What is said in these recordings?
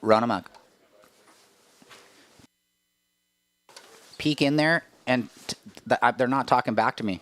Run amok. Peek in there, and they're not talking back to me.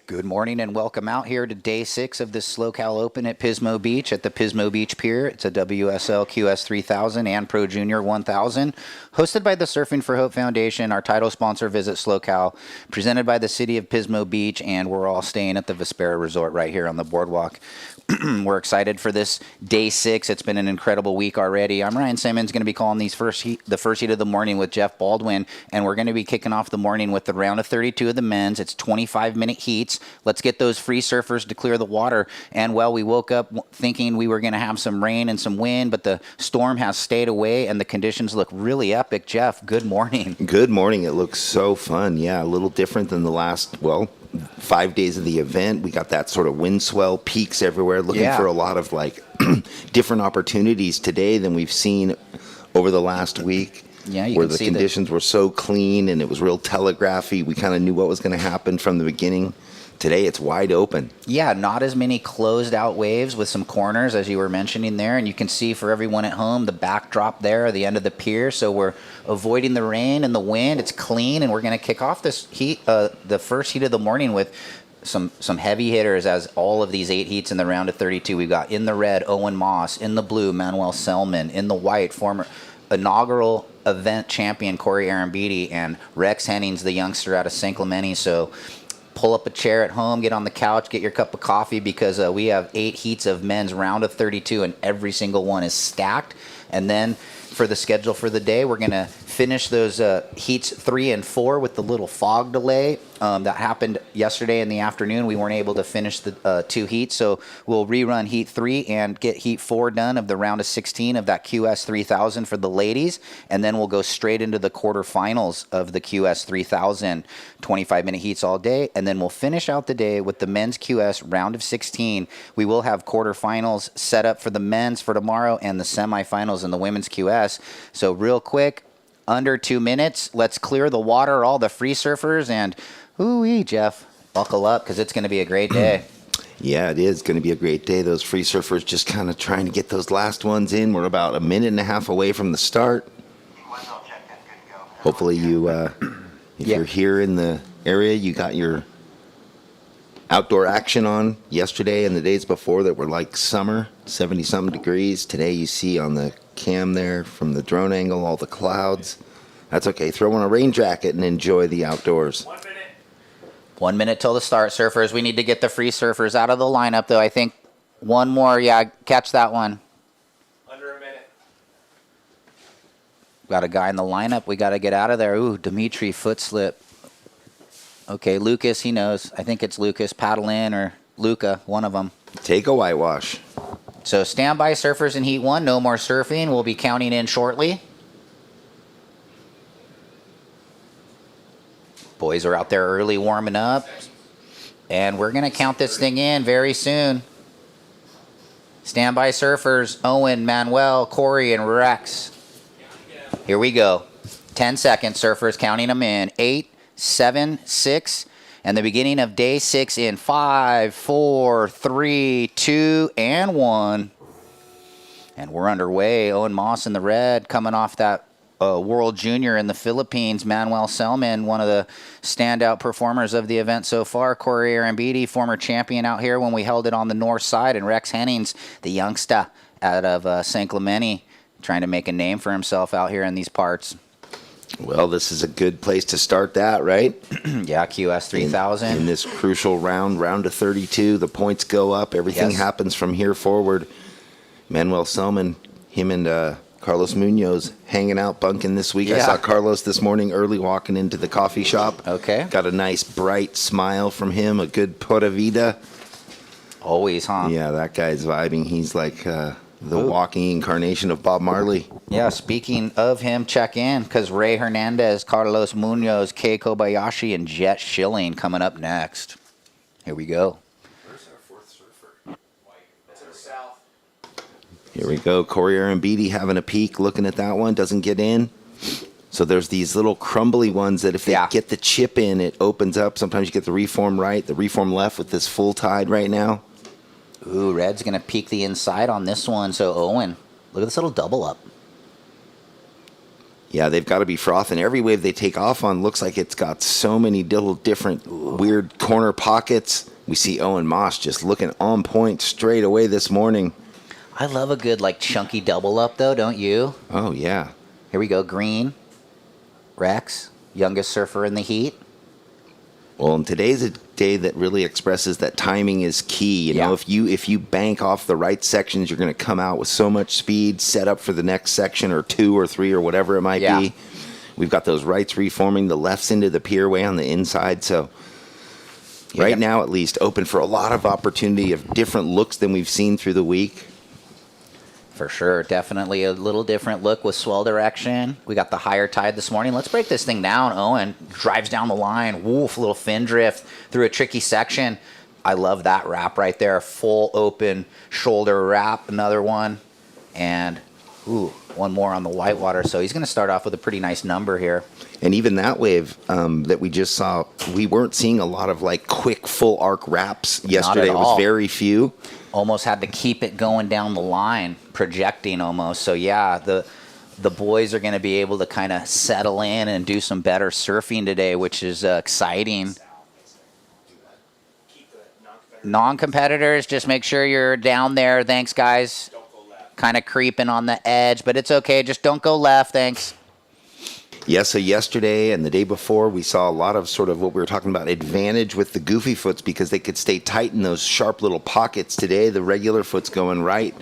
Good morning and welcome out here to day 6 of the SLO CAL Open at Pismo Beach at the Pismo Beach Pier. It's a WSL QS 3000 and Pro Junior 1000, hosted by the Surfing for Hope Foundation, our title sponsor, Visit SLO CAL, presented by the city of Pismo Beach, and we're all staying at the Vespera Resort right here on the boardwalk. We're excited for this day 6. It's been an incredible week already. I'm Ryan Simmons, going to be calling the first heat of the morning with Jeff Baldwin, and we're going to be kicking off the morning with the round of 32 of the men's. It's 25-minute heats. Let's get those free surfers to clear the water. And, well, we woke up thinking we were going to have some rain and some wind, but the storm has stayed away, and the conditions look really epic. Jeff, good morning. Good morning. It looks so fun. Yeah, a little different than the last, 5 days of the event. We got that sort of wind swell, peaks everywhere, looking for a lot of different opportunities today than we've seen over the last week. Yeah, you where can the see conditions were so clean and it was real telegraphy. We kind of knew what was going to happen from the beginning. Today it's wide open. Yeah, not as many closed out waves with some corners as you were mentioning there. And you can see for everyone at home the backdrop there, the end of the pier. So we're avoiding the rain and the wind. It's clean, and we're going to kick off this heat, the first heat of the morning with some heavy hitters, as all of these 8 heats in the round of 32. We've got in the red, Owen Moss; in the blue, Manuel Selman; in the white, former inaugural event champion Corey Arambidi; and Rex Hennings, the youngster out of St. Clemente. So pull up a chair at home, get on the couch, get your cup of coffee, because we have 8 heats of men's round of 32, and every single one is stacked. And then for the schedule for the day, we're going to finish those heats 3 and 4 with the little fog delay that happened yesterday in the afternoon. We weren't able to finish the 2 heats, so we'll rerun heat 3 and get heat 4 done of the round of 16 of that QS 3000 for the ladies, and then we'll go straight into the quarterfinals of the QS 3000, 25-minute heats all day, and then we'll finish out the day with the men's QS round of 16. We will have quarterfinals set up for the men's for tomorrow and the semifinals in the women's QS. So real quick, under 2 minutes, let's clear the water, all the free surfers, and ooh-wee, Jeff, buckle up, because it's going to be a great day. Yeah, it is going to be a great day. Those free surfers just kind of trying to get those last ones in. We're about a minute and a half away from the start. Hopefully you, if you're here in the area, you got your outdoor action on yesterday and the days before that were like summer, 70-something degrees. Today you see on the cam there from the drone angle all the clouds. That's okay. Throw on a rain jacket and enjoy the outdoors. 1 minute. 1 minute till the start, surfers. We need to get the free surfers out of the lineup, though. I think one more. Yeah, catch that one. Under a minute. Got a guy in the lineup. We got to get out of there. Ooh, Dimitri, foot slip. Okay, Lucas, he knows. I think it's Lucas. Paddle in, or Luca, one of them. Take a whitewash. So stand by, surfers in heat 1. No more surfing. We'll be counting in shortly. Boys are out there early warming up. And we're going to count this thing in very soon. Stand by, surfers. Owen, Manuel, Corey, and Rex. Here we go. 10 seconds, surfers, counting them in. 8, 7, 6, and the beginning of day 6 in 5, 4, 3, 2, and 1. And we're underway. Owen Moss in the red, coming off that World Junior in the Philippines, Manuel Selman, one of the standout performers of the event so far. Corey Arambidi, former champion out here when we held it on the north side. And Rex Hennings, the youngster out of San Clemente, trying to make a name for himself out here in these parts. Well, this is a good place to start that, right? Yeah, QS 3000. In this crucial round of 32, the points go up. Everything happens from here forward. Manuel Selman, him and Carlos Munoz hanging out, bunking this week. Yeah. I saw Carlos this morning early walking into the coffee shop. Okay. Got a nice bright smile from him, a good pura vida. Always, huh? Yeah, that guy's vibing. He's like the walking incarnation of Bob Marley. Yeah, speaking of him, check in, because Ray Hernandez, Carlos Munoz, Kei Kobayashi, and Jet Schilling coming up next. Here we go. Where's our fourth surfer? To the south. Here we go. Corey Arambidi having a peek, looking at that one. Doesn't get in. So there's these little crumbly ones that if they get the chip in, it opens up. Sometimes you get the reform right, the reform left with this full tide right now. Ooh, Red's going to peek the inside on this one. So, Owen, look at this little double up. Yeah, they've got to be frothing. Every wave they take off on looks like it's got so many little different weird corner pockets. We see Owen Moss just looking on point straight away this morning. I love a good, like, chunky double up, though, don't you? Oh, yeah. Here we go. Green, Rex, youngest surfer in the heat. Well, and today's a day that really expresses that timing is key. You know, if you bank off the right sections, you're going to come out with so much speed, set up for the next section or 2 or 3 or whatever it might be. We've got those rights reforming, the lefts into the pier way on the inside. So right now, at least, open for a lot of opportunity of different looks than we've seen through the week. For sure. Definitely a little different look with swell direction. We got the higher tide this morning. Let's break this thing down. Owen drives down the line. Woof, little fin drift through a tricky section. I love that wrap right there. Full open shoulder wrap. Another one. And, ooh, one more on the whitewater. So he's going to start off with a pretty nice number here. And even that wave that we just saw, we weren't seeing a lot of, like, quick full arc wraps yesterday. It was very few. Almost had to keep it going down the line, projecting almost. So, yeah, the boys are going to be able to kind of settle in and do some better surfing today, which is exciting. Non-competitors, just make sure you're down there. Thanks, guys. Kind of creeping on the edge, but it's okay. Just don't go left. Thanks. Yeah, so yesterday and the day before, we saw a lot of sort of what we were talking about, advantage with the goofy foots because they could stay tight in those sharp little pockets. Today, the regular foot's going right,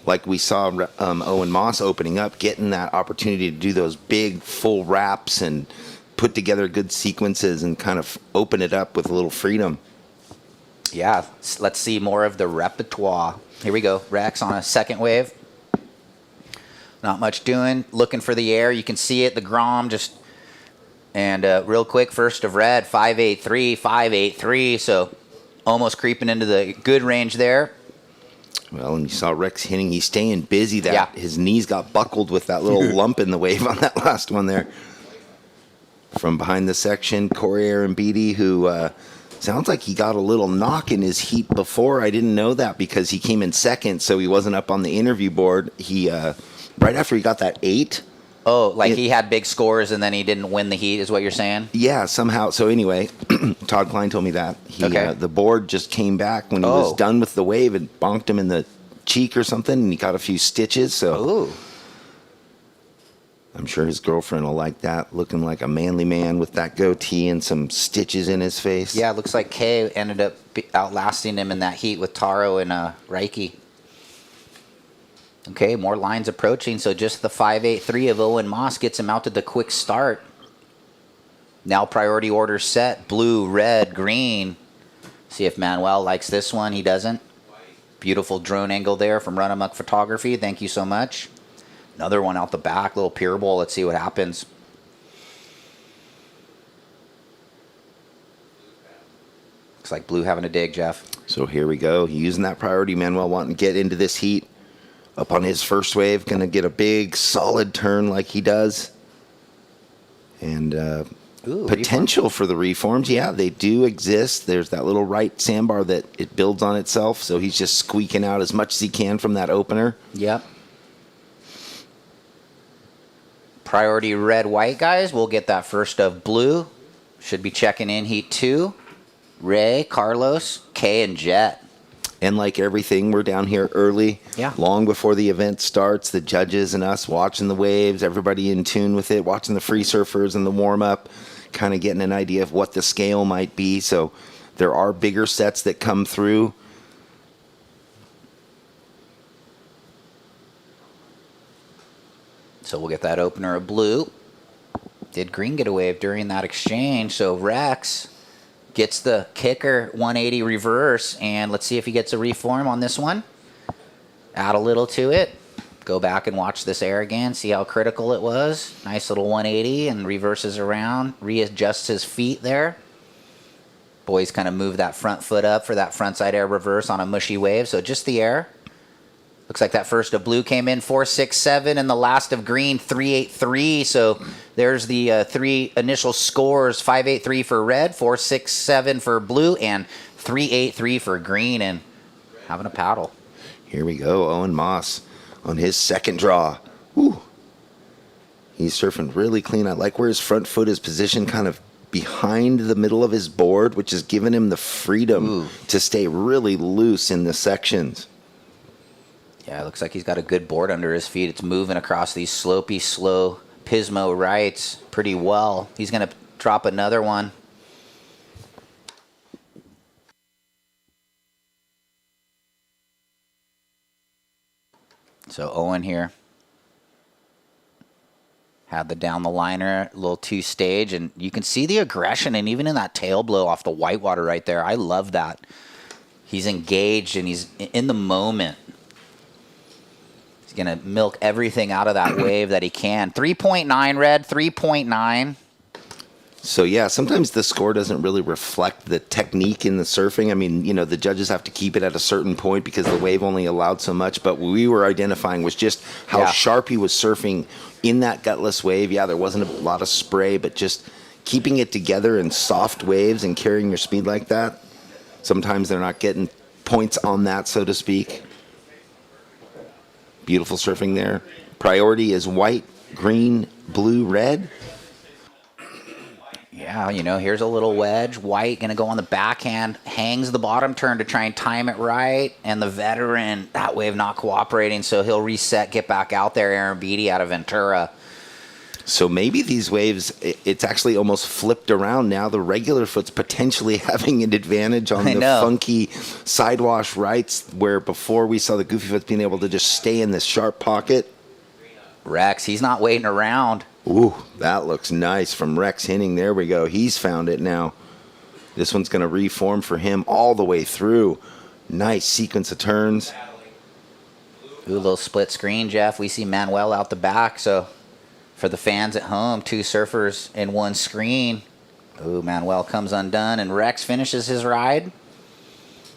like we saw Owen Moss opening up, getting that opportunity to do those big full wraps and put together good sequences and kind of open it up with a little freedom. Yeah, let's see more of the repertoire. Here we go. Rex on a second wave. Not much doing. Looking for the air. You can see it, the Grom just... And real quick, first of Red, 583, 583. So almost creeping into the good range there. Well, and you saw Rex hitting. He's staying busy. His knees got buckled with that little lump in the wave on that last one there. From behind the section, Corey Arambidi, who sounds like he got a little knock in his heat before. I didn't know that because he came in second, so he wasn't up on the interview board. He... right after he got that 8. Oh, like he had big scores and then he didn't win the heat is what you're saying? Yeah, somehow. So anyway, Todd Klein told me that. The board just came back when he was done with the wave and bonked him in the cheek or something, and he got a few stitches. So I'm sure his girlfriend will like that, looking like a manly man with that goatee and some stitches in his face. Yeah, it looks like Kay ended up outlasting him in that heat with Taro and Reiki. Okay, more lines approaching, so just the 583 of Owen Moss gets him out to the quick start. Now priority order set, blue, red, green. See if Manuel likes this one. He doesn't. Beautiful drone angle there from Run Amok Photography. Thank you so much. Another one out the back, little pier bowl. Let's see what happens. Looks like blue having a dig, Jeff. So here we go. Using that priority, Manuel wanting to get into this heat. Up on his first wave, going to get a big, solid turn like he does. And potential for the reforms. Yeah, they do exist. There's that little right sandbar that it builds on itself, so he's just squeaking out as much as he can from that opener. Yep. Priority red, white guys. We'll get that first of blue. Should be checking in heat 2. Ray, Carlos, Kay, and Jet. And like everything, we're down here early, Yeah. long before the event starts. The judges and us watching the waves, everybody in tune with it, watching the free surfers and the warm-up, kind of getting an idea of what the scale might be. So there are bigger sets that come through. So we'll get that opener of blue. Did Green get a wave during that exchange? So Rex gets the kicker 180 reverse, and let's see if he gets a reform on this one. Add a little to it. Go back and watch this air again, see how critical it was. Nice little 180 and reverses around, readjusts his feet there. Boys kind of move that front foot up for that frontside air reverse on a mushy wave, so just the air. Looks like that first of blue came in 4.67 and the last of green 3.83. So there's the 3 initial scores: 5.83 for red, 4.67 for blue, and 3.83 for green. And having a paddle. Here we go, Owen Moss on his second draw. Woo. He's surfing really clean. I like where his front foot is positioned kind of behind the middle of his board, which is giving him the freedom to stay really loose in the sections. Yeah, it looks like he's got a good board under his feet. It's moving across these slopey, slow Pismo rights pretty well. He's going to drop another one. So Owen here had the down the liner, little 2-stage, and you can see the aggression, and even in that tail blow off the whitewater right there. I love that. He's engaged and he's in the moment. He's going to milk everything out of that wave that he can. 3.9 red, 3.9. So, yeah, sometimes the score doesn't really reflect the technique in the surfing. I mean, you know, the judges have to keep it at a certain point because the wave only allowed so much. But what we were identifying was just how sharp he was surfing in that gutless wave. Yeah, there wasn't a lot of spray, but just keeping it together in soft waves and carrying your speed like that. Sometimes they're not getting points on that, so to speak. Beautiful surfing there. Priority is white, green, blue, red. Yeah, you know, here's a little wedge. White going to go on the backhand, hangs the bottom turn to try and time it right. And the veteran, that wave not cooperating, so he'll reset, get back out there. Aaron Beatty out of Ventura. So maybe these waves, it's actually almost flipped around now. The regular foot's potentially having an advantage on the funky sidewash rights, where before we saw the goofy foots being able to just stay in this sharp pocket. Rex, he's not waiting around. Ooh, that looks nice from Rex Hinning. There we go. He's found it now. This one's going to reform for him all the way through. Nice sequence of turns. Ooh, little split screen, Jeff. We see Manuel out the back, so for the fans at home, 2 surfers in 1 screen. Ooh, Manuel comes undone, and Rex finishes his ride.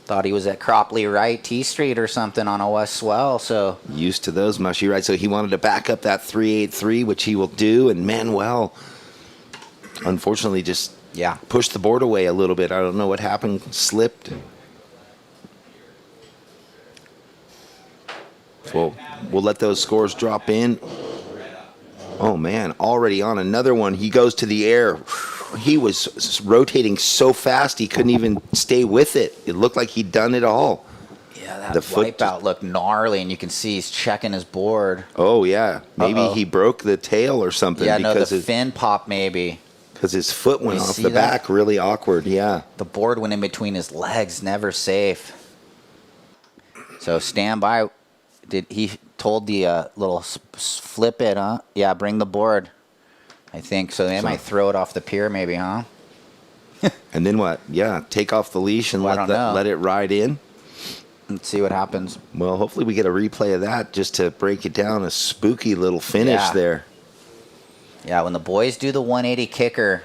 Thought he was at Cropley Right, T Street or something on a west swell, so. Used to those mushy rides, so he wanted to back up that 3.83, which he will do, and Manuel, unfortunately, just pushed the board away a little bit. I don't know what happened, slipped. So we'll let those scores drop in. Oh, man, already on another one. He goes to the air. He was rotating so fast he couldn't even stay with it. It looked like he'd done it all. Yeah, that wipeout looked gnarly, and you can see he's checking his board. Oh, yeah. Maybe he broke the tail or something. Yeah, no, the fin popped maybe. Because his foot went off the back. Really awkward, yeah. The board went in between his legs. Never safe. So stand by. He told the little flip it, huh? Yeah, bring the board. I think so. They might throw it off the pier, maybe, huh? And then what? Yeah, take off the leash and let it ride in. Let's see what happens. Well, hopefully we get a replay of that just to break it down. A spooky little finish there. Yeah, when the boys do the 180 kicker,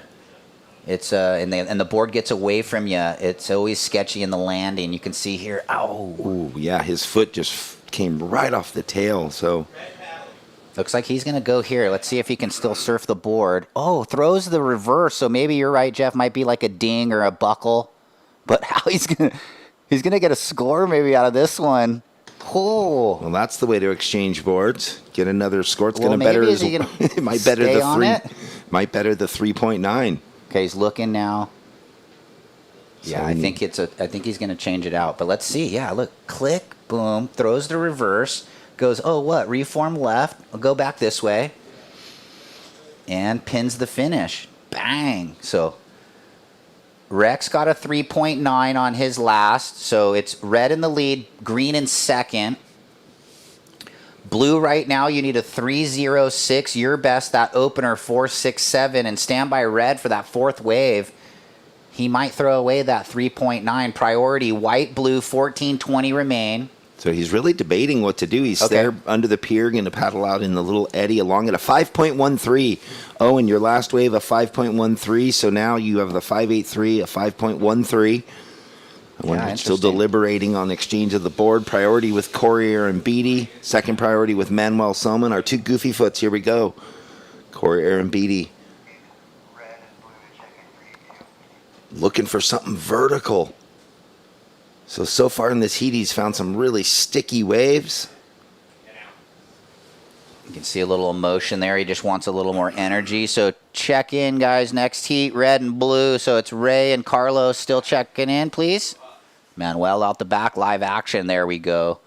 it's and the board gets away from you. It's always sketchy in the landing. You can see here. Ow! Ooh, yeah, his foot just came right off the tail. So looks like he's gonna go here. Let's see if he can still surf the board. Oh, throws the reverse. So maybe you're right, Jeff. Might be like a ding or a buckle. But how he's gonna get a score maybe out of this one. Oh. Well, that's the way to exchange boards. Get another score. It's Well, going to better. maybe is he gonna It might better stay the on it? Might better the 3.9. Okay, he's looking now. Yeah, So I think he's going to change it out. But let's see. Yeah, look, click, boom, throws the reverse, goes, oh, what? Reform left. I'll go back this way, and pins the finish. Bang. So Rex got a 3.9 on his last. So it's red in the lead, green in second. Blue right now, you need a 3.06. Your best, that opener, 4.67. And stand by red for that fourth wave. He might throw away that 3.9. Priority, white, blue, 14.20 remain. So he's really debating what to do. He's there under the pier, going to paddle out in the little eddy along at a 5.13. Oh, and your last wave, a 5.13. So now you have the 5.83, a 5.13. I wonder if still deliberating on exchange of the board. Priority with Corey and Beatty. Second priority with Manuel Selman. Our two goofy foots. Here we go. Corey and Beatty. Looking for something vertical. So far in this heat, he's found some really sticky waves. You can see a little emotion there. He just wants a little more energy. So check in, guys. Next heat, red and blue. So it's Ray and Carlos still checking in, please. Manuel out the back, live action. There we go.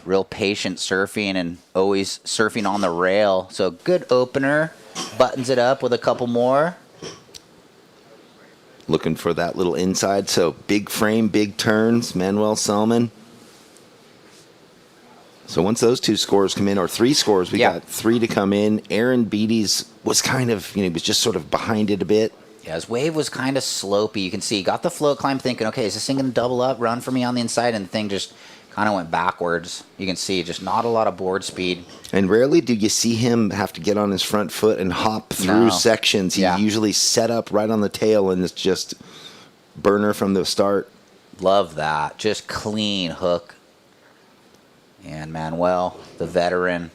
Real patient surfing and always surfing on the rail. So good opener. Buttons it up with a couple more. Looking for that little inside. So big frame, big turns. Manuel Selman. So once those two scores come in, or three scores, we got three to come in. Aaron Beatty's was kind of, he was just sort of behind it a bit. Yeah, his wave was kind of slopey. You can see he got the float climb thinking, okay, is this thing going to double up, run for me on the inside? And the thing just kind of went backwards. You can see just not a lot of board speed. And rarely do you see him have to get on his front foot and hop through sections. He usually set up right on the tail, and it's just burner from the start. Love that. Just clean hook. And Manuel, the veteran.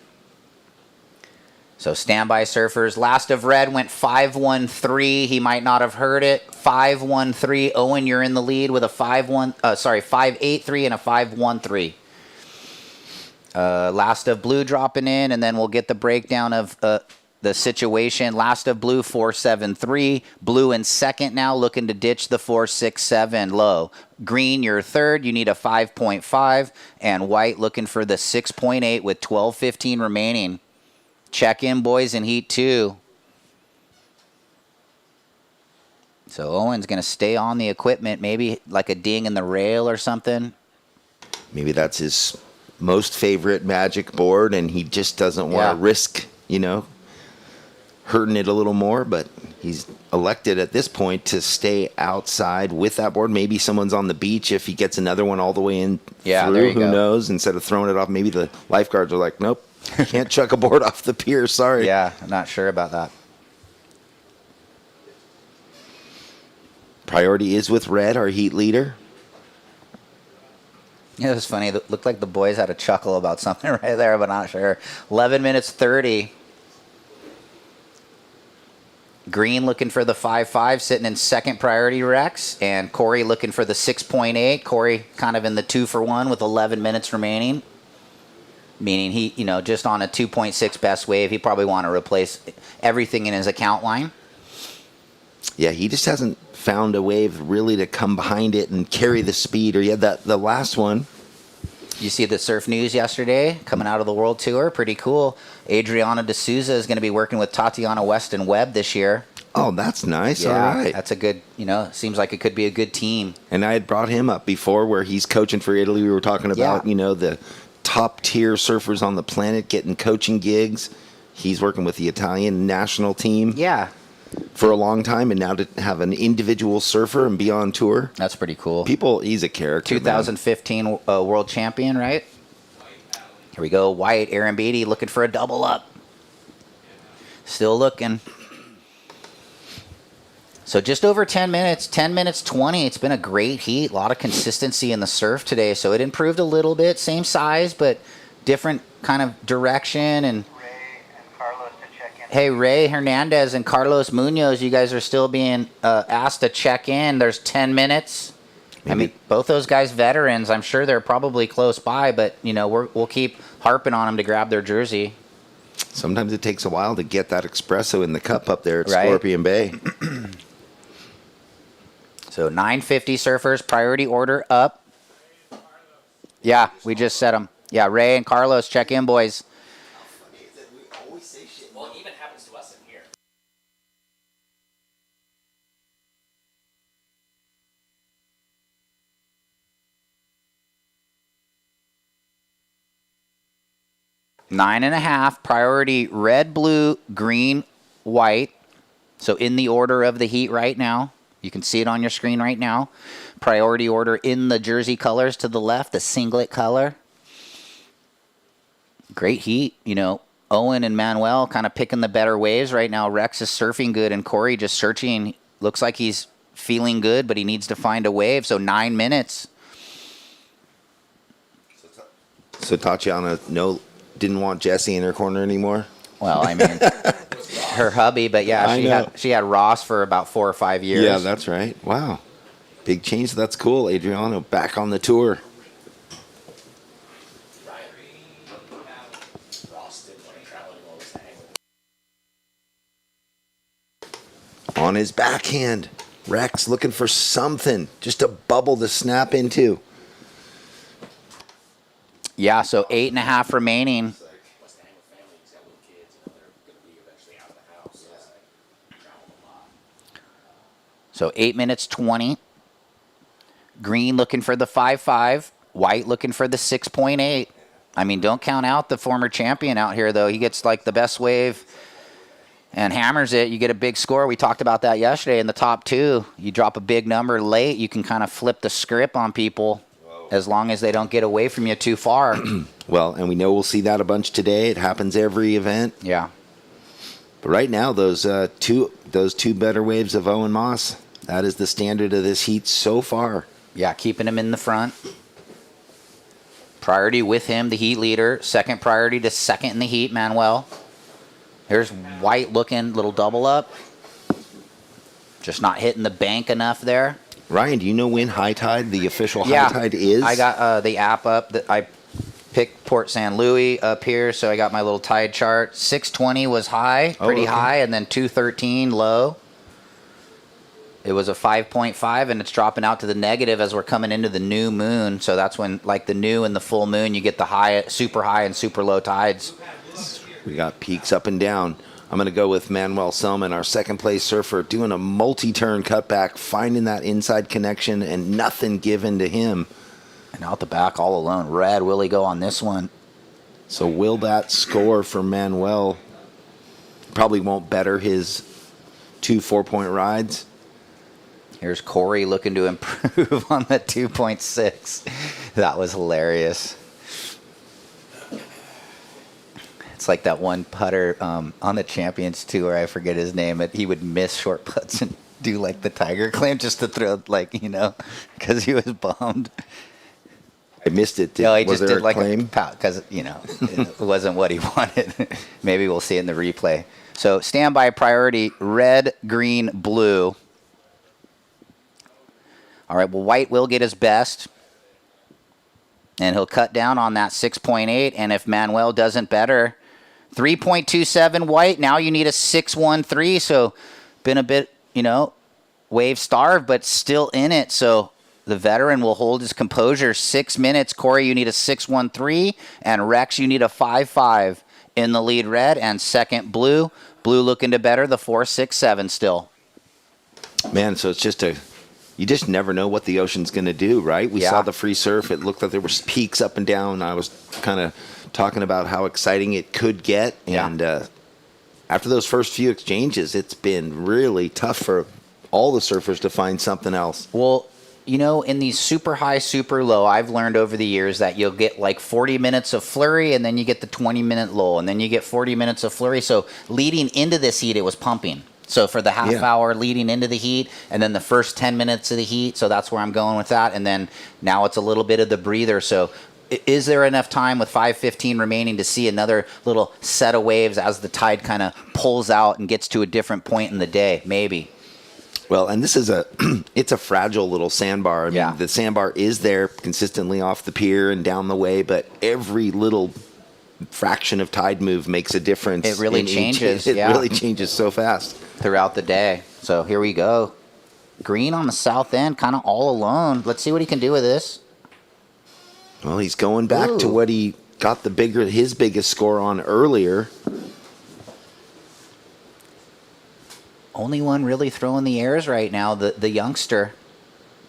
So standby surfers. Last of red went 5.13. He might not have heard it. 5.13. Owen, you're in the lead with a 5.83 and a 5.13. Last of blue dropping in, and then we'll get the breakdown of the situation. Last of blue, 4.73. Blue in second now, looking to ditch the 4.67 low. Green, you're third. You need a 5.5. And white looking for the 6.8 with 12.15 remaining. Check in, boys, in heat 2. So Owen's going to stay on the equipment, maybe like a ding in the rail or something. Maybe that's his most favorite magic board, and he just doesn't want to risk, hurting it a little more. But he's elected at this point to stay outside with that board. Maybe someone's on the beach if he gets another one all the way in through. There you Who go. knows? Instead of throwing it off, maybe the lifeguards are like, nope. Can't chuck a board off the pier, sorry. Yeah, I'm not sure about that. Priority is with red, our heat leader. It was funny. It looked like the boys had a chuckle about something right there, but not sure. 11 minutes 30. Green looking for the 5.5, sitting in second priority Rex. And Corey looking for the 6.8. Corey kind of in the 2-for-1 with 11 minutes remaining. Meaning he, just on a 2.6 best wave, he probably want to replace everything in his account line. Yeah, he just hasn't found a wave really to come behind it and carry the speed. Or the last one. You see the surf news yesterday coming out of the World Tour? Pretty cool. Adriana D'Souza is going to be working with Tatiana Weston Webb this year. Oh, that's nice. Yeah, all right. That's a good, seems like it could be a good team. And I had brought him up before where he's coaching for Italy. We were talking about, the top tier surfers on the planet getting coaching gigs. He's working with the Italian national team. Yeah. For a long time, and now to have an individual surfer and be on tour. That's pretty cool. He's a character. 2015 world champion, right? Here we go. White, Aaron Beatty looking for a double up. Still looking. So just over 10 minutes, 10 minutes 20. It's been a great heat. A lot of consistency in the surf today. So it improved a little bit. Same size, but different kind of direction. And hey, Ray Hernandez and Carlos Munoz, you guys are still being asked to check in. There's 10 minutes. I mean, both those guys veterans. I'm sure they're probably close by, but we'll keep harping on them to grab their jersey. Sometimes it takes a while to get that espresso in the cup up there at Right. Scorpion Bay. So 9:50 surfers, priority order up. Yeah, we just set them. Yeah, Ray and Carlos, check in, boys. Well, it even happens to us in here. Nine and a half, priority red, blue, green, white. So in the order of the heat right now. You can see it on your screen right now. Priority order in the jersey colors to the left, the singlet color. Great heat. Owen and Manuel kind of picking the better waves right now. Rex is surfing good, and Corey just searching. Looks like he's feeling good, but he needs to find a wave. So 9 minutes. So Tatiana didn't want Jesse in her corner anymore? Well, I mean, her hubby, but yeah, she had Ross for about 4 or 5 years. Yeah, that's right. Wow. Big change. That's cool. Adriano back on the tour. On his backhand. Rex looking for something. Just a bubble to snap into. Yeah, so 8.5 remaining. So 8 minutes 20. Green looking for the 5.5. White looking for the 6.8. I mean, don't count out the former champion out here, though. He gets like the best wave and hammers it. You get a big score. We talked about that yesterday in the top two. You drop a big number late, you can kind of flip the script on people as long as they don't get away from you too far. Well, and we know we'll see that a bunch today. It happens every event. Yeah. But right now, those two better waves of Owen Moss, that is the standard of this heat so far. Yeah, keeping him in the front. Priority with him, the heat leader. Second priority to second in the heat, Manuel. Here's White looking, little double up. Just not hitting the bank enough there. Ryan, do you know when high tide, the official high tide is? I got the app up. I picked Port San Luis up here, so I got my little tide chart. 620 was high, pretty high, and then 213 low. It was a 5.5, and it's dropping out to the negative as we're coming into the new moon. So that's when, like the new and the full moon, you get the high, super high and super low tides. We got peaks up and down. I'm going to go with Manuel Selman, our second place surfer, doing a multi-turn cutback, finding that inside connection, and nothing given to him. And out the back all alone. Red, will he go on this one? So will that score for Manuel probably won't better his 2 4-point rides? Here's Corey looking to improve on the 2.6. That was hilarious. It's like that one putter on the Champions Tour, I forget his name, but he would miss short putts and do like the tiger clamp just to throw, because he was bummed. I missed it. No, he was just there did like claim? a pout because, it wasn't what he wanted. Maybe we'll see it in the replay. So standby priority, red, green, blue. All right, well, White will get his best. And he'll cut down on that 6.8. And if Manuel doesn't better, 3.27 White. Now you need a 6.13. So been a bit, wave starved, but still in it. So the veteran will hold his composure. 6 minutes. Corey, you need a 6.13. And Rex, you need a 5.5 in the lead red. And second blue. Blue looking to better the 4.67 still. Man, so it's just you just never know what the ocean's going to do, right? We saw the free surf. It looked like there were peaks up and down. I was kind of talking about how exciting it could get. Yeah. And after those first few exchanges, it's been really tough for all the surfers to find something else. Well, in these super high, super low, I've learned over the years that you'll get like 40 minutes of flurry, and then you get the 20-minute lull, and then you get 40 minutes of flurry. So leading into this heat, it was pumping. So for the half hour leading into the heat, and then the first 10 minutes of the heat, so that's where I'm going with that. And then now it's a little bit of the breather. So is there enough time with 5:15 remaining to see another little set of waves as the tide kind of pulls out and gets to a different point in the day? Maybe. Well, and this is it's a fragile little sandbar. I mean, the sandbar is there consistently off the pier and down the way, but every little fraction of tide move makes a difference. It really changes. It really changes so fast throughout the day. So here we go. Green on the south end, kind of all alone. Let's see what he can do with this. Well, he's going back to what he got his biggest score on earlier. Only one really throwing the airs right now, the youngster.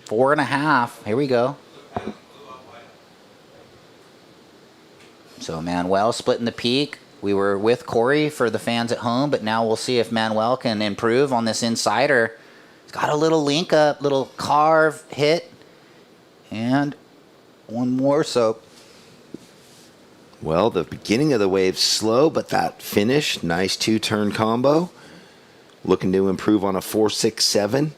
4.5. Here we go. So Manuel splitting the peak. We were with Corey for the fans at home, but now we'll see if Manuel can improve on this insider. He's got a little link up, little carve hit, and one more. So, well, the beginning of the wave slow, but that finish, nice 2-turn combo. Looking to improve on a 4.67.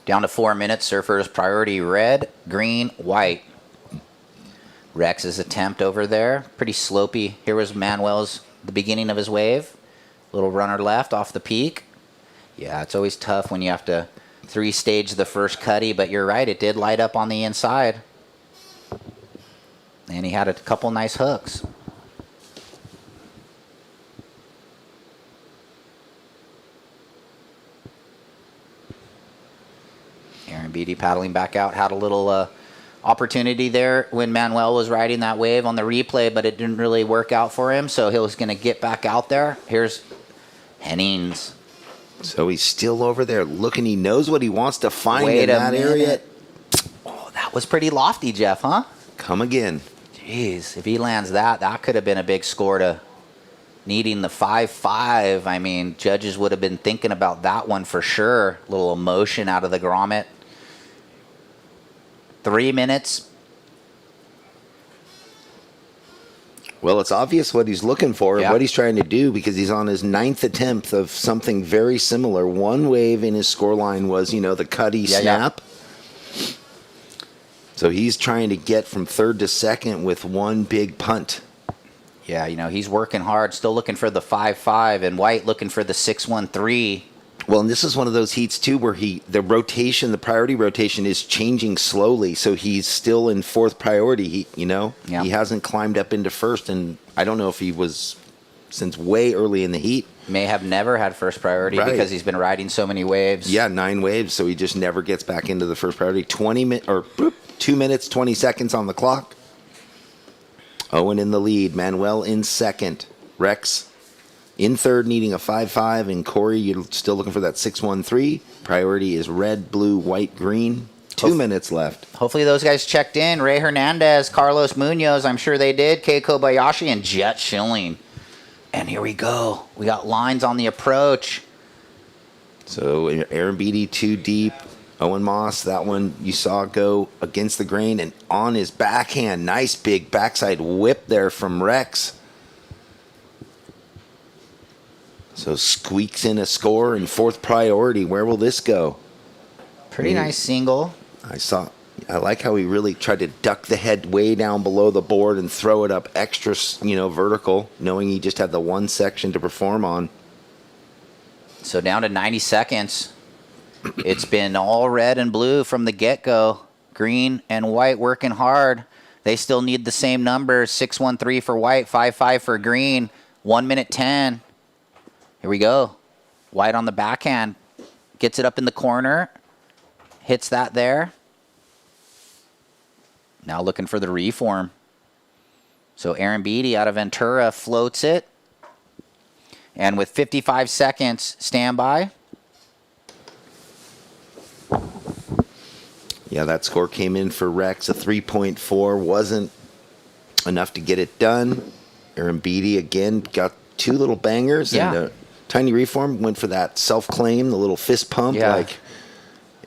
Down to 4 minutes. Surfers priority red, green, white. Rex's attempt over there, pretty slopey. Here was Manuel's, the beginning of his wave. Little runner left off the peak. Yeah, it's always tough when you have to 3-stage the first cutty, but you're right, it did light up on the inside. And he had a couple nice hooks. Aaron Beatty paddling back out, had a little opportunity there when Manuel was riding that wave on the replay, but it didn't really work out for him, so he was going to get back out there. Here's Hennings. So he's still over there looking. He knows what he wants to find in that area. Oh, that was pretty lofty, Jeff, huh? Come again. Jeez, if he lands that, that could have been a big score to needing the 5.5. I mean, judges would have been thinking about that one for sure. A little emotion out of the grommet. 3 minutes. Well, it's obvious what he's looking for and what he's trying to do, because he's on his 9th attempt of something very similar. One wave in his scoreline was, the cutty snap. Yeah. So he's trying to get from 3rd to 2nd with one big punt. Yeah, he's working hard, still looking for the 5.5, and White looking for the 6.13. Well, and this is one of those heats, too, where the priority rotation is changing slowly, so he's still in 4th priority, He hasn't climbed up into 1st, and I don't know if he was since way early in the heat. May have never had 1st priority because he's been riding so many waves. Yeah, 9 waves, so he just never gets back into the 1st priority. 2 minutes, 20 seconds on the clock. Owen in the lead, Manuel in 2nd, Rex in 3rd, needing a 5.5, and Corey, you're still looking for that 6.13. Priority is red, blue, white, green. 2 minutes left. Hopefully those guys checked in. Ray Hernandez, Carlos Munoz, I'm sure they did. Kei Kobayashi and Jet Schilling. And here we go. We got lines on the approach. So Aaron Beatty 2 deep. Owen Moss, that one you saw go against the grain and on his backhand. Nice big backside whip there from Rex. So squeaks in a score in 4th priority. Where will this go? Pretty nice single. I like how he really tried to duck the head way down below the board and throw it up extra, vertical, knowing he just had the one section to perform on. So down to 90 seconds. It's been all red and blue from the get-go. Green and white working hard. They still need the same numbers. 6.13 for white, 5.5 for green. 1 minute 10. Here we go. White on the backhand. Gets it up in the corner. Hits that there. Now looking for the reform. So Aaron Beatty out of Ventura floats it. And with 55 seconds, standby. Yeah, that score came in for Rex. A 3.4 wasn't enough to get it done. Aaron Beatty, again, got 2 little bangers. Yeah. And a tiny reform. Went for that self-claim, the little fist pump. Yeah. Like,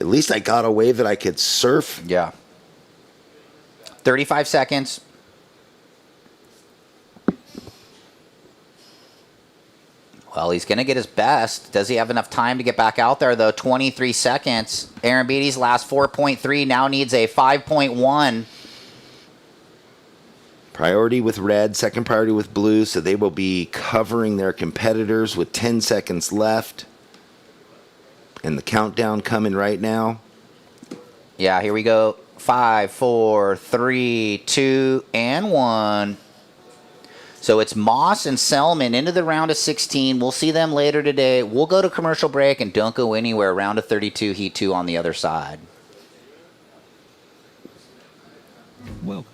at least I got a wave that I could surf. Yeah. 35 seconds. Well, he's going to get his best. Does he have enough time to get back out there, though? 23 seconds. Aaron Beatty's last 4.3 now needs a 5.1. Priority with red, 2nd priority with blue, so they will be covering their competitors with 10 seconds left. And the countdown coming right now. Yeah, here we go. 5, 4, 3, 2, and 1. So it's Moss and Selman into the round of 16. We'll see them later today. We'll go to commercial break and don't go anywhere. Round of 32, Heat 2 on the other side. Welcome.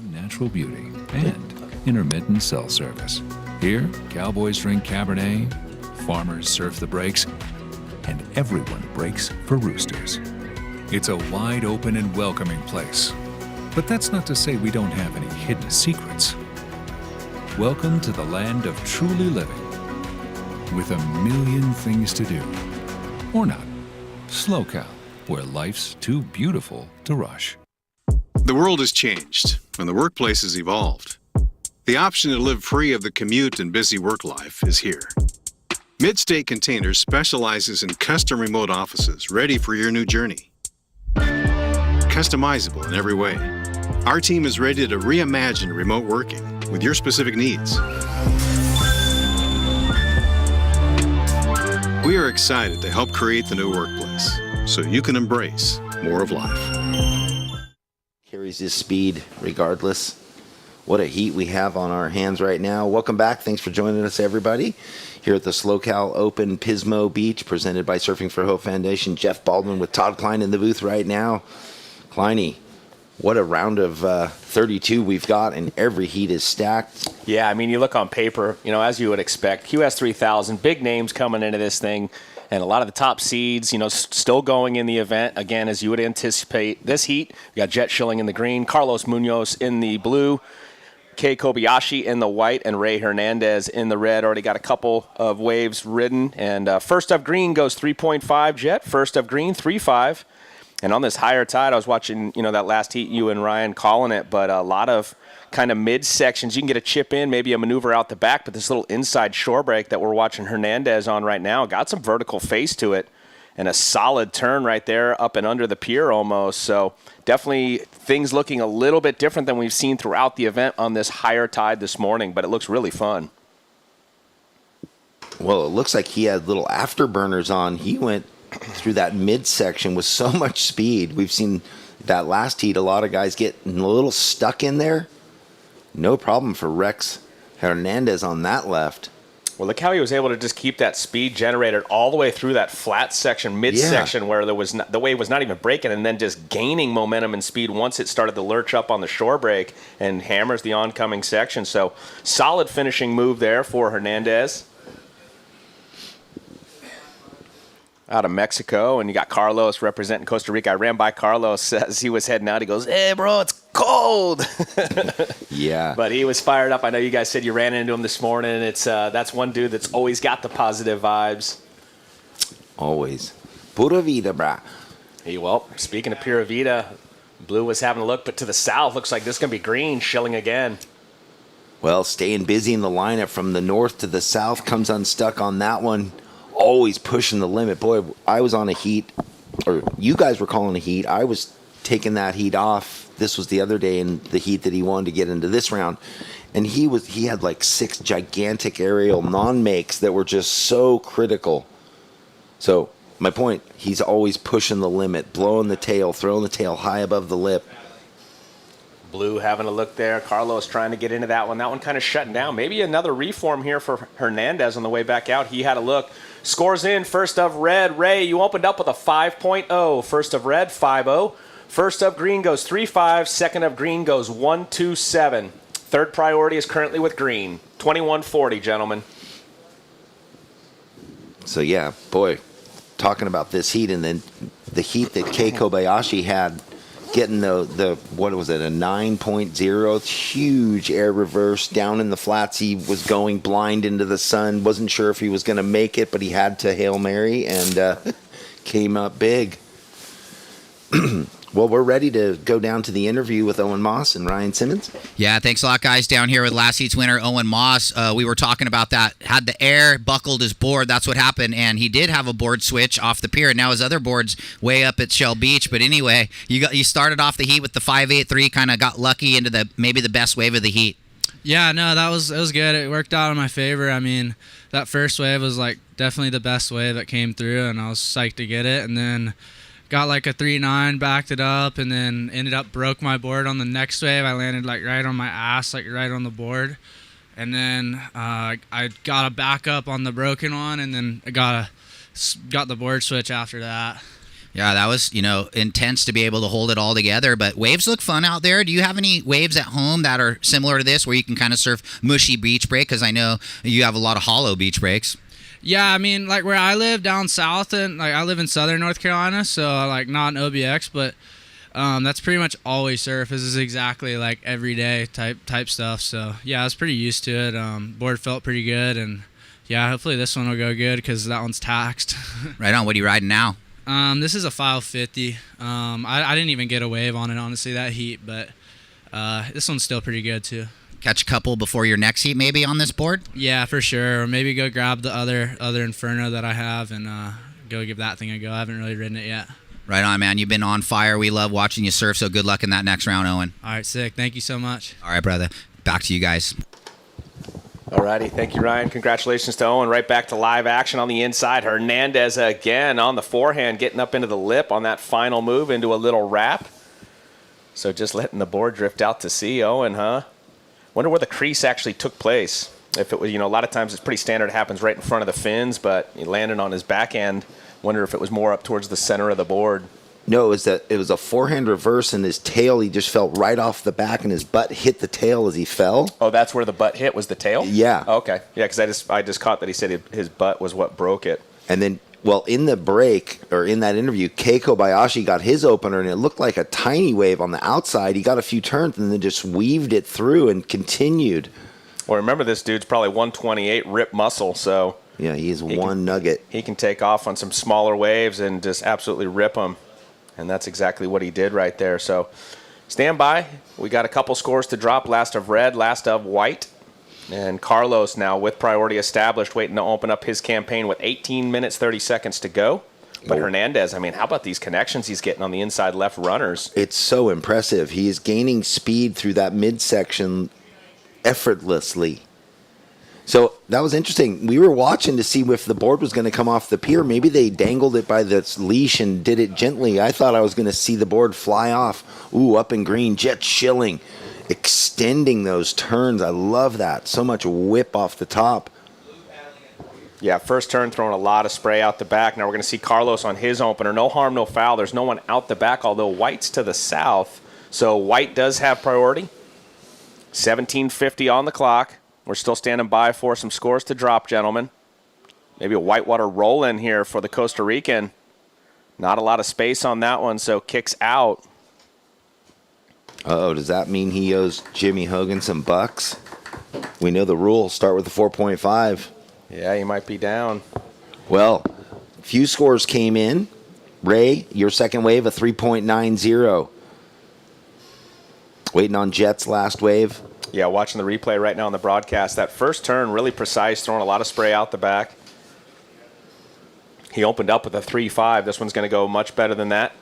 Natural beauty and intermittent cell service. Here, cowboys drink Cabernet, farmers surf the breaks, and everyone breaks for roosters. It's a wide open and welcoming place. But that's not to say we don't have any hidden secrets. Welcome to the land of truly living, with a million things to do. Or not. SLO CAL, where life's too beautiful to rush. The world has changed, and the workplace has evolved. The option to live free of the commute and busy work life is here. Midstate Containers specializes in custom remote offices ready for your new journey. Customizable in every way. Our team is ready to reimagine remote working with your specific needs. We are excited to help create the new workplace so you can embrace more of life. Carries his speed regardless. What a heat we have on our hands right now. Welcome back. Thanks for joining us, everybody. Here at the SLO CAL Open Pismo Beach, presented by Surfing for Hope Foundation. Jeff Baldwin with Todd Klein in the booth right now. Kleiny, what a round of 32 we've got, and every heat is stacked. Yeah, I mean, you look on paper, as you would expect. QS 3000, big names coming into this thing, and a lot of the top seeds, still going in the event. Again, as you would anticipate, this heat, we got Jet Schilling in the green, Carlos Munoz in the blue, Kei Kobayashi in the white, and Ray Hernandez in the red. Already got a couple of waves ridden, and first of green goes 3.5 Jet, first of green 3.5. And on this higher tide, I was watching, that last heat, you and Ryan calling it, but a lot of kind of mid-sections. You can get a chip in, maybe a maneuver out the back, but this little inside shore break that we're watching Hernandez on right now got some vertical face to it and a solid turn right there up and under the pier almost. So definitely things looking a little bit different than we've seen throughout the event on this higher tide this morning, but it looks really fun. Well, it looks like he had little afterburners on. He went through that midsection with so much speed. We've seen that last heat, a lot of guys get a little stuck in there. No problem for Rex Hernandez on that left. Well, look how he was able to just keep that speed generated all the way through that flat section, midsection, where there was the wave was not even breaking, and then just gaining momentum and speed once it started to lurch up on the shore break and hammers the oncoming section. So solid finishing move there for Hernandez. Out of Mexico, and you got Carlos representing Costa Rica. I ran by Carlos as he was heading out. He goes, "Hey, bro, it's cold." Yeah. But he was fired up. I know you guys said you ran into him this morning. It's that's one dude that's always got the positive vibes. Always. Pura vida, brah. Well, speaking of Pura Vida, Blue was having a look, but to the south, looks like this is going to be green, Schilling again. Well, staying busy in the lineup from the north to the south, comes unstuck on that one. Always pushing the limit. Boy, I was on a heat, or you guys were calling a heat. I was taking that heat off. This was the other day in the heat that he wanted to get into this round. And he had like 6 gigantic aerial non-makes that were just so critical. So my point, he's always pushing the limit, blowing the tail, throwing the tail high above the lip. Blue having a look there. Carlos trying to get into that one. That one kind of shutting down. Maybe another reform here for Hernandez on the way back out. He had a look. Scores in. First of red. Ray, you opened up with a 5.0. First of red, 5.0. First of green goes 3.5. Second of green goes 1.27. Third priority is currently with green. 21.40, gentlemen. So, yeah, boy, talking about this heat and then the heat that Kei Kobayashi had, getting the what was it, a 9.0, huge air reverse down in the flats. He was going blind into the sun, wasn't sure if he was going to make it, but he had to Hail Mary and came up big. Well, we're ready to go down to the interview with Owen Moss and Ryan Simmons. Yeah, thanks a lot, guys. Down here with last heat's winner, Owen Moss. We were talking about that. Had the air, buckled his board. That's what happened. And he did have a board switch off the pier. And now his other board's way up at Shell Beach. But anyway, you started off the heat with the 5.83, kind of got lucky into maybe the best wave of the heat. Yeah, no, it was good. It worked out in my favor. I mean, that first wave was like definitely the best wave that came through, and I was psyched to get it. And then got like a 3.9, backed it up, and then ended up broke my board on the next wave. I landed like right on my ass, like right on the board. And then I got a backup on the broken one, and then I got the board switch after that. Yeah, that was, intense to be able to hold it all together. But waves look fun out there. Do you have any waves at home that are similar to this where you can kind of surf mushy beach break? Because I know you have a lot of hollow beach breaks. Yeah, I mean, like where I live down south, and like I live in southern North Carolina, so like not an OBX, but that's pretty much all we surf. This is exactly like everyday type stuff. So yeah, I was pretty used to it. Board felt pretty good, and yeah, hopefully this one will go good because that one's taxed. Right on. What are you riding now? This is a 550. I didn't even get a wave on it, honestly, that heat, but this one's still pretty good too. Catch a couple before your next heat maybe on this board? Yeah, for sure. Or maybe go grab the other Inferno that I have and go give that thing a go. I haven't really ridden it yet. Right on, man. You've been on fire. We love watching you surf, so good luck in that next round, Owen. All right, sick. Thank you so much. All right, brother. Back to you guys. All righty. Thank you, Ryan. Congratulations to Owen. Right back to live action on the inside. Hernandez again on the forehand, getting up into the lip on that final move into a little wrap. So just letting the board drift out to sea. Owen, huh? Wonder where the crease actually took place. If it was, a lot of times it's pretty standard. It happens right in front of the fins, but he landed on his backhand. Wonder if it was more up towards the center of the board. No, it was a forehand reverse, and his tail, he just fell right off the back, and his butt hit the tail as he fell. Oh, that's where the butt hit, was the tail? Yeah. Okay. Yeah, because I just caught that he said his butt was what broke it. And then, well, in the break, or in that interview, Kei Kobayashi got his opener, and it looked like a tiny wave on the outside. He got a few turns and then just weaved it through and continued. Well, remember, this dude's probably 128 rip muscle, so... Yeah, he's one nugget. He can take off on some smaller waves and just absolutely rip them. And that's exactly what he did right there. So stand by. We got a couple scores to drop. Last of red, last of white. And Carlos now with priority established, waiting to open up his campaign with 18 minutes, 30 seconds to go. But Hernandez, I mean, how about these connections he's getting on the inside left runners? It's so impressive. He is gaining speed through that midsection effortlessly. So that was interesting. We were watching to see if the board was going to come off the pier. Maybe they dangled it by the leash and did it gently. I thought I was going to see the board fly off. Ooh, up in green, jet shilling, extending those turns. I love that. So much whip off the top. Yeah, first turn throwing a lot of spray out the back. Now we're going to see Carlos on his opener. No harm, no foul. There's no one out the back, although White's to the south. So White does have priority. 17:50 on the clock. We're still standing by for some scores to drop, gentlemen. Maybe a whitewater roll-in here for the Costa Rican. Not a lot of space on that one, so kicks out. Uh-oh, does that mean he owes Jimmy Hogan some bucks? We know the rule. Start with the 4.5. Yeah, he might be down. Well, few scores came in. Ray, your second wave, a 3.90. Waiting on Jet's last wave. Yeah, watching the replay right now on the broadcast. That first turn, really precise, throwing a lot of spray out the back. He opened up with a 3.5. This one's going to go much better than that.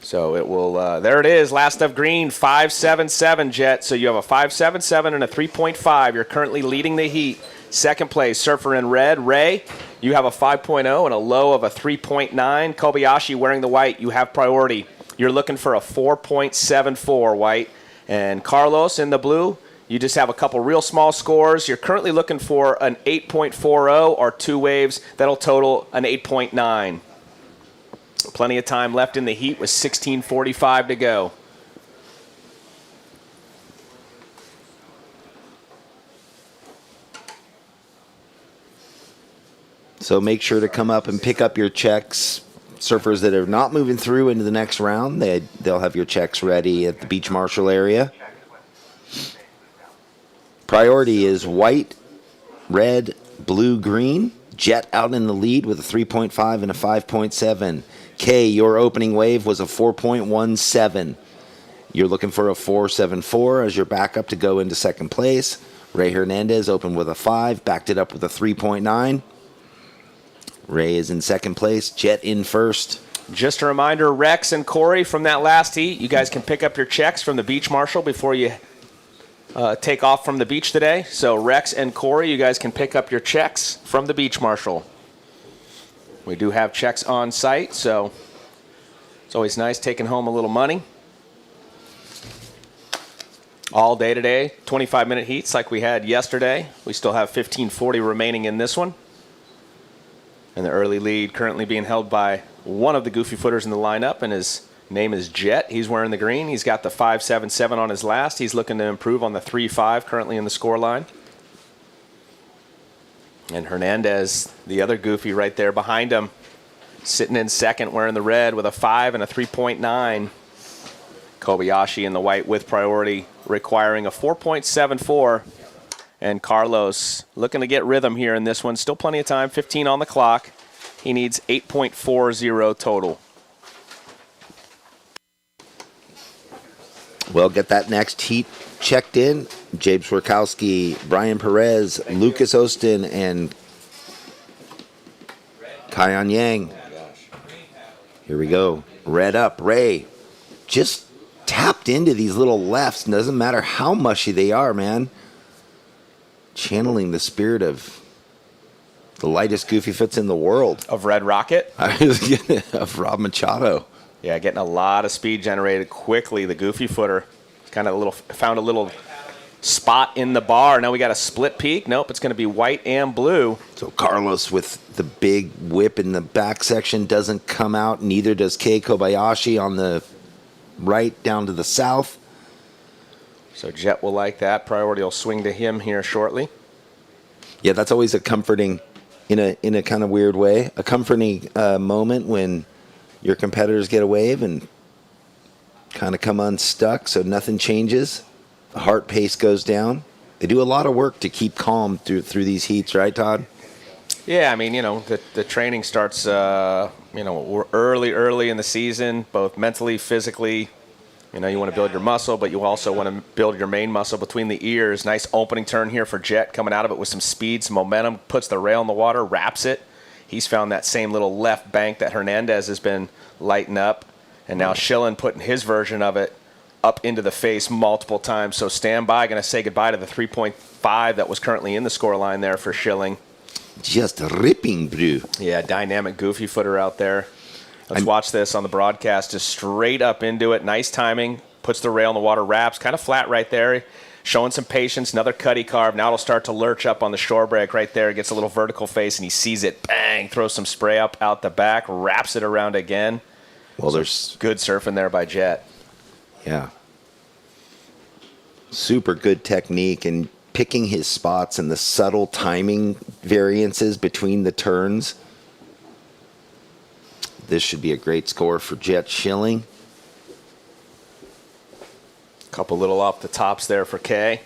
So it will, there it is, last of green, 5.77, Jet. So you have a 5.77 and a 3.5. You're currently leading the heat. Second place, Surfer in red. Ray, you have a 5.0 and a low of a 3.9. Kobayashi wearing the white, you have priority. You're looking for a 4.74, White. And Carlos in the blue, you just have a couple real small scores. You're currently looking for an 8.40 or two waves. That'll total an 8.9. Plenty of time left in the heat with 16:45 to go. So make sure to come up and pick up your checks. Surfers that are not moving through into the next round, they'll have your checks ready at the beach marshal area. Priority is white, red, blue, green. Jet out in the lead with a 3.5 and a 5.7. Kay, your opening wave was a 4.17. You're looking for a 4.74 as your backup to go into second place. Ray Hernandez opened with a 5, backed it up with a 3.9. Ray is in second place. Jet in first. Just a reminder, Rex and Corey from that last heat, you guys can pick up your checks from the beach marshal before you take off from the beach today. So Rex and Corey, you guys can pick up your checks from the beach marshal. We do have checks on site, so it's always nice taking home a little money. All day today, 25-minute heats like we had yesterday. We still have 1540 remaining in this one. And the early lead currently being held by one of the goofy footers in the lineup, and his name is Jet. He's wearing the green. He's got the 5.77 on his last. He's looking to improve on the 3.5 currently in the score line. And Hernandez, the other goofy right there behind him, sitting in second wearing the red with a 5 and a 3.9. Kobayashi in the white with priority requiring a 4.74. And Carlos looking to get rhythm here in this one. Still plenty of time, 15 on the clock. He needs 8.40 total. Well, get that next heat checked in. James Swerkowski, Brian Perez, Lucas Ostin, and Kaiyan Yang. Here we go. Red up. Ray just tapped into these little lefts. Doesn't matter how mushy they are, man. Channeling the spirit of the lightest goofy foots in the world. Of Red Rocket? Of Rob Machado. Yeah, getting a lot of speed generated quickly. The goofy footer kind of found a little spot in the bar. Now we got a split peak. Nope, it's going to be white and blue. So Carlos with the big whip in the back section doesn't come out. Neither does Kei Kobayashi on the right down to the south. So Jet will like that. Priority will swing to him here shortly. Yeah, that's always a comforting, in a kind of weird way, a comforting moment when your competitors get a wave and kind of come unstuck, so nothing changes. The heart pace goes down. They do a lot of work to keep calm through these heats, right, Todd? Yeah, I mean, the training starts, we're early in the season, both mentally, physically. You want to build your muscle, but you also want to build your main muscle between the ears. Nice opening turn here for Jet, coming out of it with some speed, some momentum, puts the rail in the water, wraps it. He's found that same little left bank that Hernandez has been lighting up. And now Schilling putting his version of it up into the face multiple times. So stand by, going to say goodbye to the 3.5 that was currently in the score line there for Schilling. Just ripping, bro. Yeah, dynamic goofy footer out there. Let's watch this on the broadcast. Just straight up into it. Nice timing. Puts the rail in the water, wraps. Kind of flat right there. Showing some patience. Another cutty carve. Now it'll start to lurch up on the shore break right there. It gets a little vertical face, and he sees it. Bang! Throws some spray up out the back. Wraps it around again. Well, there's good surfing there by Jet. Yeah. Super good technique and picking his spots and the subtle timing variances between the turns. This should be a great score for Jet Schilling. Couple little off the tops there for Kay.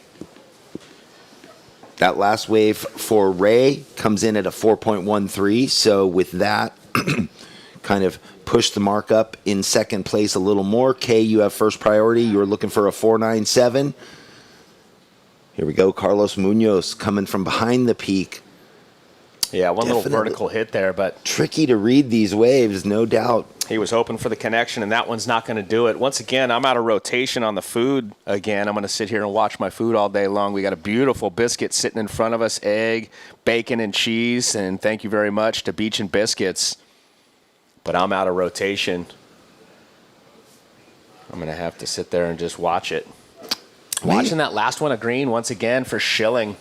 That last wave for Ray comes in at a 4.13. So with that, kind of push the mark up in second place a little more. Kay, you have first priority. You're looking for a 4.97. Here we go. Carlos Munoz coming from behind the peak. Yeah, one little vertical hit there, but tricky to read these waves, no doubt. He was hoping for the connection, and that one's not going to do it. Once again, I'm out of rotation on the food again. I'm going to sit here and watch my food all day long. We got a beautiful biscuit sitting in front of us, egg, bacon, and cheese, and thank you very much to Beach and Biscuits. But I'm out of rotation. I'm going to have to sit there and just watch it. Watching that last one, a green, once again for Schilling.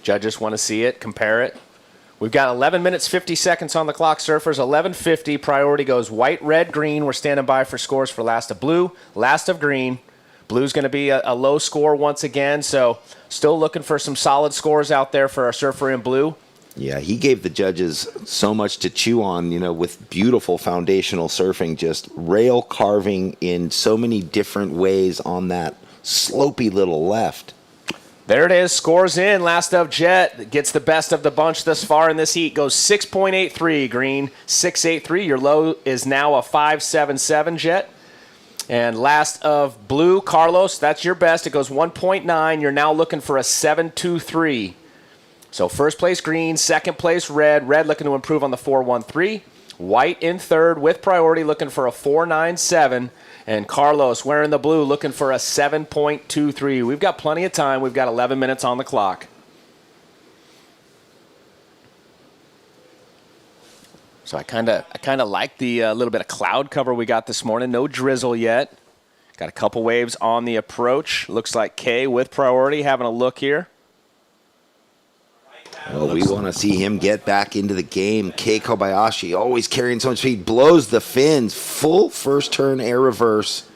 Judges want to see it, compare it. We've got 11 minutes, 50 seconds on the clock, surfers. 11:50. Priority goes white, red, green. We're standing by for scores for last of blue, last of green. Blue's going to be a low score once again, so still looking for some solid scores out there for our surfer in blue. Yeah, he gave the judges so much to chew on, with beautiful foundational surfing, just rail carving in so many different ways on that slopey little left. There it is, scores in. Last of Jet gets the best of the bunch thus far in this heat. Goes 6.83, green, 6.83. Your low is now a 5.77, Jet. And last of blue, Carlos, that's your best. It goes 1.9. You're now looking for a 7.23. So first place green, second place red. Red looking to improve on the 4.13. White in third with priority looking for a 4.97. And Carlos wearing the blue looking for a 7.23. We've got plenty of time. We've got 11 minutes on the clock. So I kind of like the little bit of cloud cover we got this morning. No drizzle yet. Got a couple waves on the approach. Looks like Kay with priority having a look here. Well, we want to see him get back into the game. Kei Kobayashi, always carrying so much speed, blows the fins. Full first turn air reverse.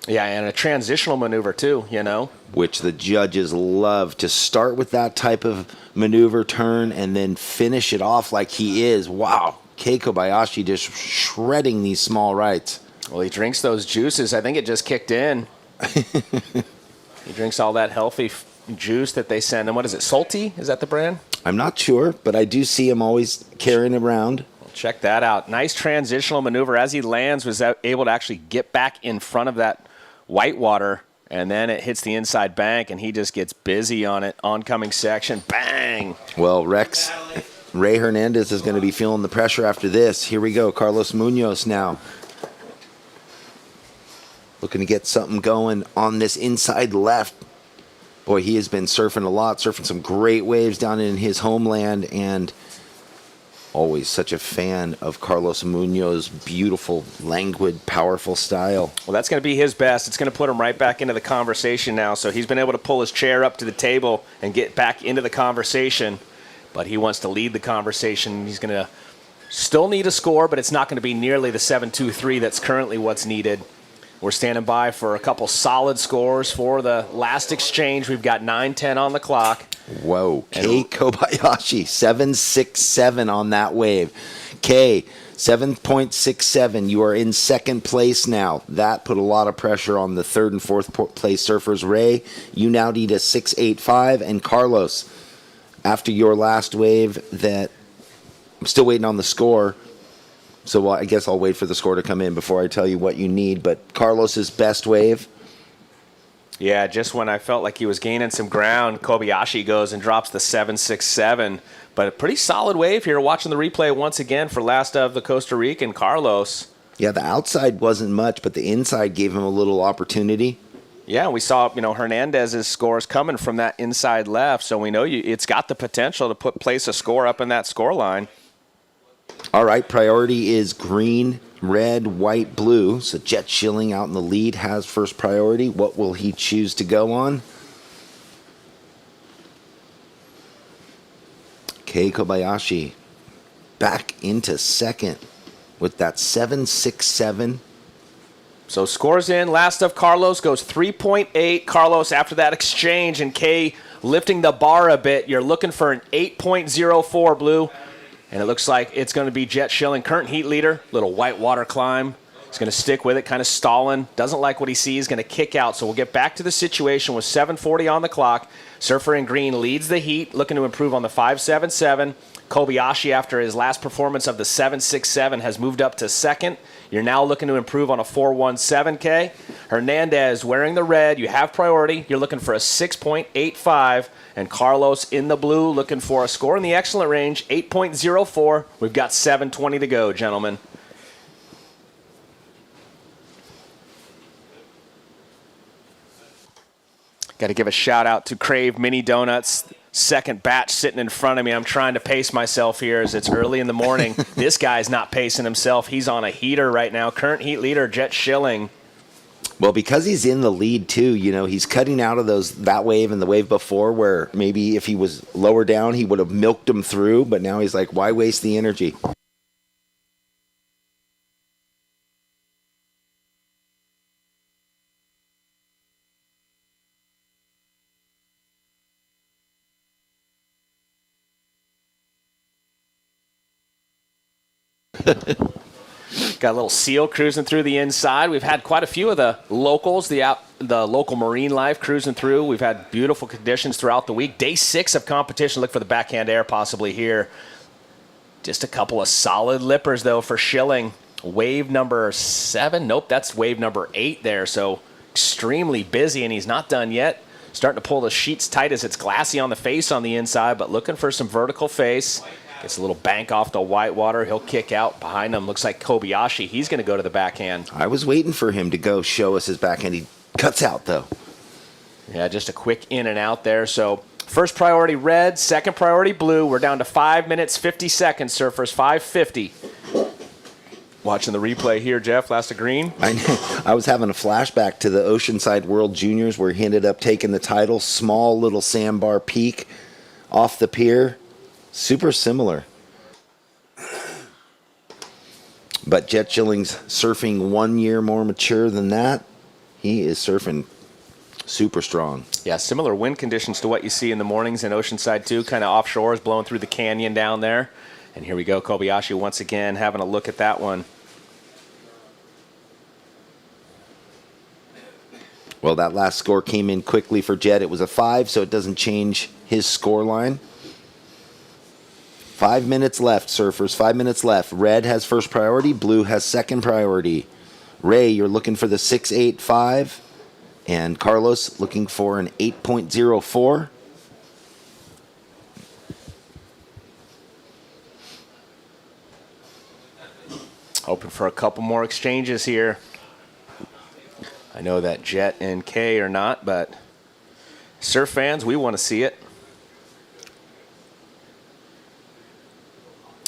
Yeah, and a transitional maneuver too, you know. Which the judges love, to start with that type of maneuver turn and then finish it off like he is. Wow, Kei Kobayashi just shredding these small rights. Well, he drinks those juices. I think it just kicked in. He drinks all that healthy juice that they send him. What is it, Salty? Is that the brand? I'm not sure, but I do see him always carrying around. Well, check that out. Nice transitional maneuver. As he lands, was able to actually get back in front of that whitewater, and then it hits the inside bank, and he just gets busy on it. Oncoming section, bang! Well, Ray Hernandez is going to be feeling the pressure after this. Here we go, Carlos Munoz now. Looking to get something going on this inside left. Boy, he has been surfing a lot, surfing some great waves down in his homeland, and always such a fan of Carlos Munoz's beautiful, languid, powerful style. Well, that's going to be his best. It's going to put him right back into the conversation now. So he's been able to pull his chair up to the table and get back into the conversation, but he wants to lead the conversation. He's going to still need a score, but it's not going to be nearly the 7.23 that's currently what's needed. We're standing by for a couple solid scores for the last exchange. We've got 9:10 on the clock. Whoa, Kei Kobayashi, 7.67 on that wave. Kei, 7.67. You are in second place now. That put a lot of pressure on the third and fourth place surfers. Ray, you now need a 6.85. And Carlos, after your last wave, that I'm still waiting on the score. So I guess I'll wait for the score to come in before I tell you what you need. But Carlos's best wave. Yeah, just when I felt like he was gaining some ground, Kobayashi goes and drops the 7.67. But a pretty solid wave here. Watching the replay once again for last of the Costa Rican, Carlos. Yeah, the outside wasn't much, but the inside gave him a little opportunity. Yeah, we saw, Hernandez's scores coming from that inside left. So we know it's got the potential to place a score up in that score line. All right, priority is green, red, white, blue. So Jet Schilling out in the lead has first priority. What will he choose to go on? Kei Kobayashi back into second with that 7.67. So scores in. Last of Carlos goes 3.8. Carlos after that exchange, and Kei lifting the bar a bit. You're looking for an 8.04 blue. And it looks like it's going to be Jet Schilling, current heat leader. Little whitewater climb. He's going to stick with it, kind of stalling. Doesn't like what he sees, going to kick out. So we'll get back to the situation with 7:40 on the clock. Surfer in green leads the heat, looking to improve on the 5.77. Kobayashi, after his last performance of the 7.67, has moved up to second. You're now looking to improve on a 4.17K. Hernandez wearing the red. You have priority. You're looking for a 6.85. And Carlos in the blue looking for a score in the excellent range, 8.04. We've got 7:20 to go, gentlemen. Got to give a shout out to Crave Mini Donuts. Second batch sitting in front of me. I'm trying to pace myself here as it's early in the morning. This guy's not pacing himself. He's on a heater right now. Current heat leader, Jet Schilling. Well, because he's in the lead too, he's cutting out of that wave and the wave before, where maybe if he was lower down, he would have milked him through. But now he's like, why waste the energy? Got a little seal cruising through the inside. We've had quite a few of the locals, the local marine life cruising through. We've had beautiful conditions throughout the week. Day 6 of competition. Look for the backhand air possibly here. Just a couple of solid lippers, though, for Schilling. Wave number 7. Nope, that's wave number 8 there. So extremely busy, and he's not done yet. Starting to pull the sheets tight as it's glassy on the face on the inside, but looking for some vertical face. Gets a little bank off the whitewater. He'll kick out behind him. Looks like Kobayashi. He's going to go to the backhand. I was waiting for him to go show us his backhand. He cuts out, though. Yeah, just a quick in and out there. So first priority red, second priority blue. We're down to 5 minutes, 50 seconds, surfers, 5:50. Watching the replay here, Jeff, last of green. I was having a flashback to the Oceanside World Juniors where he ended up taking the title. Small little sandbar peak off the pier. Super similar. But Jet Schilling's surfing 1 year more mature than that. He is surfing super strong. Yeah, similar wind conditions to what you see in the mornings in Oceanside too, kind of offshore, is blowing through the canyon down there. And here we go, Kobayashi once again having a look at that one. Well, that last score came in quickly for Jet. It was a 5, so it doesn't change his score line. 5 minutes left, surfers. 5 minutes left. Red has first priority. Blue has second priority. Ray, you're looking for the 6.85. And Carlos looking for an 8.04. Hoping for a couple more exchanges here. I know that Jet and Kay are not, but surf fans, we want to see it.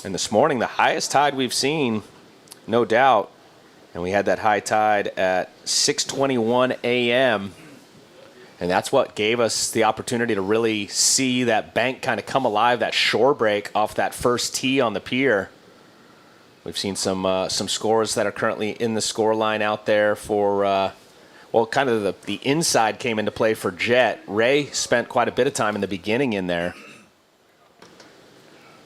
And this morning, the highest tide we've seen, no doubt, and we had that high tide at 6:21 a.m., and that's what gave us the opportunity to really see that bank kind of come alive, that shore break off that first tee on the pier. We've seen some scores that are currently in the score line out there for, well, kind of the inside came into play for Jet. Ray spent quite a bit of time in the beginning in there.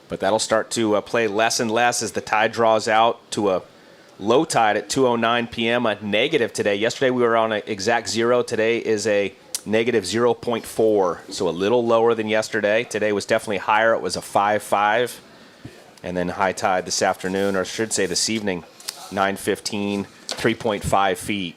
But that'll start to play less and less as the tide draws out to a low tide at 2:09 p.m., a negative today. Yesterday we were on an exact 0. Today is a negative 0.4, so a little lower than yesterday. Today was definitely higher. It was a 5.5. And then high tide this afternoon, or I should say this evening, 9:15, 3.5 feet.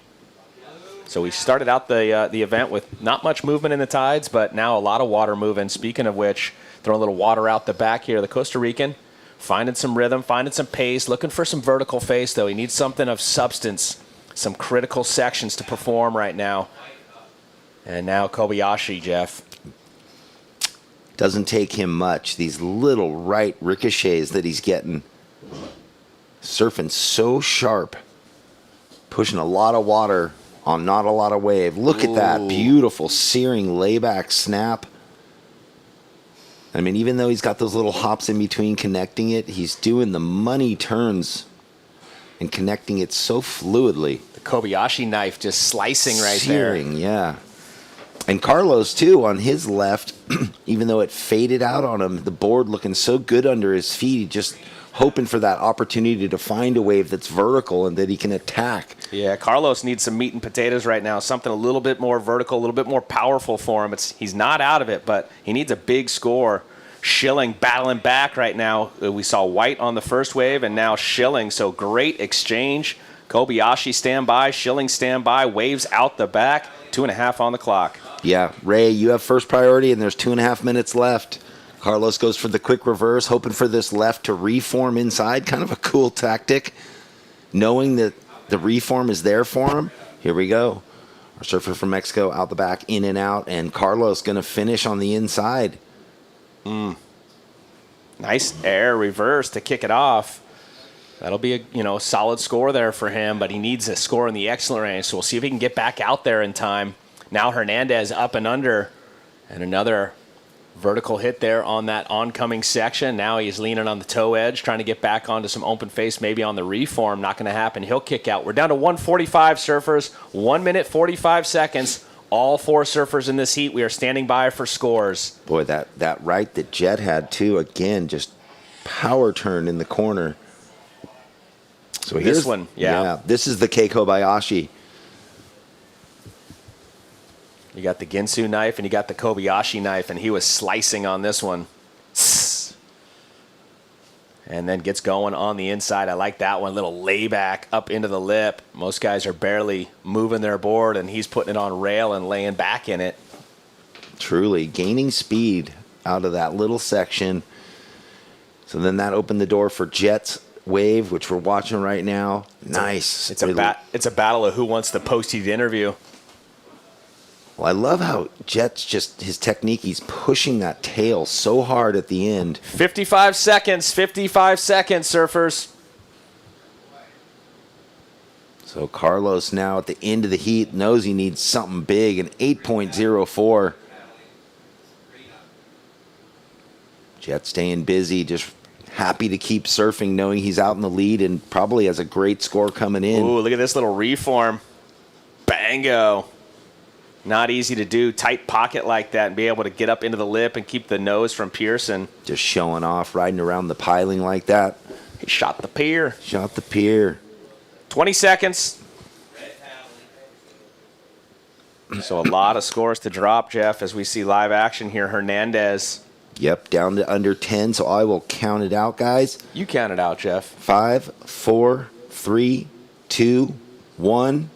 So we started out the event with not much movement in the tides, but now a lot of water moving. Speaking of which, throwing a little water out the back here. The Costa Rican finding some rhythm, finding some pace, looking for some vertical face, though. He needs something of substance, some critical sections to perform right now. And now Kobayashi, Jeff. Doesn't take him much. These little right ricochets that he's getting. Surfing so sharp. Pushing a lot of water on not a lot of wave. Look at that beautiful searing layback snap. I mean, even though he's got those little hops in between connecting it, he's doing the money turns and connecting it so fluidly. The Kobayashi knife just slicing right Searing, there. yeah. And Carlos, too, on his left, even though it faded out on him, the board looking so good under his feet, just hoping for that opportunity to find a wave that's vertical and that he can attack. Yeah, Carlos needs some meat and potatoes right now, something a little bit more vertical, a little bit more powerful for him. He's not out of it, but he needs a big score. Schilling battling back right now. We saw White on the first wave, and now Schilling, so great exchange. Kobayashi stand by, Schilling stand by, waves out the back, 2.5 on the clock. Yeah, Ray, you have first priority, and there's 2.5 minutes left. Carlos goes for the quick reverse, hoping for this left to reform inside. Kind of a cool tactic, knowing that the reform is there for him. Here we go. Our surfer from Mexico out the back, in and out, and Carlos going to finish on the inside. Nice air reverse to kick it off. That'll be a solid score there for him, but he needs a score in the excellent range, so we'll see if he can get back out there in time. Now Hernandez up and under, and another vertical hit there on that oncoming section. Now he's leaning on the toe edge, trying to get back onto some open face, maybe on the reform. Not going to happen. He'll kick out. We're down to 1:45, surfers. 1 minute, 45 seconds. All 4 surfers in this heat. We are standing by for scores. Boy, that right that Jet had, too, again, just power turn in the corner. So here's This one, yeah. This is the Kei Kobayashi. You got the Ginsu knife and you got the Kobayashi knife, and he was slicing on this one. And then gets going on the inside. I like that one. Little layback up into the lip. Most guys are barely moving their board, and he's putting it on rail and laying back in it. Truly gaining speed out of that little section. So then that opened the door for Jet's wave, which we're watching right now. Nice. It's a battle of who wants the post-heat interview. Well, I love how Jet's just his technique. He's pushing that tail so hard at the end. 55 seconds, surfers. So Carlos now at the end of the heat knows he needs something big, an 8.04. Jet staying busy, just happy to keep surfing, knowing he's out in the lead and probably has a great score coming in. Ooh, look at this little reform. Bango. Not easy to do. Tight pocket like that and be able to get up into the lip and keep the nose from Pearson. Just showing off, riding around the piling like that. He shot the pier. Shot the pier. 20 seconds. So a lot of scores to drop, Jeff, as we see live action here. Hernandez. Yep, down to under 10, so I will count it out, guys. You count it out, Jeff. 5, 4, 3, 2, 1.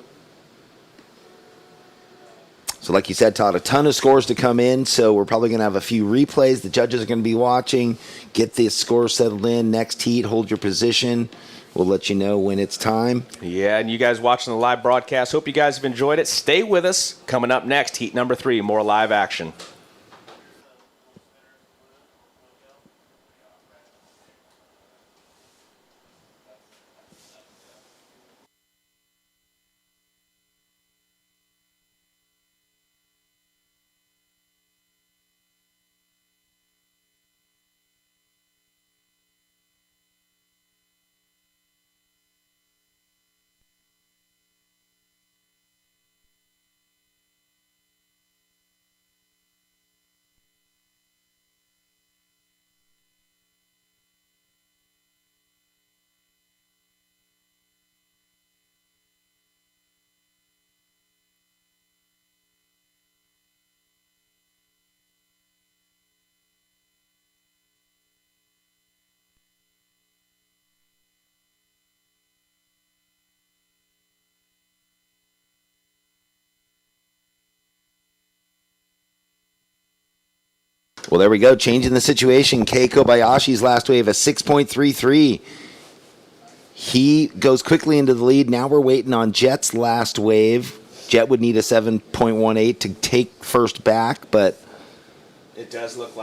So like you said, Todd, a ton of scores to come in, so we're probably going to have a few replays. The judges are going to be watching. Get the score settled in. Next heat, hold your position. We'll let you know when it's time. Yeah, and you guys watching the live broadcast, hope you guys have enjoyed it. Stay with us. Coming up next, heat number 3, more live action. Well, there we go. Changing the situation. Kei Kobayashi's last wave, a 6.33. He goes quickly into the lead. Now we're waiting on Jet's last wave. Jet would need a 7.18 to take first back, but It does look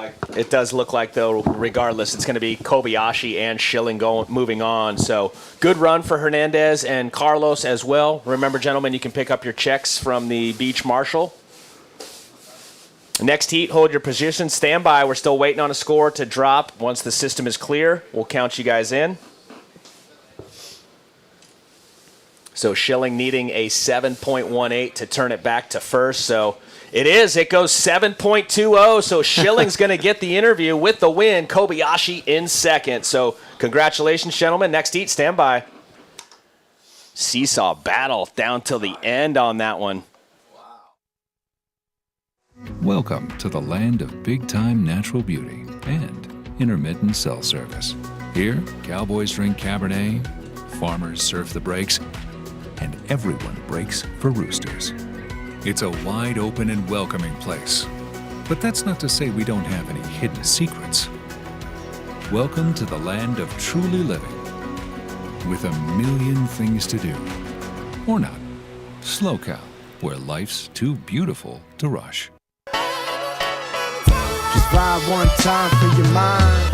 like though, regardless, it's going to be Kobayashi and Schilling moving on. So good run for Hernandez and Carlos as well. Remember, gentlemen, you can pick up your checks from the beach marshal. Next heat, hold your position, stand by. We're still waiting on a score to drop. Once the system is clear, we'll count you guys in. So Schilling needing a 7.18 to turn it back to first. So it goes 7.20. So Schilling's going to get the interview with the win. Kobayashi in second. So congratulations, gentlemen. Next heat, stand by. Seesaw battle down till the end on that one. Welcome to the land of big-time natural beauty and intermittent cell service. Here, cowboys drink Cabernet, farmers surf the breaks, and everyone breaks for roosters. It's a wide open and welcoming place. But that's not to say we don't have any hidden secrets. Welcome to the land of truly living, with a million things to do. Or not. SLO CAL, where life's too beautiful to rush. Just ride one time for your mind.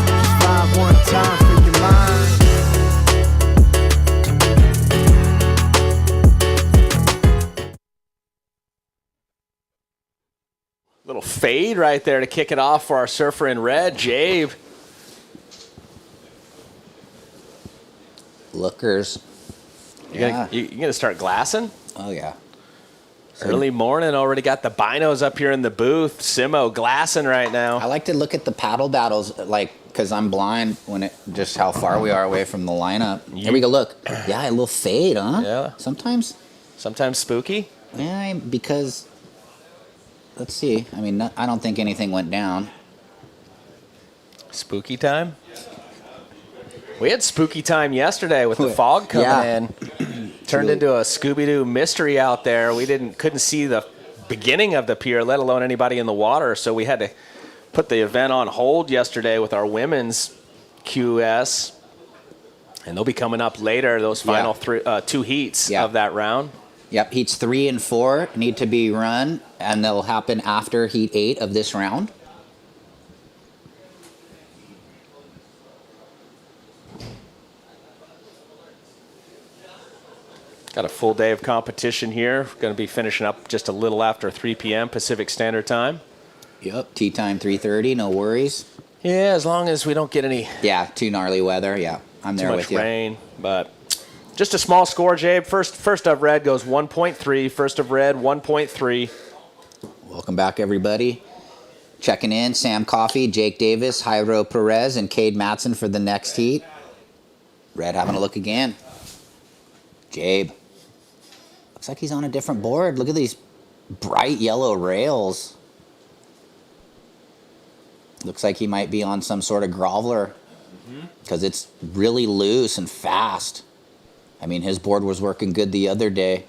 Just ride one time for your mind. Little fade right there to kick it off for our surfer in red, Jabe. Lookers. You gonna start glassing? Oh, yeah. Early morning, already got the binos up here in the booth. Simo glassing right now. I like to look at the paddle battles, like, because I'm blind just how far we are away from the lineup. Here we go, look. Yeah, a little fade, huh? Yeah. Sometimes. Sometimes spooky. Yeah, because let's see. I mean, I don't think anything went down. Spooky time? We had spooky time yesterday with the fog coming in. Turned into a Scooby-Doo mystery out there. We couldn't see the beginning of the pier, let alone anybody in the water, so we had to put the event on hold yesterday with our women's QS. And they'll be coming up later, those final two heats of that round. Yep, heats 3 and 4 need to be run, and they'll happen after heat 8 of this round. Got a full day of competition here. Going to be finishing up just a little after 3 p.m. Pacific Standard Time. Yep, tea time 3:30, no worries. Yeah, as long as we don't get any too gnarly weather. Yeah, I'm there with you. Too much rain, but just a small score, Jabe. First of red goes 1.3. First of red, 1.3. Welcome back, everybody. Checking in, Sam Coffey, Jake Davis, Jairo Perez, and Cade Matson for the next heat. Red having a look again. Jabe. Looks like he's on a different board. Look at these bright yellow rails. Looks like he might be on some sort of groveler because it's really loose and fast. I mean, his board was working good the other day.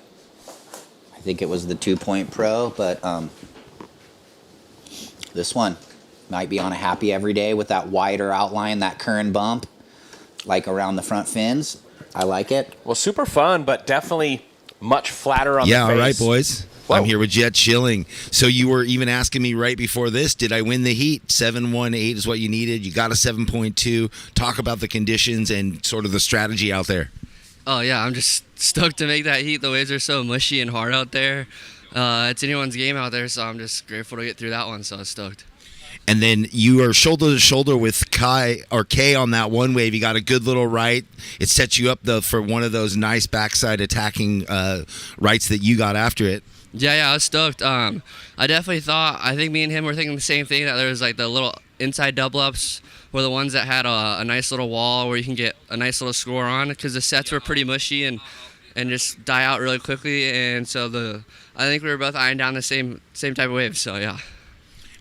I think it was the 2-point pro, but this one might be on a happy every day with that wider outline, that current bump, like around the front fins. I like it. Well, super fun, but definitely much flatter on the face. Yeah, all right, boys. Whoa. I'm here with Jet Schilling. So you were even asking me right before this, did I win the heat? 7.18 is what you needed. You got a 7.2. Talk about the conditions and sort of the strategy out there. Oh, yeah, I'm just stoked to make that heat. The waves are so mushy and hard out there. It's anyone's game out there, so I'm just grateful to get through that one, so I'm stoked. And then you are shoulder to shoulder with Kay on that one wave. You got a good little right. It sets you up for one of those nice backside attacking rights that you got after it. Yeah, I was stoked. I think me and him were thinking the same thing, that there was like the little inside double ups were the ones that had a nice little wall where you can get a nice little score on, because the sets were pretty mushy and just die out really quickly. And so I think we were both eyeing down the same type of waves. So yeah.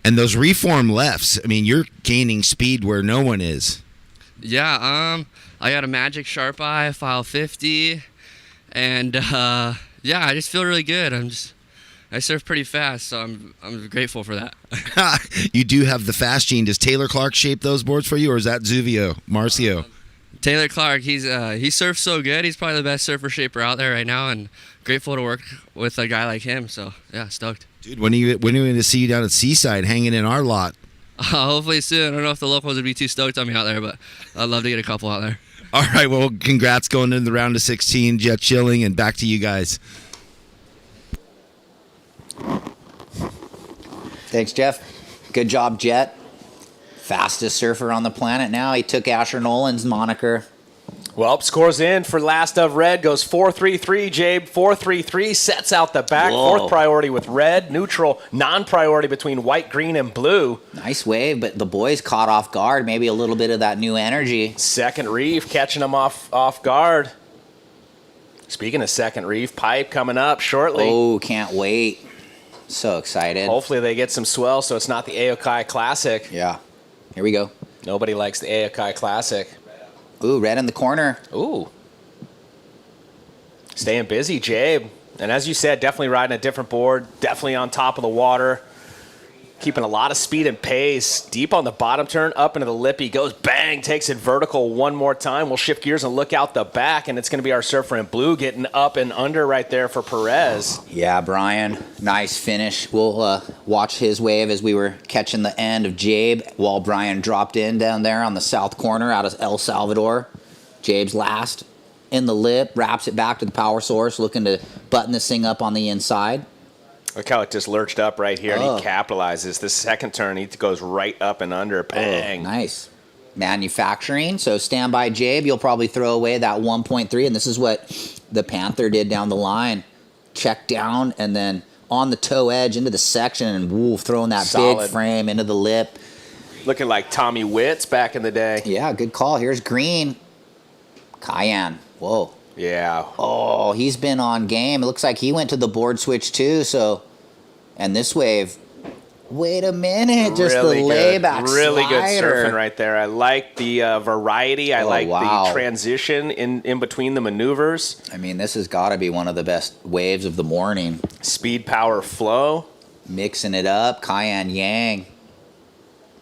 And those reform lefts, I mean, you're gaining speed where no one is. Yeah, I got a Magic Sharp Eye, file 50, and I just feel really good. I surf pretty fast, so I'm grateful for that. You do have the fast gene. Does Taylor Clark shape those boards for you, or is that Marcio? Taylor Clark, he surfs so good. He's probably the best surfer shaper out there right now, and grateful to work with a guy like him. So yeah, stoked. Dude, when are we going to see you down at Seaside hanging in our lot? Hopefully soon. I don't know if the locals would be too stoked on me out there, but I'd love to get a couple out there. All right, well, congrats going into the round of 16, Jet Schilling, and back to you guys. Thanks, Jeff. Good job, Jet. Fastest surfer on the planet now. He took Asher Nolan's moniker. Well, scores in for last of red, goes 4-3-3, Jabe. 4-3-3, sets out the back. Whoa. Fourth priority with red, neutral, non-priority between white, green, and blue. Nice wave, but the boys caught off guard. Maybe a little bit of that new energy. Second reef, catching them off guard. Speaking of second reef, pipe coming up shortly. Oh, can't wait. So excited. Hopefully they get some swell so it's not the Aokai Classic. Yeah. Here we go. Nobody likes the Aokai Classic. Ooh, red in the corner. Ooh. Staying busy, Jabe. And as you said, definitely riding a different board, definitely on top of the water, keeping a lot of speed and pace. Deep on the bottom turn, up into the lippy, goes bang, takes it vertical one more time. We'll shift gears and look out the back, and it's going to be our surfer in blue getting up and under right there for Perez. Yeah, Brian, nice finish. We'll watch his wave as we were catching the end of Jabe while Brian dropped in down there on the south corner out of El Salvador. Jabe's last in the lip, wraps it back to the power source, looking to button this thing up on the inside. Look how it just lurched up right here, and he capitalizes. This second turn, he goes right up and under. Bang. Oh, nice. Manufacturing. So stand by, Jabe. You'll probably throw away that 1.3, and this is what the Panther did down the line. Check down, and then on the toe edge into the section, and woo, throwing that Solid. big frame into the lip. Looking like Tommy Witts back in the day. Yeah, good call. Here's green. Cayenne. Whoa. Yeah. Oh, he's been on game. It looks like he went to the board switch too. So, and this wave Wait a minute, just Really the good. layback Really good slider. surfing right there. I like the variety. I like wow. the transition in between the maneuvers. I mean, this has got to be one of the best waves of the morning. Speed, power, flow. Mixing it up, Cayenne Yang.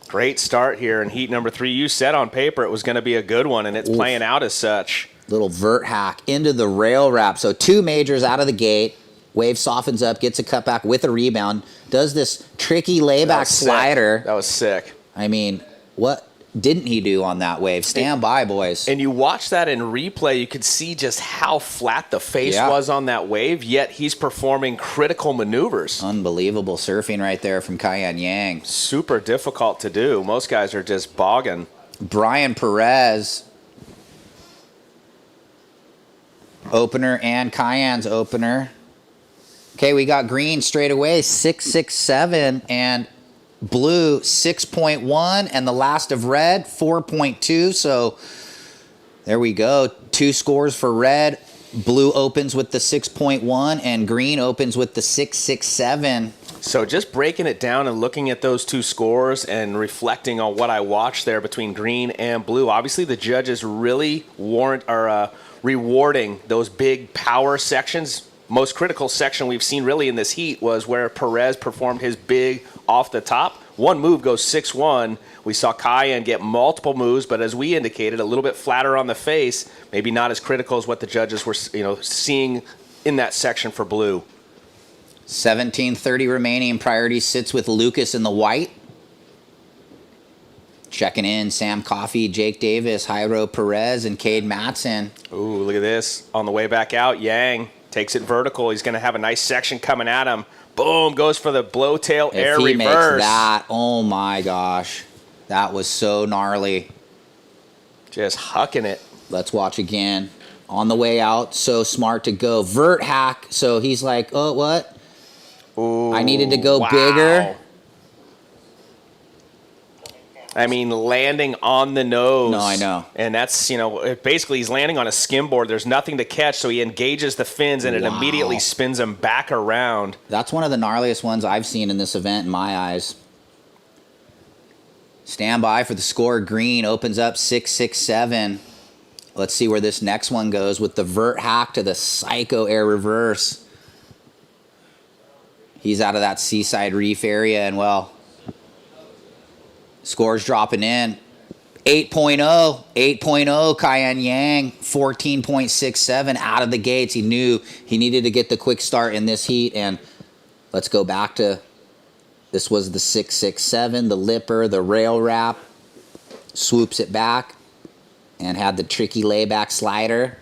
Great start here in heat number 3. You said on paper it was going to be a good one, and it's playing out as such. Little vert hack into the rail wrap. So 2 majors out of the gate. Wave softens up, gets a cutback with a rebound. Does this tricky layback slider. That was sick. I mean, what didn't he do on that wave? Stand by, boys. And you watch that in replay, you could see just how flat the face was on that wave, yet he's performing critical maneuvers. Unbelievable surfing right there from Cayenne Yang. Super difficult to do. Most guys are just bogging. Brian Perez, opener and Cayenne's opener. Okay, we got green straight away, 6.67, and blue 6.1, and the last of red 4.2. So there we go. 2 scores for red. Blue opens with the 6.1, and green opens with the 6.67. So just breaking it down and looking at those 2 scores and reflecting on what I watched there between green and blue, obviously the judges really rewarding those big power sections. Most critical section we've seen really in this heat was where Perez performed his big off the top. One move goes 6-1. We saw Cayenne get multiple moves, but as we indicated, a little bit flatter on the face, maybe not as critical as what the judges were seeing in that section for blue. 17:30 remaining. Priority sits with Lucas in the white. Checking in, Sam Coffey, Jake Davis, Jairo Perez, and Cade Matson. Ooh, look at this. On the way back out, Yang takes it vertical. He's going to have a nice section coming at him. Boom, goes for the blowtail air If he reverse. makes that, oh my gosh. That was so gnarly. Just hucking it. Let's watch again. On the way out, so smart to go. Vert hack, so he's like, oh, what? Ooh, I needed to go bigger. I mean, landing on the nose. No, I know. And that's, basically he's landing on a skimboard. There's nothing to catch, so he engages the fins, and it immediately spins him back around. That's one of the gnarliest ones I've seen in this event in my eyes. Stand by for the score. Green opens up 6.67. Let's see where this next one goes with the vert hack to the psycho air reverse. He's out of that Seaside Reef area, and well, scores dropping in. 8.0, Cayenne Yang, 14.67 out of the gates. He knew he needed to get the quick start in this heat, and let's go back to, this was the 6.67, the lipper, the rail wrap, swoops it back, and had the tricky layback slider.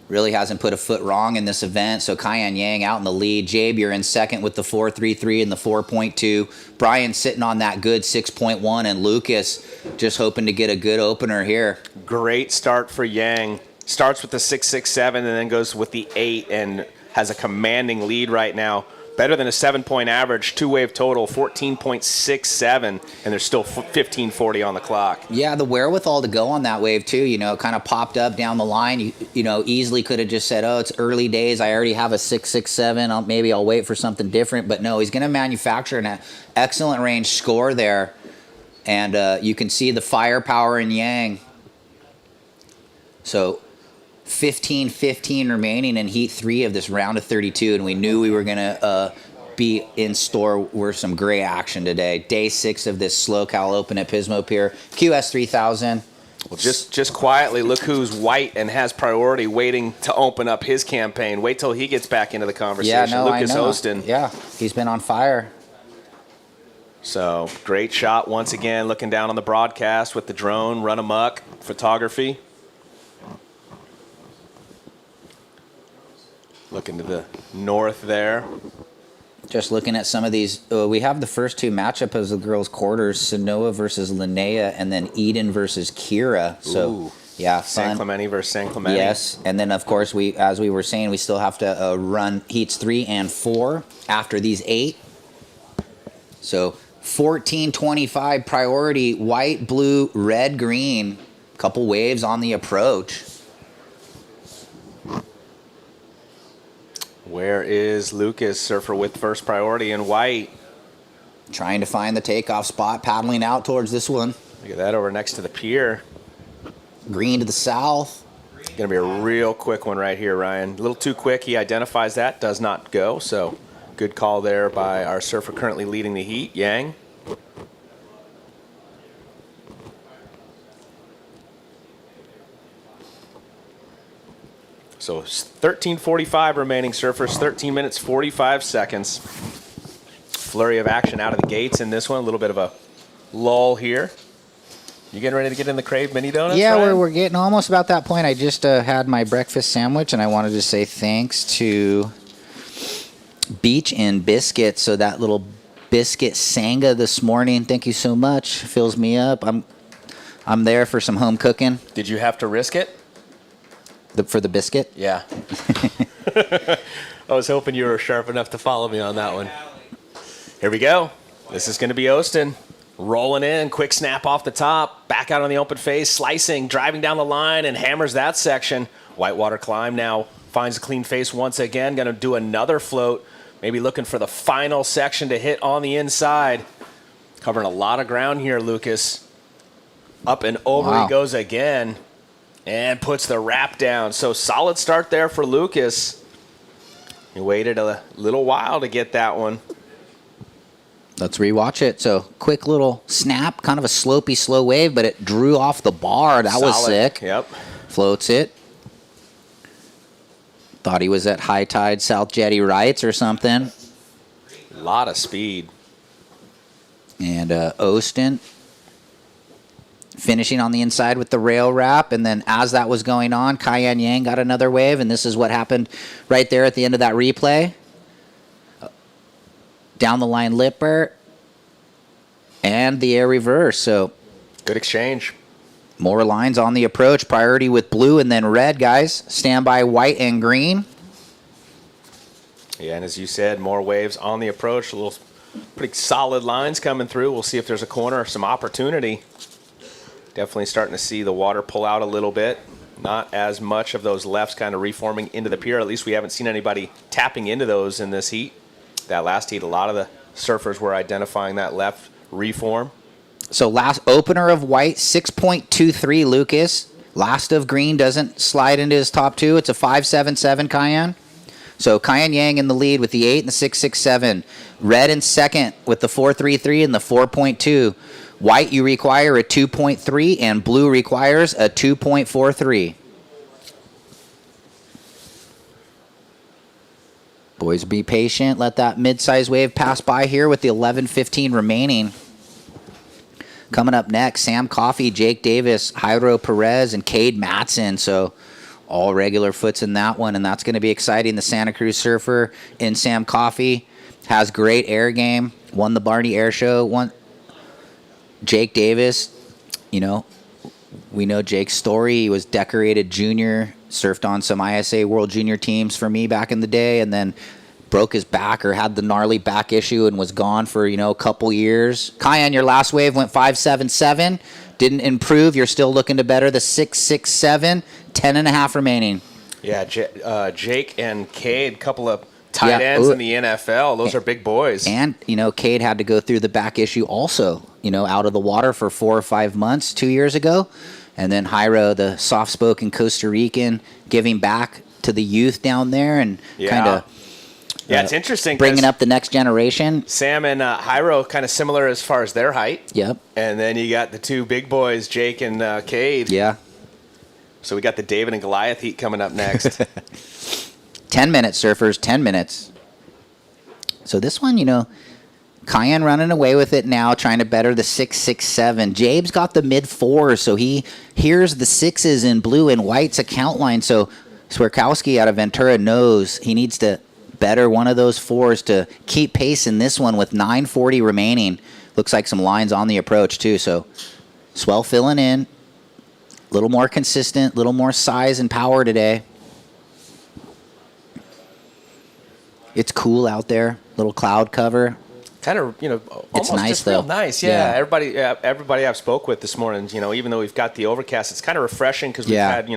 Really hasn't put a foot wrong in this event. So Cayenne Yang out in the lead. Jabe, you're in second with the 4.33 and the 4.2. Brian sitting on that good 6.1, and Lucas just hoping to get a good opener here. Great start for Yang. Starts with the 6.67 and then goes with the 8 and has a commanding lead right now. Better than a 7-point average, 2-wave total, 14.67, and there's still 15:40 on the clock. Yeah, the wherewithal to go on that wave too. It kind of popped up down the line. Easily could have just said, "Oh, it's early days. I already have a 6.67. Maybe I'll wait for something different." But no, he's going to manufacture an excellent range score there, and you can see the firepower in Yang. So 15-15 remaining in heat 3 of this round of 32, and we knew we were going to be in store with some great action today. Day 6 of this SLO CAL Open at Pismo Pier. QS 3000. Well, just quietly, look who's white and has priority waiting to open up his campaign. Wait till he gets back into the conversation. Yeah, no, Lucas I know. Hostin. Yeah, he's been on fire. So, great shot once again, looking down on the broadcast with the drone, run amok, photography. Looking to the north there. Just looking at some of these, we have the first 2 matchup as the girls' quarters, Sanoa versus Linnea, and then Eden versus Kirra. So, Ooh. yeah, San fun. Clemente versus San Clemente. Yes, and then of course as we were saying, we still have to run heats 3 and 4 after these 8. So 14-25 priority, white, blue, red, green. Couple waves on the approach. Where is Lucas, surfer with first priority in white? Trying to find the takeoff spot, paddling out towards this one. Look at that over next to the pier. Green to the south. Going to be a real quick one right here, Ryan. A little too quick. He identifies that. Does not go. So good call there by our surfer currently leading the heat, Yang. So 13:45 remaining, surfers. 13 minutes 45 seconds. Flurry of action out of the gates in this one. A little bit of a lull here. You getting ready to get in the crave mini donuts? Yeah, Ryan? we're getting almost about that point. I just had my breakfast sandwich, and I wanted to say thanks to Beach and Biscuit. So that little biscuit sanga this morning, thank you so much. Fills me up. I'm there for some home cooking. Did you have to risk it? For the biscuit? Yeah. I was hoping you were sharp enough to follow me on that one. Here we go. This is going to be Austin. Rolling in, quick snap off the top, back out on the open face, slicing, driving down the line, and hammers that section. Whitewater climb now, finds a clean face once again, going to do another float, maybe looking for the final section to hit on the inside. Covering a lot of ground here, Lucas. Up and over Wow. he goes again, and puts the wrap down. So solid start there for Lucas. He waited a little while to get that one. Let's rewatch it. So quick little snap, kind of a slopey, slow wave, but it drew off the bar. That was Solid. sick. Yep. Floats it. Thought he was at high tide South Jetty Rights or something. A lot of speed. And Austin finishing on the inside with the rail wrap. And then as that was going on, Cayenne Yang got another wave. And this is what happened right there at the end of that replay. Down the line lipper. And the air reverse. So Good exchange. more lines on the approach. Priority with blue and then red, guys. Standby white and green. Yeah, and as you said, more waves on the approach. A little pretty solid lines coming through. We'll see if there's a corner, some opportunity. Definitely starting to see the water pull out a little bit. Not as much of those lefts kind of reforming into the pier. At least we haven't seen anybody tapping into those in this heat. That last heat, a lot of the surfers were identifying that left reform. So last opener of white, 6.23, Lucas. Last of green doesn't slide into his top two. It's a 5.77 Cayenne. So Cayenne Yang in the lead with the 8 and the 6.67. Red in second with the 4.33 and the 4.2. White, you require a 2.3, and blue requires a 2.43. Boys, be patient. Let that mid-size wave pass by here with the 11:15 remaining. Coming up next, Sam Coffey, Jake Davis, Jairo Perez, and Cade Matson. So all regular foots in that one, and that's going to be exciting. The Santa Cruz surfer in Sam Coffey has great air game. Won the Barney Air Show. Jake Davis, you know, we know Jake's story. He was decorated junior, surfed on some ISA World Junior teams for me back in the day, and then broke his back or had the gnarly back issue and was gone for, a couple years. Cayenne, your last wave went 5.77. Didn't improve. You're still looking to better the 6.67. 10.5 remaining. Yeah, Jake and Cade, couple of tight ends in the NFL. Those are big boys. And, Cade had to go through the back issue also, out of the water for 4 or 5 months 2 years ago. And then Jairo, the soft-spoken Costa Rican, giving back to the youth down there and kind of it's interesting. Bringing up the next generation. Sam and Jairo kind of similar as far as their height. Yep. And then you got the two big boys, Jake and Cade. Yeah. So we got the David and Goliath heat coming up next. 10 minutes, surfers, 10 minutes. So this one, Cayenne running away with it now, trying to better the 6.67. Jabe's got the mid-4s, so he hears the 6s in blue and white's account line. So Swerkowski out of Ventura knows he needs to better one of those 4s to keep pace in this one with 9:40 remaining. Looks like some lines on the approach, too. So swell filling in. A little more consistent, a little more size and power today. It's cool out there. Little cloud cover. kind of, almost nice, just real though. nice. Yeah. Everybody I've spoke with this morning, even though we've got the overcast, it's kind of refreshing because we've had,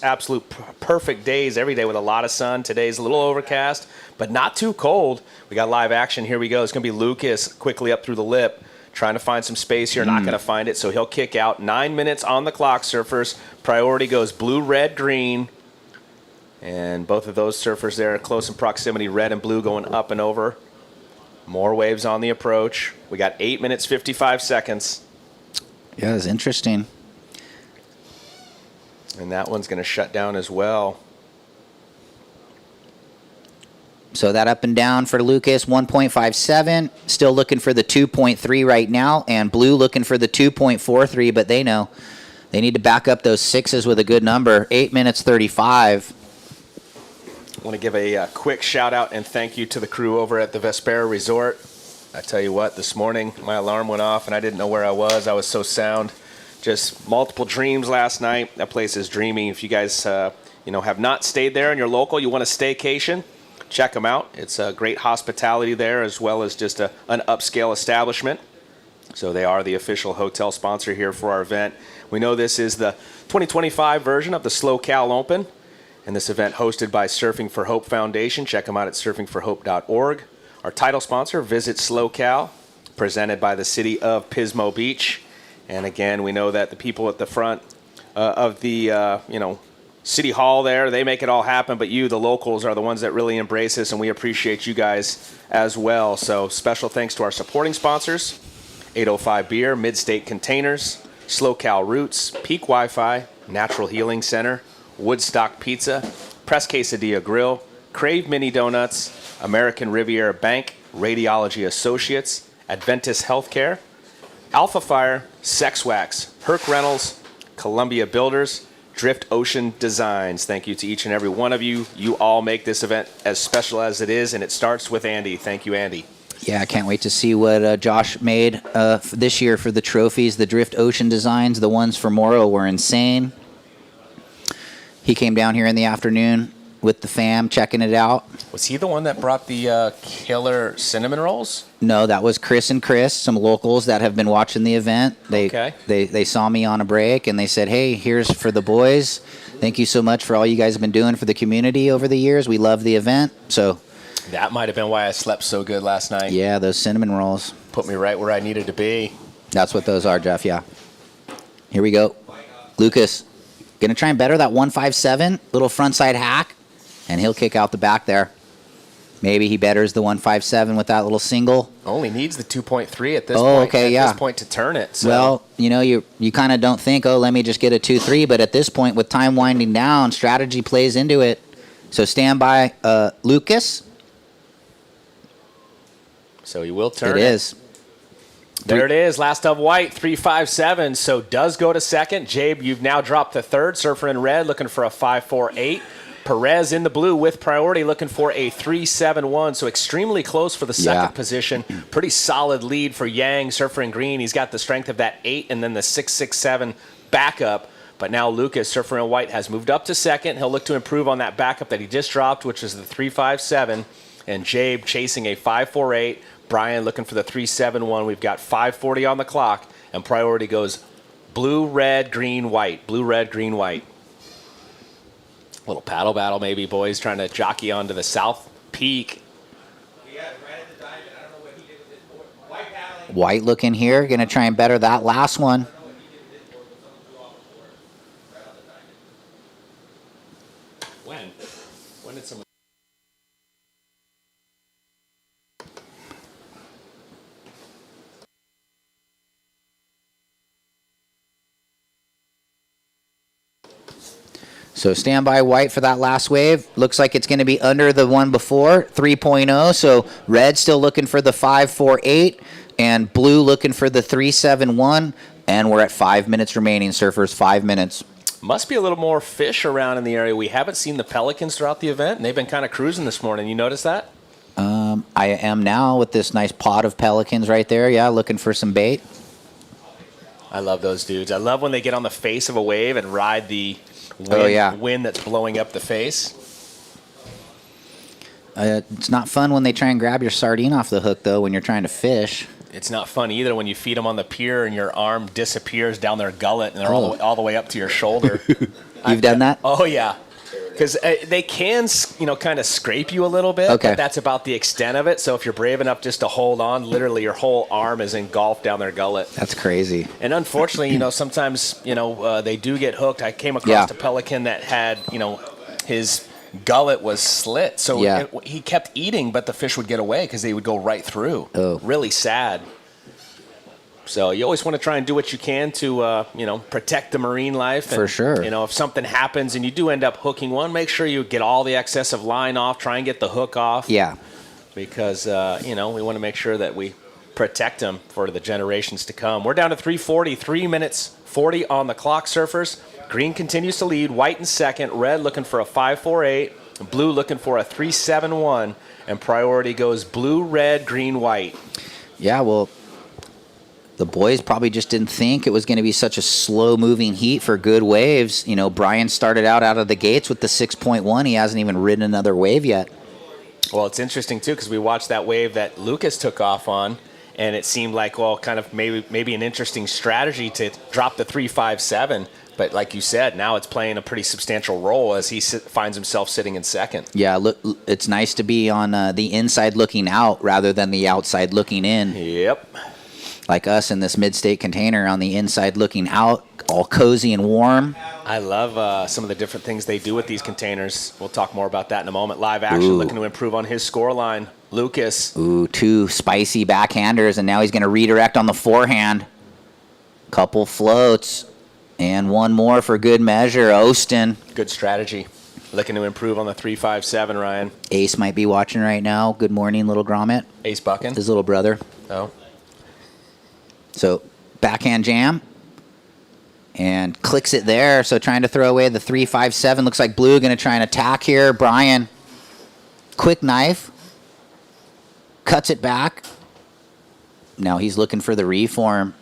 absolute perfect days every day with a lot of sun. Today's a little overcast, but not too cold. We got live action. Here we go. It's going to be Lucas quickly up through the lip, trying to find some space here. Not going to find it, so he'll kick out. 9 minutes on the clock, surfers. Priority goes blue, red, green. And both of those surfers there are close in proximity, red and blue going up and over. More waves on the approach. We got 8 minutes, 55 seconds. Yeah, it's interesting. And that one's going to shut down as well. So that up and down for Lucas, 1.57. Still looking for the 2.3 right now. And Blue looking for the 2.43, but they know they need to back up those sixes with a good number. 8 minutes, 35. I want to give a quick shout out and thank you to the crew over at the Vespera Resort. I tell you what, this morning my alarm went off and I didn't know where I was. I was so sound. Just multiple dreams last night. That place is dreamy. If you guys have not stayed there and you're local, you want a staycation, check them out. It's a great hospitality there as well as just an upscale establishment. So they are the official hotel sponsor here for our event. We know this is the 2025 version of the SLO CAL Open. And this event hosted by Surfing for Hope Foundation. Check them out at surfingforhope.org. Our title sponsor, Visit SLO CAL, presented by the city of Pismo Beach. And again, we know that the people at the front of the city hall there, they make it all happen. But you, the locals, are the ones that really embrace this, and we appreciate you guys as well. So special thanks to our supporting sponsors: 805 Beer, Midstate Containers, SLO CAL Roots, Peak Wi-Fi, Natural Healing Center, Woodstock Pizza, Press Quesadilla Grill, Crave Mini Donuts, American Riviera Bank, Radiology Associates, Adventist Healthcare, Alpha Fire, Sex Wax, Herc Reynolds, Columbia Builders, Drift Ocean Designs. Thank you to each and every one of you. You all make this event as special as it is, and it starts with Andy. Thank you, Andy. Yeah, I can't wait to see what Josh made this year for the trophies. The Drift Ocean Designs, the ones for Morrow were insane. He came down here in the afternoon with the fam, checking it out. Was he the one that brought the killer cinnamon rolls? No, that was Chris and Chris, some locals that have been watching the event. They saw me on a break, and they said, hey, here's for the boys. Thank you so much for all you guys have been doing for the community over the years. We love the event. So that might have been why I slept so good last night. Yeah, those cinnamon rolls. Put me right where I needed to be. That's what those are, Jeff, yeah. Here we go. Lucas. Going to try and better that 157, little frontside hack, and he'll kick out the back there. Maybe he betters the 157 with that little single. Only needs the 2.3 at this point. Okay, at this point to turn it. So. Well, you kind of don't think, let me just get a 2.3, but at this point, with time winding down, strategy plays into it. So stand by, Lucas. So he will turn it. It is. There it is, last of white, 3.57. So does go to second. Jabe, you've now dropped to third. Surfer in red looking for a 5.48. Perez in the blue with priority looking for a 3.71. So extremely close for the second position. Pretty solid lead for Yang. Surfer in green, he's got the strength of that 8 and then the 6.67 backup. But now Lucas, surfer in white, has moved up to second. He'll look to improve on that backup that he just dropped, which is the 3.57. And Jabe chasing a 5.48. Brian looking for the 3.71. We've got 5:40 on the clock, and priority goes blue, red, green, white. Blue, red, green, white. Little paddle battle maybe, boys, trying to jockey onto the south peak. White looking here, going to try and better that last one. When did someone... So stand by white for that last wave. Looks like it's going to be under the one before, 3.0. So red still looking for the 5.48 and blue looking for the 3.71. And we're at 5 minutes remaining, surfers, 5 minutes. Must be a little more fish around in the area. We haven't seen the pelicans throughout the event, and they've been kind of cruising this morning. You notice that? I am now with this nice pod of pelicans right there. Yeah, looking for some bait. I love those dudes. I love when they get on the face of a wave and ride the wind, wind that's blowing up the face. It's not fun when they try and grab your sardine off the hook, though, when you're trying to fish. It's not fun either when you feed them on the pier and your arm disappears down their gullet and they're all the way up to your shoulder. You've done that? Oh, yeah. Because they can, kind of scrape you a little bit. Okay. But that's about the extent of it. So if you're brave enough just to hold on, literally your whole arm is engulfed down their gullet. That's crazy. And unfortunately, sometimes, they do get hooked. I came across a pelican that had, his gullet was slit. So he kept eating, but the fish would get away because they would go right through. Oh. Really sad. So you always want to try and do what you can to, protect the marine life. And, For sure. If something happens and you do end up hooking one, make sure you get all the excessive line off. Try and get the hook off. Yeah. Because, we want to make sure that we protect them for the generations to come. We're down to 3:40, 3 minutes 40 on the clock, surfers. Green continues to lead. White in second. Red looking for a 5.48. Blue looking for a 3.71. And priority goes blue, red, green, white. Yeah, well, the boys probably just didn't think it was going to be such a slow-moving heat for good waves. Brian started out of the gates with the 6.1. He hasn't even ridden another wave yet. Well, it's interesting, too, because we watched that wave that Lucas took off on, and it seemed like, kind of maybe an interesting strategy to drop the 3.57. But like you said, now it's playing a pretty substantial role as he finds himself sitting in second. Yeah, look, it's nice to be on the inside looking out rather than the outside looking in. Yep. Like us in this mid-state container on the inside looking out, all cozy and warm. I love some of the different things they do with these containers. We'll talk more about that in a moment. Live action, looking to improve on his scoreline. Lucas. Ooh, 2 spicy backhanders, and now he's going to redirect on the forehand. Couple floats, and one more for good measure. Ostin. Good strategy. Looking to improve on the 3.57, Ryan. Ace might be watching right now. Good morning, little grommet. Ace Buckin. His little brother. Oh. So backhand jam and clicks it there. So trying to throw away the 3.57. Looks like Blue going to try and attack here. Brian, quick knife, cuts it back. Now he's looking for the reform.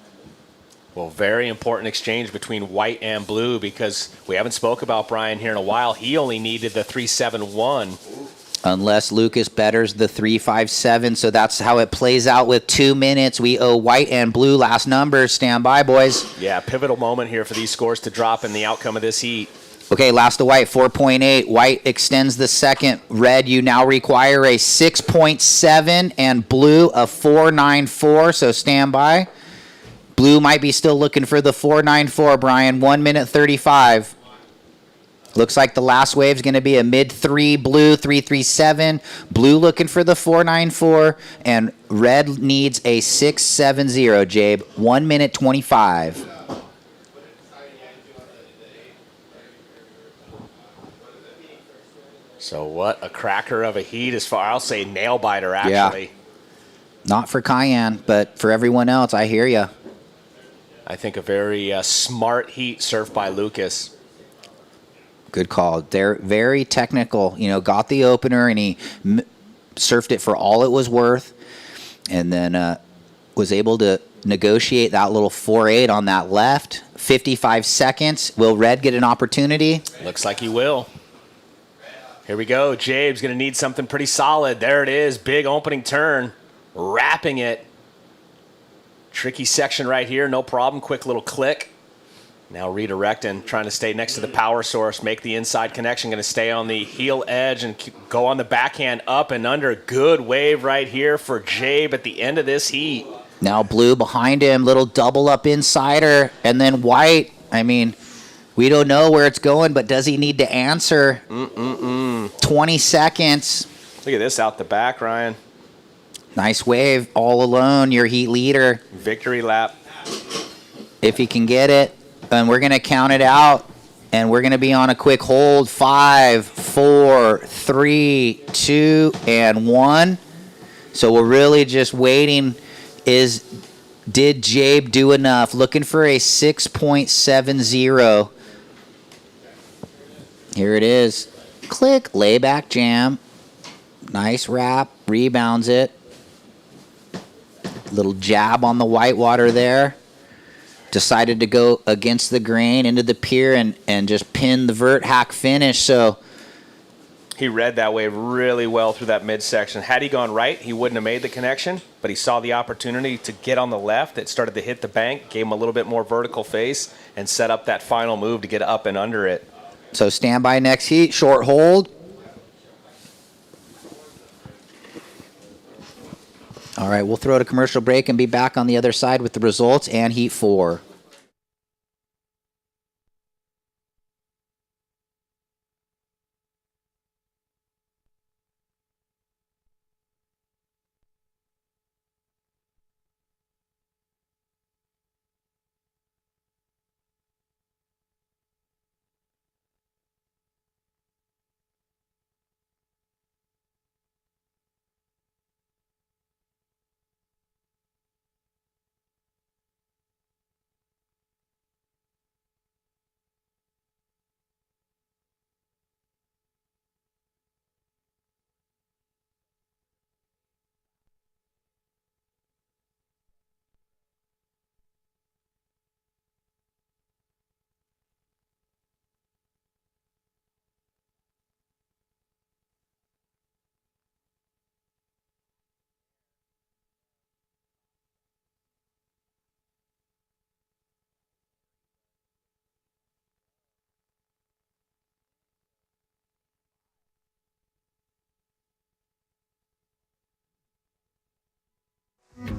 Well, very important exchange between white and blue because we haven't spoke about Brian here in a while. He only needed the 3.71. Unless Lucas betters the 3.57, so that's how it plays out with 2 minutes. We owe white and blue last numbers. Stand by, boys. Yeah, pivotal moment here for these scores to drop in the outcome of this heat. Okay, last to white, 4.8. White extends the second. Red, you now require a 6.7, and blue a 4.94, so stand by. Blue might be still looking for the 4.94, Brian. 1 minute 35. Looks like the last wave's going to be a mid-3 blue, 3.37. Blue looking for the 4.94, and red needs a 6.70, Jabe. 1 minute 25. So what a cracker of a heat as far, I'll say nail biter, actually. Yeah. Not for Cayenne, but for everyone else, I hear you. I think a very smart heat surfed by Lucas. Good call. They're very technical. Got the opener, and he surfed it for all it was worth, and then was able to negotiate that little 4.8 on that left. 55 seconds. Will Red get an opportunity? Looks like he will. Here we go. Jabe's going to need something pretty solid. There it is. Big opening turn. Wrapping it. Tricky section right here. No problem. Quick little click. Now redirecting, trying to stay next to the power source, make the inside connection, going to stay on the heel edge and go on the backhand up and under. Good wave right here for Jabe at the end of this heat. Now Blue behind him, little double up insider, and then White. I mean, we don't know where it's going, but does he need to answer? 20 seconds. Look at this out the back, Ryan. Nice wave, all alone, your heat leader. Victory lap. If he can get it. And we're going to count it out, and we're going to be on a quick hold. 5, 4, 3, 2, and 1. So we're really just waiting. Did Jabe do enough? Looking for a 6.70. Here it is. Click, layback jam. Nice wrap, rebounds it. Little jab on the whitewater there. Decided to go against the grain into the pier and just pin the vert hack finish. So He read that wave really well through that midsection. Had he gone right, he wouldn't have made the connection, but he saw the opportunity to get on the left. It started to hit the bank, gave him a little bit more vertical face, and set up that final move to get up and under it. So stand by next heat, short hold. All right, we'll throw it a commercial break and be back on the other side with the results and heat 4.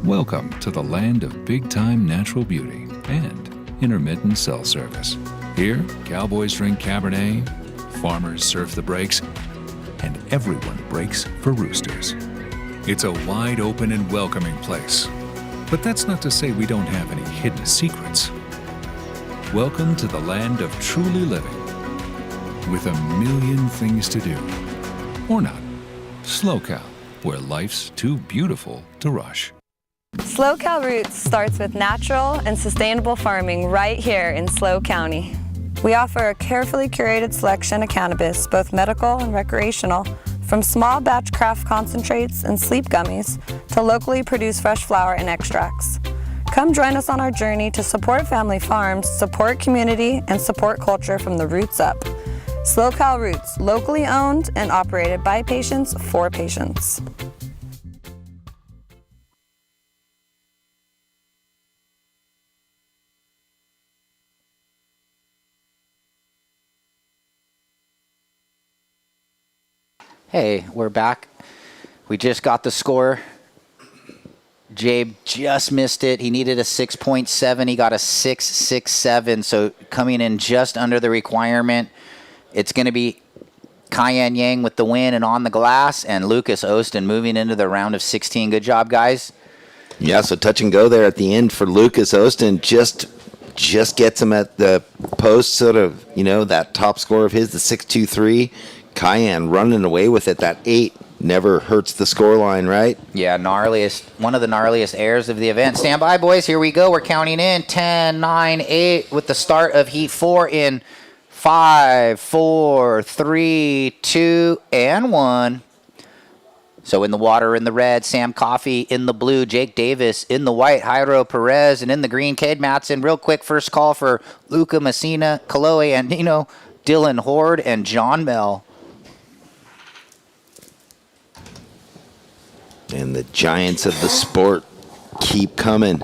Welcome to the land of big-time natural beauty and intermittent cell service. Here, cowboys drink Cabernet, farmers surf the breaks, and everyone breaks for roosters. It's a wide open and welcoming place. But that's not to say we don't have any hidden secrets. Welcome to the land of truly living, with a million things to do. Or not. SLO CAL, where life's too beautiful to rush. SLO CAL Roots starts with natural and sustainable farming right here in SLO County. We offer a carefully curated selection of cannabis, both medical and recreational, from small batch craft concentrates and sleep gummies to locally produced fresh flower and extracts. Come join us on our journey to support family farms, support community, and support culture from the roots up. SLO CAL Roots, locally owned and operated by patients for patients. Hey, we're back. We just got the score. Jabe just missed it. He needed a 6.7. He got a 6.67, so coming in just under the requirement. It's going to be Cayenne Yang with the win and on the glass, and Lucas Ostin moving into the round of 16. Good job, guys. Yeah, so touch and go there at the end for Lucas Ostin. Just gets him at the post, sort of, that top score of his, the 6.23. Cayenne running away with it. That 8 never hurts the scoreline, right? Yeah, one of the gnarliest airs of the event. Stand by, boys. Here we go. We're counting in 10, 9, 8 with the start of heat 4 in 5, 4, 3, 2, and 1. So in the water in the red, Sam Coffey in the blue, Jake Davis in the white, Jairo Perez, and in the green, Cade Matson. Real quick, first call for Luca Messina, Kaloe Andino, Dylan Horde, and John Mel. And the giants of the sport keep coming.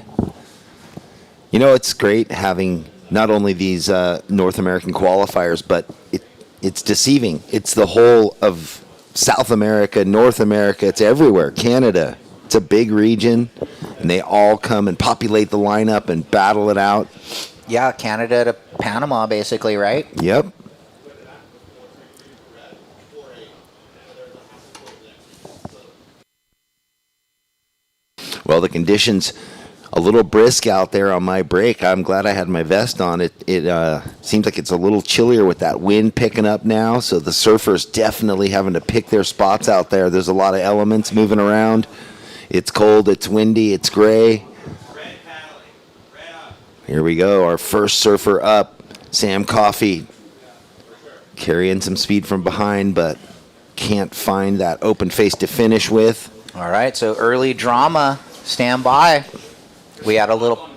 It's great having not only these North American qualifiers, but it's deceiving. It's the whole of South America, North America. It's everywhere. Canada. It's a big region, and they all come and populate the lineup and battle it out. Yeah, Canada to Panama, basically, right? Yep. Well, the conditions a little brisk out there on my break. I'm glad I had my vest on. It seems like it's a little chillier with that wind picking up now, so the surfers definitely having to pick their spots out there. There's a lot of elements moving around. It's cold, it's windy, it's gray. Here we go, our first surfer up, Sam Coffey, carrying some speed from behind, but can't find that open face to finish with. All right, so early drama. Stand by. We had a little...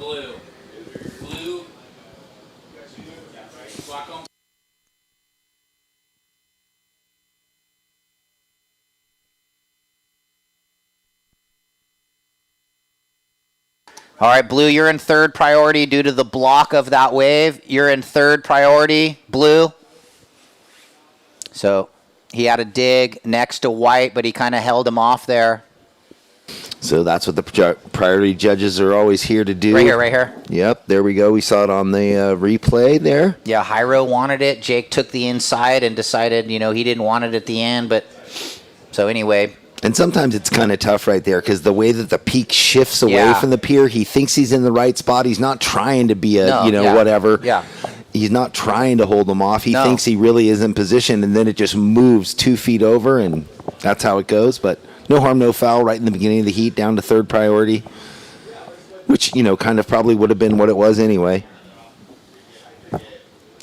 All right, Blue, you're in third priority due to the block of that wave. You're in third priority, Blue. So he had a dig next to White, but he kind of held him off there. So that's what the priority judges are always here to do. Right here, right here. Yep, there we go. We saw it on the replay there. Yeah, Hyro wanted it. Jake took the inside and decided, he didn't want it at the end. But so anyway. And sometimes it's kind of tough right there because the way that the peak shifts away from the pier, he thinks he's in the right spot. He's not trying to be whatever. Yeah. He's not trying to hold them off. He No. thinks he really is in position, and then it just moves 2 feet over, and that's how it goes. But no harm, no foul right in the beginning of the heat down to third priority, which, kind of probably would have been what it was anyway.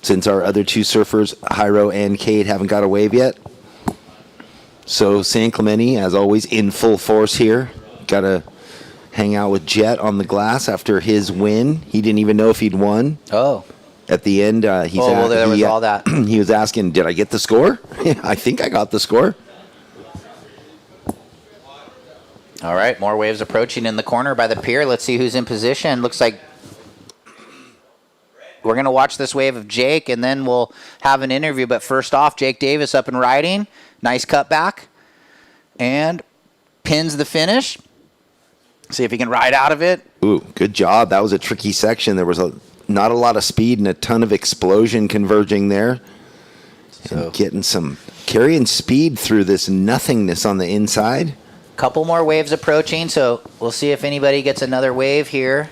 Since our other two surfers, Hyro and Cade, haven't got a wave yet. So San Clemente, as always, in full force here. Got to hang out with Jet on the glass after his win. He didn't even know if he'd won. Oh. At the end, there was all that. He was asking, did I get the score? I think I got the score. All right, more waves approaching in the corner by the pier. Let's see who's in position. Looks like we're going to watch this wave of Jake, and then we'll have an interview. But first off, Jake Davis up and riding. Nice cutback. And pins the finish. See if he can ride out of it. Ooh, good job. That was a tricky section. There was not a lot of speed and a ton of explosion converging there. So carrying speed through this nothingness on the inside. Couple more waves approaching, so we'll see if anybody gets another wave here.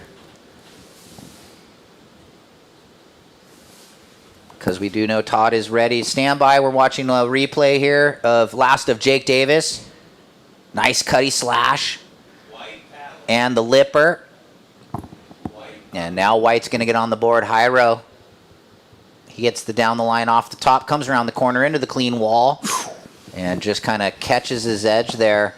Because we do know Todd is ready. Stand by. We're watching a replay here of last of Jake Davis. Nice cutty slash. And the lipper. And now White's going to get on the board. Hyro. He gets the down the line off the top, comes around the corner into the clean wall, and just kind of catches his edge there.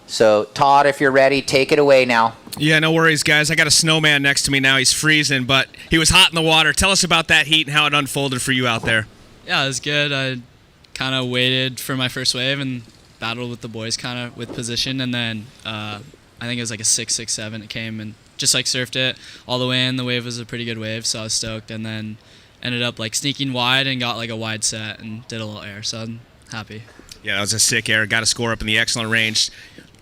So, Todd, if you're ready, take it away now. Yeah, no worries, guys. I got a snowman next to me now. He's freezing, but he was hot in the water. Tell us about that heat and how it unfolded for you out there. Yeah, it was good. I kind of waited for my first wave and battled with the boys kind of with position, and then I think it was like a 6-6-7 it came, and just surfed it all the way in. The wave was a pretty good wave, so I was stoked, and then ended up sneaking wide and got a wide set and did a little air, so I'm happy. Yeah, that was a sick air. Got a score up in the excellent range.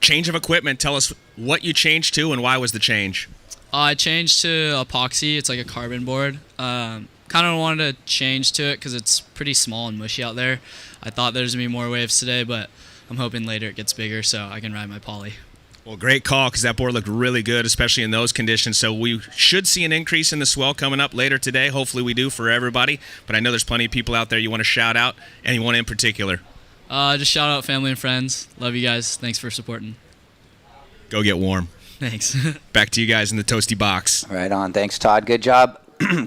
Change of equipment. Tell us what you changed to and why was the change? I changed to epoxy. It's like a carbon board. Kind of wanted to change to it because it's pretty small and mushy out there. I thought there's going to be more waves today, but I'm hoping later it gets bigger so I can ride my poly. Well, great call because that board looked really good, especially in those conditions. So we should see an increase in the swell coming up later today. Hopefully we do for everybody. But I know there's plenty of people out there you want to shout out. Anyone in particular? Just shout out family and friends. Love you guys. Thanks for supporting. Go get warm. Thanks. Back to you guys in the toasty box. Right on. Thanks, Todd. Good job.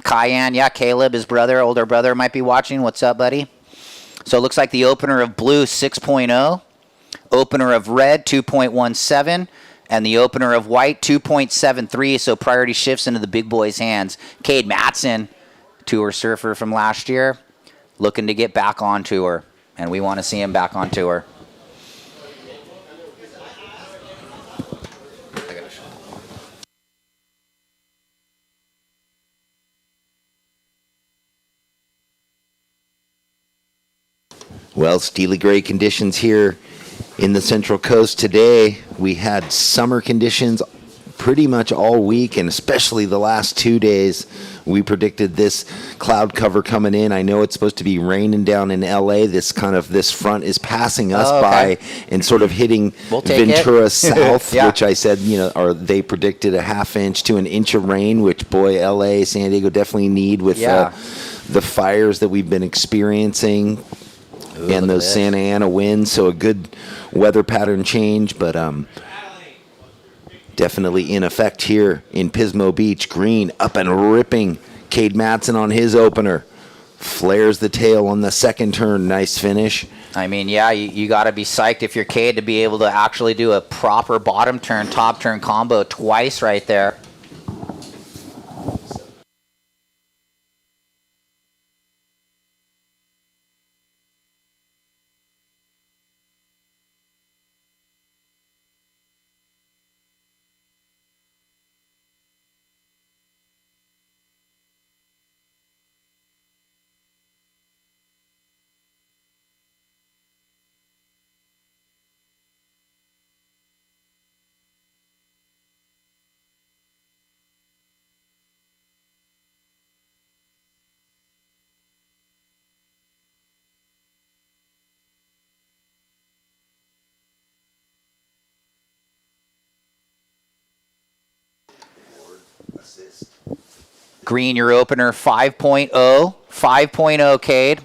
Cayenne, Caleb, his brother, older brother, might be watching. What's up, buddy? So it looks like the opener of blue, 6.0. Opener of red, 2.17. And the opener of white, 2.73. So priority shifts into the big boys' hands. Cade Matson, tour surfer from last year, looking to get back on tour. And we want to see him back on tour. Well, steely gray conditions here in the Central Coast today. We had summer conditions pretty much all week, and especially the last 2 days. We predicted this cloud cover coming in. I know it's supposed to be raining down in LA. This front is passing us by and sort of hitting Ventura South, which I said, or they predicted a half inch to an inch of rain, which boy, LA, San Diego definitely need with the fires that we've been experiencing. And those Santa Ana winds, so a good weather pattern change, but definitely in effect here in Pismo Beach. Green up and ripping. Cade Matson on his opener. Flares the tail on the second turn. Nice finish. I mean, you got to be psyched if you're Cade to be able to actually do a proper bottom turn, top turn combo twice right there. Green, your opener, 5.0. 5.0 Cade.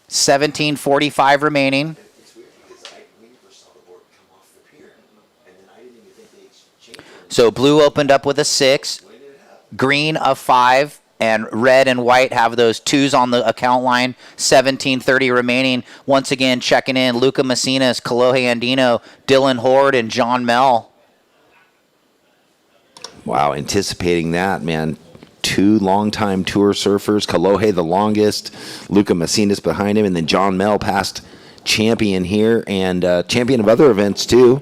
17:45 remaining. So blue opened up with a 6, green a 5, and red and white have those 2s on the account line. 17:30 remaining. Once again, checking in, Luca Messinas, Kalohe Andino, Dylan Horde, and John Mell. Wow, anticipating that, man. 2 longtime tour surfers. Kalohe the longest, Luca Messinas behind him, and then John Mell, past champion here and champion of other events too.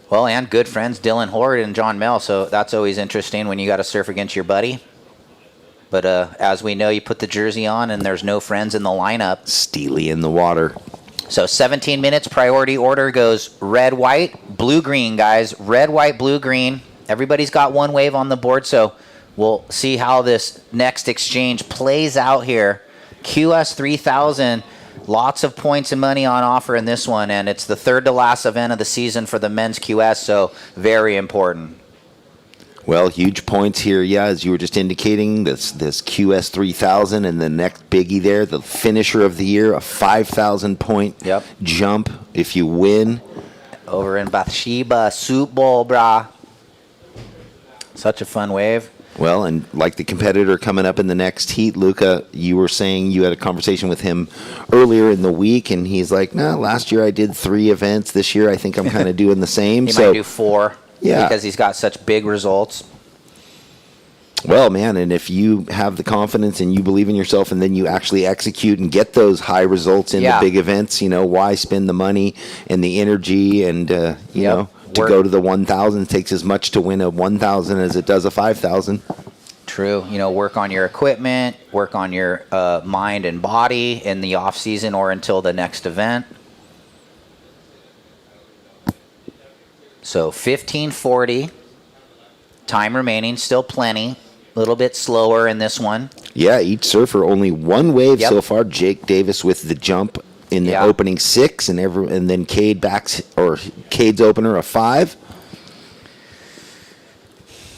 Well, and good friends, Dylan Horde and John Mell, so that's always interesting when you got to surf against your buddy. But as we know, you put the jersey on and there's no friends in the lineup. Steely in the water. So 17 minutes, priority order goes red, white, blue, green, guys. Red, white, blue, green. Everybody's got one wave on the board, so we'll see how this next exchange plays out here. QS 3000, lots of points and money on offer in this one, and it's the third to last event of the season for the men's QS, so very important. Well, huge points here, yeah, as you were just indicating, this QS 3000 and the next biggie there, the finisher of the year, a 5,000 point jump if you win. Over in Bathsheba, Soup Bowl, brah. Such a fun wave. Well, and like the competitor coming up in the next heat, Luca, you were saying you had a conversation with him earlier in the week, and he's like, "No, last year I did 3 events. This year I think I'm kind of doing the same." He might do 4 because he's got such big results. Well, man, and if you have the confidence and you believe in yourself and then you actually execute and get those high results in the big events, why spend the money and the energy and, you know, to go to the 1,000 takes as much to win a 1,000 as it does a 5,000. True. Work on your equipment, work on your mind and body in the off season or until the next event. So 15:40, time remaining, still plenty. A little bit slower in this one. Yeah, each surfer only 1 wave so far. Jake Davis with the jump in the opening 6, and then Cade's opener a 5.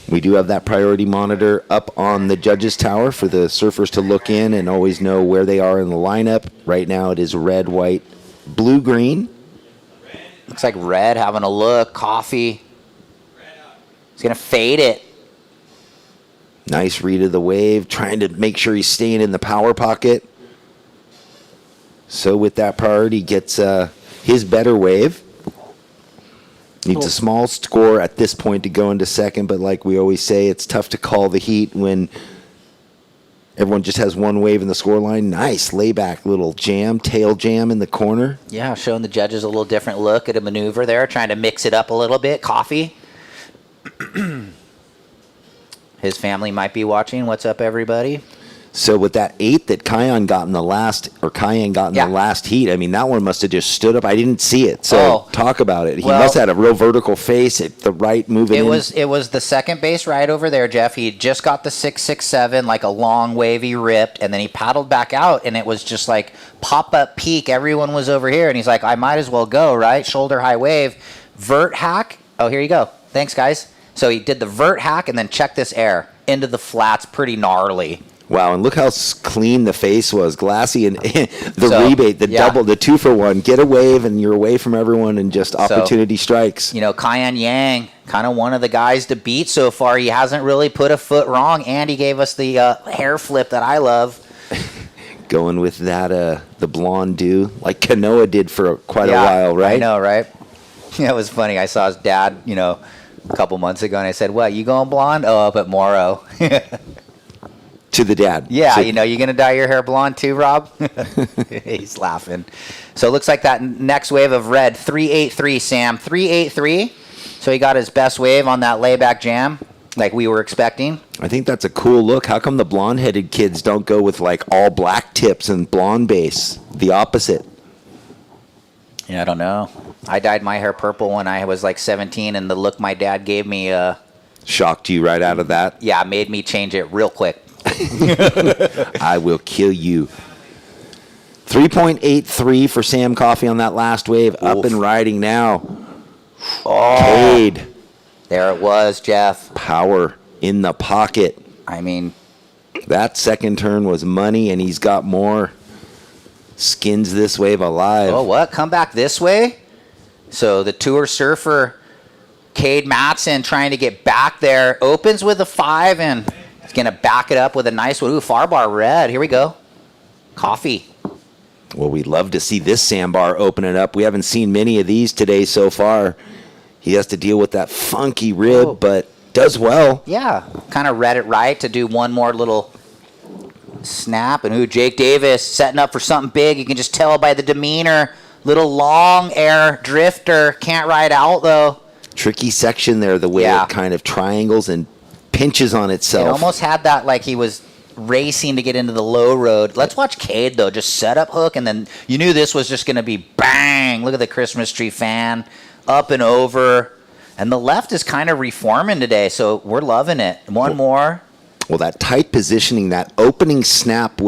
We do have that priority monitor up on the judges' tower for the surfers to look in and always know where they are in the lineup. Right now it is red, white, blue, green. Looks like red having a look. Coffee. He's going to fade it. Nice read of the wave, trying to make sure he's staying in the power pocket. So with that priority, gets his better wave. Needs a small score at this point to go into second, but like we always say, it's tough to call the heat when everyone just has 1 wave in the scoreline. Nice layback little jam, tail jam in the corner. Yeah, showing the judges a little different look at a maneuver there, trying to mix it up a little bit. Coffee. His family might be watching. What's up, everybody? So with that 8 that Cayenne got in the last heat, I mean, that one must have just stood up. I didn't see it. So talk about it. He must have had a real vertical face at the right moving in. It was the second base right over there, Jeff. He just got the 667, like a long wave he ripped, and then he paddled back out, and it was just like pop-up peak. Everyone was over here, and he's like, I might as well go, right? Shoulder high wave. Vert hack. Oh, here you go. Thanks, guys. So he did the vert hack, and then check this air into the flats. Pretty gnarly. Wow, and look how clean the face was. Glassy and rebate, double, the 2-for-1. Get a wave and you're away from everyone and just opportunity strikes. Cayenne Yang, kind of one of the guys to beat so far. He hasn't really put a foot wrong, and he gave us the hair flip that I love. Going with that, the blonde do, like Kanoa did for quite a while, right? I know, right? Yeah, it was funny. I saw his dad, a couple months ago, and I said, what, you going blonde? Oh, up at Morrow. To the dad. Yeah, you going to dye your hair blonde too, Rob? He's laughing. So it looks like that next wave of red, 383, Sam. 383. So he got his best wave on that layback jam, like we were expecting. I think that's a cool look. How come the blonde-headed kids don't go with, like, all black tips and blonde base? The opposite. Yeah, I don't know. I dyed my hair purple when I was like 17, and the look my dad gave me... shocked you right out of that? Yeah, made me change it real quick. I will kill you. 3.83 for Sam Coffey on that last wave. Oof. Up and riding now. Oh, Cade. There it was, Jeff. Power. in the pocket. I mean, that second turn was money, and he's got more. Skins this wave alive. oh, what? Come back this way? So the tour surfer, Cade Matson, trying to get back there. Opens with a 5, and he's going to back it up with a nice one. Ooh, far bar red. Here we go. Coffee. Well, we'd love to see this sandbar open it up. We haven't seen many of these today so far. He has to deal with that funky rib, but does well. Yeah, kind of read it right to do one more little snap. And Jake Davis setting up for something big. You can just tell by the demeanor. Little long air drifter. Can't ride out, though. Tricky section there, the way it kind of triangles and pinches on itself. It almost had that like he was racing to get into the low road. Let's watch Cade, though. Just set up hook, and then you knew this was just going to be bang. Look at the Christmas tree fan. Up and over. And the left is kind of reforming today, so we're loving it. One more. Well, that tight positioning, that opening snap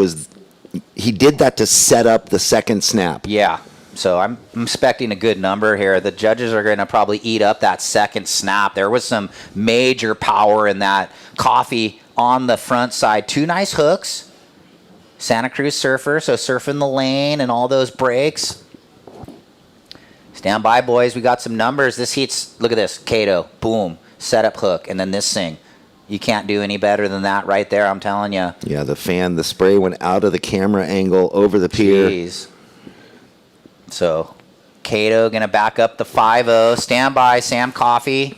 he did that to set up the second snap. Yeah. So I'm expecting a good number here. The judges are going to probably eat up that second snap. There was some major power in that. Coffee on the front side. 2 nice hooks. Santa Cruz surfer, so surfing the lane and all those breaks. Stand by, boys. We got some numbers. This heat's, look at this. Cato, boom, setup hook, and then this thing. You can't do any better than that right there, I'm telling you. Yeah, the spray went out of the camera angle over the pier. Jeez. So, Cato going to back up the 5-0. Stand by, Sam Coffee.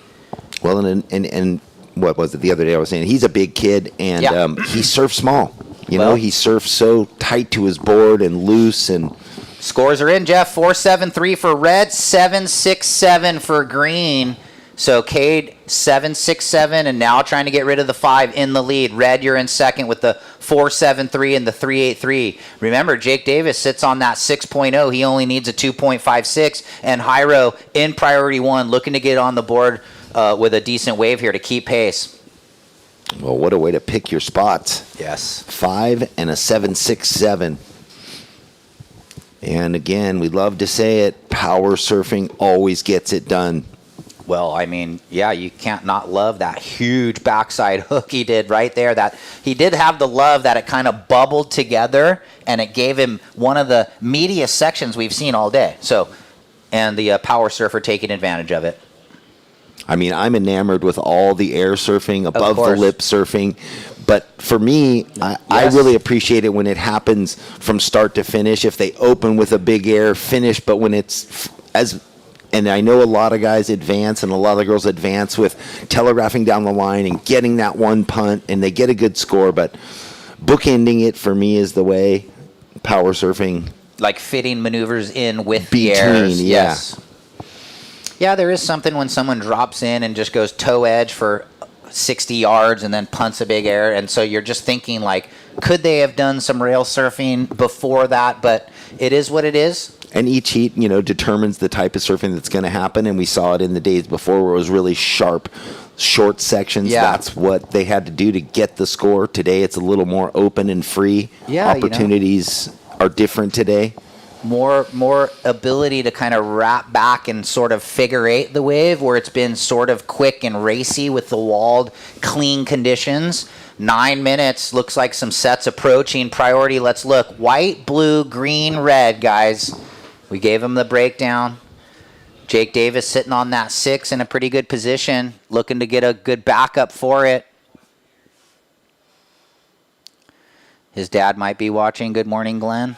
Well, and what was it the other day I was saying? He's a big kid, and he surfs small. You know, he surfs so tight to his board and loose. And scores are in, Jeff. 4-7-3 for red, 7-6-7 for green. So Cade 7-6-7, and now trying to get rid of the 5 in the lead. Red, you're in second with the 4-7-3 and the 3-8-3. Remember, Jake Davis sits on that 6.0. He only needs a 2.56. And Hyro in priority 1, looking to get on the board with a decent wave here to keep pace. Well, what a way to pick your spots. Yes. 5 and a 7-6-7. And again, we love to say it, power surfing always gets it done. Well, I mean, yeah, you can't not love that huge backside hook he did right there. That he did have the love that it kind of bubbled together, and it gave him one of the meatiest sections we've seen all day. So, and the power surfer taking advantage of it. I mean, I'm enamored with all the air surfing, above the lip surfing. But for me, I really appreciate it when it happens from start to finish. If they open with a big air, finish, but when it's and I know a lot of guys advance and a lot of girls advance with telegraphing down the line and getting that one punt, and they get a good score. But bookending it for me is the way. Power surfing. Like fitting maneuvers in with the airs. Yes. Yeah, there is something when someone drops in and just goes toe edge for 60 yards and then punts a big air. And so you're just thinking, like, could they have done some rail surfing before that? But it is what it is. And each heat, determines the type of surfing that's going to happen. And we saw it in the days before where it was really sharp, short sections. Yeah. That's what they had to do to get the score. Today it's a little more open and free. Yeah, opportunities are different today. More ability to kind of wrap back and sort of figure eight the wave, where it's been sort of quick and racy with the walled, clean conditions. 9 minutes, looks like some sets approaching. Priority, let's look. White, blue, green, red, guys. We gave him the breakdown. Jake Davis sitting on that 6 in a pretty good position, looking to get a good backup for it. His dad might be watching. Good morning, Glenn.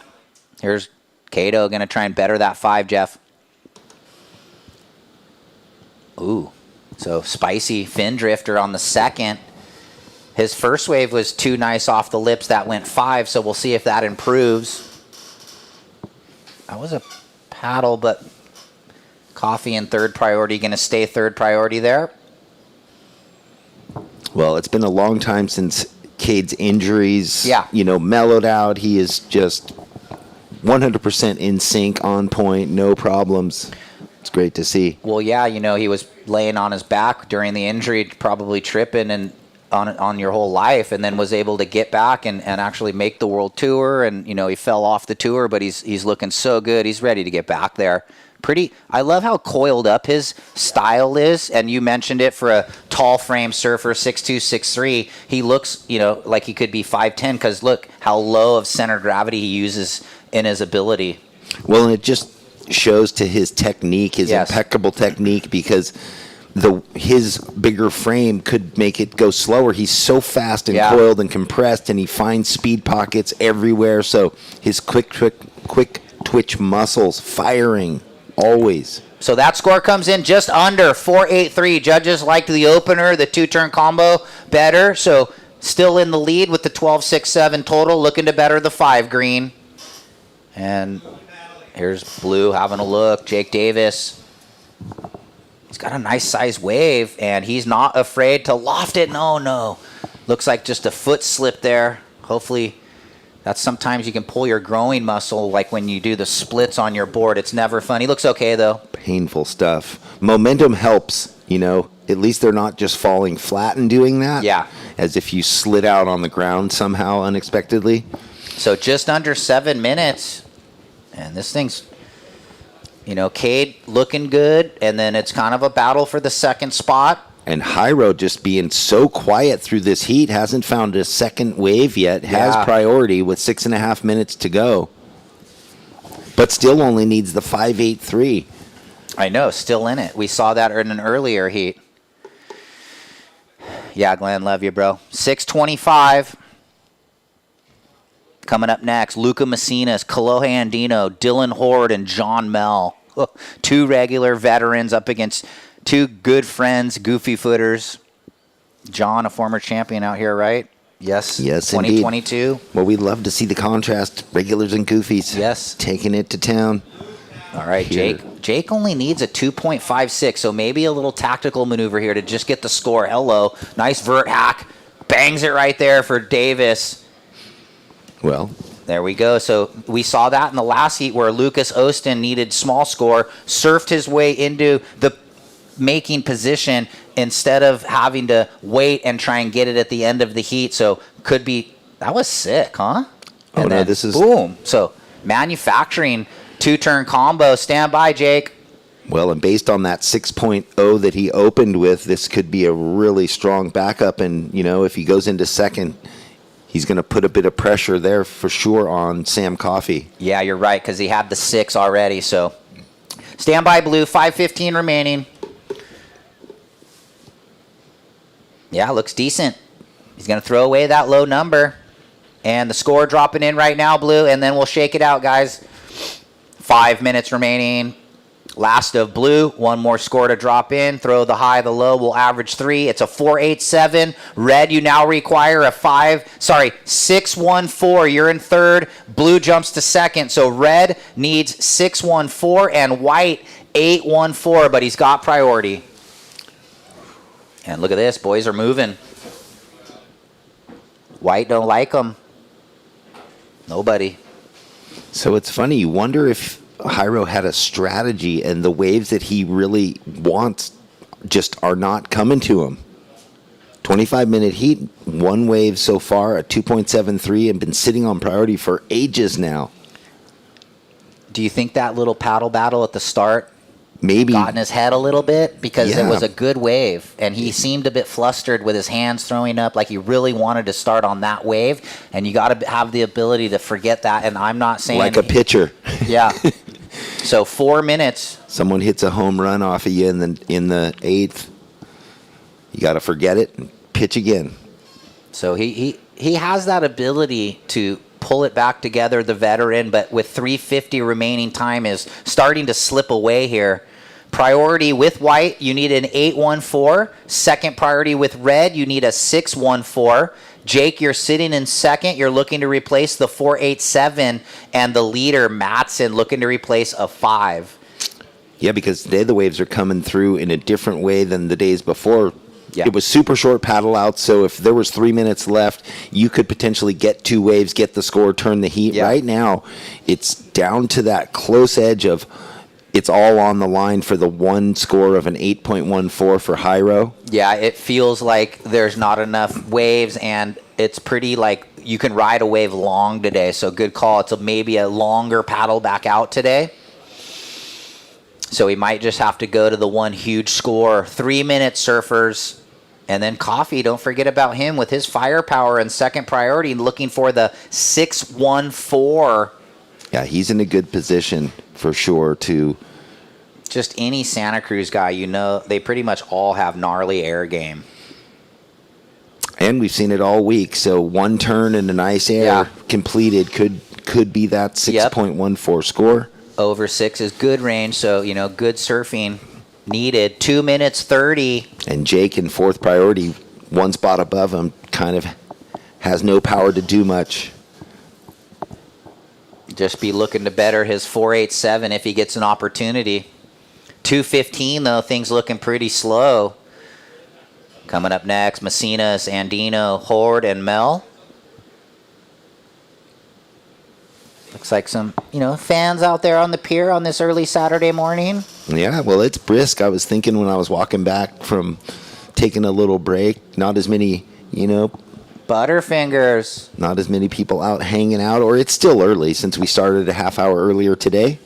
Here's Cato going to try and better that 5, Jeff. Ooh, so spicy fin drifter on the second. His first wave was too nice off the lips. That went 5, so we'll see if that improves. That was a paddle, but Coffee in third priority, going to stay third priority there. Well, it's been a long time since Cade's injuries, mellowed out. He is just 100% in sync, on point, no problems. It's great to see. Well, yeah, he was laying on his back during the injury, probably tripping and on your whole life, and then was able to get back and actually make the world tour. And he fell off the tour, but he's looking so good. He's ready to get back there. I love how coiled up his style is, and you mentioned it for a tall frame surfer, 6'2", 6'3". He looks, like he could be 5'10", because look how low of center gravity he uses in his ability. Well, and it just shows to his technique, his impeccable technique, because his bigger frame could make it go slower. He's so fast and coiled and compressed, and he finds speed pockets everywhere. So his quick twitch muscles firing always. So that score comes in just under 483. Judges liked the opener, the two-turn combo better. So still in the lead with the 12.67 total, looking to better the 5 green. And here's Blue having a look. Jake Davis. He's got a nice size wave, and he's not afraid to loft it. No. Looks like just a foot slip there. Hopefully, that's sometimes you can pull your growing muscle, like when you do the splits on your board. It's never fun. He looks okay, though. Painful stuff. Momentum helps, At least they're not just falling flat and doing that. Yeah. As if you slid out on the ground somehow unexpectedly. So just under 7 minutes. And this thing's, Cade looking good, and then it's kind of a battle for the second spot. And Hyro just being so quiet through this heat, hasn't found a second wave yet, has priority with 6.5 minutes to go. But still only needs the 5.83. I know, still in it. We saw that in an earlier heat. Yeah, Glenn, love you, bro. 6:25. Coming up next, Luca Messinas, Kalohe Andino, Dylan Horde, and John Mel. 2 regular veterans up against 2 good friends, goofy footers. John, a former champion out here, right? Yes. Yes, 2022. Indeed. Well, we'd love to see the contrast, regulars and goofies. Yes. Taking it to town. All right, Here. Jake only needs a 2.56, so maybe a little tactical maneuver here to just get the score. Hello. Nice vert hack. Bangs it right there for Davis. Well, there we go. So we saw that in the last heat where Lucas Ostin needed small score, surfed his way into the making position instead of having to wait and try and get it at the end of the heat. So that was sick, huh? And then, this is... Boom. So manufacturing 2-turn combo. Stand by, Jake. Well, and based on that 6.0 that he opened with, this could be a really strong backup. And, if he goes into second, he's going to put a bit of pressure there for sure on Sam Coffey. Yeah, you're right, because he had the 6 already. So stand by, Blue. 5:15 remaining. Yeah, looks decent. He's going to throw away that low number. And the score dropping in right now, Blue, and then we'll shake it out, guys. 5 minutes remaining. Last of Blue. 1 more score to drop in. Throw the high, the low. We'll average 3. It's a 4.87. Red, you now require a 6.14. You're in third. Blue jumps to second. So red needs 6.14 and white 8.14, but he's got priority. And look at this. Boys are moving. White don't like them. Nobody. So it's funny. You wonder if Hyro had a strategy and the waves that he really wants just are not coming to him. 25-minute heat, 1 wave so far, a 2.73, and been sitting on priority for ages now. Do you think that little paddle battle at the start maybe got in his head a little bit? Because it was a good wave, and he seemed a bit flustered with his hands throwing up, like he really wanted to start on that wave, and you got to have the ability to forget that, and I'm not saying... Like a pitcher. Yeah. So 4 minutes. Someone hits a home run off of you in the 8th. You got to forget it and pitch again. So he has that ability to pull it back together, the veteran, but with 3:50 remaining, time is starting to slip away here. Priority with white, you need an 8.14. Second priority with red, you need a 6.14. Jake, you're sitting in second. You're looking to replace the 4.87, and the leader, Mattson, looking to replace a 5. Yeah, because today the waves are coming through in a different way than the days before. Yeah. It was super short paddle out, so if there was 3 minutes left, you could potentially get 2 waves, get the score, turn the heat. Yeah. Right now, it's down to that close edge of it's all on the line for the 1 score of an 8.14 for Hyro. Yeah, it feels like there's not enough waves, and it's pretty like you can ride a wave long today, so good call. It's maybe a longer paddle back out today. So he might just have to go to the one huge score. 3-minute surfers. And then Coffee, don't forget about him with his firepower and second priority, looking for the 6-1-4. Yeah, he's in a good position for sure to... Just any Santa Cruz guy, you know, they pretty much all have gnarly air game. And we've seen it all week. So one turn and a nice air completed could be that 6.14 score. Over 6 is good range, so, you know, good surfing needed. 2 minutes 30. And Jake in fourth priority, one spot above him, kind of has no power to do much. Just be looking to better his 4.87 if he gets an opportunity. 2:15 though, things looking pretty slow. Coming up next, Macinas, Andino, Horde, and Mel. Looks like some, you know, fans out there on the pier on this early Saturday morning. Yeah, well, it's brisk. I was thinking when I was walking back from taking a little break, not as many, you know, Butterfingers. Not as many people out hanging out, or it's still early since we started a half hour earlier today.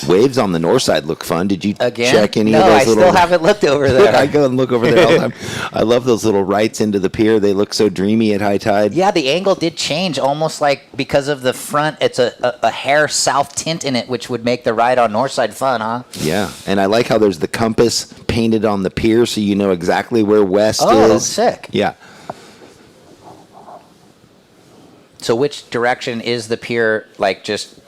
Waves on the north side look fun. Did you check any of those? No, I still haven't looked over there. I go and look over there all the time. I love those little rights into the pier. They look so dreamy at high tide. Yeah, the angle did change, almost like because of the front, it's a hair south tint in it, which would make the ride on north side fun, huh? Yeah, and I like how there's the compass painted on the pier so you know exactly where west is. Oh, sick. Yeah. So which direction is the pier, like just...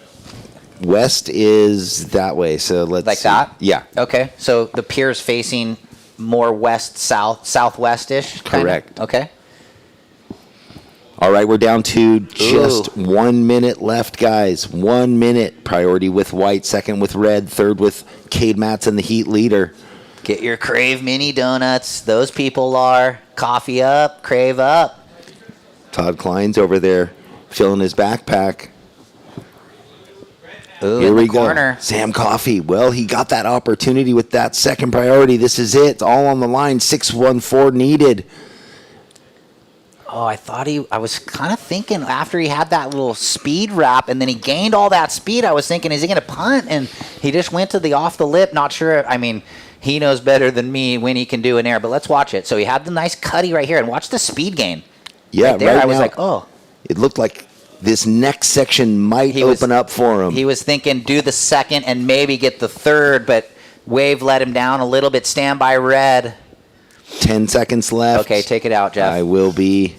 West is that way, so let's like see. that? Yeah. Okay, so the pier's facing more southwest-ish? Correct. Okay. All right, we're down to just 1 minute left, guys. 1 minute. Priority with white, second with red, third with Cade Matson, the heat leader. Get your Crave mini donuts. Those people are. Coffee up, Crave up. Todd Klein's over there filling his backpack. Ooh, here in we the corner. go. Sam Coffey. Well, he got that opportunity with that second priority. This is it. All on the line. 614 needed. Oh, I was kind of thinking after he had that little speed wrap and then he gained all that speed, I was thinking, is he going to punt? And he just went to the off the lip. Not sure. I mean, he knows better than me when he can do an air, but let's watch it. So he had the nice cutty right here and watch the speed gain. Yeah, right there. right I was now, like, oh. It looked like this next section might open up for him. He was thinking do the second and maybe get the third, but Wave let him down a little bit. Stand by red. 10 seconds left. Okay, take it out, Jeff. I will be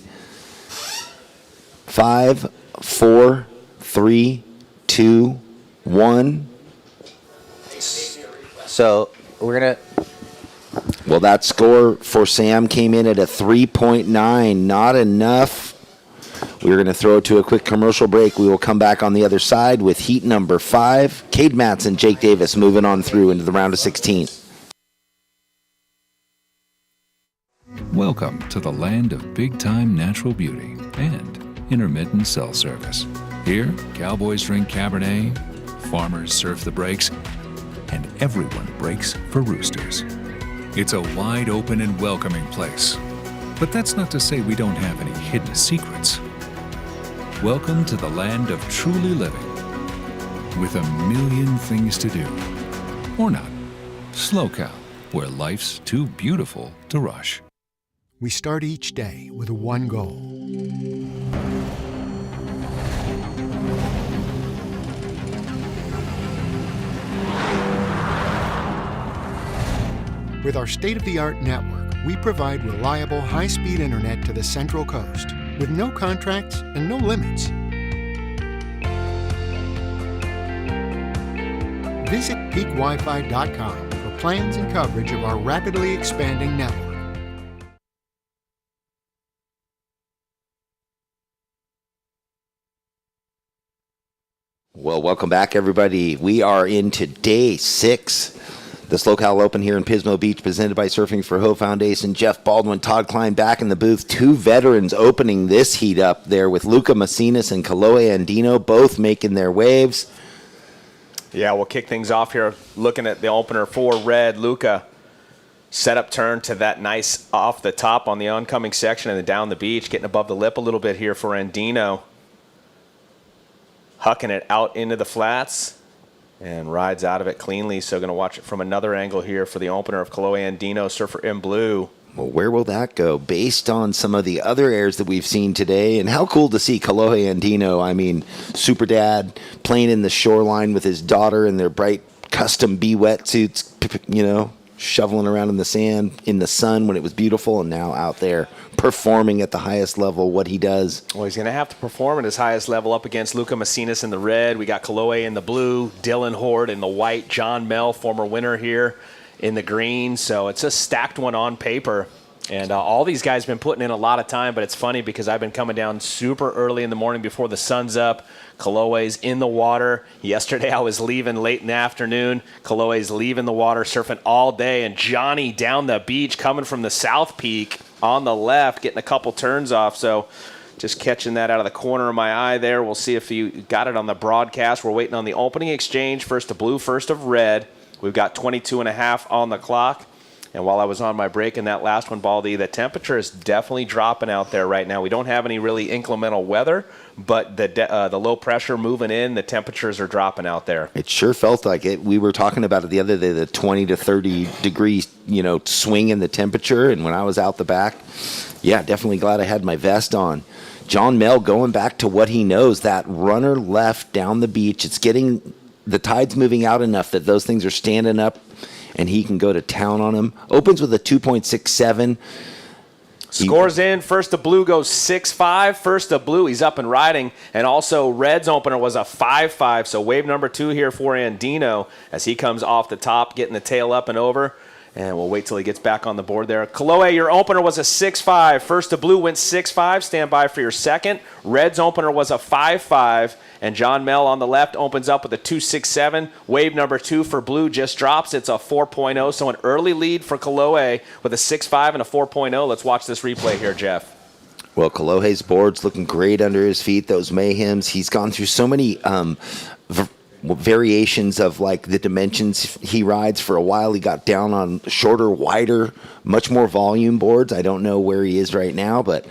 5, 4, 3, 2, 1. So we're going to... Well, that score for Sam came in at a 3.9. Not enough. We're going to throw it to a quick commercial break. We will come back on the other side with heat number 5. Cade Matson, Jake Davis moving on through into the round of 16. Welcome to the land of big-time natural beauty and intermittent cell service. Here, cowboys drink Cabernet, farmers surf the breaks, and everyone breaks for roosters. It's a wide open and welcoming place. But that's not to say we don't have any hidden secrets. Welcome to the land of truly living, with a million things to do. Or not. SLO CAL, where life's too beautiful to rush. We start each day with one goal. With our state-of-the-art network, we provide reliable, high-speed internet to the Central Coast, with no contracts and no limits. Visit peakwifi.com for plans and coverage of our rapidly expanding network. Well, welcome back, everybody. We are into day 6. The SLO CAL Open here in Pismo Beach, presented by Surfing for Ho Foundation. Jeff Baldwin, Todd Klein back in the booth. 2 veterans opening this heat up there with Luca Macinas and Kaloe Andino, both making their waves. Yeah, we'll kick things off here looking at the opener for red. Luca, setup turn to that nice off the top on the oncoming section and then down the beach, getting above the lip a little bit here for Andino. Hucking it out into the flats. and rides out of it cleanly. So going to watch it from another angle here for the opener of Kalohe Andino, surfer in blue. Well, where will that go based on some of the other airs that we've seen today? And how cool to see Kalohe Andino. I mean, super dad playing in the shoreline with his daughter in their bright custom bee wetsuits, you know, shoveling around in the sand in the sun when it was beautiful, and now out there performing at the highest level what he does. Well, he's going to have to perform at his highest level up against Luca Macinas in the red. We got Kalohe in the blue, Dylan Horde in the white, John Mel, former winner here, in the green. So it's a stacked one on paper. And all these guys been putting in a lot of time, but it's funny because I've been coming down super early in the morning before the sun's up. Kalohe's in the water. Yesterday I was leaving late in the afternoon. Kalohe's leaving the water, surfing all day. And Johnny down the beach coming from the South Peak on the left, getting a couple turns off. So just catching that out of the corner of my eye there. We'll see if you got it on the broadcast. We're waiting on the opening exchange. First of blue, first of red. We've got 22 and a half on the clock. And while I was on my break in that last one, Baldy, the temperature is definitely dropping out there right now. We don't have any really inclemental weather, but the low pressure moving in, the temperatures are dropping out there. It sure felt like it. We were talking about it the other day, the 20 to 30 degree, swing in the temperature. And when I was out the back, yeah, definitely glad I had my vest on. John Mel going back to what he knows, that runner left down the beach. It's getting, the tide's moving out enough that those things are standing up, and he can go to town on him. Opens with a 2.67. Scores in. First of blue goes 6.5. First of blue, he's up and riding. And also red's opener was a 5.5. So wave number 2 here for Andino as he comes off the top, getting the tail up and over. And we'll wait till he gets back on the board there. Kalohe, your opener was a 6.5. First of blue went 6.5. Stand by for your second. Red's opener was a 5.5. And John Mel on the left opens up with a 2.67. Wave number 2 for blue just drops. It's a 4.0. So an early lead for Kalohe with a 6.5 and a 4.0. Let's watch this replay here, Jeff. Well, Kalohe's board's looking great under his feet, those mayhems. He's gone through so many variations of like the dimensions he rides. For a while he got down on shorter, wider, much more volume boards. I don't know where he is right now, but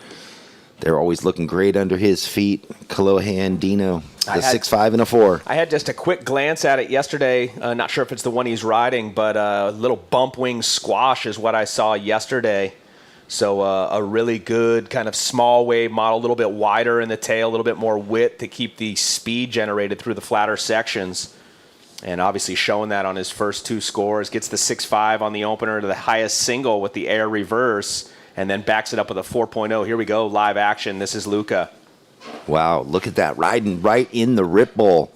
they're always looking great under his feet. Kalohe Andino, the 6.5 and a 4. I had just a quick glance at it yesterday. Not sure if it's the one he's riding, but a little bump wing squash is what I saw yesterday. So a really good kind of small wave model, a little bit wider in the tail, a little bit more width to keep the speed generated through the flatter sections. And obviously showing that on his first 2 scores. Gets the 6.5 on the opener to the highest single with the air reverse, and then backs it up with a 4.0. Here we go, live action. This is Luca. Wow, look at that, riding right in the rip bowl.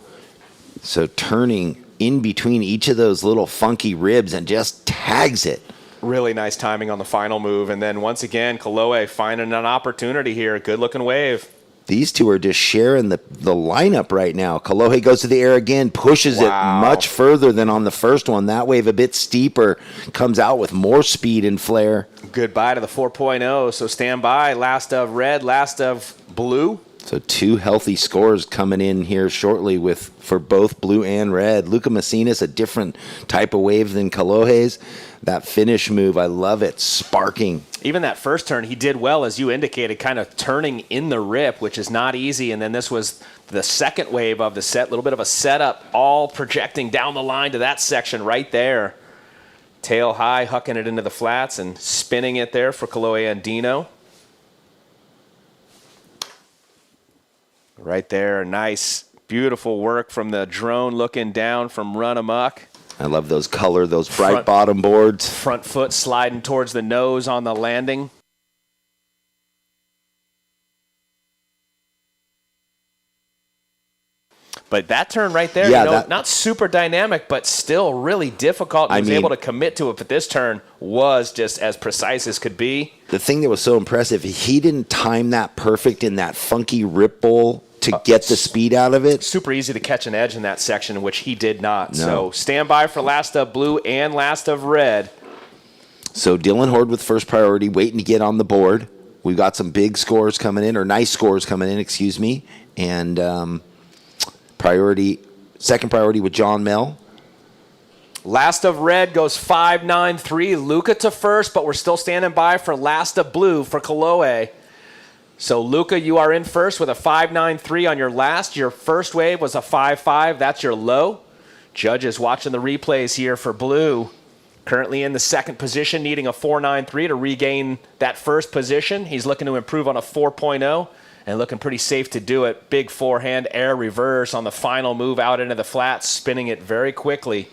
So turning in between each of those little funky ribs and just tags it. Really nice timing on the final move. And then once again, Kalohe finding an opportunity here. Good looking wave. These two are just sharing the lineup right now. Kalohe goes to the air again, pushes it much further than on the first one. That wave a bit steeper, comes out with more speed and flair. Goodbye to the 4.0. So stand by. Last of red, last of blue. So 2 healthy scores coming in here shortly for both blue and red. Luca Macinas, a different type of wave than Kalohe's. That finish move, I love it, sparking. Even that first turn, he did well, as you indicated, kind of turning in the rip, which is not easy. And then this was the second wave of the set, a little bit of a setup, all projecting down the line to that section right there. Tail high, hucking it into the flats and spinning it there for Kalohe Andino. Right there, nice, beautiful work from the drone looking down from Run Amok. I love those those bright bottom boards. Front foot sliding towards the nose on the landing. But that turn right there, not super dynamic, but still really difficult. He was able to commit to it, but this turn was just as precise as could be. The thing that was so impressive, he didn't time that perfect in that funky rip bowl to get the speed out of it. Super easy to catch an edge in that section, which he did not. No. So stand by for last of blue and last of red. So Dylan Horde with first priority, waiting to get on the board. We've got some big scores coming in, or nice scores coming in, excuse me. And second priority with John Mel. Last of red goes 5.93. Luca to first, but we're still standing by for last of blue for Kalohe. So, Luca, you are in first with a 5.93 on your last. Your first wave was a 5.5. That's your low. Judges watching the replays here for Blue. Currently in the second position, needing a 4.93 to regain that first position. He's looking to improve on a 4.0 and looking pretty safe to do it. Big forehand air reverse on the final move out into the flats, spinning it very quickly.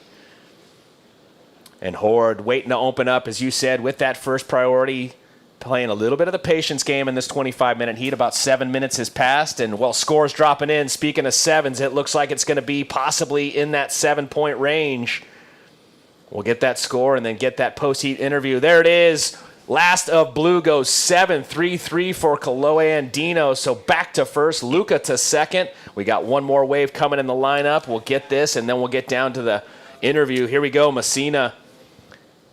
And Horde waiting to open up, as you said, with that first priority, playing a little bit of the patience game in this 25-minute heat. About 7 minutes has passed, and, well, scores dropping in. Speaking of sevens, it looks like it's going to be possibly in that 7-point range. We'll get that score and then get that post-heat interview. There it is. Last of Blue goes 7-3-3 for Kaloe and Dino. So back to first, Luca to second. We got one more wave coming in the lineup. We'll get this, and then we'll get down to the interview. Here we go, Messina.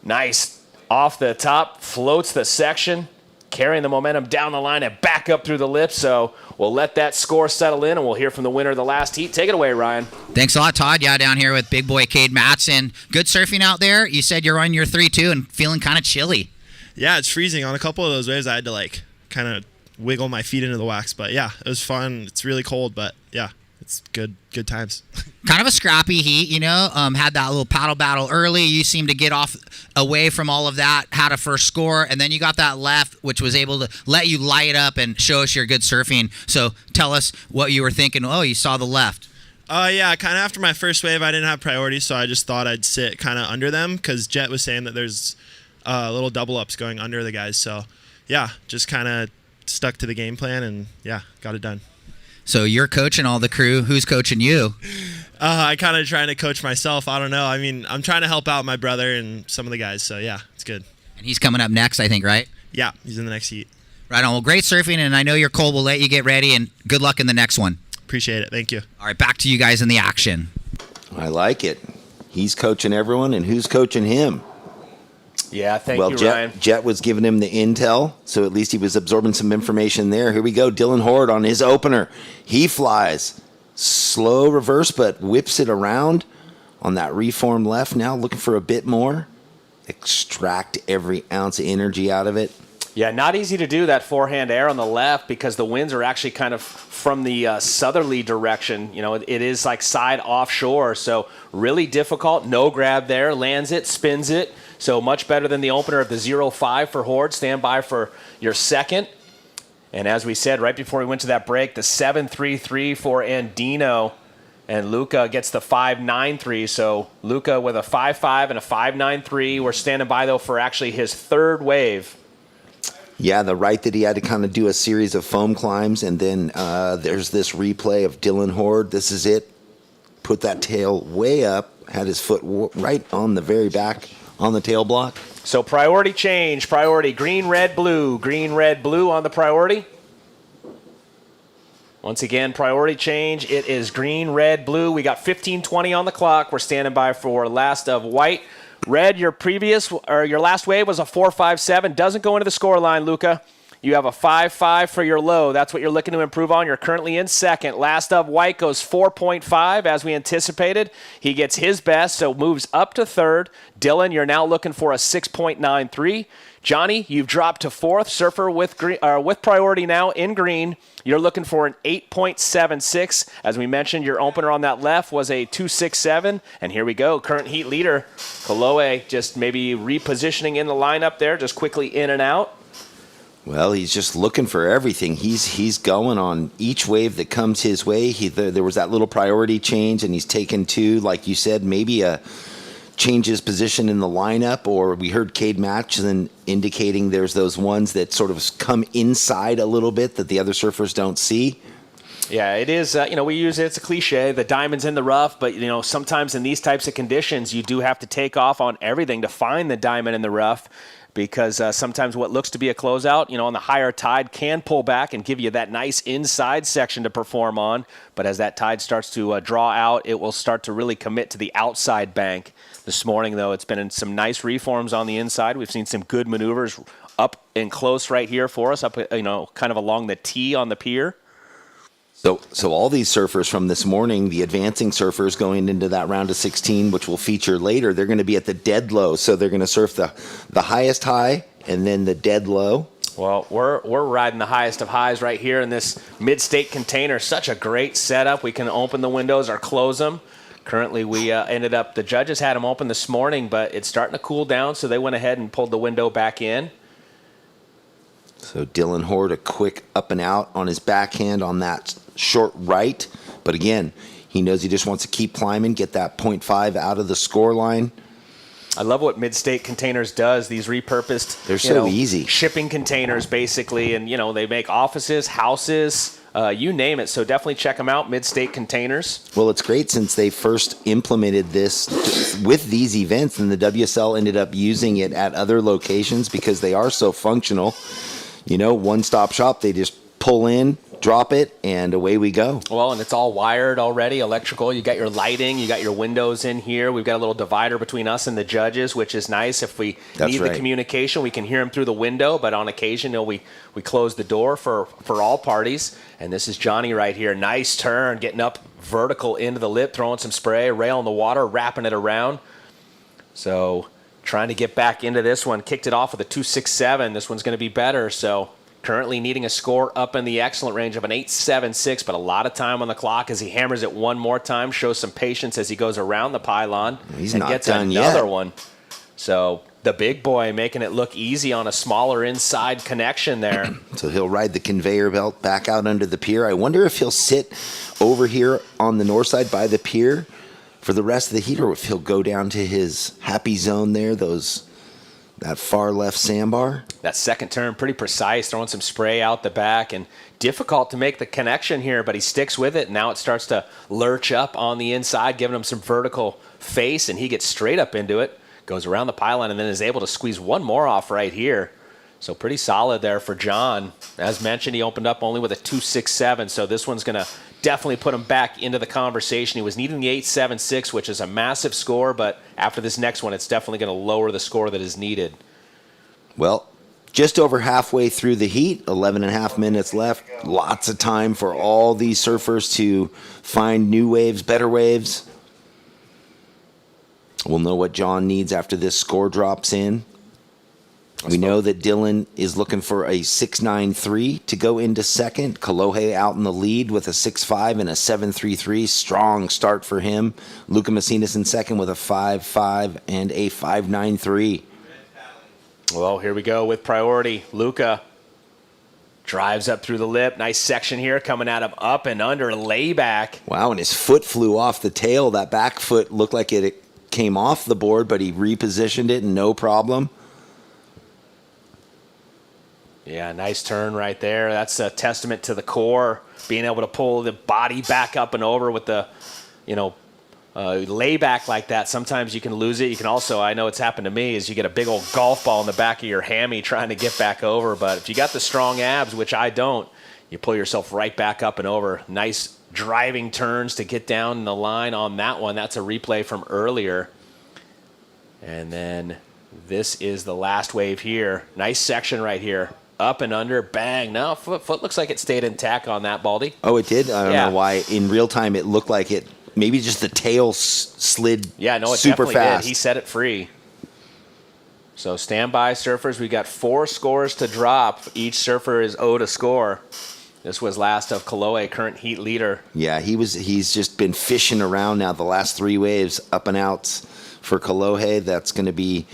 Nice. Off the top, floats the section, carrying the momentum down the line and back up through the lip. So we'll let that score settle in, and we'll hear from the winner of the last heat. Take it away, Ryan. Thanks a lot, Todd. Yeah, down here with big boy Cade Matson. Good surfing out there. You said you're on your 3-2 and feeling kind of chilly. Yeah, it's freezing. On a couple of those waves, I had to kind of wiggle my feet into the wax. But yeah, it was fun. It's really cold, but yeah, it's good times. Kind of a scrappy heat, had that little paddle battle early. You seemed to get off away from all of that, had a first score, and then you got that left, which was able to let you light up and show us your good surfing. So tell us what you were thinking. Oh, you saw the left. Yeah, kind of after my first wave, I didn't have priority, so I just thought I'd sit kind of under them because Jet was saying that there's little double ups going under the guys. So yeah, just kind of stuck to the game plan and yeah, got it done. So you're coaching all the crew. Who's coaching you? I kind of trying to coach myself. I don't know. I mean, I'm trying to help out my brother and some of the guys. So yeah, it's good. And he's coming up next, I think, right? Yeah, he's in the next heat. Right on. Well, great surfing, and I know you're cold. We'll let you get ready, and good luck in the next one. Appreciate it. Thank you. All right, back to you guys in the action. I like it. He's coaching everyone, and who's coaching him? Yeah, thank you, Ryan. Jet was giving him the intel, so at least he was absorbing some information there. Here we go. Dylan Horde on his opener. He flies. Slow reverse, but whips it around on that reform left now, looking for a bit more. Extract every ounce of energy out of it. Yeah, not easy to do that forehand air on the left because the winds are actually kind of from the southerly direction. It is like side offshore, so really difficult. No grab there. Lands it, spins it. So much better than the opener of the 0-5 for Horde. Stand by for your second. And as we said right before we went to that break, the 7-3-3 for Andino. And Luca gets the 5-9-3. So Luca with a 5-5 and a 5-9-3. We're standing by, though, for actually his third wave. Yeah, the right that he had to kind of do a series of foam climbs. And then there's this replay of Dylan Horde. This is it. Put that tail way up. Had his foot right on the very back on the tail block. So priority change. Priority green, red, blue. Green, red, blue on the priority. Once again, priority change. It is green, red, blue. We got 15:20 on the clock. We're standing by for last of white. Red, your last wave was a 4.57. Doesn't go into the score line, Luca. You have a 5.5 for your low. That's what you're looking to improve on. You're currently in second. Last of white goes 4.5 as we anticipated. He gets his best, so moves up to third. Dylan, you're now looking for a 6.93. Johnny, you've dropped to fourth. Surfer with priority now in green. You're looking for an 8.76. As we mentioned, your opener on that left was a 2.67. And here we go. Current heat leader, Kaloe, just maybe repositioning in the lineup there, just quickly in and out. Well, he's just looking for everything. He's going on each wave that comes his way. There was that little priority change, and he's taken two, like you said, maybe change his position in the lineup, or we heard Cade Matson indicating there's those ones that sort of come inside a little bit that the other surfers don't see. Yeah, it is, we use it, it's a cliche, the diamond's in the rough, but, sometimes in these types of conditions, you do have to take off on everything to find the diamond in the rough. Because sometimes what looks to be a closeout, on the higher tide can pull back and give you that nice inside section to perform on. But as that tide starts to draw out, it will start to really commit to the outside bank. This morning, though, it's been in some nice reforms on the inside. We've seen some good maneuvers up and close right here for us, up kind of along the T on the pier. So all these surfers from this morning, the advancing surfers going into that round of 16, which we'll feature later, they're going to be at the dead low. So they're going to surf the highest high and then the dead low. Well, we're riding the highest of highs right here in this mid-state container. Such a great setup. We can open the windows or close them. Currently, the judges had them open this morning, but it's starting to cool down, so they went ahead and pulled the window back in. So Dylan Horde, a quick up and out on his backhand on that short right. But again, he knows he just wants to keep climbing, get that 0.5 out of the score line. I love what Mid-State Containers does. These repurposed, they're so easy shipping containers, basically, and they make offices, houses, you name it. So definitely check them out, Mid-State Containers. Well, it's great since they first implemented this with these events, and the WSL ended up using it at other locations because they are so functional. One-stop shop. They just pull in, drop it, and away we go. Well, and it's all wired already, electrical. You got your lighting, you got your windows in here. We've got a little divider between us and the judges, which is nice. If we need the communication, we can hear them through the window, but on occasion, we close the door for all parties. And this is Johnny right here. Nice turn, getting up vertical into the lip, throwing some spray, rail in the water, wrapping it around. So trying to get back into this one. Kicked it off with a 2.67. This one's going to be better, so currently needing a score up in the excellent range of an 8.76, but a lot of time on the clock as he hammers it one more time, shows some patience as he goes around the pylon. He's and not gets done another yet. one. So the big boy making it look easy on a smaller inside connection there. So he'll ride the conveyor belt back out under the pier. I wonder if he'll sit over here on the north side by the pier for the rest of the heat, or if he'll go down to his happy zone there, that far left sandbar. That second turn, pretty precise, throwing some spray out the back, and difficult to make the connection here, but he sticks with it. Now it starts to lurch up on the inside, giving him some vertical face, and he gets straight up into it, goes around the pylon, and then is able to squeeze one more off right here. So pretty solid there for John. As mentioned, he opened up only with a 2.67, so this one's going to definitely put him back into the conversation. He was needing the 8.76, which is a massive score, but after this next one, it's definitely going to lower the score that is needed. Well, just over halfway through the heat, 11 and a half minutes left. Lots of time for all these surfers to find new waves, better waves. We'll know what John needs after this score drops in. We know that Dylan is looking for a 6.93 to go into second. Kolohe out in the lead with a 6.5 and a 7.33. Strong start for him. Luca Macinas in second with a 5.5 and a 5.93. Well, here we go with priority. Luca drives up through the lip. Nice section here coming out of up and under layback. Wow, and his foot flew off the tail. That back foot looked like it came off the board, but he repositioned it and no problem. Yeah, nice turn right there. That's a testament to the core, being able to pull the body back up and over with the, layback like that. Sometimes you can lose it. You can also, I know it's happened to me, is you get a big old golf ball in the back of your hammy trying to get back over. But if you got the strong abs, which I don't, you pull yourself right back up and over. Nice driving turns to get down the line on that one. That's a replay from earlier. And then this is the last wave here. Nice section right here. Up and under, bang. No, foot looks like it stayed intact on that, Baldy. Oh, it did? I don't know why. In real time, it looked like it. Maybe just the tail slid super fast. Yeah, no, it definitely did. He set it free. So stand by, surfers. We got 4 scores to drop. Each surfer is owed a score. This was last of Kolohe, current heat leader. Yeah, he's just been fishing around now the last 3 waves, up and outs for Kolohe. That's going to be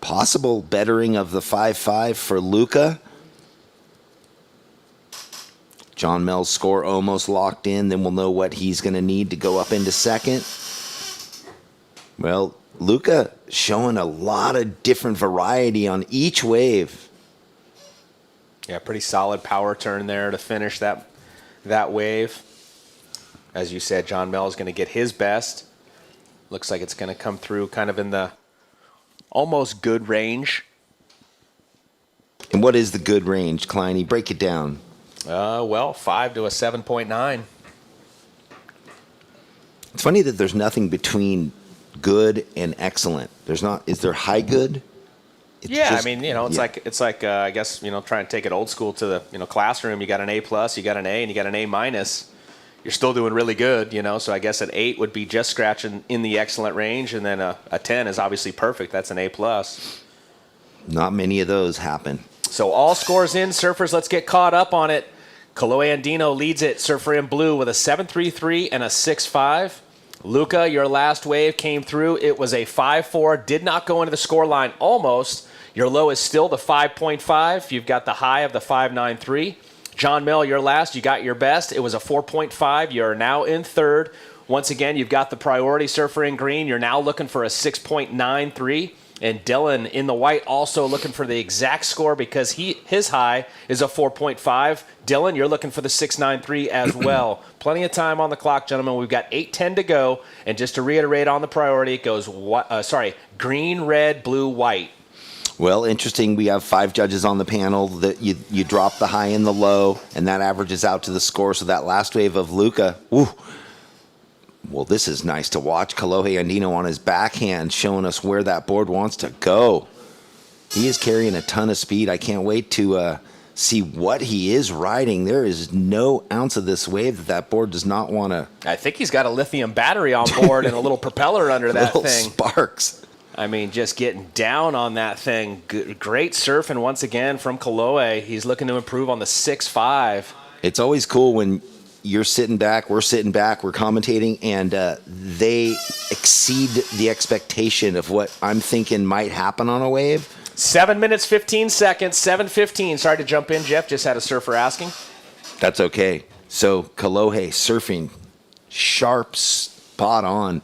possible bettering of the 5.5 for Luca. John Mel's score almost locked in. Then we'll know what he's going to need to go up into second. Well, Luca showing a lot of different variety on each wave. Yeah, pretty solid power turn there to finish that wave. As you said, John Mel is going to get his best. Looks like it's going to come through kind of in the almost good range. And what is the good range, Kleiny? Break it down. 5 to a 7.9. It's funny that there's nothing between good and excellent. There's not. Is there high good? It's like I guess trying to take it old school to the classroom. You got an A+, you got an A, and you got an A-. You're still doing really good, So I guess an 8 would be just scratching in the excellent range, and then a 10 is obviously perfect. That's an A+. Not many of those happen. So all scores in, surfers. Let's get caught up on it. Kolohe Andino leads it, surfer in blue with a 7.33 and a 6.5. Luca, your last wave came through. It was a 5-4, did not go into the score line almost. Your low is still the 5.5. You've got the high of the 5.93. John Mill, your last, you got your best. It was a 4.5. You're now in third. Once again, you've got the priority surfer in green. You're now looking for a 6.93. And Dylan in the white also looking for the exact score because his high is a 4.5. Dylan, you're looking for the 6.93 as well. Plenty of time on the clock, gentlemen. We've got 8:10 to go. And just to reiterate on the priority, it goes green, red, blue, white. Well, interesting. We have 5 judges on the panel. That you drop the high and the low, and that averages out to the score. So that last wave of Luca, well, this is nice to watch. Kalohe Andino on his backhand showing us where that board wants to go. He is carrying a ton of speed. I can't wait to see what he is riding. There is no ounce of this wave that board does not want to. I think he's got a lithium battery on board and a little propeller under that thing. Sparks. I mean, just getting down on that thing. Great surfing once again from Kalohe. He's looking to improve on the 6.5. It's always cool when you're sitting back, we're commentating, and they exceed the expectation of what I'm thinking might happen on a wave. 7 minutes, 15 seconds, 7:15. Sorry to jump in, Jeff. Just had a surfer asking. That's okay. So Kalohe surfing sharp, spot on.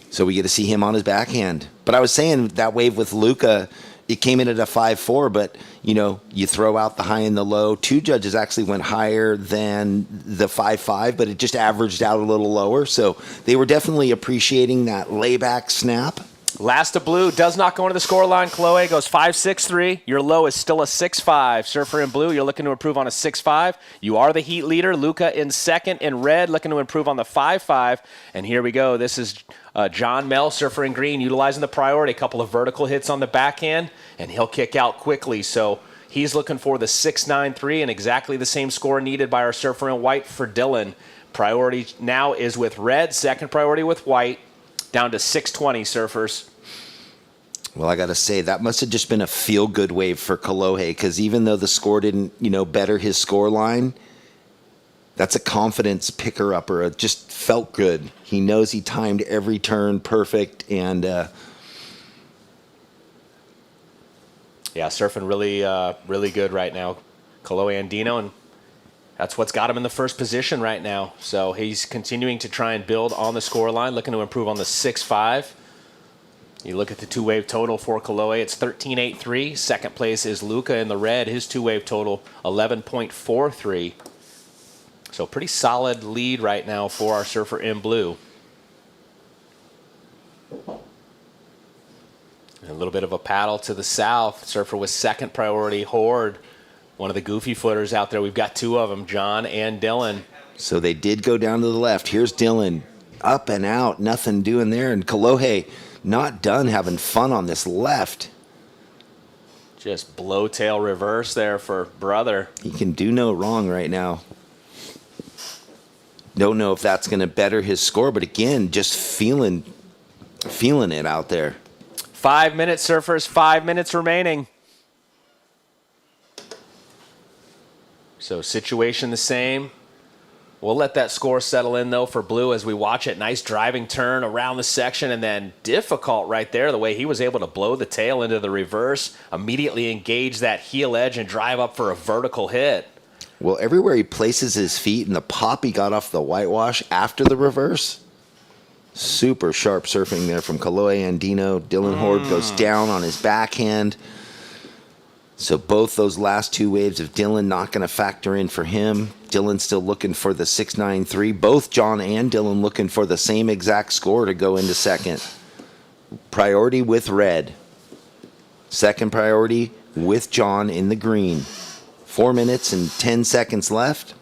So we get to see him on his backhand. But I was saying that wave with Luca, it came in at a 5.4, but you throw out the high and the low. 2 judges actually went higher than the 5.5, but it just averaged out a little lower. So they were definitely appreciating that layback snap. Last of blue does not go into the score line. Kalohe goes 5.63. Your low is still a 6.5. Surfer in blue, you're looking to improve on a 6.5. You are the heat leader. Luca in second in red, looking to improve on the 5.5. And here we go. This is John Mell, surfer in green, utilizing the priority. A couple of vertical hits on the backhand, and he'll kick out quickly. So he's looking for the 6.93 and exactly the same score needed by our surfer in white for Dylan. Priority now is with red, second priority with white. Down to 6.20 surfers. Well, I got to say, that must have just been a feel-good wave for Kalohe, because even though the score didn't, better his score line, that's a confidence picker-upper. It just felt good. He knows he timed every turn perfect, and surfing really good right now. Kalohe Andino, and that's what's got him in the first position right now. So he's continuing to try and build on the score line, looking to improve on the 6.5. You look at the 2-wave total for Kalohe, it's 13.83. Second place is Luca in the red. His 2-wave total, 11.43. So pretty solid lead right now for our surfer in blue. And a little bit of a paddle to the south. Surfer with second priority, Horde. One of the goofy footers out there. We've got 2 of them, John and Dylan. So they did go down to the left. Here's Dylan, up and out, nothing doing there. And Kalohe not done having fun on this left. Just blowtail reverse there for brother. He can do no wrong right now. Don't know if that's going to better his score, but again, just feeling it out there. 5 minutes, surfers, 5 minutes remaining. So situation the same. We'll let that score settle in, though, for blue as we watch it. Nice driving turn around the section, and then difficult right there, the way he was able to blow the tail into the reverse, immediately engage that heel edge and drive up for a vertical hit. Well, everywhere he places his feet and the pop he got off the whitewash after the reverse, super sharp surfing there from Kalohe Andino. Dylan Horde goes down on his backhand. So both those last 2 waves of Dylan not going to factor in for him. Dylan still looking for the 6.93. Both John and Dylan looking for the same exact score to go into second. Priority with red. Second priority with John in the green. 4 minutes and 10 seconds left.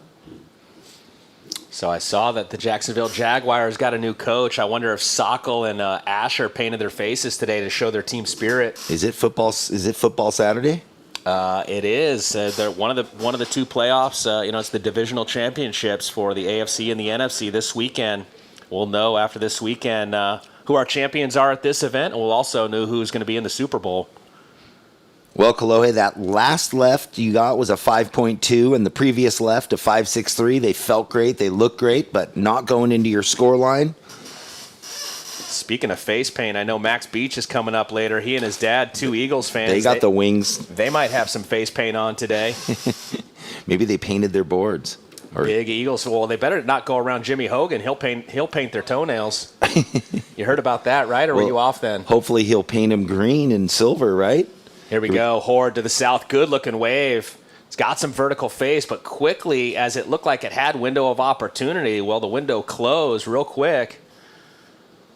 So I saw that the Jacksonville Jaguars got a new coach. I wonder if Sokol and Asher painted their faces today to show their team spirit. Is it football Saturday? It is. They're one of the 2 playoffs. It's the divisional championships for the AFC and the NFC this weekend. We'll know after this weekend who our champions are at this event, and we'll also know who's going to be in the Super Bowl. Well, Kalohe, that last left you got was a 5.2, and the previous left a 5.63. They felt great, they looked great, but not going into your score line. Speaking of face paint, I know Max Beach is coming up later. He and his dad, two Eagles fans. They got the wings. They might have some face paint on today. Maybe they painted their boards. Big Eagles. Well, they better not go around Jimmy Hogan. He'll paint their toenails. You heard about that, right? Or were you off then? Hopefully he'll paint them green and silver, right? Here we go. Horde to the south. Good-looking wave. It's got some vertical face, but quickly, as it looked like it had window of opportunity, well, the window closed real quick.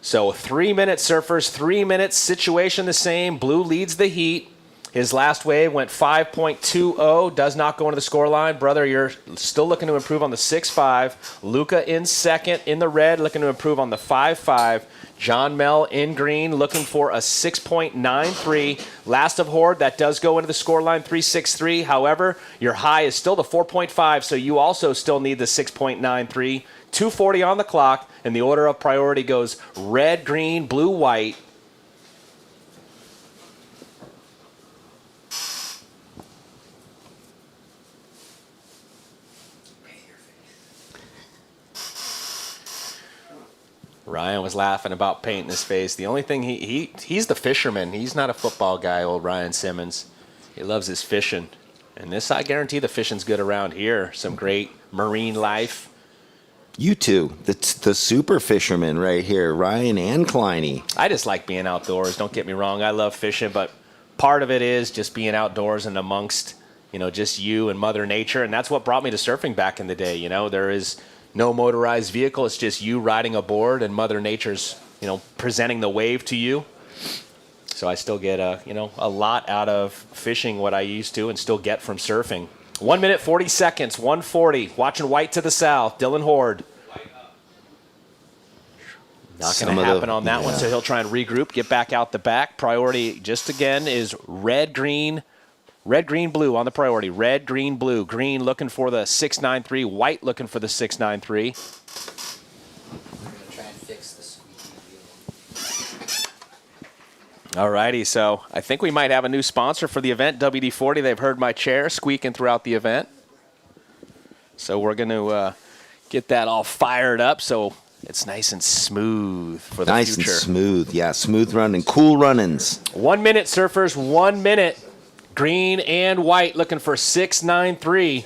So 3 minutes, surfers. 3 minutes. Situation the same. Blue leads the heat. His last wave went 5.20. Does not go into the score line. Brother, you're still looking to improve on the 6.5. Luca in second in the red, looking to improve on the 5.5. John Mel in green, looking for a 6.93. Last of Horde, that does go into the score line, 3.63. However, your high is still the 4.5, so you also still need the 6.93. 2:40 on the clock, and the order of priority goes red, green, blue, white. Ryan was laughing about painting his face. The only thing he's the fisherman. He's not a football guy, old Ryan Simmons. He loves his fishing. And this, I guarantee the fishing's good around here. Some great marine life. You two, the super fishermen right here, Ryan and Kleiny. I just like being outdoors. Don't get me wrong. I love fishing, but part of it is just being outdoors and amongst, just you and Mother Nature. And that's what brought me to surfing back in the day. There is no motorized vehicle. It's just you riding a board and Mother Nature's, presenting the wave to you. So I still get a lot out of fishing what I used to and still get from surfing. 1 minute, 40 seconds, 1:40. Watching white to the south, Dylan Horde. Not going to happen on that one, so he'll try and regroup, get back out the back. Priority, just again, is red, green, blue on the priority. Red, green, blue. Green looking for the 6.93. White looking for the 6.93. We're going to try and fix this. All righty, so I think we might have a new sponsor for the event, WD-40. They've heard my chair squeaking throughout the event. So we're going to get that all fired up so it's nice and smooth for the future. Nice and smooth, yeah. Smooth running, cool runnings. 1 minute, surfers, 1 minute. Green and white looking for 6.93.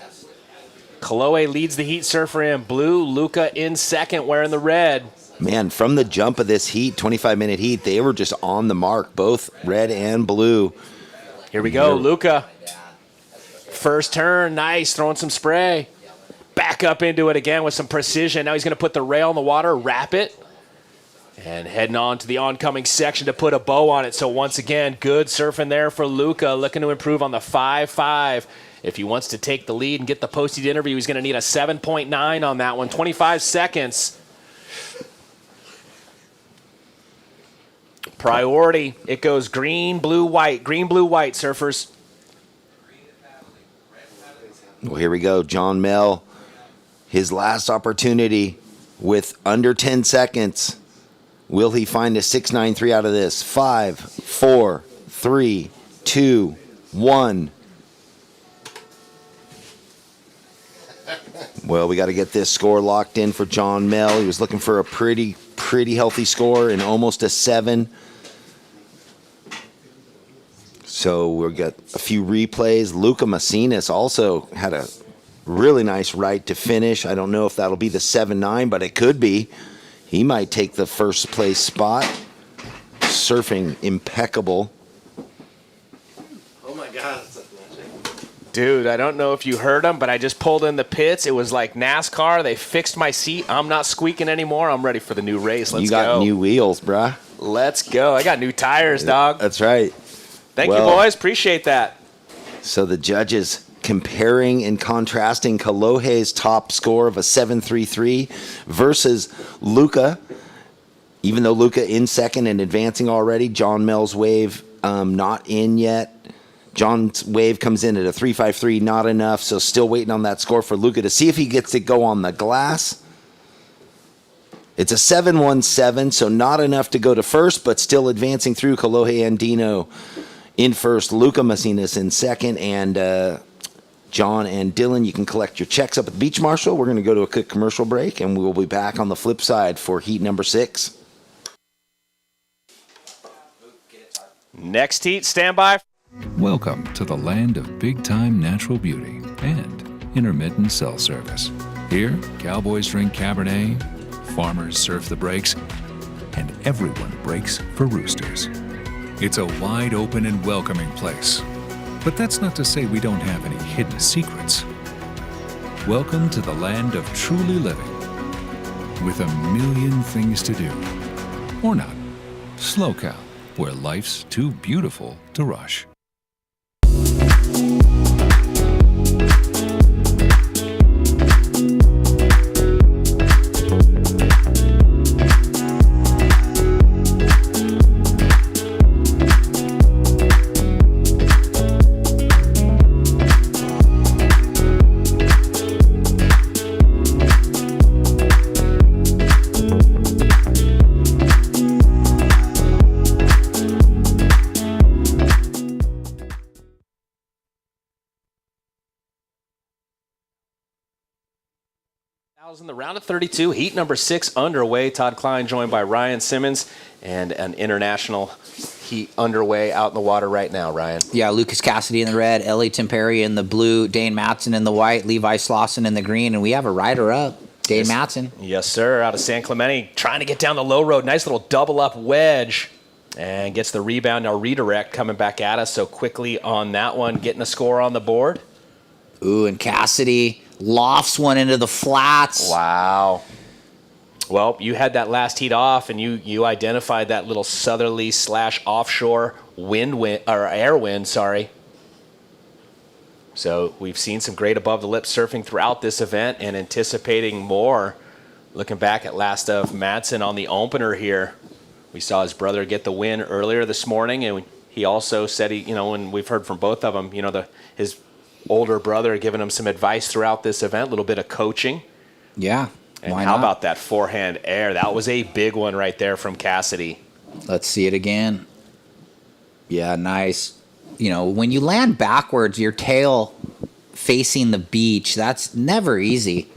Kalohe leads the heat surfer in blue. Luca in second wearing the red. Man, from the jump of this heat, 25-minute heat, they were just on the mark, both red and blue. Here we go, Luca. First turn, nice, throwing some spray. Back up into it again with some precision. Now he's going to put the rail in the water, wrap it, and heading on to the oncoming section to put a bow on it. So once again, good surfing there for Luca, looking to improve on the 5.5. If he wants to take the lead and get the posted interview, he's going to need a 7.9 on that one. 25 seconds. Priority, it goes green, blue, white. Green, blue, white, surfers. Well, here we go. John Mel, his last opportunity with under 10 seconds. Will he find a 6.93 out of this? 5, 4, 3, 2, 1. Well, we got to get this score locked in for John Mel. He was looking for a pretty healthy score and almost a 7. So we've got a few replays. Luca Macinas also had a really nice right to finish. I don't know if that'll be the 7.9, but it could be. He might take the first place spot. Surfing impeccable. Oh my God. Dude, I don't know if you heard him, but I just pulled in the pits. It was like NASCAR. They fixed my seat. I'm not squeaking anymore. I'm ready for the new race. Let's go. You got new wheels, bruh. Let's go. I got new tires, dog. That's right. Thank you, boys. Appreciate that. So the judges comparing and contrasting Kalohe's top score of a 7.33 versus Luca. Even though Luca in second and advancing already, John Mel's wave not in yet. John's wave comes in at a 3.53, not enough, so still waiting on that score for Luca to see if he gets to go on the glass. It's a 7.17, so not enough to go to first, but still advancing through Kalohe and Dino in first, Luca Macinas in second, and John and Dylan, you can collect your checks up at the Beach Marshal. We're going to go to a quick commercial break, and we'll be back on the flip side for heat number 6. Next heat, stand by. Welcome to the land of big-time natural beauty and intermittent cell service. Here, cowboys drink Cabernet, farmers surf the breaks, and everyone breaks for roosters. It's a wide open and welcoming place. But that's not to say we don't have any hidden secrets. Welcome to the land of truly living, with a million things to do. Or not. SLO CAL, where life's too beautiful to rush. In the round of 32, heat number 6 underway. Todd Klein joined by Ryan Simmons, and an international heat underway out in the water right now, Ryan. Yeah, Lucas Cassidy in the red, Ellie Temperi in the blue, Dane Matson in the white, Levi Slauson in the green, and we have a rider up, Dane Matson. Yes, sir, out of San Clemente, trying to get down the low road. Nice little double-up wedge, and gets the rebound. Now redirect coming back at us so quickly on that one, getting a score on the board. Ooh, and Cassidy lofts one into the flats. Wow. Well, you had that last heat off, and you identified that little southerly / offshore air wind. So we've seen some great above the lip surfing throughout this event, and anticipating more. Looking back at last of Madsen on the opener here, we saw his brother get the win earlier this morning, and he also said and we've heard from both of them, his older brother giving him some advice throughout this event, a little bit of coaching. Yeah. And how about that forehand air? That was a big one right there from Cassidy. Let's see it again. Yeah, nice. When you land backwards, your tail facing the beach, that's never easy.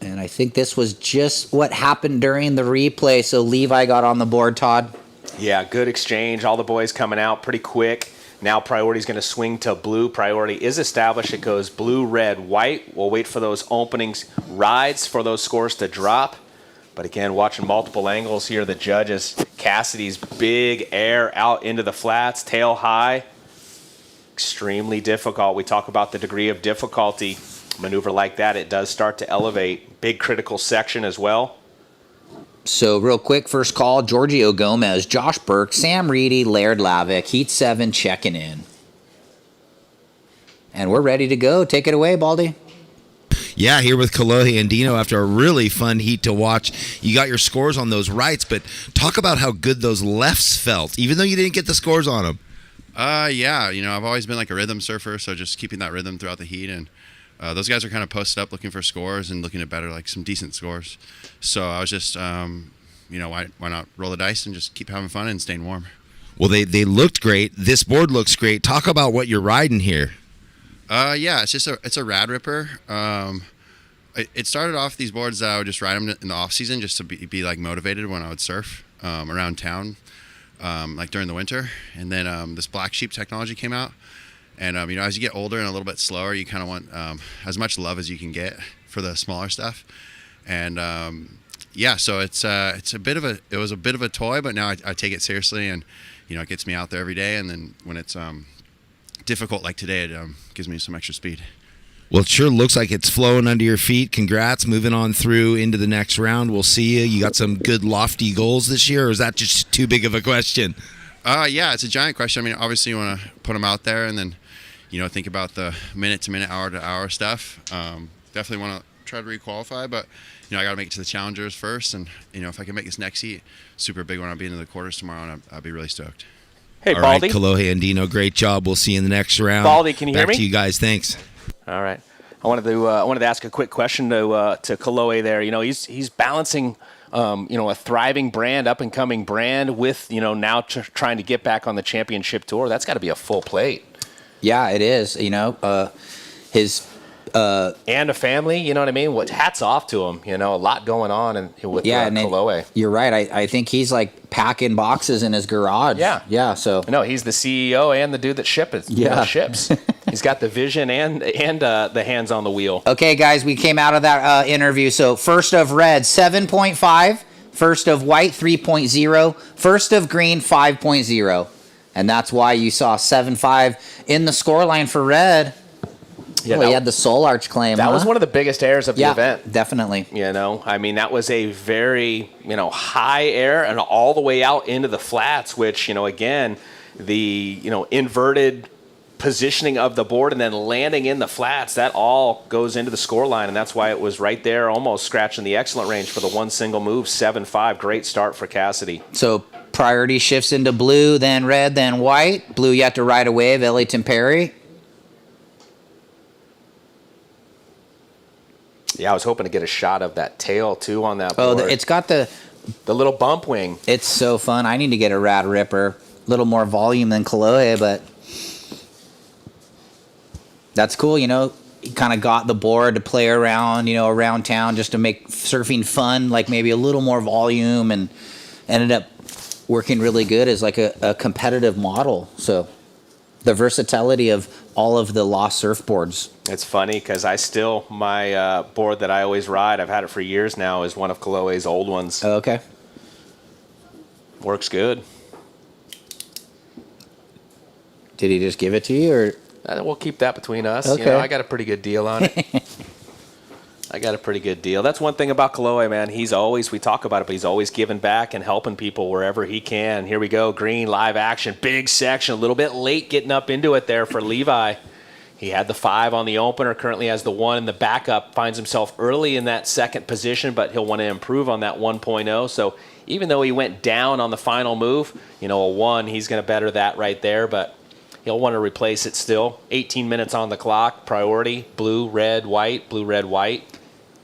And I think this was just what happened during the replay. So Levi got on the board, Todd. Yeah, good exchange. All the boys coming out pretty quick. Now priority is going to swing to blue. Priority is established. It goes blue, red, white. We'll wait for those openings rides for those scores to drop. But again, watching multiple angles here, the judges, Cassidy's big air out into the flats, tail high. Extremely difficult. We talk about the degree of difficulty. Maneuver like that, it does start to elevate. Big critical section as well. So real quick, first call, Giorgio Gomez, Josh Burke, Sam Reedy, Laird Lavick, Heat 7 checking in. And we're ready to go. Take it away, Baldy. Yeah, here with Kalohe and Dino after a really fun heat to watch. You got your scores on those rights, but talk about how good those lefts felt, even though you didn't get the scores on them. Yeah, I've always been like a rhythm surfer, so just keeping that rhythm throughout the heat, and those guys are kind of posted up looking for scores and looking at better, like some decent scores. So I was just, why not roll the dice and just keep having fun and staying warm. Well, they looked great. This board looks great. Talk about what you're riding here. Yeah, it's a rad ripper. It started off these boards that I would just ride them in the off season just to be like motivated when I would surf around town, like during the winter. And then this Black Sheep technology came out. And, as you get older and a little bit slower, you kind of want as much love as you can get for the smaller stuff. And, so it was a bit of a toy, but now I take it seriously, and, it gets me out there every day. And then when it's difficult like today, it gives me some extra speed. Well, it sure looks like it's flowing under your feet. Congrats. Moving on through into the next round. We'll see you. You got some good lofty goals this year, or is that just too big of a question? Yeah, it's a giant question. I mean, obviously you want to put them out there and then, think about the minute-to-minute, hour-to-hour stuff. Definitely want to try to re-qualify, but, I got to make it to the challengers first. And, if I can make this next heat, super big when I'll be into the quarters tomorrow, and I'll be really stoked. Hey, All Baldy. right, Kalohe and Dino, great job. We'll see you in the next round. Baldy, can you hear me? Back to you guys. Thanks. All right. I wanted to ask a quick question to Kalohe there. He's balancing a thriving brand, up and coming brand with, now trying to get back on the championship tour. That's got to be a full plate. Yeah, it is. His and a family, you know what I mean? Hats off to him. A lot going on with Kalohe. You're right. I think he's like packing boxes in his garage. Yeah. So no, he's the CEO and the dude that ships. He's got the vision and the hands on the wheel. Okay, guys, we came out of that interview. So first of red, 7.5. First of white, 3.0. First of green, 5.0. And that's why you saw 7.5 in the scoreline for red. Yeah, he had the soul arch claim. That was one of the biggest airs of the event. Definitely. That was a very, high air and all the way out into the flats, which, again, the, inverted positioning of the board and then landing in the flats, that all goes into the score line, and that's why it was right there, almost scratching the excellent range for the one single move, 7-5. Great start for Cassidy. So priority shifts into blue, then red, then white. Blue yet to ride a wave, Ellington Perry. Yeah, I was hoping to get a shot of that tail, too, on that board. Oh, it's got the little bump wing. It's so fun. I need to get a Rad Ripper. A little more volume than Kalohe, but that's cool. He kind of got the board to play around, around town just to make surfing fun, like maybe a little more volume, and ended up working really good as like a competitive model. So the versatility of all of the Lost surfboards. It's funny because my board that I always ride, I've had it for years now, is one of Kalohe's old ones. Oh, okay. Works good. Did he just give it to you, or? We'll keep that between us. Okay. I got a pretty good deal on it. I got a pretty good deal. That's one thing about Kalohe, man. We talk about it, but he's always giving back and helping people wherever he can. Here we go, green, live action, big section, a little bit late getting up into it there for Levi. He had the 5 on the opener, currently has the 1 in the backup, finds himself early in that second position, but he'll want to improve on that 1.0. So even though he went down on the final move, a 1, he's going to better that right there, but he'll want to replace it still. 18 minutes on the clock, priority, blue, red, white, blue, red, white.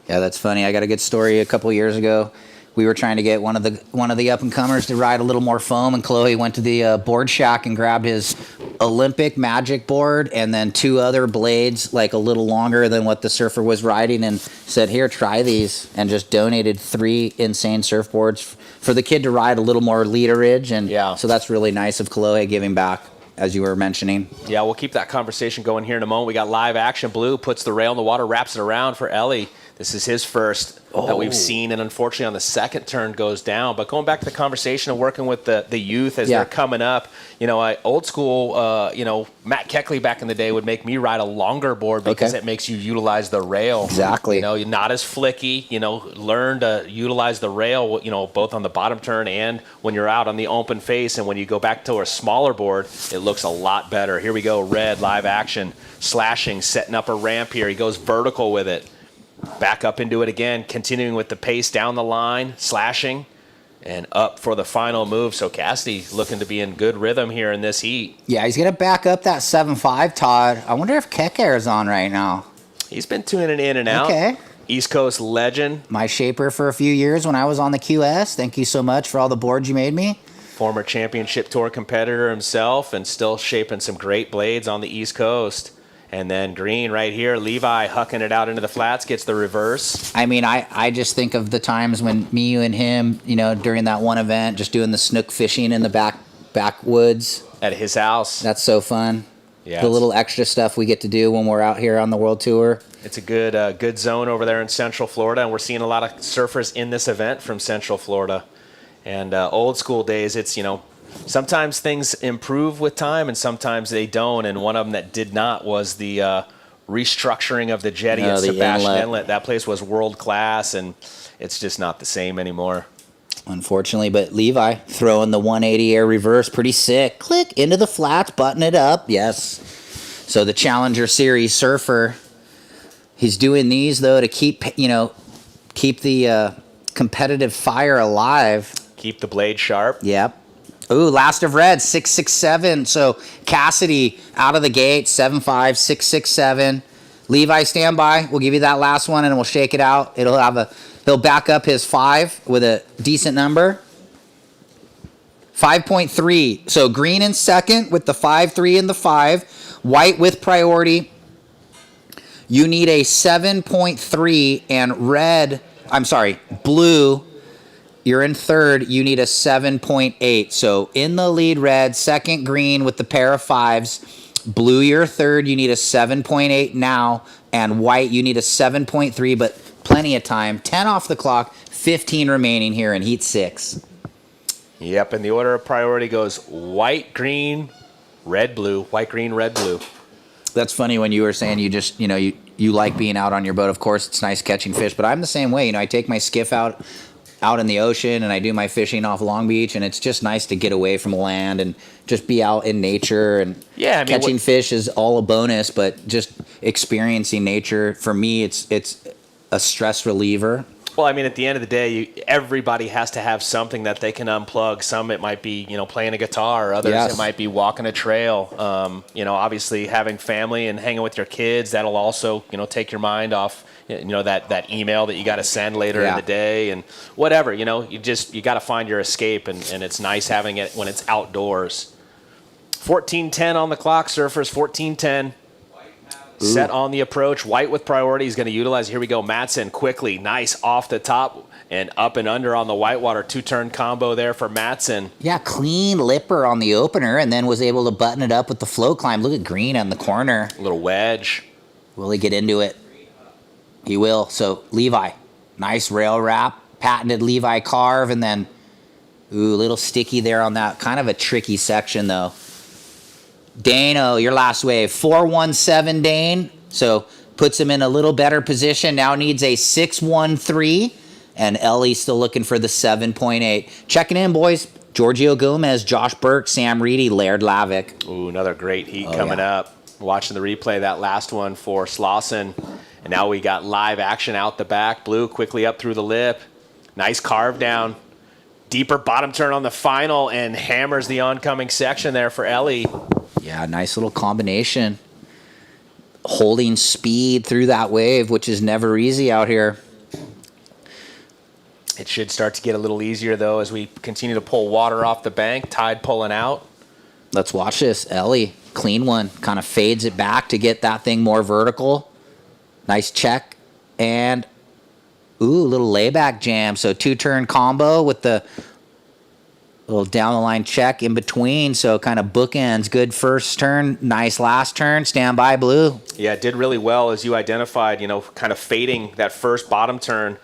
Yeah, that's funny. I got a good story a couple years ago. We were trying to get one of the up-and-comers to ride a little more foam, and Kalohe went to the board shack and grabbed his Olympic Magic board and then 2 other blades, like a little longer than what the surfer was riding, and said, here, try these, and just donated 3 insane surfboards for the kid to ride a little more leaderage. And so that's really nice of Kalohe giving back, as you were mentioning. Yeah, we'll keep that conversation going here in a moment. We got live action. Blue puts the rail in the water, wraps it around for Ellie. This is his first that we've seen, and unfortunately on the second turn goes down. But going back to the conversation of working with the youth as they're coming up, old school, Matt Keckley back in the day would make me ride a longer board because it makes you utilize the rail. Exactly. You're not as flicky, learn to utilize the rail, both on the bottom turn and when you're out on the open face. And when you go back to a smaller board, it looks a lot better. Here we go, red, live action, slashing, setting up a ramp here. He goes vertical with it. Back up into it again, continuing with the pace down the line, slashing, and up for the final move. So Cassidy looking to be in good rhythm here in this heat. Yeah, he's going to back up that 7.5, Todd. I wonder if Keker's on right now. He's been tuning in and out. Okay. East Coast legend. My shaper for a few years when I was on the QS. Thank you so much for all the boards you made me. Former championship tour competitor himself and still shaping some great blades on the East Coast. And then green right here, Levi hucking it out into the flats, gets the reverse. I mean, I just think of the times when me, you, and him, during that one event, just doing the snook fishing in the backwoods. At his house. That's so fun. Yeah, the little extra stuff we get to do when we're out here on the world tour. It's a good zone over there in Central Florida, and we're seeing a lot of surfers in this event from Central Florida. And old school days, it's, sometimes things improve with time and sometimes they don't. And one of them that did not was the restructuring of the jetty at Sebastian Inlet. That place was world class, and it's just not the same anymore. Unfortunately, but Levi throwing the 180 air reverse, pretty sick. Click into the flats, button it up. Yes. So the Challenger Series surfer, he's doing these though to keep the competitive fire alive. Keep the blade sharp. Yep. Ooh, last of red, 6.67. So Cassidy out of the gate, 7.5, 6.67. Levi, stand by. We'll give you that last one and we'll shake it out. It'll have a He'll back up his 5 with a decent number. 5.3. So green in second with the 5-3 and the 5. White with priority. You need a 7.3 and blue, you're in third. You need a 7.8. So in the lead, red, second green with the pair of 5s. Blue, you're third. You need a 7.8 now. And white, you need a 7.3, but plenty of time. 10 off the clock, 15 remaining here in heat 6. Yep, and the order of priority goes white, green, red, blue. White, green, red, blue. That's funny when you were saying you like being out on your boat. Of course, it's nice catching fish, but I'm the same way. I take my skiff out in the ocean and I do my fishing off Long Beach, and it's just nice to get away from land and just be out in nature. And catching fish is all a bonus, but just experiencing nature, for me, it's a stress reliever. Well, I mean, at the end of the day, everybody has to have something that they can unplug. Some it might be, playing a guitar. Others it might be walking a trail. Obviously having family and hanging with your kids, that'll also, take your mind off, that email that you got to send later in the day and whatever. You got to find your escape, and it's nice having it when it's outdoors. 14:10 on the clock, surfers. 14:10. Set on the approach. White with priority. He's going to utilize. Here we go. Mattson quickly. Nice off the top and up and under on the whitewater. 2-turn combo there for Mattson. Yeah, clean lipper on the opener, and then was able to button it up with the float climb. Look at Green on the corner. A little wedge. Will he get into it? He will. So Levi. Nice rail wrap. Patented Levi carve, and then, a little sticky there on that. Kind of a tricky section, though. Dano, your last wave. 417 Dane. So puts him in a little better position. Now needs a 613. And Ellie still looking for the 7.8. Checking in, boys. Giorgio Gomez, Josh Burke, Sam Reedy, Laird Lavick. Ooh, another great heat coming up. Watching the replay, that last one for Slauson. And now we got live action out the back. Blue quickly up through the lip. Nice carve down. Deeper bottom turn on the final and hammers the oncoming section there for Ellie. Yeah, nice little combination. Holding speed through that wave, which is never easy out here. It should start to get a little easier, though, as we continue to pull water off the bank. Tide pulling out. Let's watch this. Ellie, clean one. Kind of fades it back to get that thing more vertical. Nice check. And, little layback jam. So 2-turn combo with the little down the line check in between, so kind of bookends. Good first turn, nice last turn. Stand by, Blue. Yeah, it did really well, as you identified, kind of fading that first bottom turn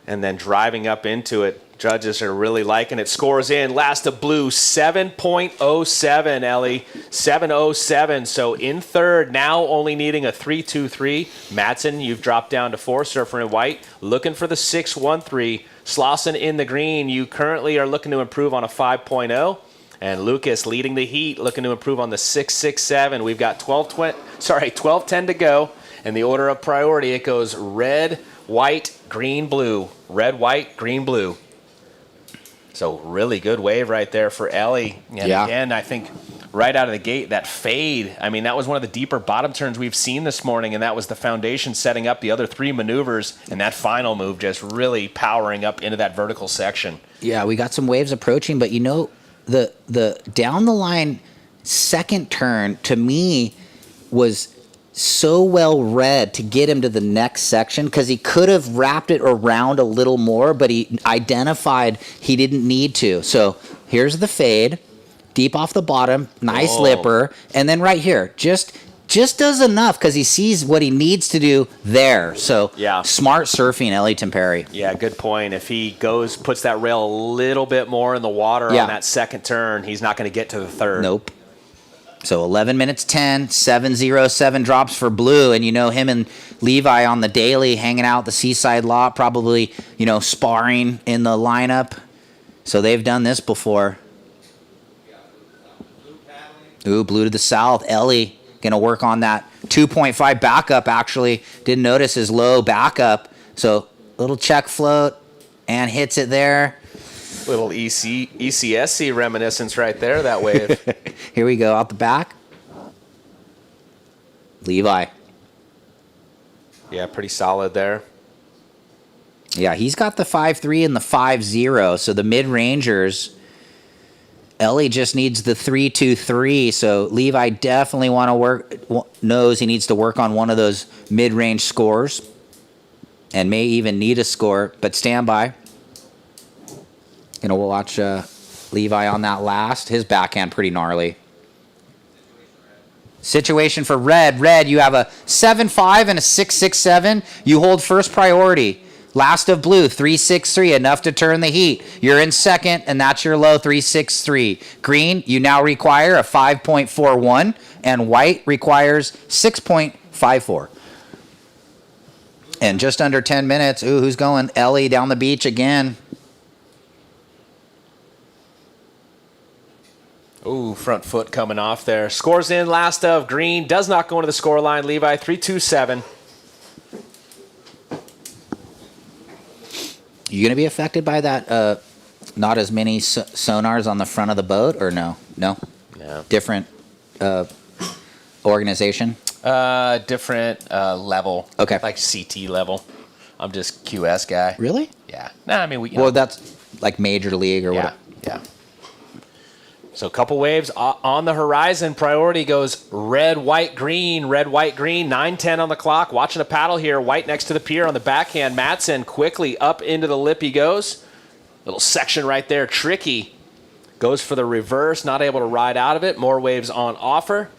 and then driving up into it. Judges are really liking it. Scores in. Last of Blue, 7.07, Ellie. 7.07. So in third, now only needing a 3.23. Mattson, you've dropped down to 4. Surfer in white, looking for the 6.13. Slauson in the green, you currently are looking to improve on a 5.0. And Lucas leading the heat, looking to improve on the 6.67. We've got 12:10 to go. And the order of priority, it goes red, white, green, blue. Red, white, green, blue. So really good wave right there for Ellie. And again, I think right out of the gate, that fade, I mean, that was one of the deeper bottom turns we've seen this morning, and that was the foundation setting up the other 3 maneuvers, and that final move just really powering up into that vertical section. Yeah, we got some waves approaching, but the down the line second turn, to me, was so well read to get him to the next section, because he could have wrapped it around a little more, but he identified he didn't need to. So here's the fade, deep off the bottom, nice lipper, and then right here, just does enough because he sees what he needs to do there. So smart surfing, Ellie Temperi. Yeah, good point. If he puts that rail a little bit more in the water on that second turn, he's not going to get to the third. Nope. So 11 minutes 10, 7.07 drops for Blue, and him and Levi on the daily hanging out the Seaside lot, probably, sparring in the lineup. So they've done this before. Blue to the south. Ellie going to work on that 2.5 backup, actually. Didn't notice his low backup. So little check float and hits it there. Little ECSC reminiscence right there, that wave. Here we go, out the back. Levi. Yeah, pretty solid there. Yeah, he's got the 5-3 and the 5-0. So the mid-rangers, Ellie just needs the 3-2-3. So Levi definitely knows he needs to work on one of those mid-range scores and may even need a score. But stand by. We'll watch Levi on that last. His backhand pretty gnarly. Situation for red. Red, you have a 7-5 and a 6-6-7. You hold first priority. Last of blue, 3-6-3, enough to turn the heat. You're in second, and that's your low, 3-6-3. Green, you now require a 5.41, and white requires 6.54. And just under 10 minutes, ooh, who's going? Ellie down the beach again. Ooh, front foot coming off there. Scores in, last of green. Does not go into the score line. Levi, 3-2-7. You going to be affected by that not as many sonars on the front of the boat, or no? No? No. Different organization? Different level. Okay. Like CT level. I'm just QS guy. Really? Yeah. Nah, I mean, Well, that's like major league or what? Yeah. So a couple waves on the horizon. Priority goes red, white, green, 9:10 on the clock. Watching a paddle here. White next to the pier on the backhand. Matson quickly up into the lip he goes. Little section right there. Tricky. Goes for the reverse. Not able to ride out of it. More waves on offer.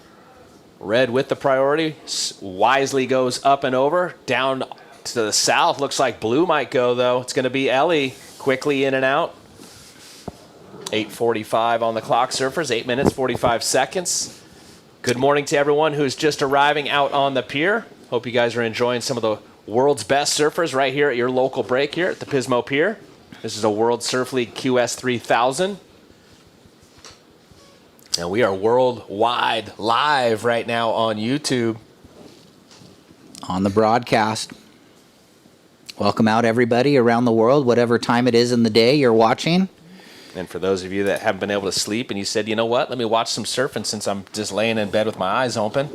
Red with the priority. Wisely goes up and over. Down to the south. Looks like blue might go, though. It's going to be Ellie. Quickly in and out. 8:45 on the clock, surfers. 8 minutes, 45 seconds. Good morning to everyone who's just arriving out on the pier. Hope you guys are enjoying some of the world's best surfers right here at your local break here at the Pismo Pier. This is a World Surf League QS 3000. And we are worldwide live right now on YouTube. On the broadcast. Welcome out, everybody around the world, whatever time it is in the day you're watching. And for those of you that haven't been able to sleep and you said, you know what, let me watch some surfing since I'm just laying in bed with my eyes open.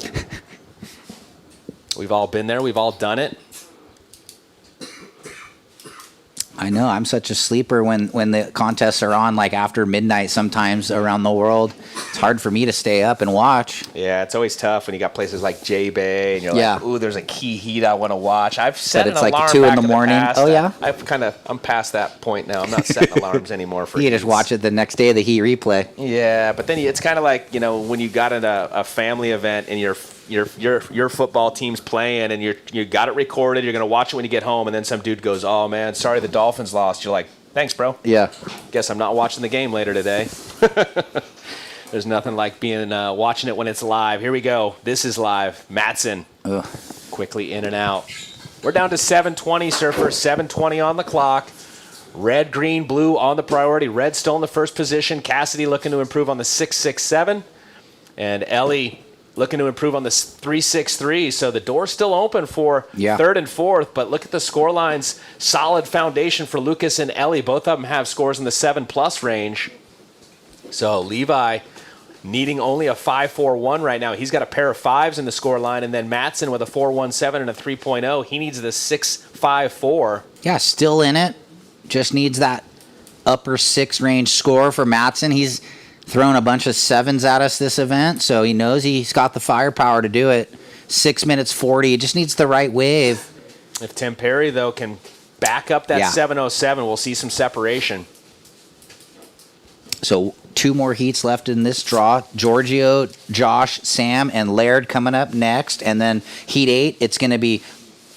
We've all been there. We've all done it. I know. I'm such a sleeper when the contests are on, like after midnight sometimes around the world. It's hard for me to stay up and watch. Yeah, it's always tough when you got places like J-Bay and you're Yeah. like, ooh, there's a key heat I want to watch. I've set But an it's alarm like 2 back in the morning. past. Oh, yeah? I'm past that point now. I'm not setting alarms anymore for You just heats. watch it the next day of the heat replay. Yeah, but then it's kind of like, when you got in a family event and your football team's playing and you got it recorded, you're going to watch it when you get home, and then some dude goes, oh, man, sorry the Dolphins lost. You're like, thanks, bro. Yeah. Guess I'm not watching the game later today. There's nothing like being watching it when it's live. Here we go. This is live. Matson. Ugh. Quickly in and out. We're down to 7:20, surfers. 7:20 on the clock. Red, green, blue on the priority. Red still in the first position. Cassidy looking to improve on the 6-6-7. And Ellie looking to improve on the 3-6-3. So the door's still open for third and fourth. But look at the score lines. Solid foundation for Lucas and Ellie. Both of them have scores in the 7+ range. So Levi needing only a 5.41 right now. He's got a pair of 5s in the score line. And then Matson with a 4.17 and a 3.0. He needs the 6.54. Yeah, still in it. Just needs that upper 6 range score for Matson. He's thrown a bunch of 7s at us this event, so he knows he's got the firepower to do it. 6 minutes 40. He just needs the right wave. If Tim Perry, though, can back up that 7.07, we'll see some separation. So 2 more heats left in this draw. Giorgio, Josh, Sam, and Laird coming up next. And then Heat 8, it's going to be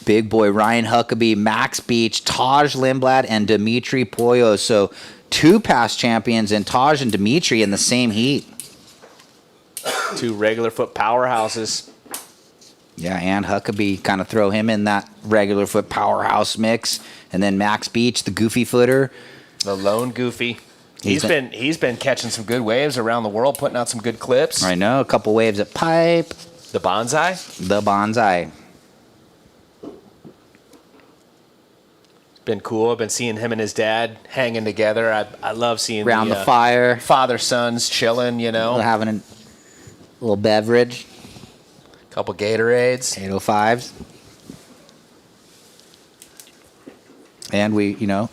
big boy Ryan Huckabee, Max Beach, Taj Lindblad, and Dimitri Poyo. So 2 past champions in Taj and Dimitri in the same heat. 2 regular foot powerhouses. Yeah, and Huckabee, kind of throw him in that regular foot powerhouse mix. And then Max Beach, the goofy footer. The lone goofy. He's been catching some good waves around the world, putting out some good clips. I know, a couple waves at Pipe. The Bonsai? The Bonsai. Been cool. I've been seeing him and his dad hanging together. I love seeing around the fire. Father-sons chilling, Having a little beverage. Couple Gatorades. 805s. And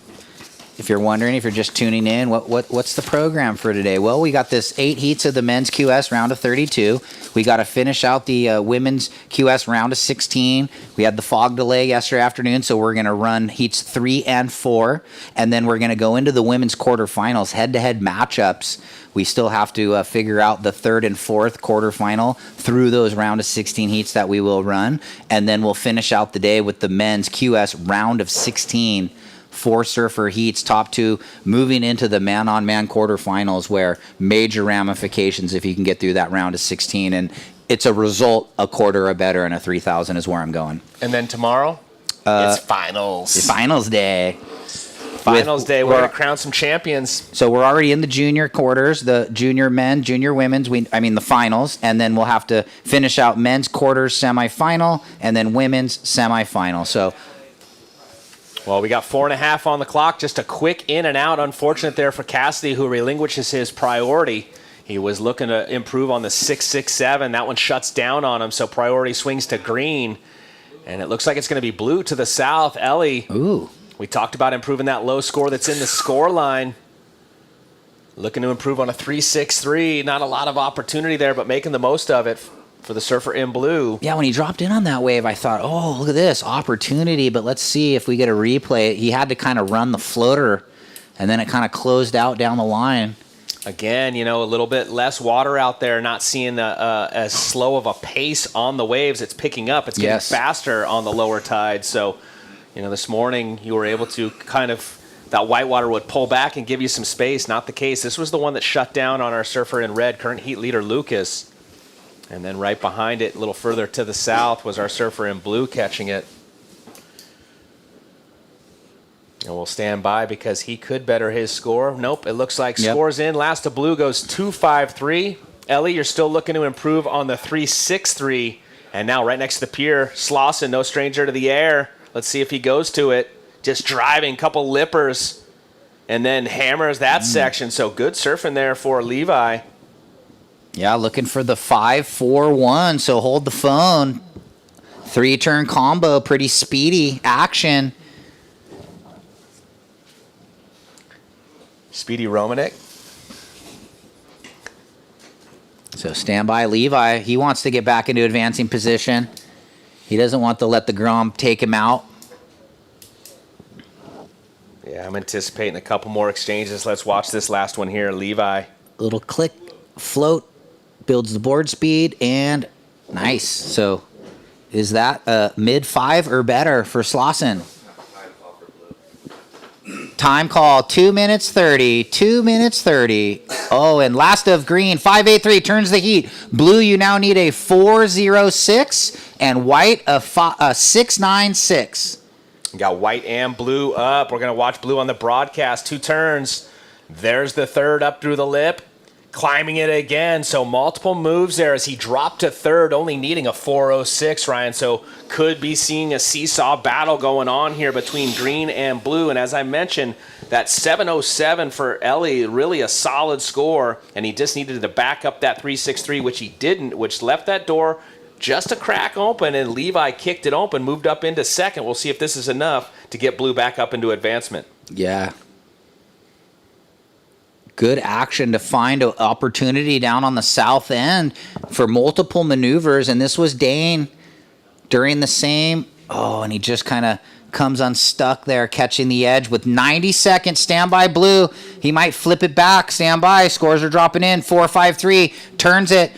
if you're wondering, if you're just tuning in, what's the program for today? Well, we got this 8 heats of the men's QS round of 32. We got to finish out the women's QS round of 16. We had the fog delay yesterday afternoon, so we're going to run heats 3 and 4, and then we're going to go into the women's quarterfinals, head-to-head matchups. We still have to figure out the 3rd and 4th quarterfinal through those round of 16 heats that we will run, and then we'll finish out the day with the men's QS round of 16. 4 surfer heats, top 2, moving into the man-on-man quarterfinals, where major ramifications if you can get through that round of 16. And it's a result, a quarter or better, and a 3,000 is where I'm going. And then tomorrow, it's finals. It's finals day. Finals day. We're going to crown some champions. So we're already in the junior quarters, the junior men, junior women's, the finals, and then we'll have to finish out men's quarters semifinal and then women's semifinal. So, well, we got 4.5 on the clock. Just a quick in and out. Unfortunate there for Cassidy, who relinquishes his priority. He was looking to improve on the 6.67. That one shuts down on him, so priority swings to green. And it looks like it's going to be blue to the south. Ellie. Ooh. We talked about improving that low score that's in the score line. Looking to improve on a 3.63. Not a lot of opportunity there, but making the most of it for the surfer in blue. Yeah, when he dropped in on that wave, I thought, oh, look at this, opportunity. But let's see if we get a replay. He had to kind of run the floater, and then it kind of closed out down the line. Again, a little bit less water out there, not seeing as slow of a pace on the waves. It's picking up. It's getting faster on the lower tide. So, this morning you were able to kind of, that whitewater would pull back and give you some space. Not the case. This was the one that shut down on our surfer in red, current heat leader Lucas. And then right behind it, a little further to the south, was our surfer in blue catching it. And we'll stand by because he could better his score. Nope, it looks like scores in. Last to blue goes 2.53. Ellie, you're still looking to improve on the 3.63. And now right next to the pier, Slauson, no stranger to the air. Let's see if he goes to it. Just driving, couple lippers, and then hammers that section. So good surfing there for Levi. Yeah, looking for the 5-4-1, so hold the phone. 3-turn combo, pretty speedy action. Speedy Romanek. So stand by Levi. He wants to get back into advancing position. He doesn't want to let the Grom take him out. Yeah, I'm anticipating a couple more exchanges. Let's watch this last one here. Levi. Little click, float, builds the board speed, and nice. So is that a mid-5 or better for Slauson? Time call, 2 minutes 30, 2 minutes 30. Oh, and last of green, 5.83, turns the heat. Blue, you now need a 4.06, and white, a 6.96. We got white and blue up. We're going to watch blue on the broadcast. 2 turns. There's the third up through the lip. Climbing it again. So multiple moves there as he dropped to third, only needing a 4.06, Ryan. So could be seeing a seesaw battle going on here between green and blue. And as I mentioned, that 7.07 for Ellie, really a solid score. And he just needed to back up that 3.63, which he didn't, which left that door just a crack open. And Levi kicked it open, moved up into second. We'll see if this is enough to get blue back up into advancement. Yeah. Good action to find an opportunity down on the south end for multiple maneuvers. And this was Dane during the same. Oh, and he just kind of comes unstuck there, catching the edge with 90 seconds. Stand by blue. He might flip it back. Stand by. Scores are dropping in. 4.53. Turns it.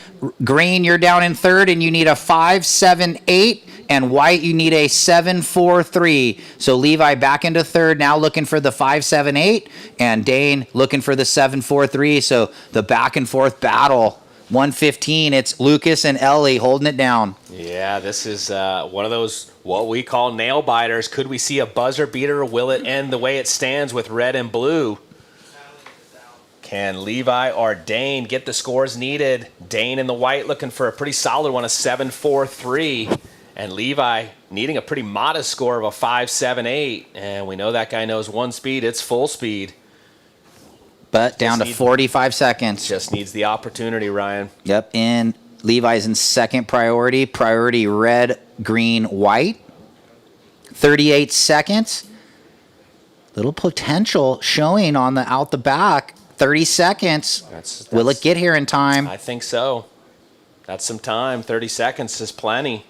Green, you're down in third, and you need a 5.78. And white, you need a 7.43. So Levi back into third, now looking for the 5.78, and Dane looking for the 7.43. So the back and forth battle, 1:15. It's Lucas and Ellie holding it down. Yeah, this is one of those what we call nail biters. Could we see a buzzer beater? Will it end the way it stands with red and blue? Can Levi or Dane get the scores needed? Dane in the white looking for a pretty solid one, a 7.43. And Levi needing a pretty modest score of a 5.78. And we know that guy knows one speed. It's full speed. But down to 45 seconds. Just needs the opportunity, Ryan. Yep, and Levi's in second priority. Priority red, green, white. 38 seconds. Little potential showing on the out the back. 30 seconds. Will it get here in time? I think so. That's some time. 30 seconds is plenty.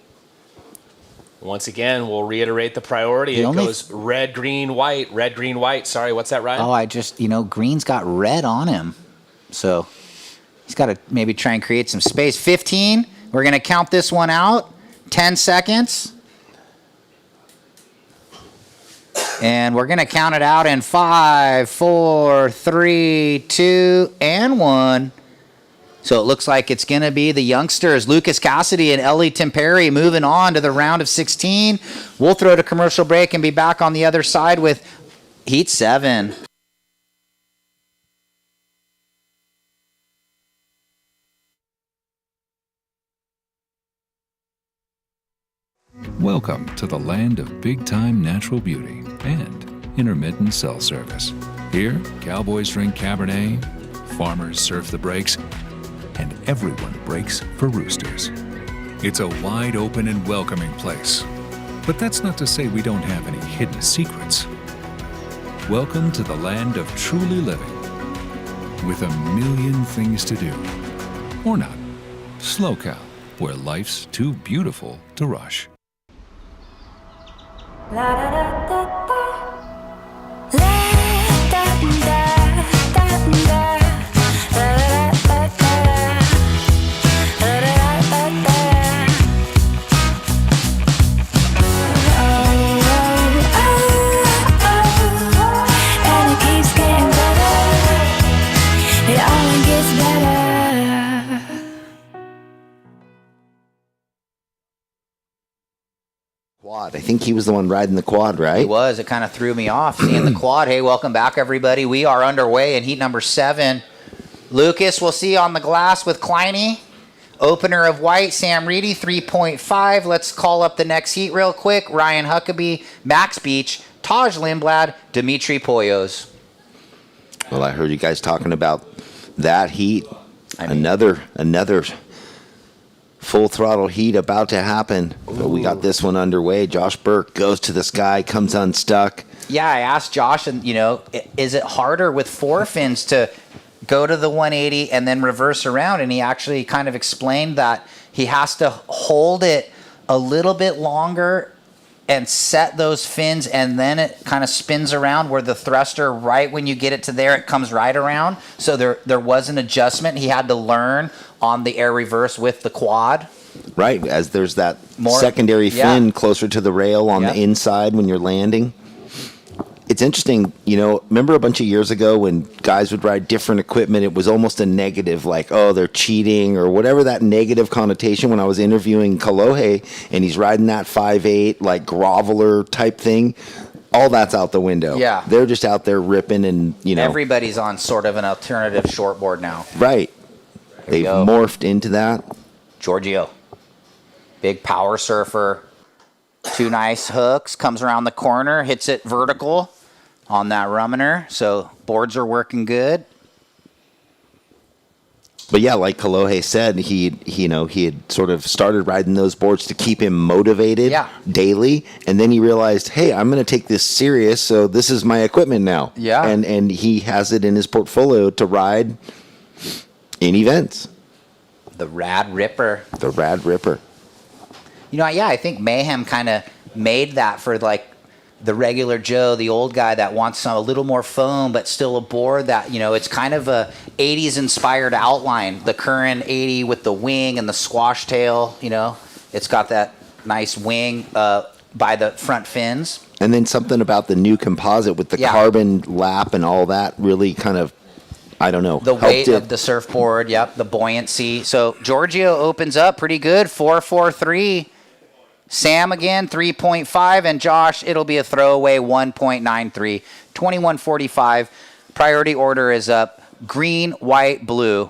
Once again, we'll reiterate the priority. It goes red, green, white. Red, green, white. Sorry, what's that, Ryan? Oh, I just, green's got red on him. So he's got to maybe try and create some space. 15. We're going to count this one out. 10 seconds. And we're going to count it out in 5, 4, 3, 2, and 1. So it looks like it's going to be the youngsters, Lucas Cassidy and Ellie Temperi, moving on to the round of 16. We'll throw to commercial break and be back on the other side with Heat 7. Welcome to the land of big-time natural beauty and intermittent cell service. Here, cowboys drink Cabernet, farmers surf the breaks, and everyone breaks for roosters. It's a wide open and welcoming place. But that's not to say we don't have any hidden secrets. Welcome to the land of truly living, with a million things to do. Or not. SLO CAL, where life's too beautiful to rush. Quad. I think he was the one riding the quad, right? He was. It kind of threw me off seeing the quad. Hey, welcome back, everybody. We are underway in heat number 7. Lucas, we'll see you on the glass with Kleiny. Opener of white, Sam Reedy, 3.5. Let's call up the next heat real quick. Ryan Huckabee, Max Beach, Taj Lindblad, Dimitri Poyos. Well, I heard you guys talking about that heat. Another full throttle heat about to happen. But we got this one underway. Josh Burke goes to the sky, comes unstuck. Yeah, I asked Josh, and is it harder with 4 fins to go to the 180 and then reverse around? And he actually kind of explained that he has to hold it a little bit longer and set those fins, and then it kind of spins around where the thruster, right when you get it to there, it comes right around. So there was an adjustment he had to learn on the air reverse with the quad. Right, as there's that secondary fin closer to the rail on the inside when you're landing. It's interesting, remember a bunch of years ago when guys would ride different equipment, it was almost a negative, like, oh, they're cheating or whatever, that negative connotation when I was interviewing Kalohe and he's riding that 5.8, like groveler type thing. All that's out the window. Yeah. They're just out there ripping and, Everybody's on sort of an alternative shortboard now. Right. They've morphed into that. Giorgio. Big power surfer. 2 nice hooks. Comes around the corner. Hits it vertical on that ruminer. So boards are working good. But yeah, like Kalohe said, he had sort of started riding those boards to keep him motivated daily, and then he realized, hey, I'm going to take this serious, so this is my equipment now. Yeah. And he has it in his portfolio to ride in events. The Rad Ripper. The Rad Ripper. I think Mayhem kind of made that for like the regular Joe, the old guy that wants a little more foam, but still a board that, it's kind of a 80s inspired outline. The current 80 with the wing and the squash tail, it's got that nice wing by the front fins. And then something about the new composite with the carbon lap and all that really kind of, I don't know. The weight of the surfboard, the buoyancy. So Giorgio opens up pretty good, 4.43. Sam again, 3.5, and Josh, it'll be a throwaway, 1.93, 21.45. Priority order is up, green, white, blue.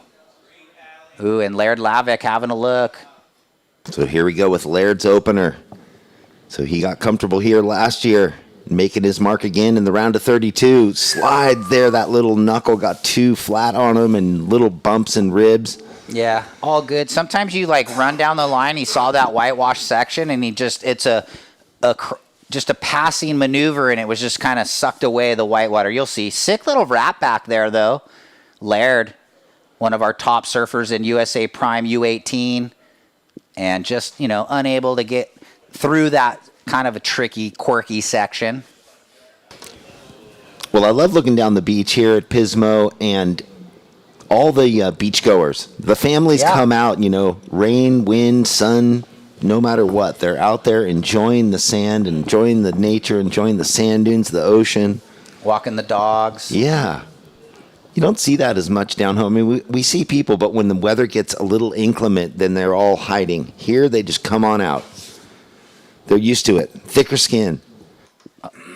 Ooh, and Laird Lavick having a look. So here we go with Laird's opener. So he got comfortable here last year, making his mark again in the round of 32. Slide there, that little knuckle got too flat on him and little bumps and ribs. Yeah, all good. Sometimes you run down the line. He saw that whitewash section, and it's a just a passing maneuver, and it was just kind of sucked away the whitewater. You'll see. Sick little wrap back there, though. Laird, one of our top surfers in USA Prime U18, and just, unable to get through that kind of a tricky, quirky section. Well, I love looking down the beach here at Pismo, and all the beachgoers. The families come out, rain, wind, sun, no matter what. They're out there enjoying the sand, enjoying the nature, enjoying the sand dunes, the ocean. Walking the dogs. Yeah. You don't see that as much down home. I mean, we see people, but when the weather gets a little inclement, then they're all hiding. Here, they just come on out. They're used to it. Thicker skin.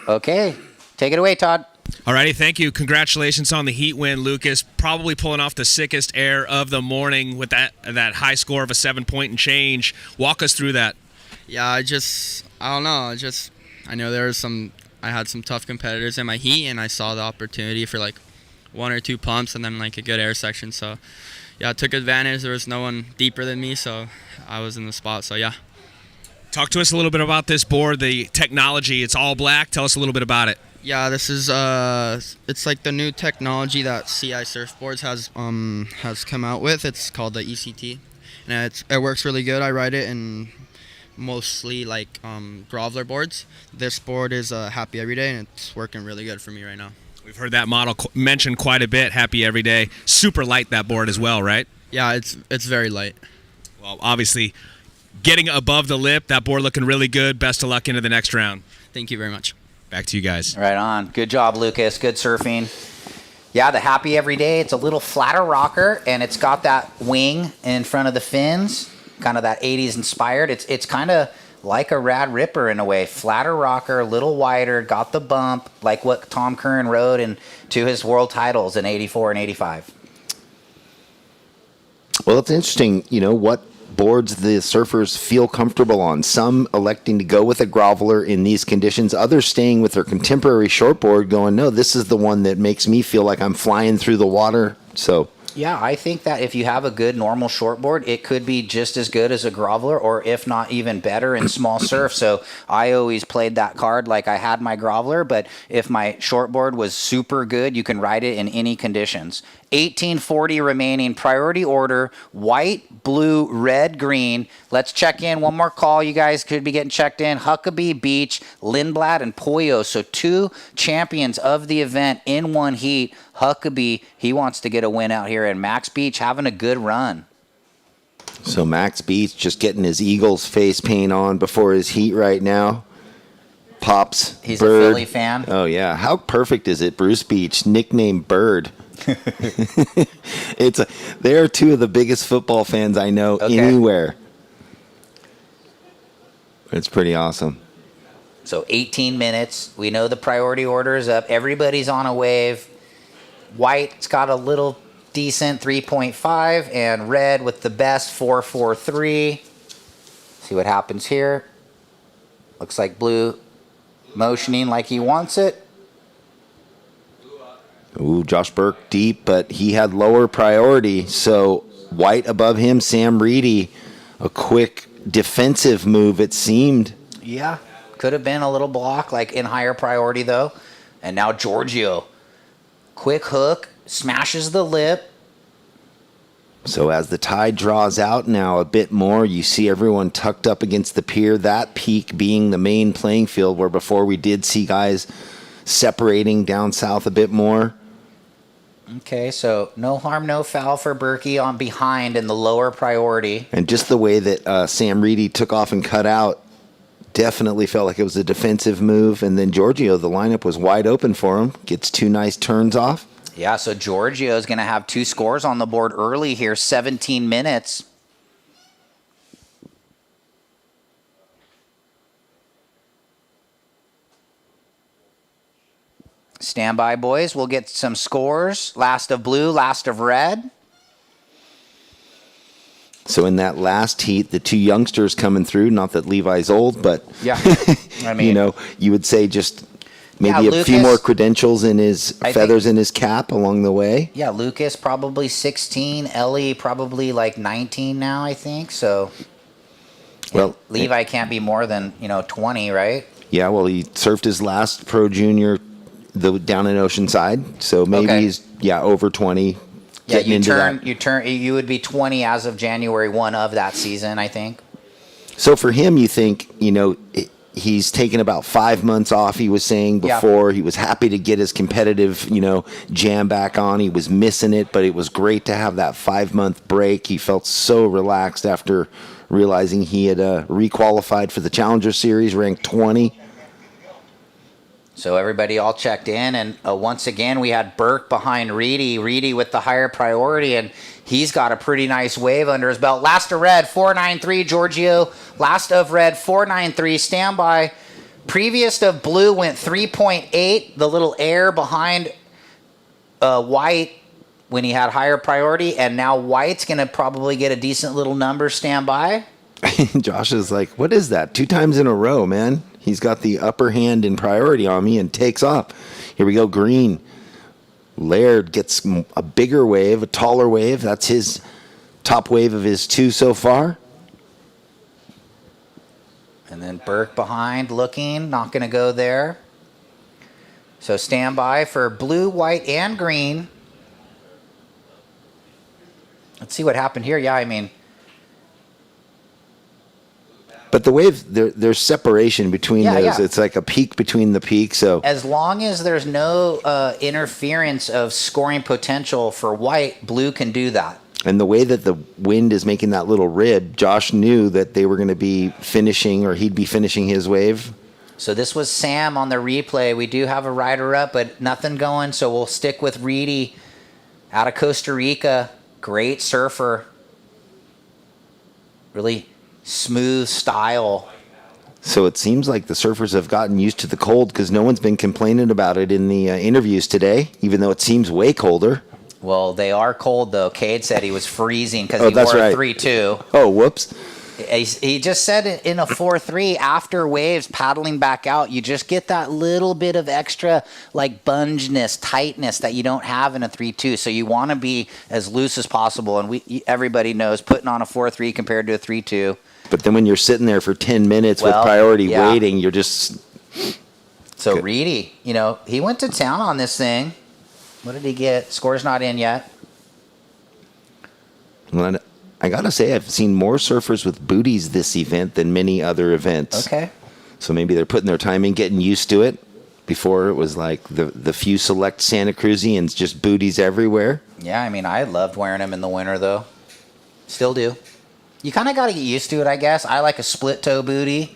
Okay. Take it away, Todd. Alrighty, thank you. Congratulations on the heat win, Lucas. Probably pulling off the sickest air of the morning with that high score of a 7-point and change. Walk us through that. Yeah, I don't know. I know I had some tough competitors in my heat, and I saw the opportunity for like 1 or 2 pumps and then like a good air section. So yeah, I took advantage. There was no one deeper than me, so I was in the spot. So yeah. Talk to us a little bit about this board, the technology. It's all black. Tell us a little bit about it. Yeah, this is it's like the new technology that CI Surfboards has come out with. It's called the ECT, and it works really good. I ride it in mostly like groveler boards. This board is happy every day, and it's working really good for me right now. We've heard that model mentioned quite a bit. Happy every day. Super light, that board as well, right? Yeah, it's very light. Well, obviously, getting above the lip, that board looking really good. Best of luck into the next round. Thank you very much. Back to you guys. Right on. Good job, Lucas. Good surfing. Yeah, the Happy Every Day. It's a little flatter rocker, and it's got that wing in front of the fins, kind of that 80s inspired. It's kind of like a Rad Ripper in a way. Flatter rocker, a little wider, got the bump, like what Tom Curran rode to his world titles in 84 and 85. Well, it's interesting, what boards the surfers feel comfortable on. Some electing to go with a groveler in these conditions, others staying with their contemporary shortboard going, no, this is the one that makes me feel like I'm flying through the water. So yeah, I think that if you have a good normal shortboard, it could be just as good as a groveler, or if not even better in small surf. So I always played that card like I had my groveler, but if my shortboard was super good, you can ride it in any conditions. 1840 remaining. Priority order, white, blue, red, green. Let's check in. One more call. You guys could be getting checked in. Huckabee, Beach, Lindblad, and Pollo. So 2 champions of the event in one heat. Huckabee, he wants to get a win out here, and Max Beach having a good run. So Max Beach just getting his Eagles face paint on before his heat right now. Pops, He's Bird. a Philly fan. Oh, yeah. How perfect is it, Bruce Beach, nicknamed Bird? They are 2 of the biggest football fans I know anywhere. It's pretty awesome. So 18 minutes. We know the priority order is up. Everybody's on a wave. White's got a little decent 3.5, and red with the best 4.43. See what happens here. Looks like blue motioning like he wants it. Ooh, Josh Burke deep, but he had lower priority. So white above him, Sam Reedy, a quick defensive move, it seemed. Yeah, could have been a little block, like in higher priority though. And now Giorgio, quick hook, smashes the lip. So as the tide draws out now a bit more, you see everyone tucked up against the pier, that peak being the main playing field, where before we did see guys separating down south a bit more. Okay, so no harm, no foul for Berkey on behind in the lower priority. And just the way that Sam Reedy took off and cut out definitely felt like it was a defensive move. And then Giorgio, the lineup was wide open for him. Gets 2 nice turns off. Yeah, so Giorgio is going to have 2 scores on the board early here, 17 minutes. Stand by, boys. We'll get some scores. Last of blue, last of red. So in that last heat, the 2 youngsters coming through, not that Levi's old, but yeah, I mean, you would say just maybe a few more credentials in his feathers in his cap along the way. Yeah, Lucas probably 16, Ellie probably like 19 now, I think. So well, Levi can't be more than, 20, right? Yeah, well, he surfed his last pro junior down in Oceanside, so maybe Okay. he's over 20. Yeah, getting into that. you would be 20 as of January 1 of that season, I think. So for him, you think, he's taken about 5 months off, he was saying before. He was happy to get his competitive, jam back on. He was missing it, but it was great to have that 5-month break. He felt so relaxed after realizing he had requalified for the Challenger Series, ranked 20. So everybody all checked in, and once again, we had Burke behind Reedy. Reedy with the higher priority, and he's got a pretty nice wave under his belt. Last of red, 493, Giorgio. Last of red, 493, standby. Previous of blue went 3.8, the little air behind white when he had higher priority, and now white's going to probably get a decent little number, standby. Josh is like, what is that? 2 times in a row, man. He's got the upper hand in priority on me and takes off. Here we go, green. Laird gets a bigger wave, a taller wave. That's his top wave of his 2 so far. And then Burke behind, looking, not going to go there. So stand by for blue, white, and green. Let's see what happened here. Yeah, I mean, but the wave, there's separation between those. Yeah. It's like a peak between the peaks. So as long as there's no interference of scoring potential for white, blue can do that. And the way that the wind is making that little rib, Josh knew that they were going to be finishing, or he'd be finishing his wave. So this was Sam on the replay. We do have a rider up, but nothing going. So we'll stick with Reedy out of Costa Rica. Great surfer. Really smooth style. So it seems like the surfers have gotten used to the cold, because no one's been complaining about it in the interviews today, even though it seems way colder. Well, they are cold, though. Cade said he was freezing because he wore a 3-2. Oh, whoops. He just said in a 4-3, after waves paddling back out, you just get that little bit of extra like bungeness, tightness that you don't have in a 3-2. So you want to be as loose as possible. And everybody knows putting on a 4-3 compared to a 3-2. But then when you're sitting there for 10 minutes with priority waiting, you're just... So Reedy, he went to town on this thing. What did he get? Score's not in yet. Well, I got to say, I've seen more surfers with booties this event than many other events. Okay. So maybe they're putting their time in, getting used to it. Before, it was like the few select Santa Cruzians, just booties everywhere. Yeah, I mean, I loved wearing them in the winter, though. Still do. You kind of got to get used to it, I guess. I like a split toe booty.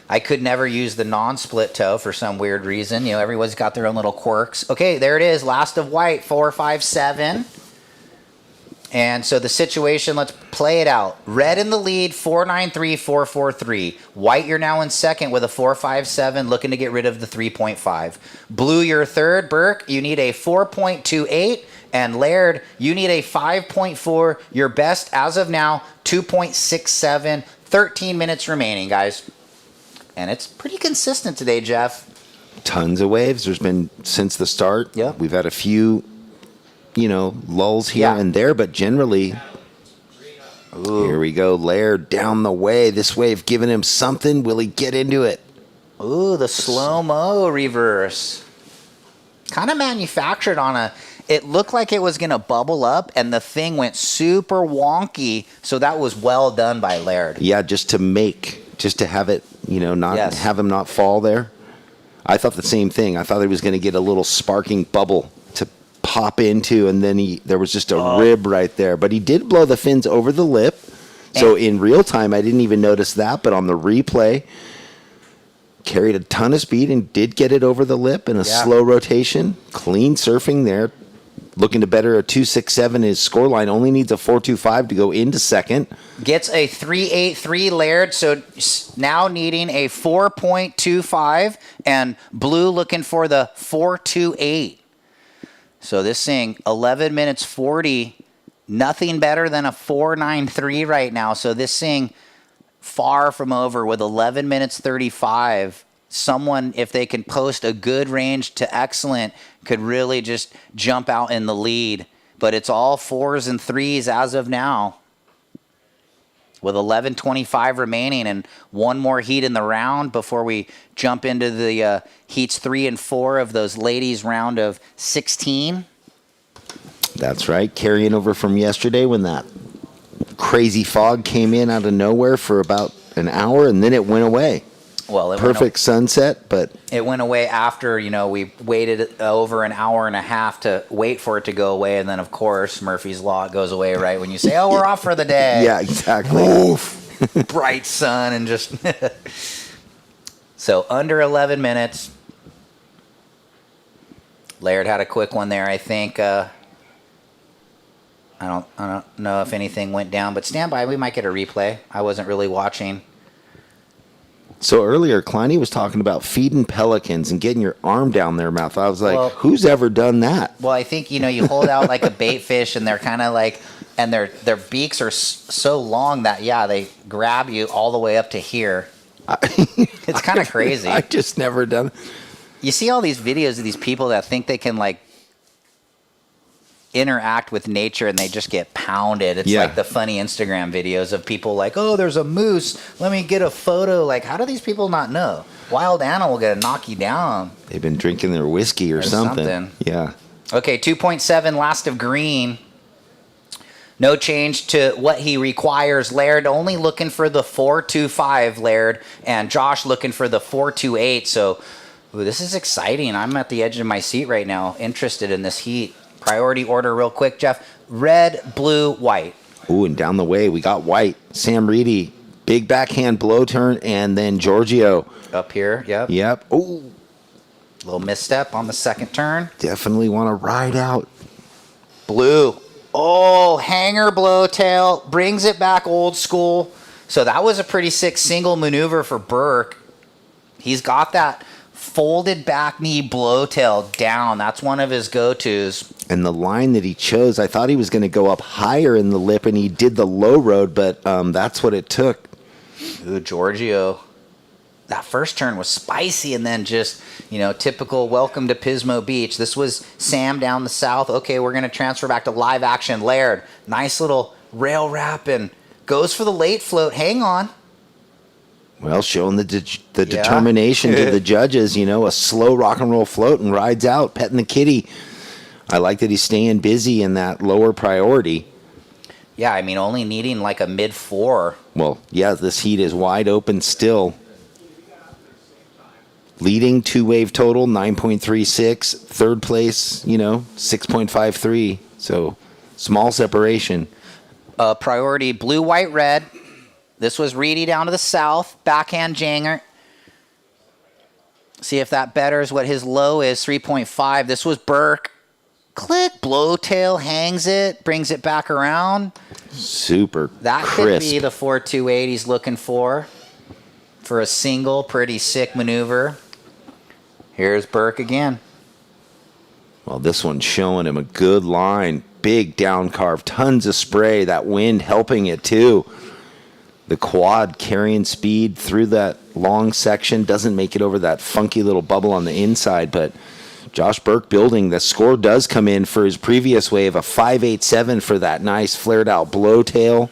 I could never use the non-split toe for some weird reason. Everyone's got their own little quirks. Okay, there it is. Last of white, 4-5-7. And so the situation, let's play it out. Red in the lead, 4-9-3, 4-4-3. White, you're now in second with a 4-5-7, looking to get rid of the 3.5. Blue, you're third. Burke, you need a 4.28. And Laird, you need a 5.4. Your best as of now, 2.67. 13 minutes remaining, guys. And it's pretty consistent today, Jeff. Tons of waves. There's been, since the start, we've had a few, lulls here and there, but generally, here we go. Laird down the way. This wave giving him something. Will he get into it? Ooh, the slow-mo reverse. Kind of manufactured on it looked like it was going to bubble up, and the thing went super wonky, so that was well done by Laird. Yeah, just to have it, not have him not fall there. I thought the same thing. I thought he was going to get a little sparking bubble to pop into, and then there was just a rib right there. But he did blow the fins over the lip. So in real time, I didn't even notice that. But on the replay, carried a ton of speed and did get it over the lip in a slow rotation. Clean surfing there. Looking to better a 2.67. His scoreline only needs a 4.25 to go into second. Gets a 3.83 Laird, so now needing a 4.25, and Blue looking for the 4.28. So this thing, 11 minutes 40, nothing better than a 4.93 right now. So this thing far from over with 11 minutes 35. Someone, if they can post a good range to excellent, could really just jump out in the lead. But it's all 4s and 3s as of now. with 11:25 remaining and one more heat in the round before we jump into the heats 3 and 4 of those ladies round of 16. That's right. Carrying over from yesterday when that crazy fog came in out of nowhere for about an hour and then it went away. Well, perfect sunset, but it went away after, we waited over an hour and a half to wait for it to go away. And then, of course, Murphy's Law goes away right when you say, oh, we're off for the day. Yeah, exactly. Oof. Bright sun and just... So, under 11 minutes. Laird had a quick one there, I think. I don't know if anything went down, but stand by. We might get a replay. I wasn't really watching. So earlier, Kleiny was talking about feeding pelicans and getting your arm down their mouth. I was like, Well- who's ever done that? Well, I think, you hold out like a bait fish and they're kind of like, and their beaks are so long that, they grab you all the way up to here. It's kind of crazy. I just never done it. You see all these videos of these people that think they can like interact with nature and they just get pounded. It's like the funny Instagram videos of people like, oh, there's a moose. Let me get a photo. Like, how do these people not know? Wild animal gonna knock you down. They've been drinking their whiskey or something. Yeah. Okay, 2.7 last of green. No change to what he requires. Laird only looking for the 4.25, Laird, and Josh looking for the 4.28. So this is exciting. I'm at the edge of my seat right now, interested in this heat. Priority order real quick, Jeff. Red, blue, white. Ooh, and down the way, we got white. Sam Reedy, big backhand blow turn, and then Giorgio. Up here, yep. Yep. Ooh. Little misstep on the second turn. Definitely want to ride out. Blue. Oh, hanger blowtail. Brings it back old school. So that was a pretty sick single maneuver for Burke. He's got that folded back knee blowtail down. That's one of his go-tos. And the line that he chose, I thought he was going to go up higher in the lip, and he did the low road, but that's what it took. Ooh, Giorgio. That first turn was spicy, and then just, typical welcome to Pismo Beach. This was Sam down the south. Okay, we're going to transfer back to live action. Laird, nice little rail wrap, and goes for the late float. Hang on. Well, showing the determination to the judges, a slow rock and roll float and rides out, petting the kitty. I like that he's staying busy in that lower priority. Yeah, only needing like a mid-4. Well, yeah, this heat is wide open still. Leading two-wave total, 9.36. Third place, 6.53. So small separation. Priority blue, white, red. This was Reedy down to the south. Backhand janger. See if that betters what his low is, 3.5. This was Burke. Click, blowtail, hangs it, brings it back around. Super That crisp. could be the 4.28 he's looking for a single, pretty sick maneuver. Here's Burke again. Well, this one's showing him a good line. Big down carve, tons of spray. That wind helping it too. The quad carrying speed through that long section. Doesn't make it over that funky little bubble on the inside, but Josh Burke building. The score does come in for his previous wave, a 5.87 for that nice flared out blowtail.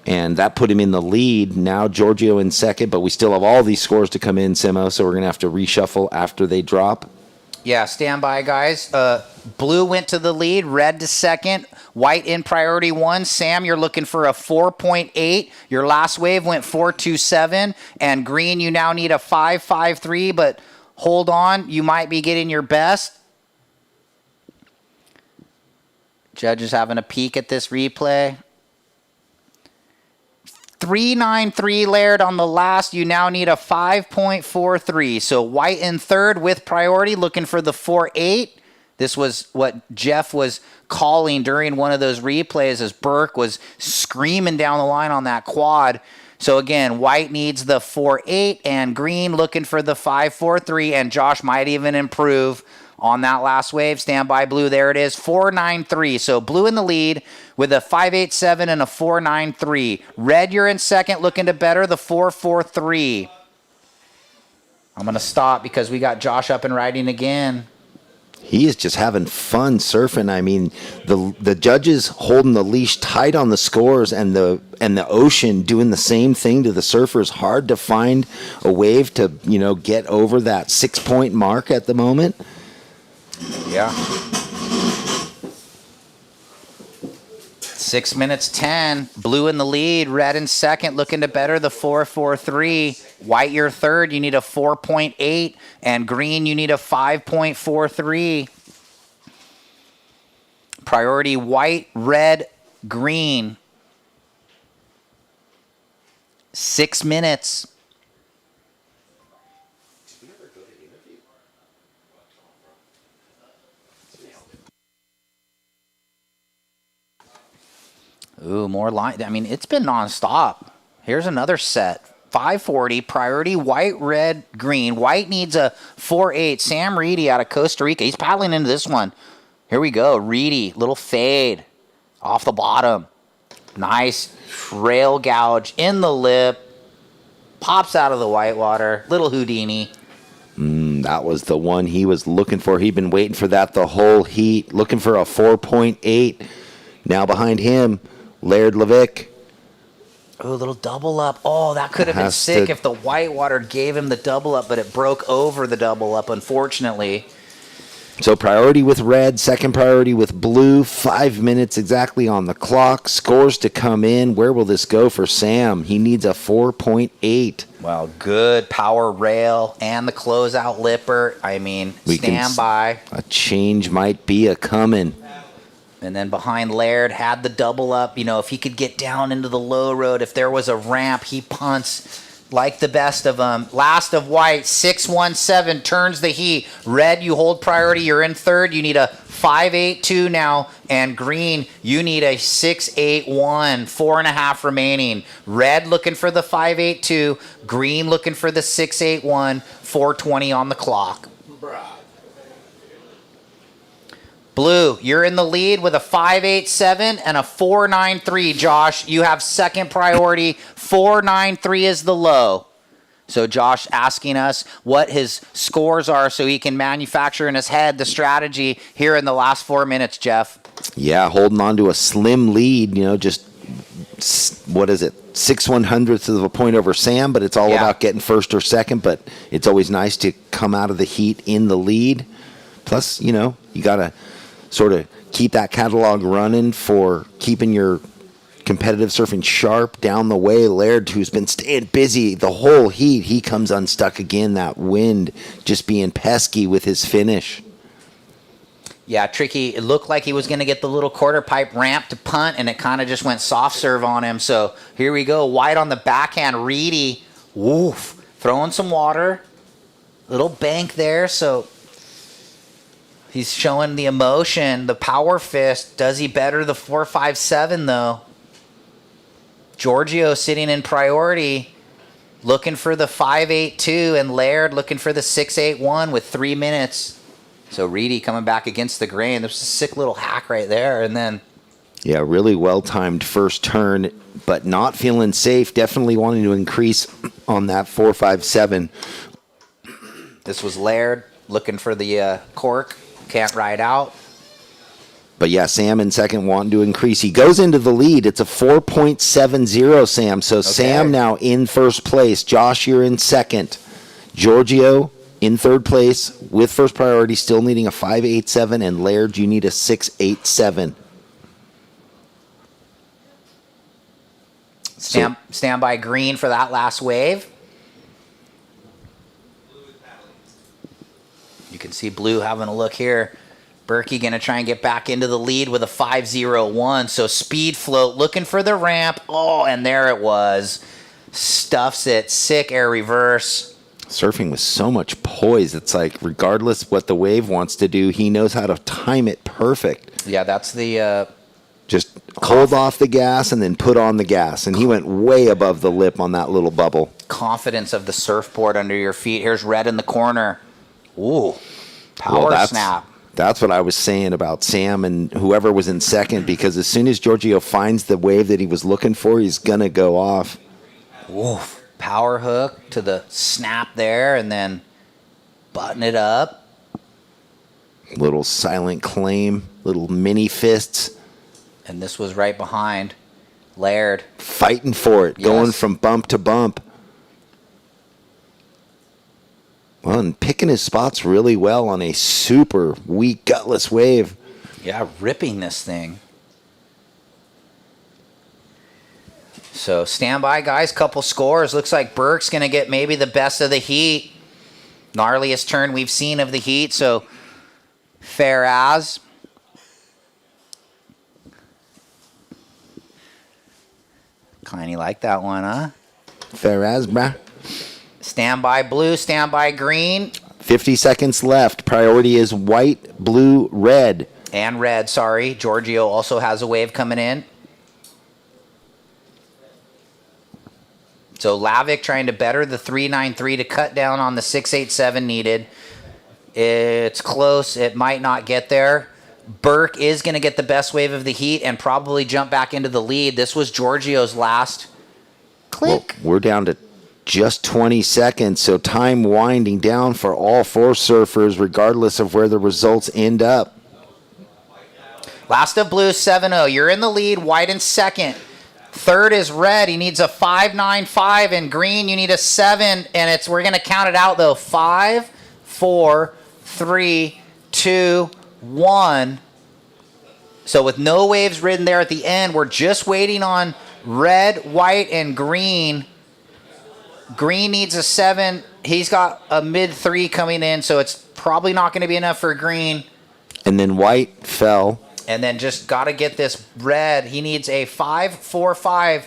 And that put him in the lead. Now Giorgio in second, but we still have all these scores to come in, Simo, so we're going to have to reshuffle after they drop. Yeah, stand by, guys. Blue went to the lead, red to second, white in priority 1. Sam, you're looking for a 4.8. Your last wave went 4.27. And green, you now need a 5.53, but hold on, you might be getting your best. Judges having a peek at this replay. 3.93 Laird on the last. You now need a 5.43. So white in third with priority, looking for the 4.8. This was what Jeff was calling during one of those replays as Burke was screaming down the line on that quad. So again, white needs the 4.8 and green looking for the 5.43, and Josh might even improve on that last wave. Stand by, blue. There it is, 4.93. So blue in the lead with a 5.87 and a 4.93. Red, you're in second, looking to better the 4.43. I'm going to stop because we got Josh up and riding again. He is just having fun surfing. I mean, the judges holding the leash tight on the scores, and the ocean doing the same thing to the surfers. Hard to find a wave to get over that 6-point mark at the moment. Yeah. 6 minutes 10. Blue in the lead. Red in second. Looking to better the 4.43. White, you're third. You need a 4.8. And green, you need a 5.43. Priority white, red, green. 6 minutes. Ooh, more line. I mean, it's been nonstop. Here's another set. 540, priority, white, red, green. White needs a 4.8. Sam Reedy out of Costa Rica. He's paddling into this one. Here we go. Reedy, little fade off the bottom. Nice rail gouge in the lip. Pops out of the whitewater. Little Houdini. That was the one he was looking for. He'd been waiting for that the whole heat. Looking for a 4.8. Now behind him, Laird Levick. Oh, a little double up. Oh, that could have been sick if the whitewater gave him the double up, but it broke over the double up, unfortunately. So priority with red, second priority with blue. 5 minutes exactly on the clock. Scores to come in. Where will this go for Sam? He needs a 4.8. Well, good power rail and the closeout lipper. I mean, stand by. A change might be a coming. And then behind Laird had the double up. If he could get down into the low road, if there was a ramp, he punts like the best of them. Last of white, 6.17, turns the heat. Red, you hold priority. You're in third. You need a 5.82 now. And green, you need a 6.81. 4.5 remaining. Red looking for the 5.82. Green looking for the 6.81. 4:20 on the clock. Blue, you're in the lead with a 5.87 and a 4.93. Josh, you have second priority. 4.93 is the low. So Josh asking us what his scores are so he can manufacture in his head the strategy here in the last 4 minutes, Jeff. Yeah, holding on to a slim lead, just, what is it, 6/100ths of a point over Sam, but it's all about getting first or second, but it's always nice to come out of the heat in the lead. Plus, you got to sort of keep that catalog running for keeping your competitive surfing sharp down the way. Laird, who's been staying busy the whole heat, he comes unstuck again. That wind just being pesky with his finish. Yeah, tricky. It looked like he was going to get the little quarter pipe ramp to punt, and it kind of just went soft serve on him. So here we go. White on the backhand. Reedy, woof, throwing some water. Little bank there, so he's showing the emotion, the power fist. Does he better the 4.57 though? Giorgio sitting in priority, looking for the 5.82, and Laird looking for the 6.81 with 3 minutes. So Reedy coming back against the grain. There's a sick little hack right there, and then. Yeah, really well-timed first turn, but not feeling safe. Definitely wanting to increase on that 4.57. This was Laird looking for the cork. Can't ride out. But yeah, Sam in second wanting to increase. He goes into the lead. It's a 4.70, Sam. So Sam now in first place. Josh, you're in second. Giorgio in third place with first priority, still needing a 5.87. And Laird, you need a 6.87. Stand by green for that last wave. You can see blue having a look here. Berkey going to try and get back into the lead with a 5.01. So speed float looking for the ramp. Oh, and there it was. Stuffs it. Sick air reverse. Surfing with so much poise. It's like regardless what the wave wants to do, he knows how to time it perfect. Yeah, that's the... Just hold off the gas and then put on the gas. And he went way above the lip on that little bubble. Confidence of the surfboard under your feet. Here's red in the corner. Ooh, power snap. That's what I was saying about Sam and whoever was in second, because as soon as Giorgio finds the wave that he was looking for, he's going to go off. Oof. Power hook to the snap there and then button it up. Little silent claim, little mini fists. And this was right behind Laird. Fighting for it, going from bump to bump. Well, and picking his spots really well on a super weak, gutless wave. Yeah, ripping this thing. So stand by, guys. Couple scores. Looks like Burke's going to get maybe the best of the heat. Gnarliest turn we've seen of the heat. So fair as. Kind of like that one, huh? Fair as, bruh. Stand by blue, stand by green. 50 seconds left. Priority is white, blue, red. And red, sorry. Giorgio also has a wave coming in. So Lavick trying to better the 393 to cut down on the 687 needed. It's close. It might not get there. Burke is going to get the best wave of the heat and probably jump back into the lead. This was Giorgio's last click. Well, we're down to just 20 seconds, so time winding down for all four surfers, regardless of where the results end up. Last of blue, 7-0. You're in the lead, white in second. Third is red. He needs a 5.95. And green, you need a 7. And we're going to count it out, though. 5, 4, 3, 2, 1. So with no waves ridden there at the end, we're just waiting on red, white, and green. Green needs a 7. He's got a mid-3 coming in, so it's probably not going to be enough for green. And then white fell. And then just got to get this red. He needs a 5.45.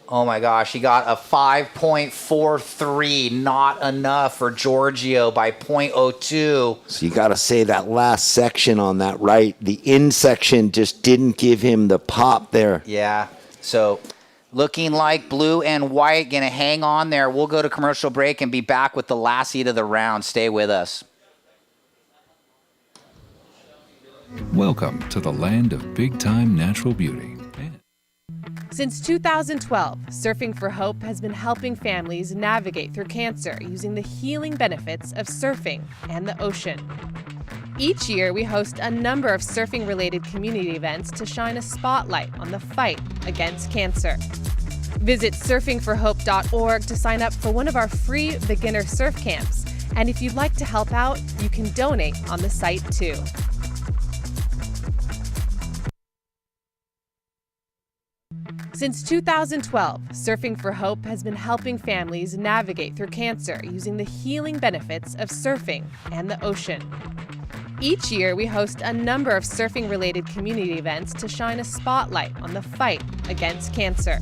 Oh, my gosh. He got a 5.43. Not enough for Giorgio by 0.02. So you got to say that last section on that right, the in section just didn't give him the pop there. Yeah. So looking like blue and white going to hang on there. We'll go to commercial break and be back with the last heat of the round. Stay with us. Welcome to the land of big-time natural beauty. Since 2012, Surfing for Hope has been helping families navigate through cancer using the healing benefits of surfing and the ocean. Each year, we host a number of surfing-related community events to shine a spotlight on the fight against cancer. Visit surfingforhope.org to sign up for one of our free beginner surf camps. And if you'd like to help out, you can donate on the site too. Since 2012, Surfing for Hope has been helping families navigate through cancer using the healing benefits of surfing and the ocean. Each year, we host a number of surfing-related community events to shine a spotlight on the fight against cancer.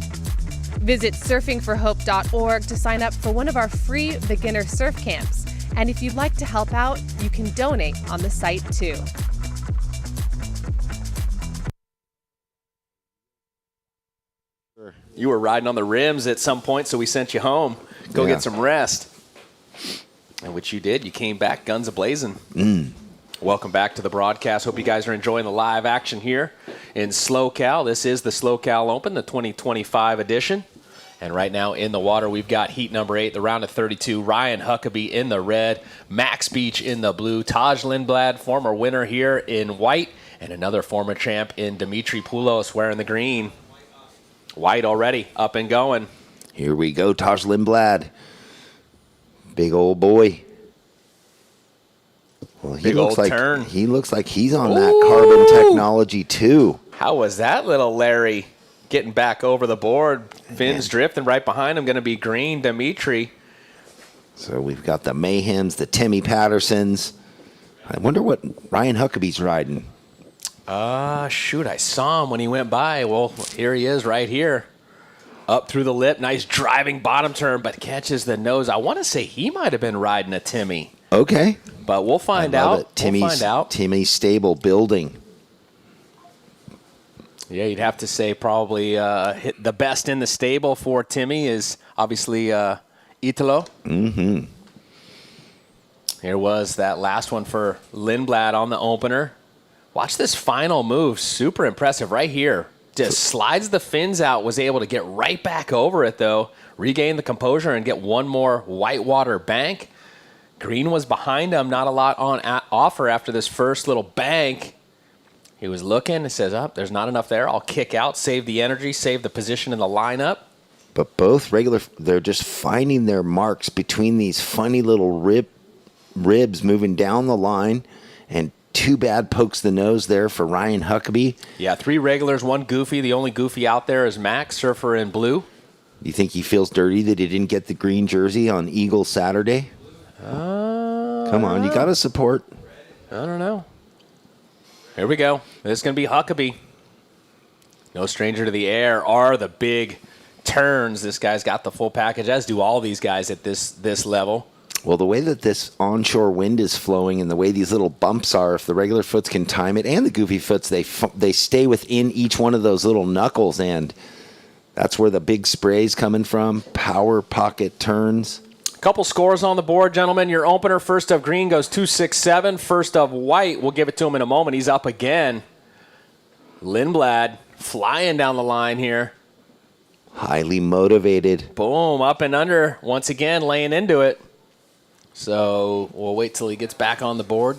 Visit surfingforhope.org to sign up for one of our free beginner surf camps. And if you'd like to help out, you can donate on the site too. You were riding on the rims at some point, so we sent you home. Go get some rest. And which you did. You came back guns a-blazing. Welcome back to the broadcast. Hope you guys are enjoying the live action here in SLO CAL. This is the SLO CAL Open, the 2025 edition. And right now in the water, we've got heat number 8, the round of 32. Ryan Huckabee in the red, Max Beach in the blue, Taj Lindblad, former winner here in white, and another former champ in Dimitri Poulos wearing the green. White already up and going. Here we go, Taj Lindblad. Big old boy. Well, he looks like he's on that carbon technology too. How was that, little Larry? Getting back over the board. Fins drifting right behind him. Going to be green, Dimitri. So we've got the Mayhems, the Timmy Pattersons. I wonder what Ryan Huckabee's riding. Shoot, I saw him when he went by. Well, here he is right here. Up through the lip. Nice driving bottom turn, but catches the nose. I want to say he might have been riding a Timmy. Okay. But we'll find out. Timmy's, we'll find out. Timmy's stable building. Yeah, you'd have to say probably the best in the stable for Timmy is obviously Italo. Mm-hmm. Here was that last one for Lindblad on the opener. Watch this final move. Super impressive right here. Just slides the fins out, was able to get right back over it, though. Regain the composure and get one more whitewater bank. Green was behind him, not a lot on offer after this first little bank. He was looking and says, there's not enough there. I'll kick out, save the energy, save the position in the lineup. But both they're just finding their marks between these funny little ribs moving down the line, and too bad pokes the nose there for Ryan Huckabee. Yeah, 3 regulars, 1 goofy. The only goofy out there is Max, surfer in blue. You think he feels dirty that he didn't get the green jersey on Eagle Saturday? Come on, you got to support. I don't know. Here we go. This is going to be Huckabee. No stranger to the air are the big turns. This guy's got the full package, as do all these guys at this level. Well, the way that this onshore wind is flowing and the way these little bumps are, if the regular foots can time it, and the goofy foots, they stay within each one of those little knuckles, and that's where the big spray's coming from. Power pocket turns. Couple scores on the board, gentlemen. Your opener, first of green, goes 267. First of white, we'll give it to him in a moment. He's up again. Lindblad flying down the line here. Highly motivated. Boom, up and under. Once again, laying into it. So we'll wait till he gets back on the board.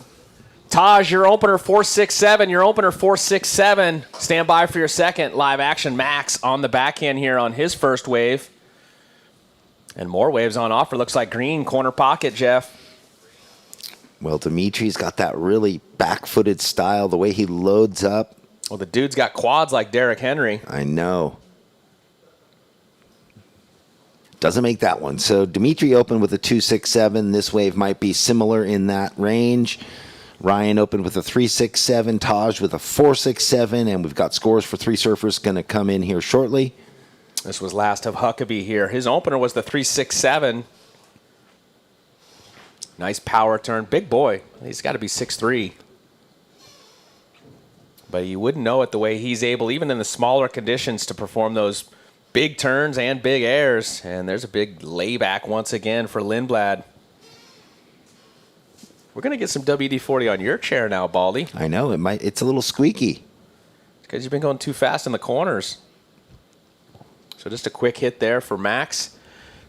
Taj, your opener, 467. Your opener, 467. Stand by for your second. Live action. Max on the backhand here on his first wave. And more waves on offer. Looks like green, corner pocket, Jeff. Well, Dimitri's got that really back-footed style, the way he loads up. Well, the dude's got quads like Derrick Henry. I know. Doesn't make that one. So Dimitri opened with a 267. This wave might be similar in that range. Ryan opened with a 367. Taj with a 467. And we've got scores for 3 surfers going to come in here shortly. This was last of Huckabee here. His opener was the 367. Nice power turn. Big boy. He's got to be 6'3". But you wouldn't know it the way he's able, even in the smaller conditions, to perform those big turns and big airs. And there's a big layback once again for Lindblad. We're going to get some WD-40 on your chair now, Baldy. I know. It's a little squeaky. Because you've been going too fast in the corners. So just a quick hit there for Max.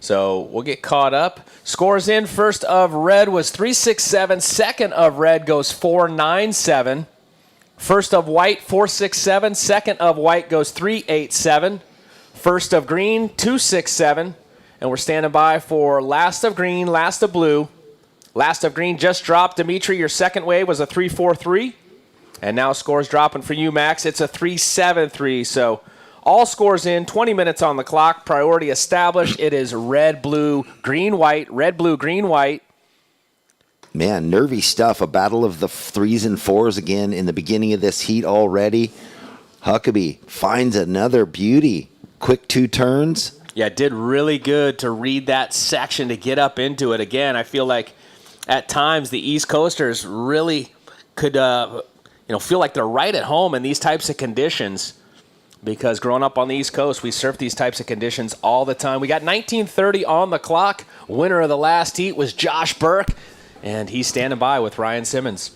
So we'll get caught up. Scores in. First of red was 367. Second of red goes 497. First of white, 467. Second of white goes 387. First of green, 267. And we're standing by for last of green, last of blue. Last of green just dropped. Dimitri, your second wave was a 343. And now scores dropping for you, Max. It's a 373. So all scores in, 20 minutes on the clock. Priority established. It is red, blue, green, white. Red, blue, green, white. Man, nervy stuff. A battle of the 3s and 4s again in the beginning of this heat already. Huckabee finds another beauty. Quick 2 turns. Yeah, did really good to read that section to get up into it. Again, I feel like at times the East Coasters really could feel like they're right at home in these types of conditions. Because growing up on the East Coast, we surf these types of conditions all the time. We got 19:30 on the clock. Winner of the last heat was Josh Burke, and he's standing by with Ryan Simmons.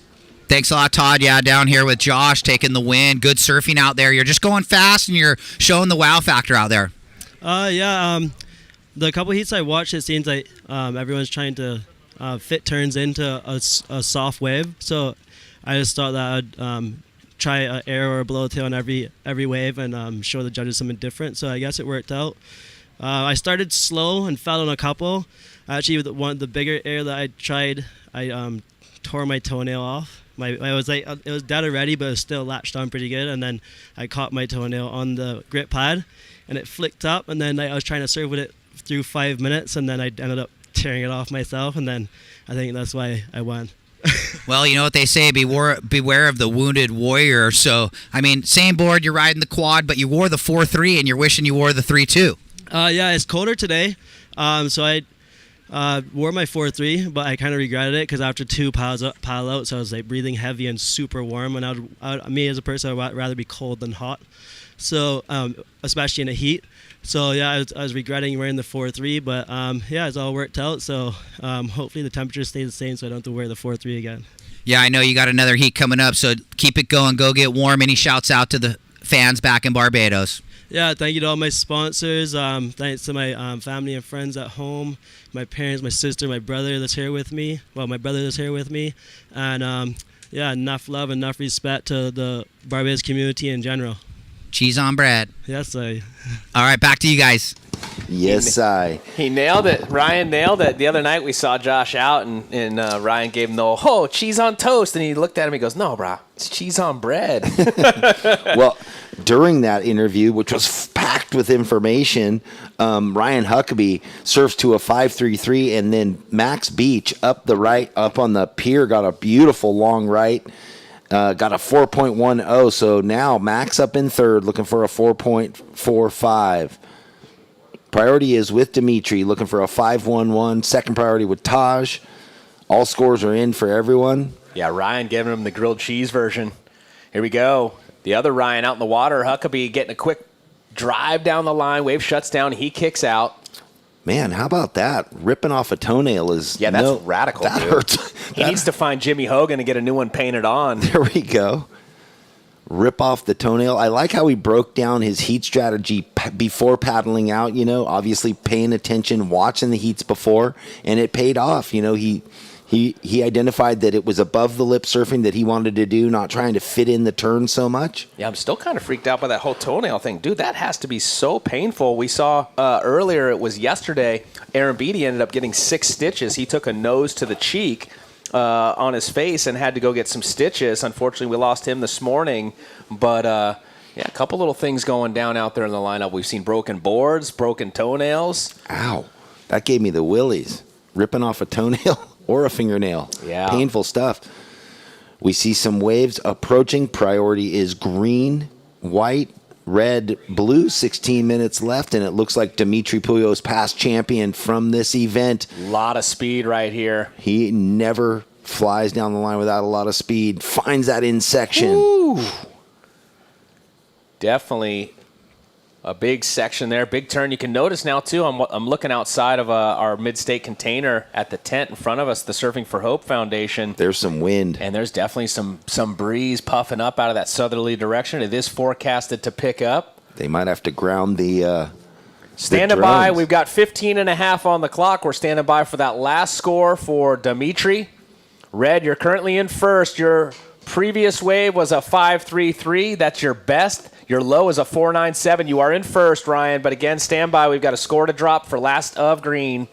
Thanks a lot, Todd. Yeah, down here with Josh, taking the win. Good surfing out there. You're just going fast, and you're showing the wow factor out there. The couple heats I watched, it seems like everyone's trying to fit turns into a soft wave. So I just thought that I'd try an air or a blowtail on every wave and show the judges something different. So I guess it worked out. I started slow and fell on a couple. Actually, the bigger air that I tried, I tore my toenail off. It was dead already, but it was still latched on pretty good. And then I caught my toenail on the grip pad, and it flicked up. And then I was trying to serve with it through 5 minutes, and then I ended up tearing it off myself. And then I think that's why I won. Well, you know what they say, beware of the wounded warrior. So, I mean, same board, you're riding the quad, but you wore the 4-3, and you're wishing you wore the 3-2. Yeah, it's colder today. So I wore my 4-3, but I kind of regretted it because after 2 pile outs, I was like breathing heavy and super warm. And me as a person, I'd rather be cold than hot. So, especially in the heat. So yeah, I was regretting wearing the 4-3, but yeah, it's all worked out. So hopefully the temperature stays the same, so I don't have to wear the 4-3 again. Yeah, I know you got another heat coming up, so keep it going. Go get warm. Any shouts out to the fans back in Barbados? Yeah, thank you to all my sponsors. Thanks to my family and friends at home, my parents, my sister, my brother that's here with me. Well, my brother that's here with me. And yeah, enough love, enough respect to the Barbados community in general. Cheese on bread. Yes, I. All right, back to you guys. Yes, He nailed it. Ryan nailed it. The other night we saw Josh out, and Ryan gave him the cheese on toast, and he looked at him. He goes, "No, bro, it's cheese on bread." Well, during that interview, which was packed with information, Ryan Huckabee surfs to a 5.33, and then Max Beach up on the pier got a beautiful long right. Got a 4.10, so now Max up in third, looking for a 4.45. Priority is with Dimitri, looking for a 5.11. Second priority with Taj. All scores are in for everyone. Yeah, Ryan giving him the grilled cheese version. Here we go. The other Ryan out in the water. Huckabee getting a quick drive down the line. Wave shuts down. He kicks out. Man, how about that? Ripping off a toenail is... Yeah, that's radical, that dude. hurts. He needs to find Jimmy Hogan and get a new one painted on. There we go. Rip off the toenail. I like how he broke down his heat strategy before paddling out, obviously paying attention, watching the heats before, and it paid off. He identified that it was above the lip surfing that he wanted to do, not trying to fit in the turn so much. Yeah, I'm still kind of freaked out by that whole toenail thing. Dude, that has to be so painful. We saw earlier, it was yesterday, Aaron Beatty ended up getting 6 stitches. He took a nose to the cheek on his face and had to go get some stitches. Unfortunately, we lost him this morning. But, yeah, a couple little things going down out there in the lineup. We've seen broken boards, broken toenails. Ow. That gave me the willies. Ripping off a toenail or a fingernail. Yeah. Painful stuff. We see some waves approaching. Priority is green, white, red, blue. 16 minutes left, and it looks like Dimitri Puyos, past champion from this event. A lot of speed right here. He never flies down the line without a lot of speed. Finds that in section. Ooh. Definitely a big section there, big turn. You can notice now, too, I'm looking outside of our mid-state container at the tent in front of us, the Surfing for Hope Foundation. There's some wind. And there's definitely some breeze puffing up out of that southerly direction. It is forecasted to pick up. They might have to ground the Standing by. We've got 15 and a half on the clock. We're standing by for that last score for Dimitri. Red, you're currently in first. Your previous wave was a 5.33. That's your best. Your low is a 4.97. You are in first, Ryan. But again, stand by. We've got a score to drop for last of green.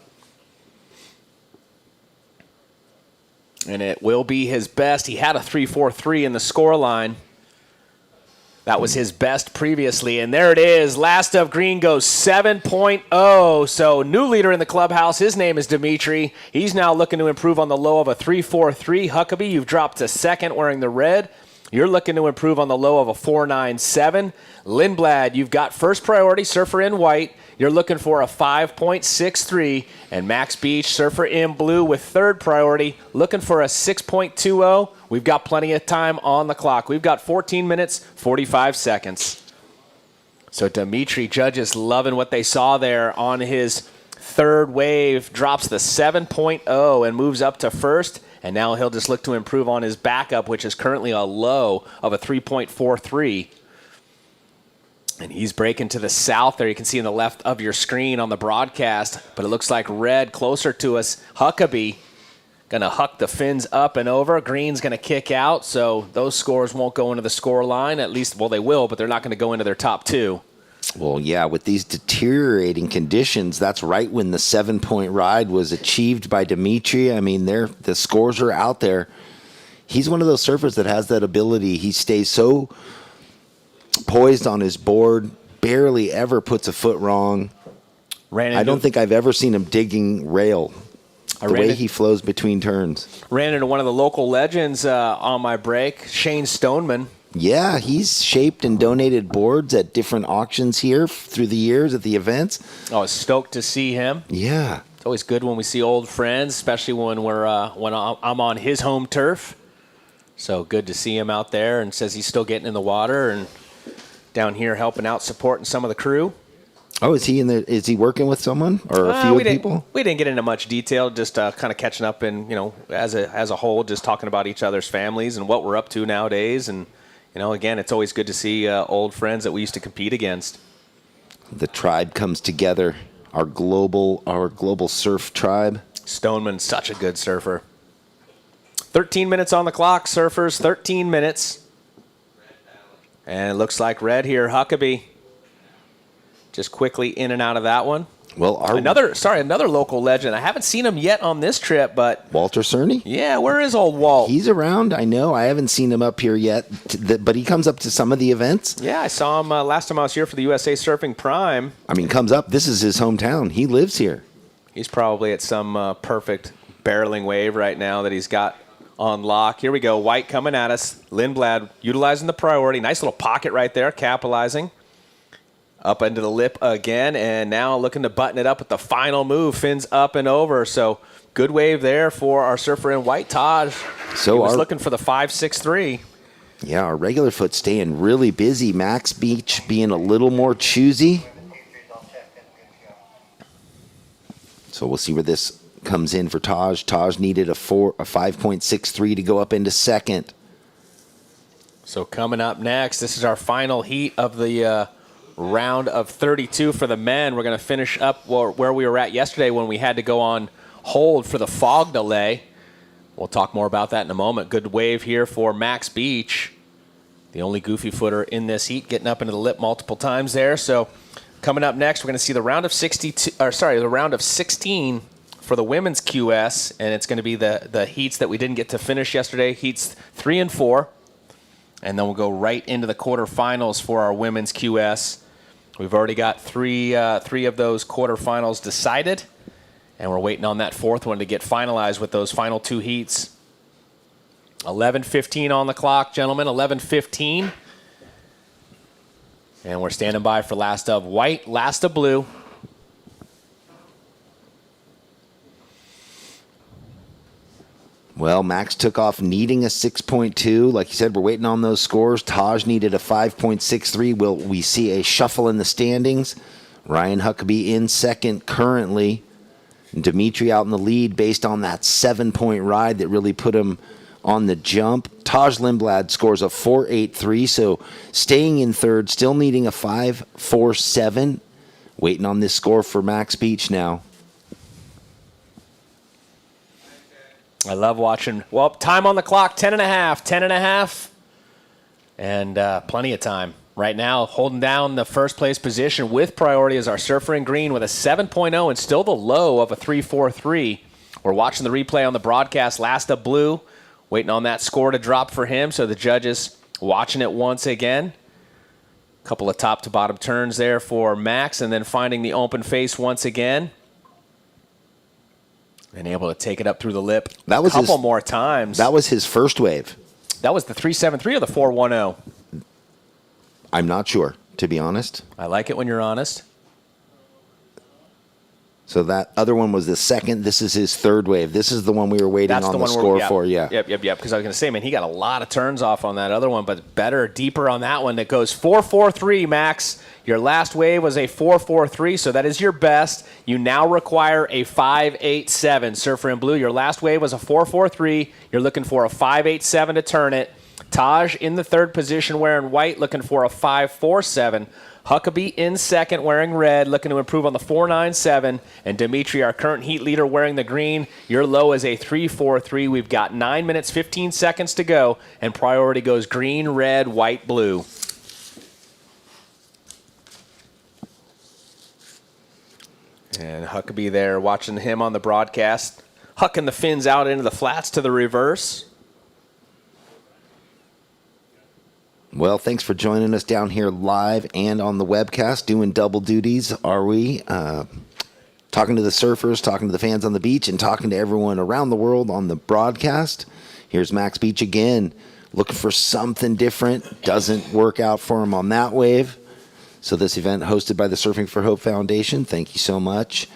And it will be his best. He had a 3.43 in the score line. That was his best previously. And there it is. Last of green goes 7.0. So new leader in the clubhouse. His name is Dimitri. He's now looking to improve on the low of a 3.43. Huckabee, you've dropped to second wearing the red. You're looking to improve on the low of a 4.97. Lindblad, you've got first priority, surfer in white. You're looking for a 5.63. And Max Beach, surfer in blue with third priority, looking for a 6.20. We've got plenty of time on the clock. We've got 14 minutes, 45 seconds. So Dimitri, judges loving what they saw there on his third wave, drops the 7.0 and moves up to first. And now he'll just look to improve on his backup, which is currently a low of a 3.43. And he's breaking to the south there. You can see in the left of your screen on the broadcast. But it looks like red closer to us. Huckabee going to huck the fins up and over. Green's going to kick out. So those scores won't go into the score line. At least, well, they will, but they're not going to go into their top two. Well, yeah, with these deteriorating conditions, that's right when the 7-point ride was achieved by Dimitri. I mean, the scores are out there. He's one of those surfers that has that ability. He stays so poised on his board, barely ever puts a foot wrong. I don't think I've ever seen him digging rail. The way he flows between turns. Ran into one of the local legends on my break, Shane Stoneman. Yeah, he's shaped and donated boards at different auctions here through the years at the events. I was stoked to see him. Yeah. It's always good when we see old friends, especially when I'm on his home turf. So good to see him out there, and says he's still getting in the water and down here helping out, supporting some of the crew. Oh, is he working with someone or a few people? We didn't get into much detail, just kind of catching up and, as a whole, just talking about each other's families and what we're up to nowadays. And, again, it's always good to see old friends that we used to compete against. The tribe comes together. Our global surf tribe. Stoneman's such a good surfer. 13 minutes on the clock, surfers. 13 minutes. And it looks like red here. Huckabee just quickly in and out of that one. Well, another local legend. I haven't seen him yet on this trip, but Walter Cerny? Yeah, where is old Walt? He's around. I know. I haven't seen him up here yet, but he comes up to some of the events. Yeah, I saw him last time I was here for the USA Surfing Prime. I mean, comes up. This is his hometown. He lives here. He's probably at some perfect barreling wave right now that he's got on lock. Here we go. White coming at us. Lindblad utilizing the priority. Nice little pocket right there, capitalizing. Up into the lip again, and now looking to button it up with the final move. Fins up and over. So good wave there for our surfer in white, Taj. So he was looking for the 5.63. Yeah, our regular foot staying really busy. Max Beach being a little more choosy. So we'll see where this comes in for Taj. Taj needed a 5.63 to go up into second. So coming up next, this is our final heat of the round of 32 for the men. We're going to finish up where we were at yesterday when we had to go on hold for the fog delay. We'll talk more about that in a moment. Good wave here for Max Beach, the only goofy footer in this heat, getting up into the lip multiple times there. So coming up next, we're going to see the round of 16 for the women's QS, and it's going to be the heats that we didn't get to finish yesterday, heats 3 and 4. And then we'll go right into the quarterfinals for our women's QS. We've already got three of those quarterfinals decided, and we're waiting on that fourth one to get finalized with those final 2 heats. 11:15 on the clock, gentlemen, 11:15. And we're standing by for last of white, last of blue. Well, Max took off needing a 6.2. Like you said, we're waiting on those scores. Taj needed a 5.63. Will we see a shuffle in the standings? Ryan Huckabee in second currently. And Dimitri out in the lead based on that 7-point ride that really put him on the jump. Taj Lindblad scores a 4.83, so staying in third, still needing a 5.47. Waiting on this score for Max Beach now. I love watching. Well, time on the clock, 10.5. And plenty of time. Right now, holding down the first place position with priority is our surfer in green with a 7.0 and still the low of a 3.43. We're watching the replay on the broadcast. Last of blue, waiting on that score to drop for him. So the judges watching it once again. A couple of top to bottom turns there for Max, and then finding the open face once again. And able to take it up through the lip a couple more times. That was his first wave. That was the 3.73 or the 4.10? I'm not sure, to be honest. I like it when you're honest. So that other one was the second. This is his third wave. This is the one we were waiting on the score for, yeah. Yep. Because I was going to say, man, he got a lot of turns off on that other one, but better, deeper on that one that goes 4.43, Max. Your last wave was a 4.43, so that is your best. You now require a 5.87. Surfer in blue, your last wave was a 4.43. You're looking for a 5.87 to turn it. Taj in the third position wearing white, looking for a 5.47. Huckabee in second wearing red, looking to improve on the 4.97. And Dimitri, our current heat leader, wearing the green. Your low is a 3.43. We've got 9 minutes, 15 seconds to go, and priority goes green, red, white, blue. And Huckabee there, watching him on the broadcast. Hucking the fins out into the flats to the reverse. Well, thanks for joining us down here live and on the webcast, doing double duties, are we? Talking to the surfers, talking to the fans on the beach, and talking to everyone around the world on the broadcast. Here's Max Beach again, looking for something different. Doesn't work out for him on that wave. So this event hosted by the Surfing for Hope Foundation. Thank you so much.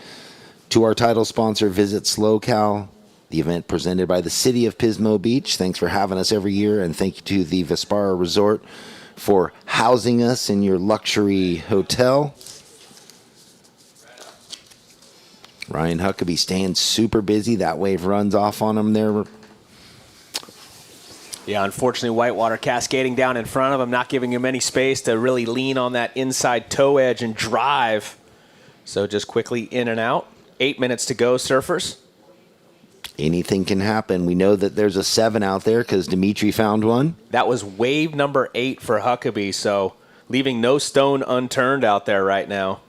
To our title sponsor, visit SLO CAL. The event presented by the city of Pismo Beach. Thanks for having us every year, and thank you to the Vespara Resort for housing us in your luxury hotel. Ryan Huckabee staying super busy. That wave runs off on him there. Yeah, unfortunately, whitewater cascading down in front of him, not giving him any space to really lean on that inside toe edge and drive. So just quickly in and out. 8 minutes to go, surfers. Anything can happen. We know that there's a 7 out there because Dimitri found one. That was wave number 8 for Huckabee, so leaving no stone unturned out there right now.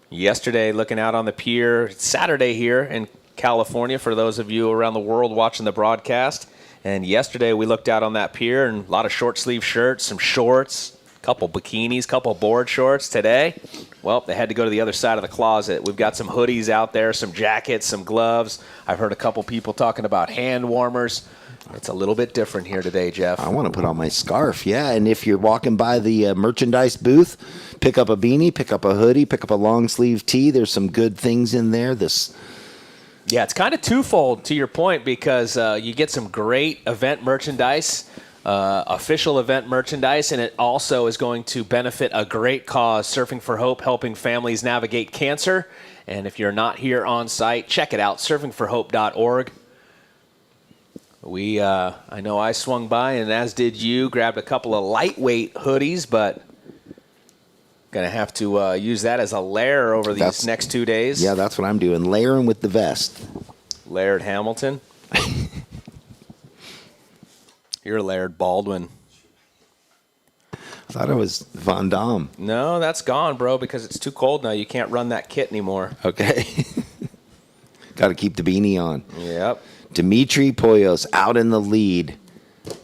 Yesterday, looking out on the pier, Saturday here in California for those of you around the world watching the broadcast. And yesterday we looked out on that pier and a lot of short sleeve shirts, some shorts, a couple bikinis, couple board shorts. Today, well, they had to go to the other side of the closet. We've got some hoodies out there, some jackets, some gloves. I've heard a couple people talking about hand warmers. It's a little bit different here today, Jeff. I want to put on my scarf, yeah. And if you're walking by the merchandise booth, pick up a beanie, pick up a hoodie, pick up a long sleeve tee. There's some good things in there. Yeah, it's kind of twofold to your point because you get some great event merchandise, official event merchandise, and it also is going to benefit a great cause, Surfing for Hope, helping families navigate cancer. And if you're not here on site, check it out, surfingforhope.org. I know I swung by, and as did you, grabbed a couple of lightweight hoodies, but going to have to use that as a layer over these next 2 days. Yeah, that's what I'm doing, layering with the vest. Laird Hamilton. You're Laird Baldwin. I thought it was Von Damme. No, that's gone, bro, because it's too cold now. You can't run that kit anymore. Okay. Got to keep the beanie on. Yep. Dimitri Poyos out in the lead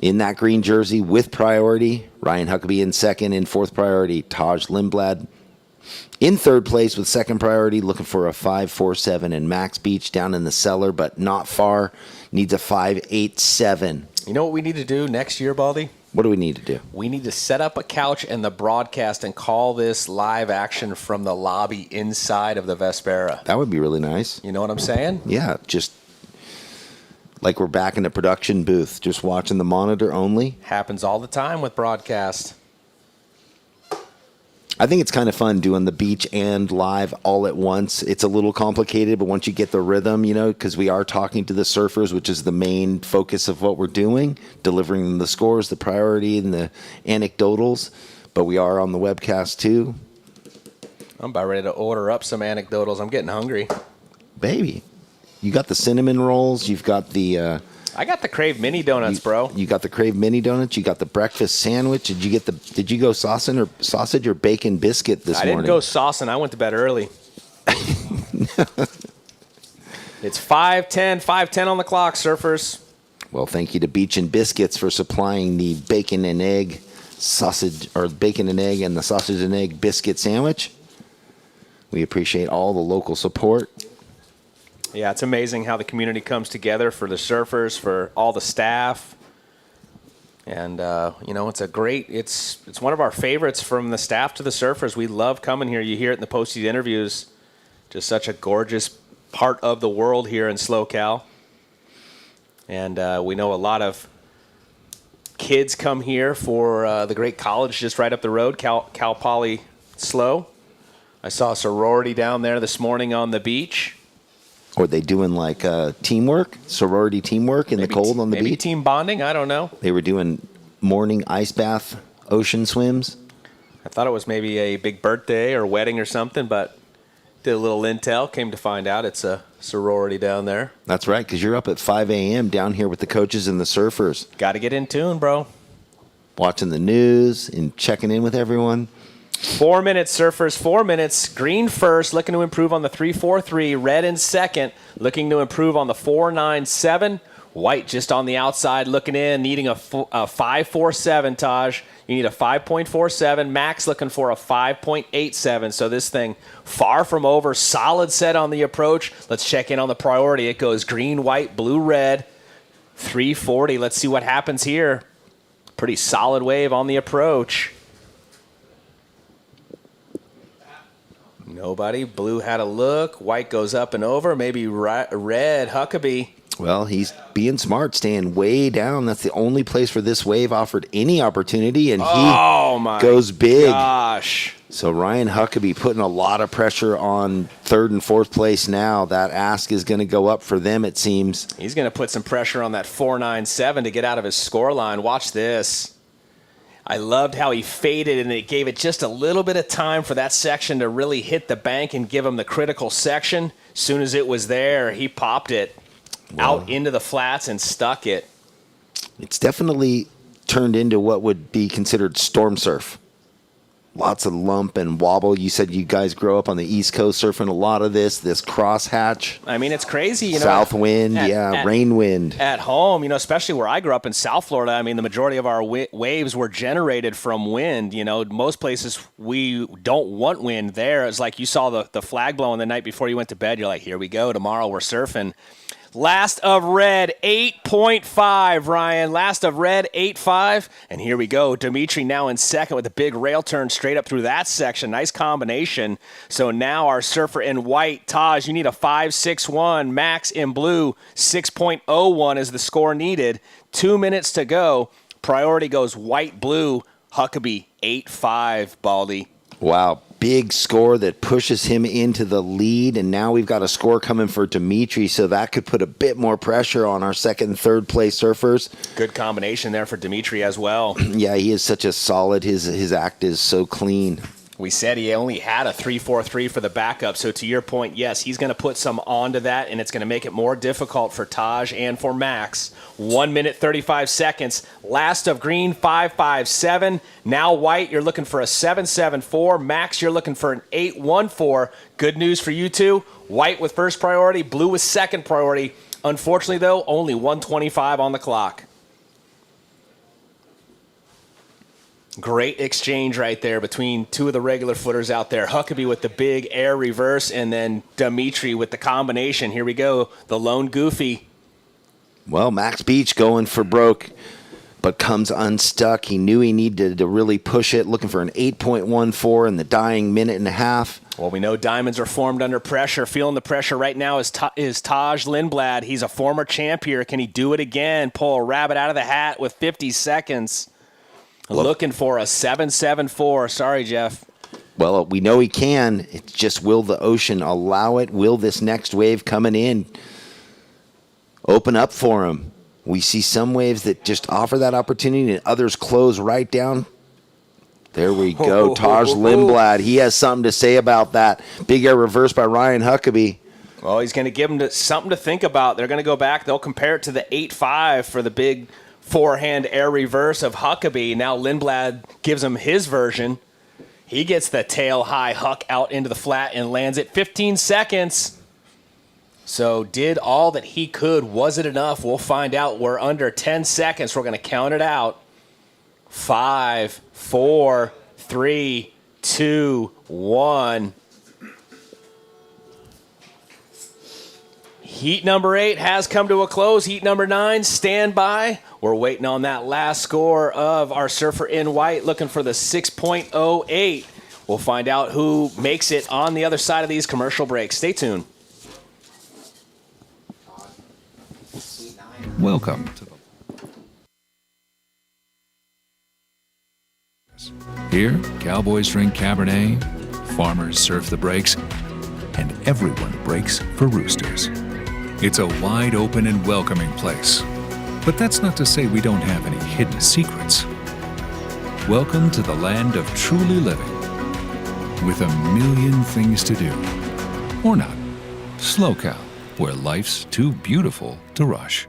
in that green jersey with priority. Ryan Huckabee in second in fourth priority. Taj Lindblad in third place with second priority, looking for a 5.47. And Max Beach down in the cellar, but not far. Needs a 5.87. You know what we need to do next year, Baldy? What do we need to do? We need to set up a couch and the broadcast and call this live action from the lobby inside of the Vespera. That would be really nice. You know what I'm saying? Yeah, just like we're back in the production booth, just watching the monitor only. Happens all the time with broadcast. I think it's kind of fun doing the beach and live all at once. It's a little complicated, but once you get the rhythm, because we are talking to the surfers, which is the main focus of what we're doing, delivering them the scores, the priority, and the anecdotals. But we are on the webcast too. I'm about ready to order up some anecdotals. I'm getting hungry. Baby. You got the cinnamon rolls. You've got the... I got the Crave Mini Donuts, bro. You got the Crave Mini Donuts. You got the breakfast sandwich. Did you go sausage or bacon biscuit this morning? I didn't go saucing. I went to bed early. It's 5:10 on the clock, surfers. Well, thank you to Beach and Biscuits for supplying the bacon and egg sausage, or bacon and egg and the sausage and egg biscuit sandwich. We appreciate all the local support. Yeah, it's amazing how the community comes together for the surfers, for all the staff. And, it's one of our favorites from the staff to the surfers. We love coming here. You hear it in the posted interviews. Just such a gorgeous part of the world here in SLO CAL. And we know a lot of kids come here for the great college just right up the road, Cal Poly SLO. I saw a sorority down there this morning on the beach. Or they doing like teamwork, sorority teamwork in the cold on the beach? Maybe team bonding, I don't know. They were doing morning ice bath, ocean swims. I thought it was maybe a big birthday or wedding or something, but did a little intel, came to find out it's a sorority down there. That's right, because you're up at 5 a.m. down here with the coaches and the surfers. Got to get in tune, bro. Watching the news and checking in with everyone. 4 minutes, surfers, 4 minutes. Green first, looking to improve on the 3.43. Red in second, looking to improve on the 4.97. White just on the outside, looking in, needing a 5.47, Taj. You need a 5.47. Max looking for a 5.87. So this thing far from over. Solid set on the approach. Let's check in on the priority. It goes green, white, blue, red. 3.40. Let's see what happens here. Pretty solid wave on the approach. Nobody. Blue had a look. White goes up and over. Maybe red. Huckabee. Well, he's being smart, staying way down. That's the only place where this wave offered any opportunity, and he goes big. Gosh. So Ryan Huckabee putting a lot of pressure on third and fourth place now. That ask is going to go up for them, it seems. He's going to put some pressure on that 4.97 to get out of his score line. Watch this. I loved how he faded, and it gave it just a little bit of time for that section to really hit the bank and give him the critical section. As soon as it was there, he popped it out into the flats and stuck it. It's definitely turned into what would be considered storm surf. Lots of lump and wobble. You said you guys grow up on the East Coast surfing a lot of this crosshatch. I mean, it's crazy. You know, South wind, rain wind. At home, you know, especially where I grew up in South Florida, I mean, the majority of our waves were generated from wind. You know, most places we don't want wind there. It's like you saw the flag blowing the night before you went to bed. You're like, here we go. Tomorrow we're surfing. Last of red, 8.5, Ryan. Last of red, 8.5. And here we go. Dimitri now in second with a big rail turn straight up through that section. Nice combination. So now our surfer in white, Taj, you need a 5.61. Max in blue, 6.01 is the score needed. 2 minutes to go. Priority goes white, blue. Huckabee, 8.5, Baldy. Wow, big score that pushes him into the lead, and now we've got a score coming for Dimitri, so that could put a bit more pressure on our second and third place surfers. Good combination there for Dimitri as well. Yeah, he is such a solid. His act is so clean. We said he only had a 3.43 for the backup, so to your point, yes, he's going to put some onto that, and it's going to make it more difficult for Taj and for Max. 1 minute, 35 seconds. Last of green, 5.57. Now white, you're looking for a 7.74. Max, you're looking for an 8.14. Good news for you two. White with first priority, blue with second priority. Unfortunately, though, only 1:25 on the clock. Great exchange right there between two of the regular footers out there. Huckabee with the big air reverse, and then Dimitri with the combination. Here we go. The lone goofy. Well, Max Beach going for broke, but comes unstuck. He knew he needed to really push it, looking for an 8.14 in the dying minute and a half. Well, we know diamonds are formed under pressure. Feeling the pressure right now is Taj Lindblad. He's a former champ here. Can he do it again? Pull a rabbit out of the hat with 50 seconds. Looking for a 7.74. Sorry, Jeff. Well, we know he can. It's just, will the ocean allow it? Will this next wave coming in open up for him? We see some waves that just offer that opportunity and others close right down. There we go. Taj Lindblad. He has something to say about that. Big air reverse by Ryan Huckabee. Well, he's going to give him something to think about. They're going to go back. They'll compare it to the 8.5 for the big forehand air reverse of Huckabee. Now Lindblad gives him his version. He gets the tail high huck out into the flat and lands it 15 seconds. So did all that he could. Was it enough? We'll find out. We're under 10 seconds. We're going to count it out. 5, 4, 3, 2, 1. Heat number 8 has come to a close. Heat number 9, stand by. We're waiting on that last score of our surfer in white, looking for the 6.08. We'll find out who makes it on the other side of these commercial breaks. Stay tuned. Welcome to the... Here, cowboys drink Cabernet, farmers surf the breaks, and everyone breaks for roosters. It's a wide open and welcoming place. But that's not to say we don't have any hidden secrets. Welcome to the land of truly living, with a million things to do. Or not. SLO CAL, where life's too beautiful to rush.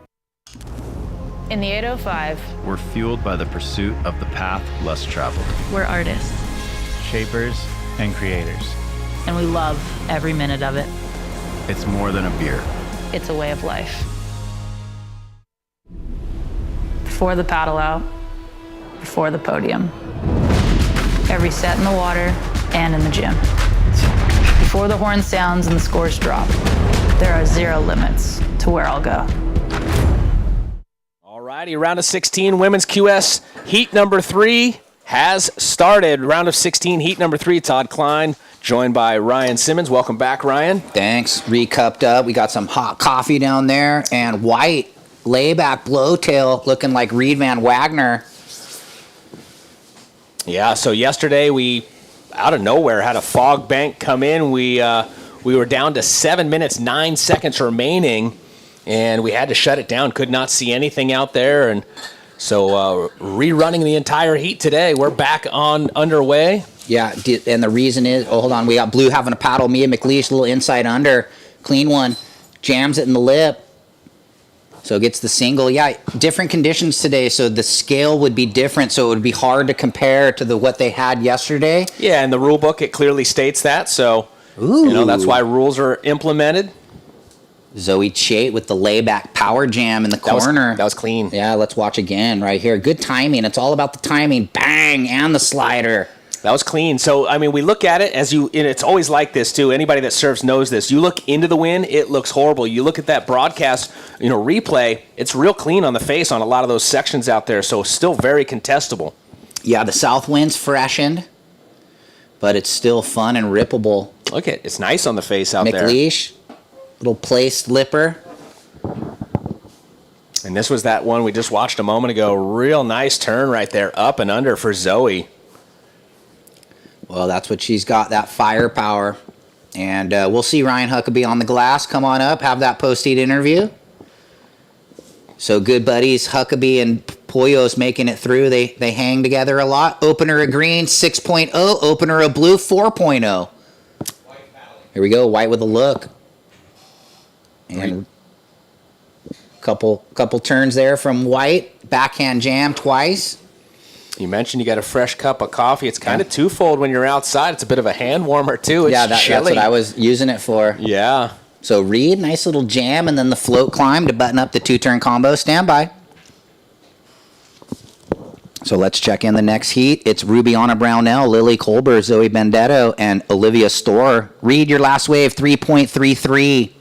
In the 805, we're fueled by the pursuit of the path less traveled. we're artists, Shapers and creators. and we love every minute of it. It's more than a beer. It's a way of life. Before the paddle out, before the podium, every set in the water and in the gym. Before the horn sounds and the scores drop, there are zero limits to where I'll go. All righty, round of 16, women's QS heat number 3 has started. Round of 16, heat number 3, Todd Klein, joined by Ryan Simmons. Welcome back, Ryan. Thanks. Re-cupped up. We got some hot coffee down there, and white layback blowtail looking like Reed Van Wagner. Yeah, so yesterday we out of nowhere had a fog bank come in. We were down to 7 minutes, 9 seconds remaining, and we had to shut it down. Could not see anything out there, and so rerunning the entire heat today. We're back on underway. Yeah, and the reason is, hold on, we got Blue having a paddle. Me and McLeish, a little inside under, clean one, jams it in the lip. So gets the single. Yeah, different conditions today, so the scale would be different, so it would be hard to compare to what they had yesterday. Yeah, in the rule book, it clearly states that, so that's why rules are implemented. Zoe Chait with the layback power jam in the corner. That was clean. Yeah, let's watch again right here. Good timing. It's all about the timing. Bang, and the slider. That was clean. So, I mean, we look at it and it's always like this, too. Anybody that surfs knows this. You look into the wind, it looks horrible. You look at that broadcast, replay, it's real clean on the face on a lot of those sections out there, so still very contestable. Yeah, the south wind's freshened, but it's still fun and rippable. Look at it's nice on the face out there. McLeish, little placed lipper. And this was that one we just watched a moment ago. Real nice turn right there, up and under for Zoe. Well, that's what she's got, that firepower. And we'll see Ryan Huckabee on the glass. Come on up, have that post-heat interview. So good buddies, Huckabee and Poyos making it through. They hang together a lot. Opener of green, 6.0. Opener of blue, 4.0. Here we go, White with a look. And couple turns there from White. Backhand jam twice. You mentioned you got a fresh cup of coffee. It's kind of twofold when you're outside. It's a bit of a hand warmer, too. It's that's what I was using it for. Yeah. So Reed, nice little jam, and then the float climb to button up the two-turn combo. Stand by. So let's check in the next heat. It's Rubiana Brownell, Lily Colbert, Zoe Benedetto, and Olivia Storr. Reed, your last wave, 3.33.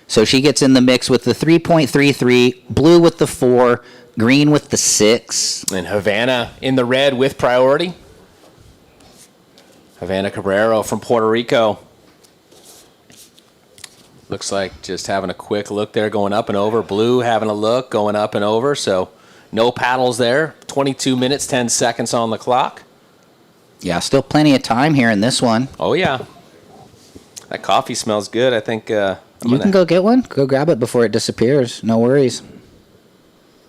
So she gets in the mix with the 3.33, blue with the 4, green with the 6. And Havana in the red with priority. Havana Cabrero from Puerto Rico. Looks like just having a quick look there, going up and over. Blue having a look, going up and over. So no paddles there. 22 minutes, 10 seconds on the clock. Yeah, still plenty of time here in this one. Oh, yeah. That coffee smells good. I think you can go get one. Go grab it before it disappears. No worries.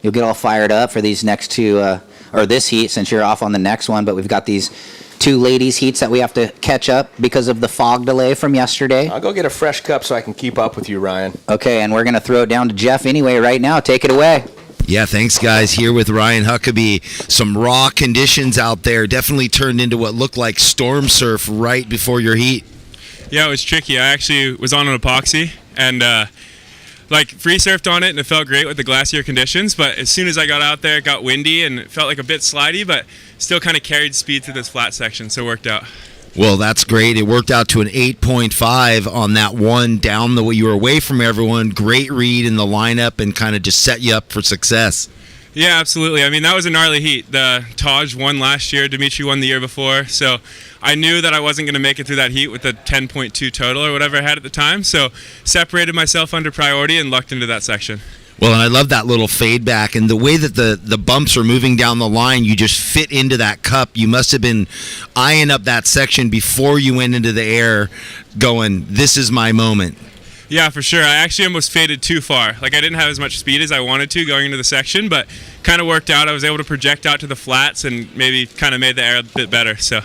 You'll get all fired up for these next two, or this heat since you're off on the next one. But we've got these two ladies heats that we have to catch up because of the fog delay from yesterday. I'll go get a fresh cup so I can keep up with you, Ryan. Okay, and we're going to throw it down to Jeff anyway right now. Take it away. Yeah, thanks, guys. Here with Ryan Huckabee. Some raw conditions out there. Definitely turned into what looked like storm surf right before your heat. Yeah, it was tricky. I actually was on an epoxy and free surfed on it, and it felt great with the glacier conditions. But as soon as I got out there, it got windy and it felt like a bit slidey, but still kind of carried speed through this flat section, so it worked out. Well, that's great. It worked out to an 8.5 on that one down the way you were away from everyone. Great read in the lineup and kind of just set you up for success. Yeah, absolutely. I mean, that was a gnarly heat. The Taj won last year. Dimitri won the year before. So I knew that I wasn't going to make it through that heat with a 10.2 total or whatever I had at the time. So separated myself under priority and lucked into that section. Well, and I love that little fade back and the way that the bumps are moving down the line. You just fit into that cup. You must have been eyeing up that section before you went into the air going, this is my moment. Yeah, for sure. I actually almost faded too far. I didn't have as much speed as I wanted to going into the section, but kind of worked out. I was able to project out to the flats and maybe kind of made the air a bit better. So.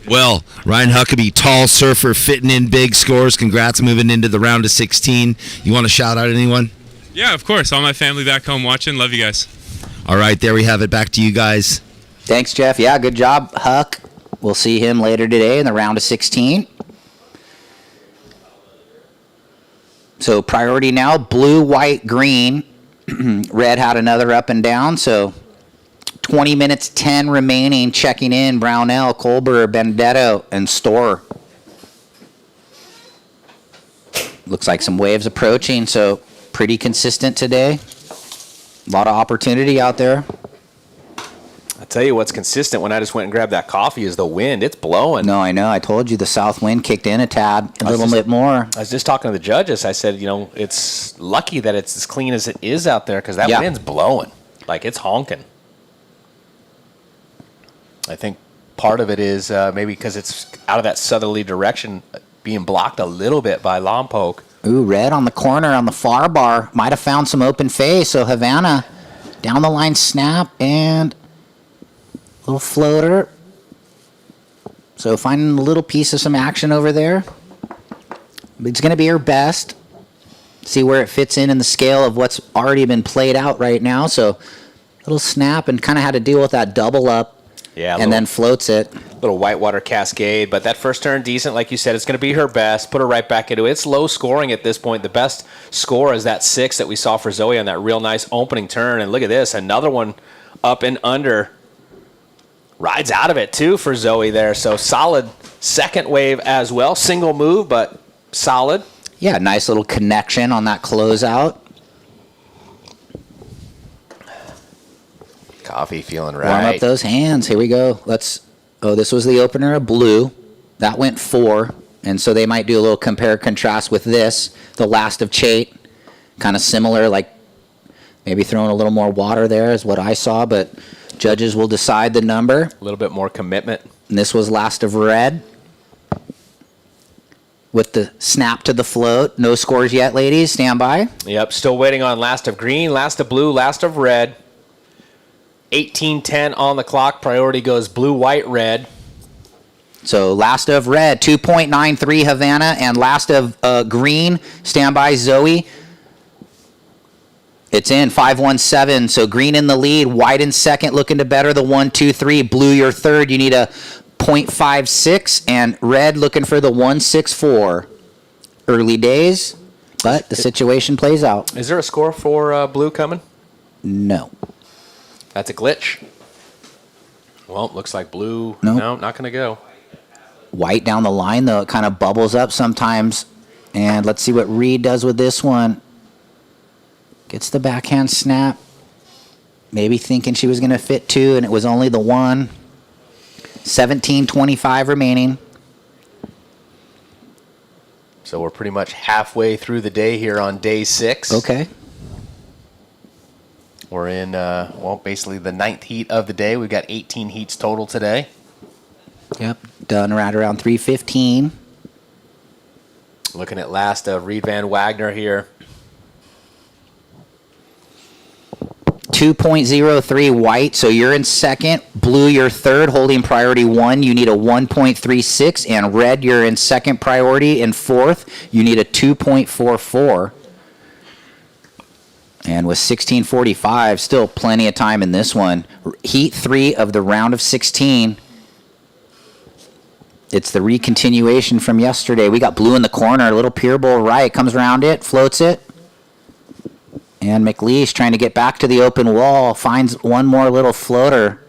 Well, Ryan Huckabee, tall surfer, fitting in big scores. Congrats moving into the round of 16. You want to shout out anyone? Yeah, of course. All my family back home watching. Love you guys. All right, there we have it. Back to you guys. Thanks, Jeff. Yeah, good job, Huck. We'll see him later today in the round of 16. So priority now, blue, white, green. Red had another up and down, so 20 minutes, 10 remaining. Checking in, Brownell, Colbert, Benedetto, and Storr. Looks like some waves approaching, so pretty consistent today. A lot of opportunity out there. I'll tell you what's consistent when I just went and grabbed that coffee is the wind. It's blowing. No, I know. I told you the south wind kicked in a tad, a little bit more. I was just talking to the judges. I said, it's lucky that it's as clean as it is out there because that wind's blowing. It's honking. I think part of it is maybe because it's out of that southerly direction, being blocked a little bit by Lompoc. Ooh, red on the corner on the far bar. Might have found some open face. So Havana down the line snap and little floater. So finding a little piece of some action over there. It's going to be her best. See where it fits in the scale of what's already been played out right now. So little snap and kind of had to deal with that double up. Yeah, and then floats it. Little whitewater cascade, but that first turn decent, like you said. It's going to be her best. Put her right back into it. It's low scoring at this point. The best score is that 6 that we saw for Zoe on that real nice opening turn. And look at this, another one up and under. Rides out of it too for Zoe there. So solid second wave as well. Single move, but solid. Yeah, nice little connection on that closeout. Coffee feeling right. Warm up those hands. Here we go. This was the opener of blue. That went 4. And so they might do a little compare contrast with this, the last of Chait. Kind of similar, like maybe throwing a little more water there is what I saw, but judges will decide the number. A little bit more commitment. And this was last of red. With the snap to the float. No scores yet, ladies. Stand by. Yep, still waiting on last of green, last of blue, last of red. 18:10 on the clock. Priority goes blue, white, red. So last of red, 2.93 Havana, and last of green, standby Zoe. It's in 5-1-7. So green in the lead, white in second, looking to better the 1-2-3. Blue your third. You need a 0.56, and red looking for the 1-6-4. Early days, but the situation plays out. Is there a score for blue coming? No. That's a glitch. Well, looks like blue. Nope. No, not going to go. White down the line, though. It kind of bubbles up sometimes. And let's see what Reed does with this one. Gets the backhand snap. Maybe thinking she was going to fit 2, and it was only the 1. 17:25 remaining. So we're pretty much halfway through the day here on day 6. Okay. We're in, basically the 9th heat of the day. We've got 18 heats total today. Yep, done right around 3:15. Looking at last of Reed Van Wagner here. 2.03 white, so you're in second. Blue, you're third, holding priority 1. You need a 1.36. And red, you're in second priority. In fourth, you need a 2.44. And with 16:45, still plenty of time in this one. Heat 3 of the round of 16. It's the recontinuation from yesterday. We got blue in the corner, a little pier bowl right, comes around it, floats it. And McLeish trying to get back to the open wall, finds one more little floater.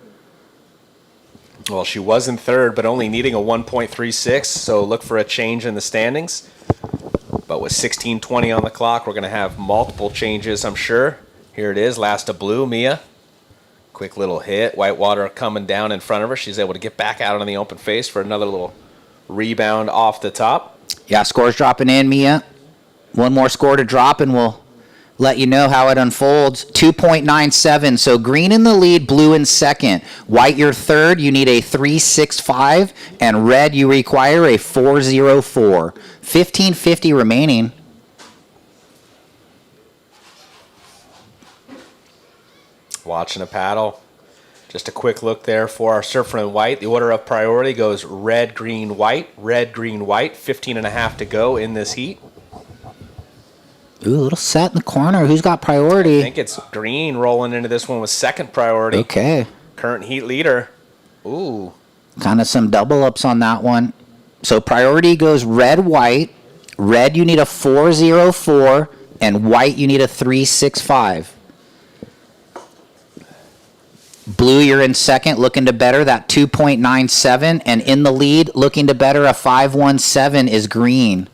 Well, she was in third, but only needing a 1.36, so look for a change in the standings. But with 16:20 on the clock, we're going to have multiple changes, I'm sure. Here it is, last of blue, Mia. Quick little hit. Whitewater coming down in front of her. She's able to get back out on the open face for another little rebound off the top. Yeah, scores dropping in, Mia. One more score to drop, and we'll let you know how it unfolds. 2.97, so green in the lead, blue in second. White, your third, you need a 3.65, and red, you require a 4.04. 15:50 remaining. Watching a paddle. Just a quick look there for our surfer in white. The order of priority goes red, green, white, red, green, white. 15.5 to go in this heat. Ooh, a little set in the corner. Who's got priority? I think it's green rolling into this one with second priority. Okay. Current heat leader. Ooh. Kind of some double ups on that one. So priority goes red, white. Red, you need a 4.04, and white, you need a 3.65. Blue, you're in second, looking to better that 2.97, and in the lead, looking to better a 5.17 is green.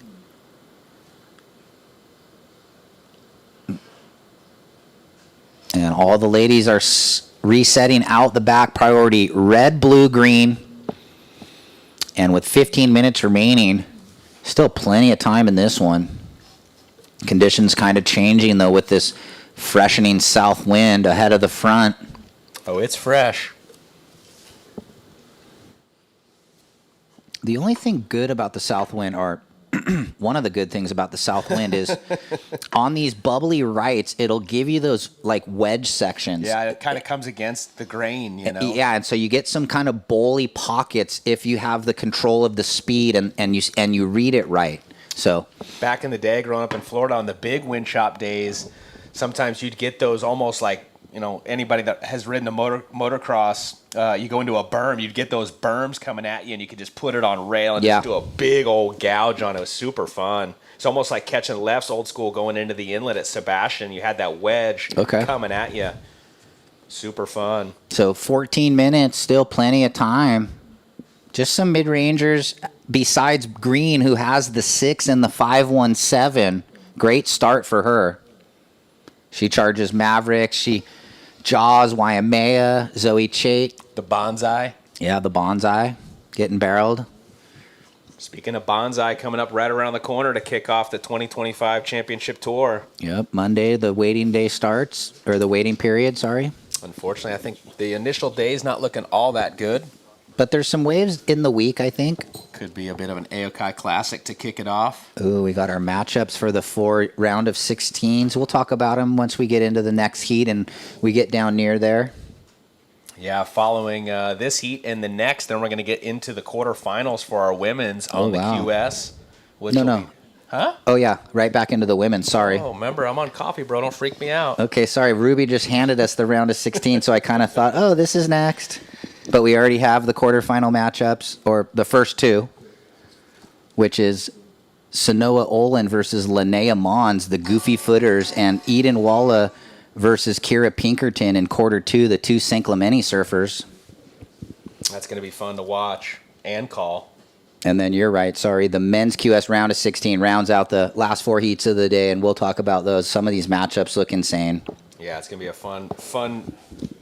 And all the ladies are resetting out the back priority. Red, blue, green. And with 15 minutes remaining, still plenty of time in this one. Conditions kind of changing, though, with this freshening south wind ahead of the front. Oh, it's fresh. The only thing good about the south wind, or one of the good things about the south wind, is on these bubbly rights, it'll give you those like wedge sections. Yeah, it kind of comes against the grain, you know. Yeah, and so you get some kind of bowly pockets if you have the control of the speed and you read it right. So back in the day, growing up in Florida on the big wind chop days, sometimes you'd get those almost like, you know, anybody that has ridden a motocross, you go into a berm, you'd get those berms coming at you, and you could just put it on rail and just do a big old gouge on it. It was super fun. It's almost like catching lefts, old school, going into the inlet at Sebastian. You had that wedge coming at you. Super fun. So 14 minutes, still plenty of time. Just some mid-rangers besides Green, who has the 6 and the 517. Great start for her. She charges Maverick. She jaws Waimea, Zoe Chait. The Bonsai. Yeah, the Bonsai getting barreled. Speaking of Bonsai, coming up right around the corner to kick off the 2025 Championship Tour. Yep, Monday the waiting day starts, or the waiting period, sorry. Unfortunately, I think the initial day is not looking all that good. But there's some waves in the week, I think. Could be a bit of an Aokai Classic to kick it off. Ooh, we got our matchups for the 4 round of 16s. We'll talk about them once we get into the next heat and we get down near there. Yeah, following this heat and the next, then we're going to get into the quarterfinals for our women's on the QS. No. Huh? Oh, yeah, right back into the women's, sorry. Oh, remember, I'm on coffee, bro. Don't freak me out. Okay, sorry. Ruby just handed us the round of 16, so I kind of thought, oh, this is next. But we already have the quarterfinal matchups, or the first 2, which is Sanoa-Olin versus Linnea Mons, the Goofy Footers, and Eden Walla versus Kirra Pinkerton in quarter 2, the 2 St. Clemente surfers. That's going to be fun to watch and call. And then you're right, sorry, the men's QS round of 16 rounds out the last 4 heats of the day, and we'll talk about those. Some of these matchups look insane. Yeah, it's going to be a fun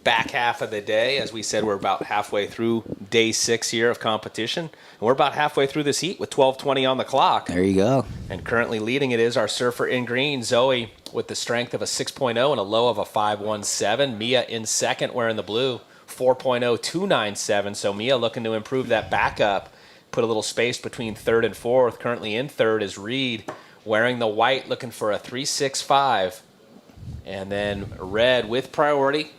back half of the day. As we said, we're about halfway through day 6 here of competition. And we're about halfway through this heat with 12:20 on the clock. There you go. And currently leading it is our surfer in green, Zoe, with the strength of a 6.0 and a low of a 517. Mia in second wearing the blue, 4.0 297. So Mia looking to improve that backup, put a little space between third and fourth. Currently in third is Reed wearing the white, looking for a 365. And then Red with priority,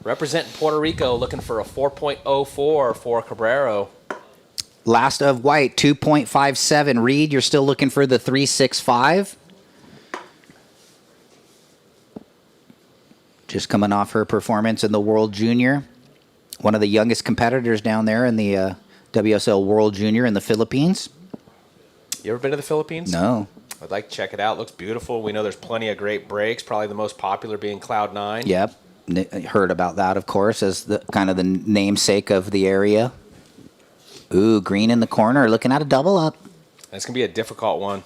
representing Puerto Rico, looking for a 4.04 for Cabrero. Last of white, 2.57. Reed, you're still looking for the 365. Just coming off her performance in the World Junior. One of the youngest competitors down there in the WSL World Junior in the Philippines. You ever been to the Philippines? No. I'd like to check it out. Looks beautiful. We know there's plenty of great breaks, probably the most popular being Cloud 9. Yep. Heard about that, of course, as the kind of the namesake of the area. Ooh, Green in the corner, looking at a double up. It's going to be a difficult one.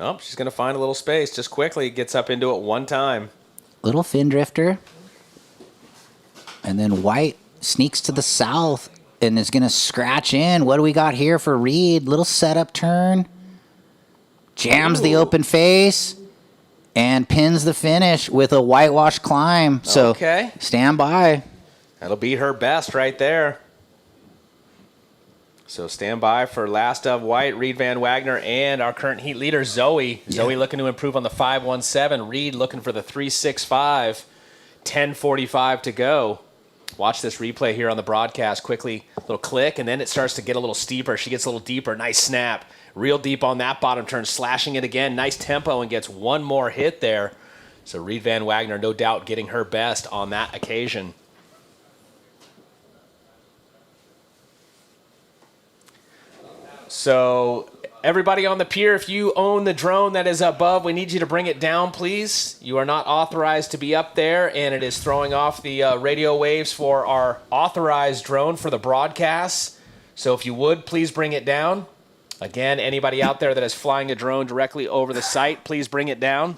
Oh, she's going to find a little space. Just quickly gets up into it one time. Little fin drifter. And then White sneaks to the south and is going to scratch in. What do we got here for Reed? Little setup turn. Jams the open face and pins the finish with a whitewash climb. So stand by. That'll beat her best right there. So stand by for last of white, Reed Van Wagner, and our current heat leader, Zoe. Yeah. Zoe looking to improve on the 517. Reed looking for the 365. 10:45 to go. Watch this replay here on the broadcast. Quickly, little click, and then it starts to get a little steeper. She gets a little deeper. Nice snap. Real deep on that bottom turn, slashing it again. Nice tempo and gets one more hit there. So Reed Van Wagner, no doubt, getting her best on that occasion. So everybody on the pier, if you own the drone that is above, we need you to bring it down, please. You are not authorized to be up there, and it is throwing off the radio waves for our authorized drone for the broadcast. So if you would, please bring it down. Again, anybody out there that is flying a drone directly over the site, please bring it down.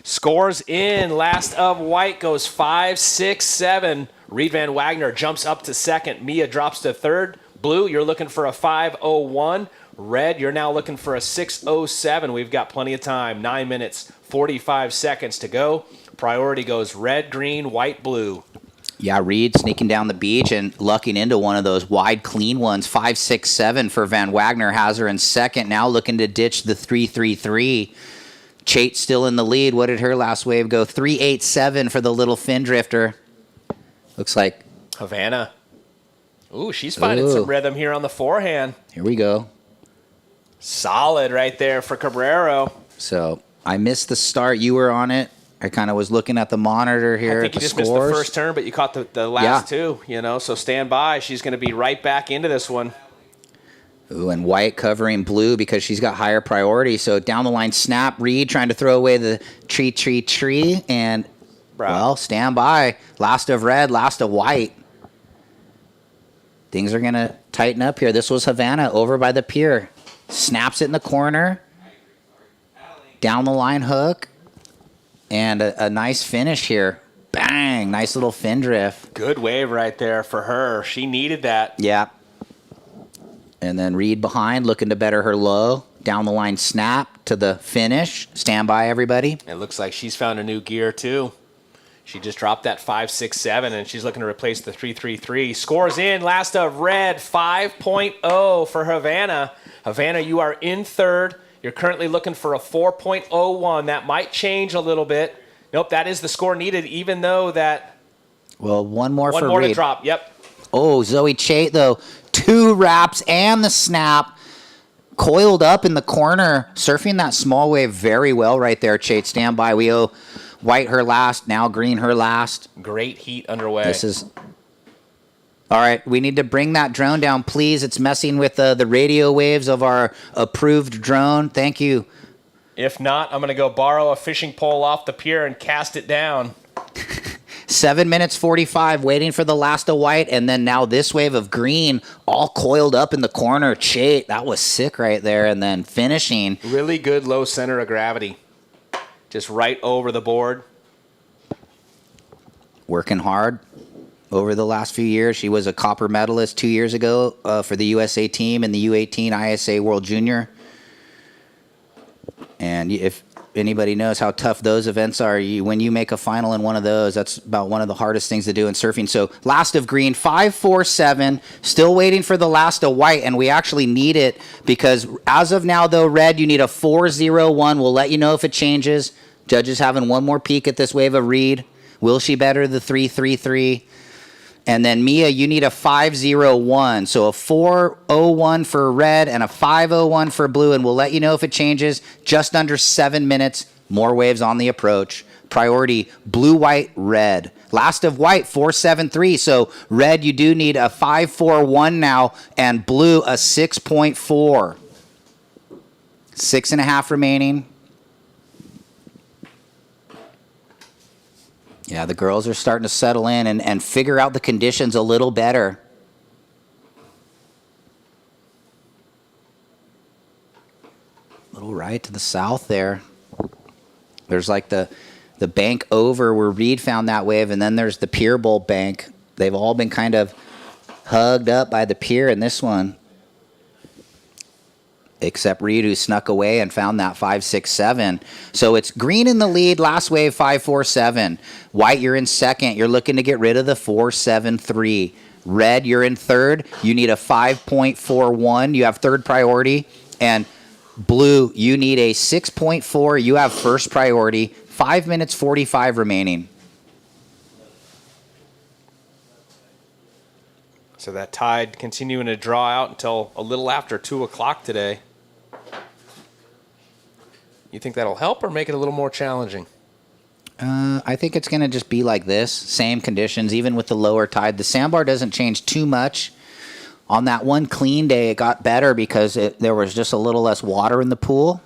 Scores in. Last of white goes 5, 6, 7. Reed Van Wagner jumps up to second. Mia drops to third. Blue, you're looking for a 5:01. Red, you're now looking for a 6:07. We've got plenty of time. 9 minutes, 45 seconds to go. Priority goes red, green, white, blue. Yeah, Reed sneaking down the beach and lucking into one of those wide, clean ones. 5-6-7 for Van Wagner. Has her in second. Now looking to ditch the 3-3-3. Chait still in the lead. What did her last wave go? 3-8-7 for the little fin drifter. Looks like Havana. Ooh, she's finding some rhythm here on the forehand. Here we go. Solid right there for Cabrero. So I missed the start. You were on it. I kind of was looking at the monitor here. I think at you the just scores. missed the first turn, but you caught the last two, so stand by. She's going to be right back into this one. Ooh, and white covering blue because she's got higher priority. So down the line, snap, Reed trying to throw away the tree, and, well, stand by. Last of red, last of white. Things are going to tighten up here. This was Havana over by the pier. Snaps it in the corner. Down the line hook. And a nice finish here. Bang! Nice little fin drift. Good wave right there for her. She needed that. Yeah. And then Reed behind, looking to better her low. Down the line snap to the finish. Stand by, everybody. It looks like she's found a new gear, too. She just dropped that 5-6-7, and she's looking to replace the 3-3-3. Scores in, last of red, 5.0 for Havana. Havana, you are in third. You're currently looking for a 4.01. That might change a little bit. Nope, that is the score needed, even though that... Well, one more for Reed. One more to drop, yep. Oh, Zoe Chait, though. 2 wraps and the snap. Coiled up in the corner. Surfing that small wave very well right there, Chait. Stand by. We owe white her last. Now green her last. Great heat underway. This is... All right, we need to bring that drone down, please. It's messing with the radio waves of our approved drone. Thank you. If not, I'm going to go borrow a fishing pole off the pier and cast it down. 7 minutes 45, waiting for the last of white, and then now this wave of green, all coiled up in the corner. Chait, that was sick right there, and then finishing. Really good low center of gravity. Just right over the board. Working hard over the last few years. She was a copper medalist 2 years ago for the USA team in the U18 ISA World Junior. And if anybody knows how tough those events are, when you make a final in one of those, that's about one of the hardest things to do in surfing. So last of green, 5-4-7, still waiting for the last of white, and we actually need it because as of now, though, red, you need a 4-0-1. We'll let you know if it changes. Judges having one more peek at this wave of Reed. Will she better the 3-3-3? And then Mia, you need a 5-0-1. So a 4-0-1 for red and a 5-0-1 for blue. And we'll let you know if it changes. Just under 7 minutes. More waves on the approach. Priority, blue, white, red. Last of white, 4-7-3. So red, you do need a 5-4-1 now. And blue, a 6.4. 6.5 remaining. Yeah, the girls are starting to settle in and figure out the conditions a little better. Little right to the south there. There's like the bank over where Reed found that wave, and then there's the pier bowl bank. They've all been kind of hugged up by the pier in this one. Except Reed, who snuck away and found that 5-6-7. So it's green in the lead, last wave 5-4-7. White, you're in second. You're looking to get rid of the 4-7-3. Red, you're in third. You need a 5.41. You have third priority. And blue, you need a 6.4. You have first priority. 5 minutes 45 remaining. So that tide continuing to draw out until a little after 2 o'clock today. You think that'll help or make it a little more challenging? I think it's going to just be like this. Same conditions, even with the lower tide. The sandbar doesn't change too much. On that one clean day, it got better because there was just a little less water in the pool.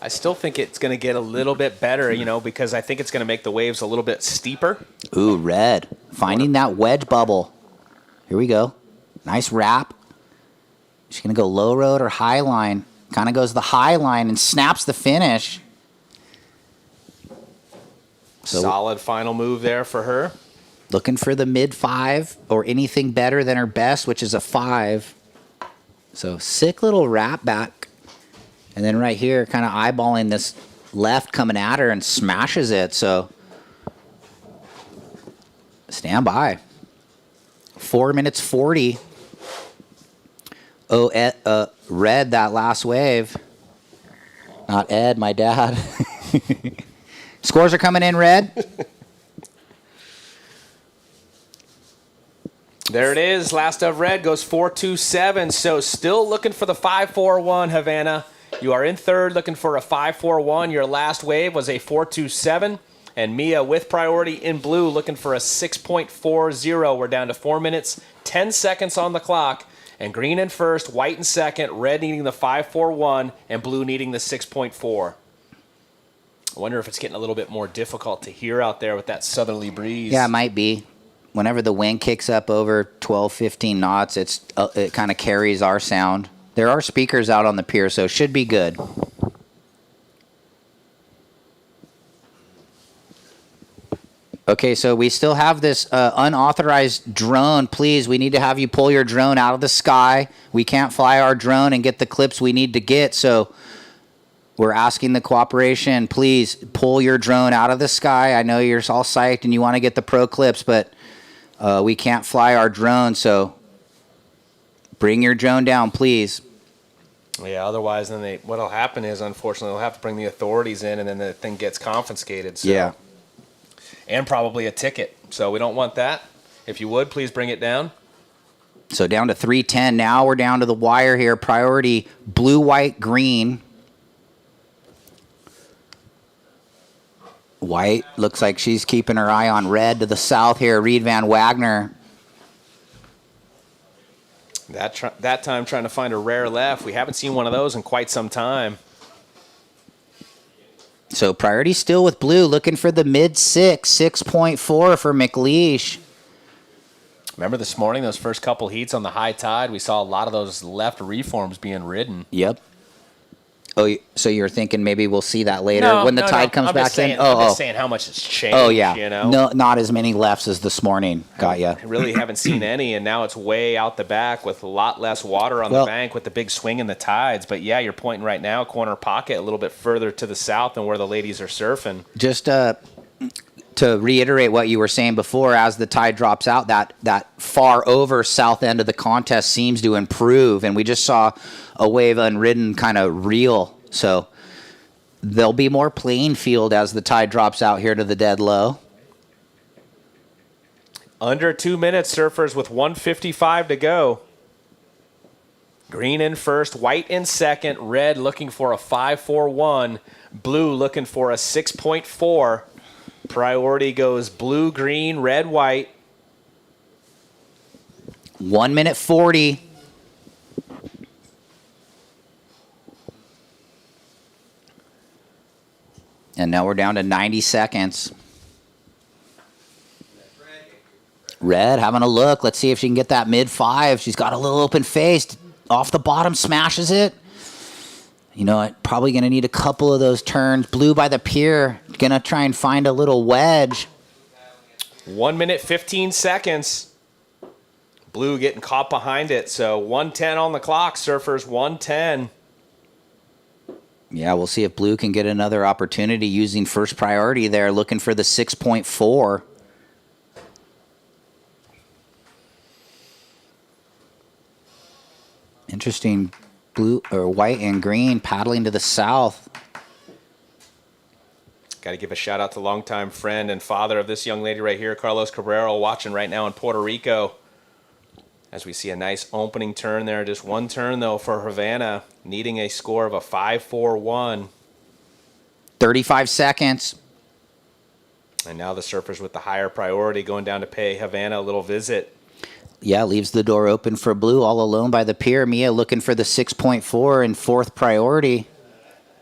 I still think it's going to get a little bit better, because I think it's going to make the waves a little bit steeper. Ooh, red. Finding that wedge bubble. Here we go. Nice wrap. She's going to go low road or high line. Kind of goes the high line and snaps the finish. So solid final move there for her. Looking for the mid-5 or anything better than her best, which is a 5. So sick little wrap back. And then right here, kind of eyeballing this left coming at her and smashes it. So Stand by. 4 minutes 40. Oh, Red, that last wave. Not Ed, my dad. Scores are coming in, Red. There it is. Last of Red goes 4.27. So still looking for the 5.41, Havana. You are in third, looking for a 5.41. Your last wave was a 4.27. And Mia with priority in blue, looking for a 6.40. We're down to 4 minutes, 10 seconds on the clock. And green in first, white in second, red needing the 5.41, and blue needing the 6.4. I wonder if it's getting a little bit more difficult to hear out there with that southerly breeze. Yeah, it might be. Whenever the wind kicks up over 12, 15 knots, it kind of carries our sound. There are speakers out on the pier, so it should be good. Okay, so we still have this unauthorized drone. Please, we need to have you pull your drone out of the sky. We can't fly our drone and get the clips we need to get, so we're asking the cooperation. Please pull your drone out of the sky. I know you're all psyched and you want to get the pro clips, but we can't fly our drone, so bring your drone down, please. Yeah, otherwise, then what'll happen is, unfortunately, they'll have to bring the authorities in, and then the thing gets confiscated. So. Yeah. And probably a ticket. So we don't want that. If you would, please bring it down. So down to 310. Now we're down to the wire here. Priority blue, white, green. White looks like she's keeping her eye on red to the south here. Reed Van Wagner. That time trying to find a rare left. We haven't seen one of those in quite some time. So priority still with blue, looking for the mid 6.4 for McLeish. Remember this morning, those first couple heats on the high tide, we saw a lot of those left reforms being ridden. Yep. Oh, so you're thinking maybe we'll see that later when the tide comes back in? I'm just saying how much it's changed. Oh, yeah. You know? No, not as many lefts as this morning. Got ya. Really haven't seen any, and now it's way out the back with a lot less water on the bank with the big swing in the tides. But, yeah, you're pointing right now, corner pocket, a little bit further to the south than where the ladies are surfing. Just to reiterate what you were saying before, as the tide drops out, that far over south end of the contest seems to improve, and we just saw a wave unridden kind of reel. So there'll be more playing field as the tide drops out here to the dead low. Under 2 minutes, surfers with 1:55 to go. Green in first, white in second, red looking for a 5.41, blue looking for a 6.4. Priority goes blue, green, red, white. 1 minute 40. And now we're down to 90 seconds. Red having a look. Let's see if she can get that mid-5. She's got a little open face. Off the bottom, smashes it. You know, probably going to need a couple of those turns. Blue by the pier. Going to try and find a little wedge. 1 minute, 15 seconds. Blue getting caught behind it. So 1:10 on the clock. Surfers 1:10. Yeah, we'll see if Blue can get another opportunity using first priority there, looking for the 6.4. Interesting, blue or white and green paddling to the south. Got to give a shout out to longtime friend and father of this young lady right here, Carlos Cabrera, watching right now in Puerto Rico. As we see a nice opening turn there. Just one turn, though, for Havana, needing a score of a 5.41. 35 seconds. And now the surfers with the higher priority going down to pay Havana a little visit. Yeah, leaves the door open for Blue all alone by the pier. Mia looking for the 6.4 in fourth priority.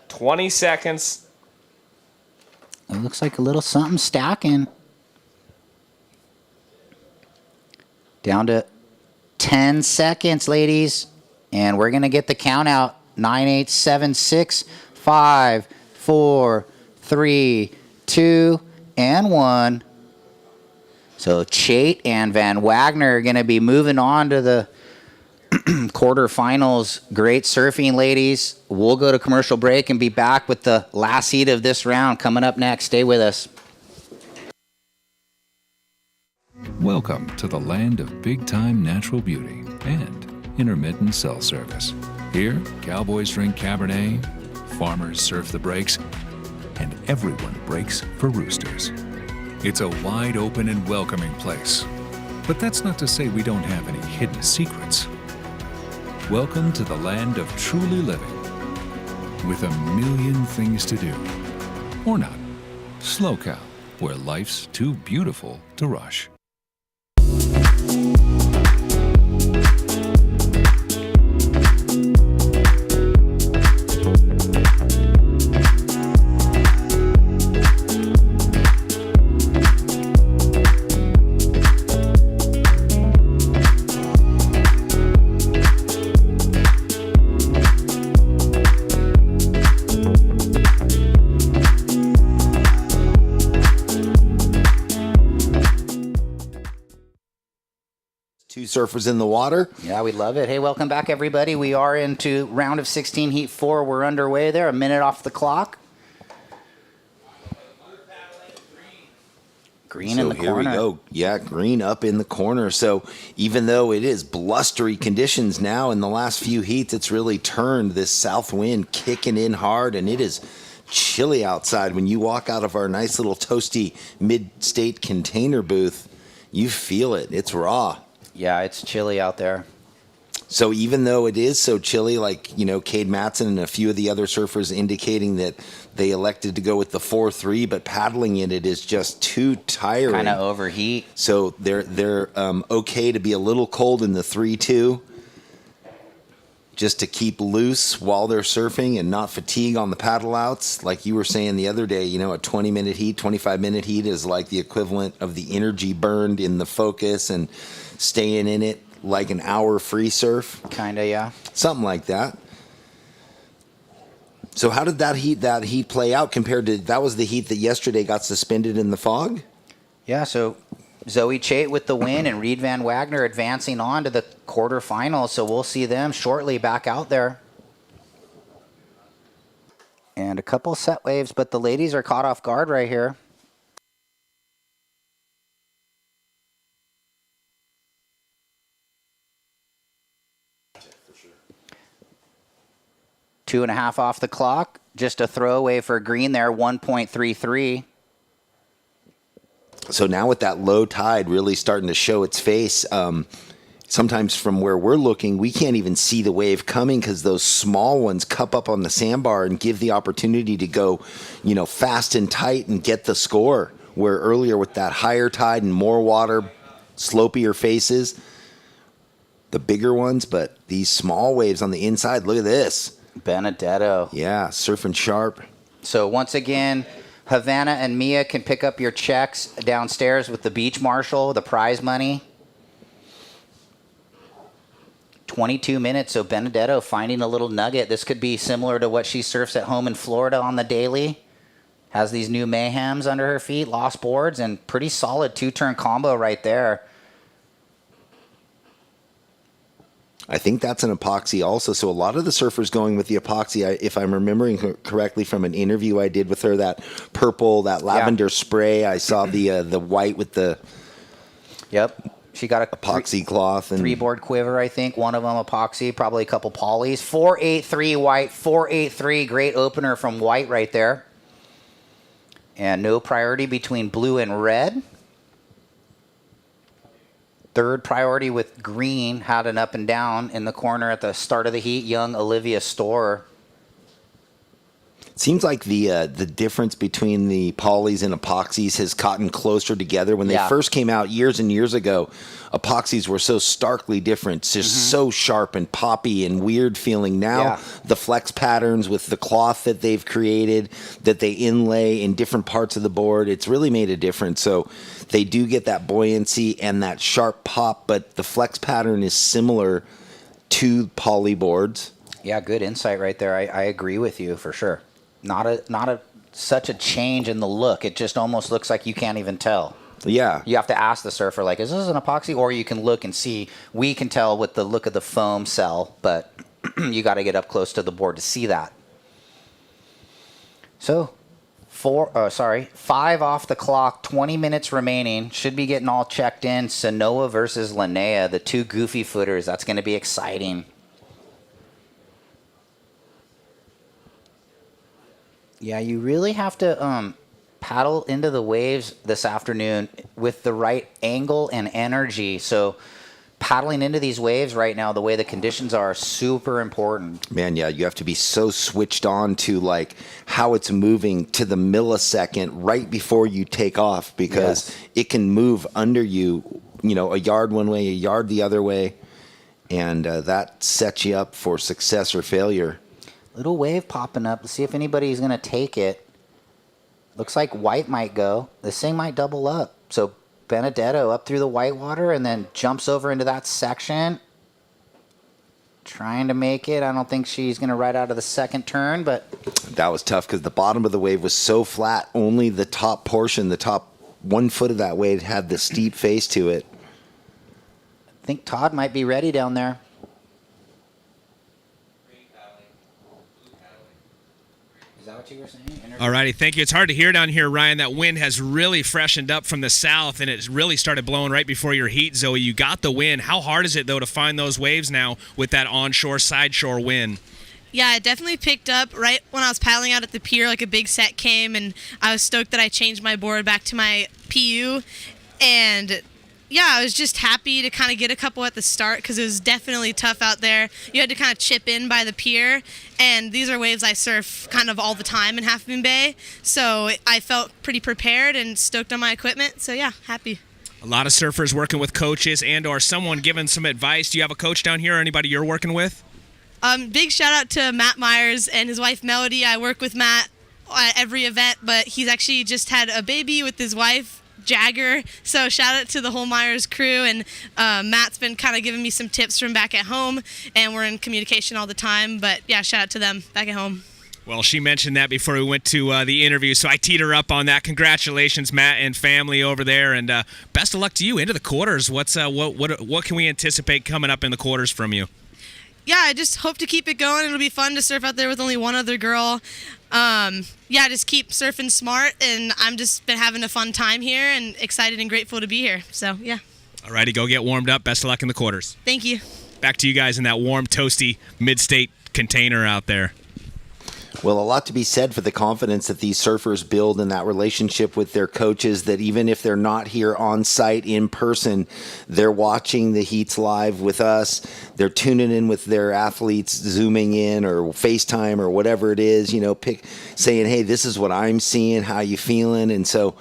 20 seconds. It looks like a little something stacking. Down to 10 seconds, ladies. And we're going to get the count out. 9, 8, 7, 6, 5, 4, 3, 2, and 1. So Chait and Van Wagner are going to be moving on to the quarterfinals. Great surfing, ladies. We'll go to commercial break and be back with the last heat of this round coming up next. Stay with us. Welcome to the land of big-time natural beauty and intermittent cell service. Here, cowboys drink Cabernet, farmers surf the breaks, and everyone breaks for roosters. It's a wide open and welcoming place. But that's not to say we don't have any hidden secrets. Welcome to the land of truly living, with a million things to do. Or not. SLO CAL, where life's too beautiful to rush. Two surfers in the water. Yeah, we love it. Hey, welcome back, everybody. We are into round of 16, heat 4. We're underway there, a minute off the clock. Green in the corner. Here we go. Yeah, green up in the corner. So even though it is blustery conditions now in the last few heats, it's really turned. This south wind kicking in hard, and it is chilly outside. When you walk out of our nice little toasty mid-state container booth, you feel it. It's raw. Yeah, it's chilly out there. So even though it is so chilly, like, you know, Cade Matson and a few of the other surfers indicating that they elected to go with the 4-3, but paddling in it is just too tiring. Kind of overheat. So they're okay to be a little cold in the 3-2, just to keep loose while they're surfing and not fatigue on the paddle outs. Like you were saying the other day, you know, a 20-minute heat, 25-minute heat is like the equivalent of the energy burned in the focus and staying in it like an hour free surf. Kind of, yeah. Something like that. So how did that heat play out compared to, that was the heat that yesterday got suspended in the fog? Yeah, so Zoe Chait with the win and Reed Van Wagner advancing on to the quarterfinals. So we'll see them shortly back out there. And a couple set waves, but the ladies are caught off guard right here. Two and a half off the clock. Just a throwaway for green there, 1.33. So now with that low tide really starting to show its face, sometimes from where we're looking, we can't even see the wave coming because those small ones cup up on the sandbar and give the opportunity to go, you know, fast and tight and get the score. Where earlier with that higher tide and more water, slopier faces, the bigger ones, but these small waves on the inside, look at this. Benedetto. Yeah, surfing sharp. So once again, Havana and Mia can pick up your checks downstairs with the beach marshal, the prize money. 22 minutes, so Benedetto finding a little nugget. This could be similar to what she surfs at home in Florida on the daily. Has these new mayhems under her feet, lost boards, and pretty solid two-turn combo right there. I think that's an epoxy also. So a lot of the surfers going with the epoxy, if I'm remembering correctly from an interview I did with her, that purple, that lavender spray. I saw the white with the she got a epoxy cloth and 3-board quiver, I think. One of them epoxy, probably a couple polys. 483 white, 483. Great opener from white right there. And no priority between blue and red. Third priority with green, had an up and down in the corner at the start of the heat. Young Olivia Storer. It seems like the difference between the polys and epoxies has gotten closer together. When they first came out years and years ago, epoxies were so starkly different, just so sharp and poppy and weird feeling. Now the flex patterns with the cloth that they've created, that they inlay in different parts of the board, it's really made a difference. So they do get that buoyancy and that sharp pop, but the flex pattern is similar to poly boards. Yeah, good insight right there. I agree with you for sure. Not such a change in the look. It just almost looks like you can't even tell. Yeah. You have to ask the surfer, like, is this an epoxy? Or you can look and see. We can tell with the look of the foam cell, but you got to get up close to the board to see that. So 5 off the clock, 20 minutes remaining. Should be getting all checked in. Sanoa versus Linnea, the two goofy footers. That's going to be exciting. Yeah, you really have to paddle into the waves this afternoon with the right angle and energy. So paddling into these waves right now, the way the conditions are super important. Man, yeah, you have to be so switched on to like how it's moving to the millisecond right before you take off, because it can move under you, a yard one way, a yard the other way, and that sets you up for success or failure. Little wave popping up. Let's see if anybody's going to take it. Looks like white might go. This thing might double up. So Benedetto up through the whitewater and then jumps over into that section. Trying to make it. I don't think she's going to ride out of the second turn, but that was tough because the bottom of the wave was so flat. Only the top portion, the top 1 foot of that wave had the steep face to it. I think Todd might be ready down there. Is that what you were saying? All righty, thank you. It's hard to hear down here, Ryan. That wind has really freshened up from the south, and it's really started blowing right before your heat, Zoe. You got the wind. How hard is it, though, to find those waves now with that onshore, sideshore wind? Yeah, it definitely picked up right when I was paddling out at the pier. Like a big set came, and I was stoked that I changed my board back to my PU. And yeah, I was just happy to kind of get a couple at the start because it was definitely tough out there. You had to kind of chip in by the pier, and these are waves I surf kind of all the time in Half Moon Bay. So I felt pretty prepared and stoked on my equipment. So yeah, happy. A lot of surfers working with coaches and or someone giving some advice. Do you have a coach down here or anybody you're working with? Big shout out to Matt Myers and his wife Melody. I work with Matt at every event, but he's actually just had a baby with his wife, Jagger. So shout out to the whole Myers crew, and Matt's been kind of giving me some tips from back at home, and we're in communication all the time. But yeah, shout out to them back at home. Well, she mentioned that before we went to the interview, so I teed her up on that. Congratulations, Matt and family over there, and best of luck to you into the quarters. What can we anticipate coming up in the quarters from you? Yeah, I just hope to keep it going. It'll be fun to surf out there with only one other girl. Just keep surfing smart, and I'm just been having a fun time here and excited and grateful to be here. So, yeah. All righty, go get warmed up. Best of luck in the quarters. Thank you. Back to you guys in that warm, toasty, mid-state container out there. Well, a lot to be said for the confidence that these surfers build in that relationship with their coaches, that even if they're not here on site in person, they're watching the heats live with us. They're tuning in with their athletes, zooming in or FaceTime or whatever it is, saying, hey, this is what I'm seeing, how you feeling? And so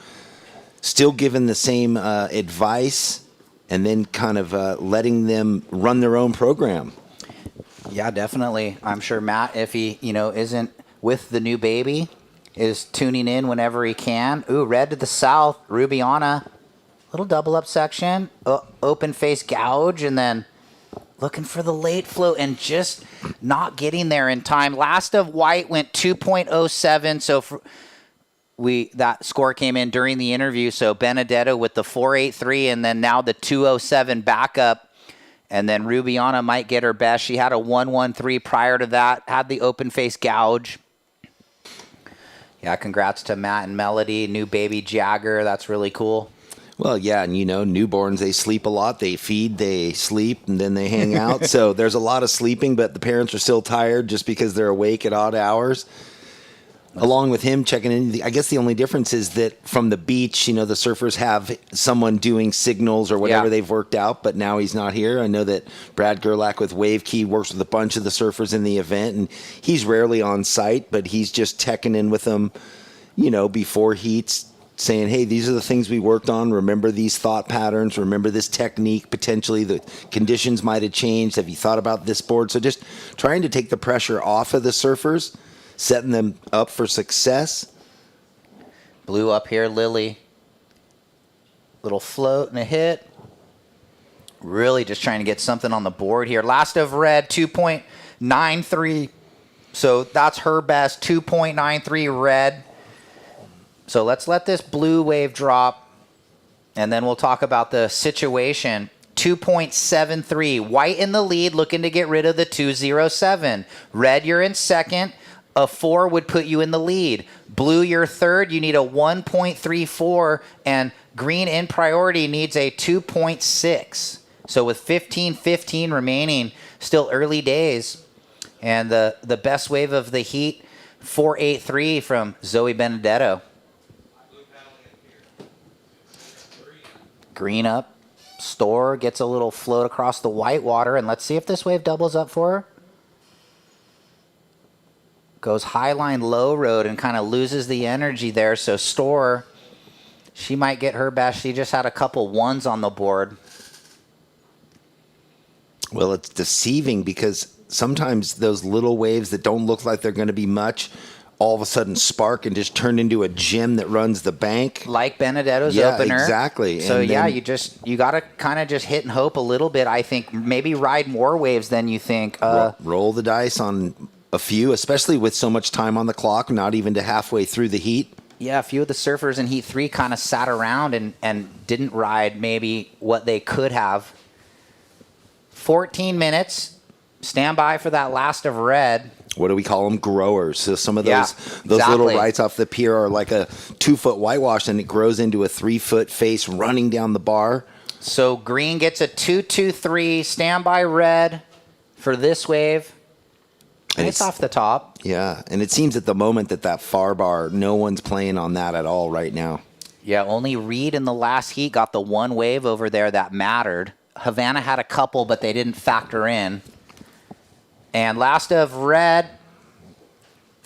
still giving the same advice and then kind of letting them run their own program. Yeah, definitely. I'm sure Matt, if he, isn't with the new baby, is tuning in whenever he can. Ooh, red to the south, Rubiana. Little double up section, open face gouge, and then looking for the late float and just not getting there in time. Last of white went 2.07, so that score came in during the interview. So Benedetto with the 4.83, and then now the 2.07 backup. And then Rubiana might get her best. She had a 1.13 prior to that, had the open face gouge. Yeah, congrats to Matt and Melody, new baby Jagger. That's really cool. Well, yeah, and newborns, they sleep a lot. They feed, they sleep, and then they hang out. So there's a lot of sleeping, but the parents are still tired just because they're awake at odd hours. Along with him checking in, I guess the only difference is that from the beach, the surfers have someone doing signals or whatever they've worked out, but now he's not here. I know that Brad Gerlach with Wave Key works with a bunch of the surfers in the event, and he's rarely on site, but he's just checking in with them, before heats, saying, hey, these are the things we worked on. Remember these thought patterns. Remember this technique. Potentially the conditions might have changed. Have you thought about this board? So just trying to take the pressure off of the surfers, setting them up for success. Blue up here, Lily. Little float and a hit. Really just trying to get something on the board here. Last of red, 2.93. So that's her best, 2.93 red. So let's let this blue wave drop, and then we'll talk about the situation. 2.73. White in the lead, looking to get rid of the 2.07. Red, you're in second. A 4 would put you in the lead. Blue, you're third. You need a 1.34, and green in priority needs a 2.6. So with 15:15 remaining, still early days. And the best wave of the heat, 4.83 from Zoe Benedetto. Green up. Store gets a little float across the white water, and let's see if this wave doubles up for her. Goes high line, low road, and kind of loses the energy there. So Store, she might get her best. She just had a couple ones on the board. Well, it's deceiving because sometimes those little waves that don't look like they're going to be much all of a sudden spark and just turn into a gem that runs the bank. Like Benedetto's yeah, opener. Exactly. So and yeah, then you got to kind of just hit and hope a little bit. I think maybe ride more waves than you think. roll the dice on a few, especially with so much time on the clock, not even to halfway through the heat. Yeah, a few of the surfers in Heat 3 kind of sat around and didn't ride maybe what they could have. 14 minutes. Stand by for that last of red. What do we call them? Growers. So some of those Yeah, those little exactly. rights off the pier are like a 2-foot whitewash, and it grows into a 3-foot face running down the bar. So green gets a 2-2-3. Stand by red for this wave. And It's off the top. Yeah, and it seems at the moment that far bar, no one's playing on that at all right now. Yeah, only Reed in the last heat got the one wave over there that mattered. Havana had a couple, but they didn't factor in. And last of red,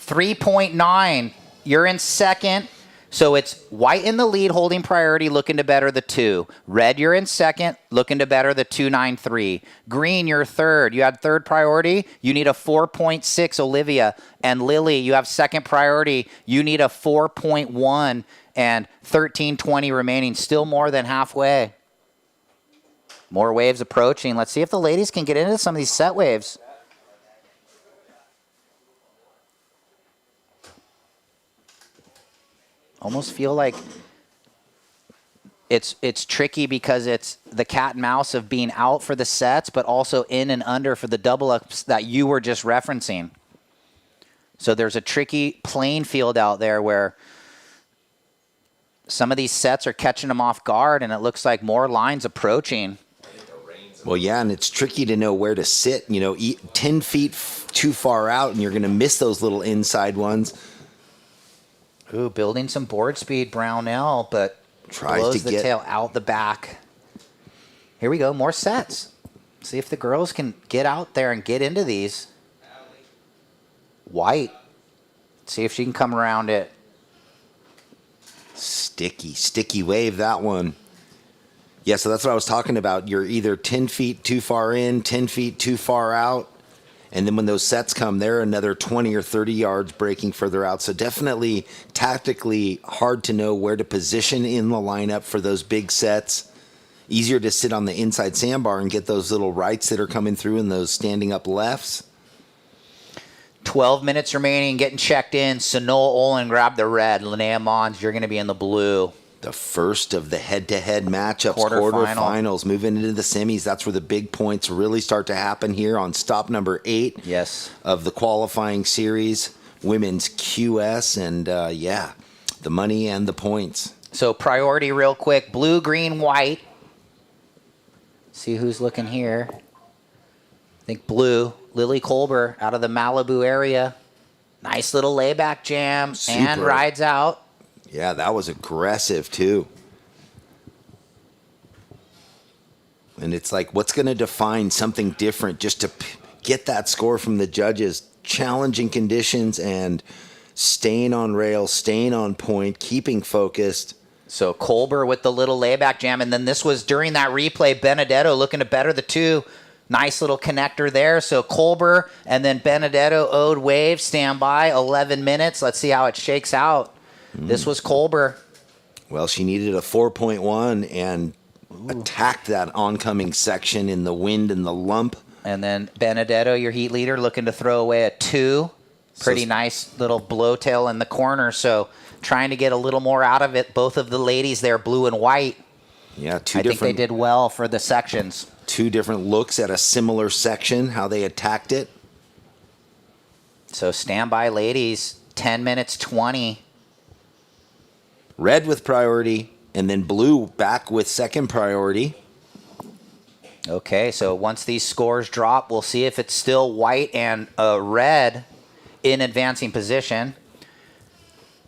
3.9. You're in second. So it's white in the lead, holding priority, looking to better the 2. Red, you're in second, looking to better the 2.93. Green, you're third. You had third priority. You need a 4.6, Olivia. And Lily, you have second priority. You need a 4.1 and 13.20 remaining. Still more than halfway. More waves approaching. Let's see if the ladies can get into some of these set waves. Almost feel like it's tricky because it's the cat and mouse of being out for the sets, but also in and under for the double ups that you were just referencing. So there's a tricky playing field out there where some of these sets are catching them off guard, and it looks like more lines approaching. Well, yeah, and it's tricky to know where to sit. 10 feet too far out, and you're going to miss those little inside ones. Ooh, building some board speed, Brownell, but tries blows to the get tail out the back. Here we go, more sets. See if the girls can get out there and get into these. White. See if she can come around it. Sticky wave, that one. Yeah, so that's what I was talking about. You're either 10 feet too far in, 10 feet too far out. And then when those sets come, they're another 20 or 30 yards breaking further out. So definitely tactically hard to know where to position in the lineup for those big sets. Easier to sit on the inside sandbar and get those little rights that are coming through and those standing up lefts. 12 minutes remaining, getting checked in. Sanoa-Olin grabbed the red. Linnea Mons, you're going to be in the blue. The first of the head-to-head matchups, Quarterfinal. quarterfinals, moving into the semis. That's where the big points really start to happen here on stop number 8 of the qualifying series, women's QS, and the money and the points. So priority real quick, blue, green, white. See who's looking here. I think blue, Lily Kolber out of the Malibu area. Nice little layback jam and Super. rides out. Yeah, that was aggressive too. And it's like, what's going to define something different just to get that score from the judges? Challenging conditions and staying on rail, staying on point, keeping focused. So Kolber with the little layback jam. And then this was during that replay, Benedetto looking to better the 2. Nice little connector there. So Kolber and then Benedetto owed wave. Stand by, 11 minutes. Let's see how it shakes out. This was Kolber. Well, she needed a 4.1 and attacked that oncoming section in the wind and the lump. And then Benedetto, your heat leader, looking to throw away a 2. Pretty nice little blowtail in the corner. So trying to get a little more out of it. Both of the ladies there, blue and white. Yeah, I think they did well for the sections. 2 different looks at a similar section, how they attacked it. So stand by, ladies. 10 minutes 20. red with priority, and then blue back with second priority. Okay, so once these scores drop, we'll see if it's still white and red in advancing position.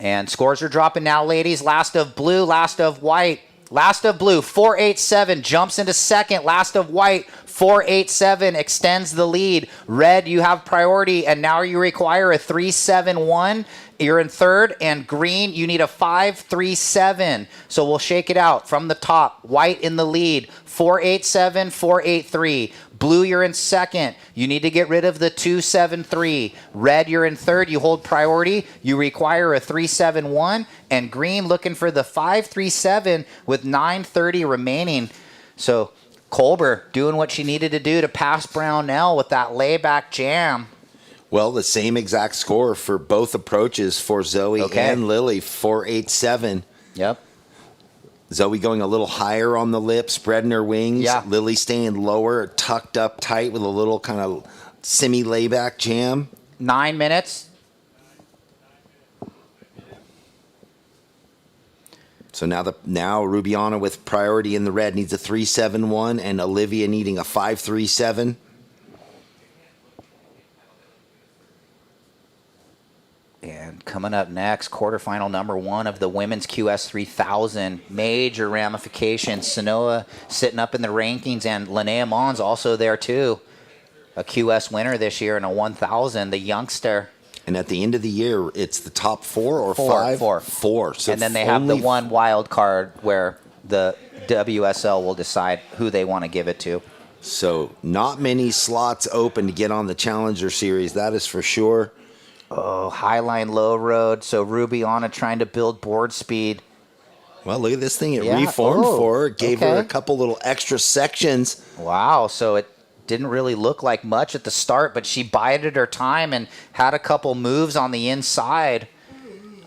And scores are dropping now, ladies. Last of blue, last of white. Last of blue, 487, jumps into second. Last of white, 487, extends the lead. Red, you have priority, and now you require a 371. You're in third. And green, you need a 537. So we'll shake it out from the top. White in the lead, 487, 483. Blue, you're in second. You need to get rid of the 273. Red, you're in third. You hold priority. You require a 371. And green looking for the 537 with 930 remaining. So Colbert doing what she needed to do to pass Brownell with that layback jam. Well, the same exact score for both approaches for Zoe and Lily, 487. Yep. Zoe going a little higher on the lip, spreading her wings. Yeah. Lily staying lower, tucked up tight with a little kind of semi-layback jam. 9 minutes. So now Rubiana with priority in the red needs a 371, and Olivia needing a 537. And coming up next, quarterfinal number 1 of the women's QS 3000. Major ramifications. Sanoa sitting up in the rankings, and Linnea Mons also there too. A QS winner this year in a 1000, the youngster. And at the end of the year, it's the top 4 or 5? Four. So and then they have the one wild card where the WSL will decide who they want to give it to. So not many slots open to get on the Challenger Series, that is for sure. Oh, high line, low road. So Rubiana trying to build board speed. Well, look at this thing. It reformed for her. Gave her a couple little extra sections. Wow. So it didn't really look like much at the start, but she bided her time and had a couple moves on the inside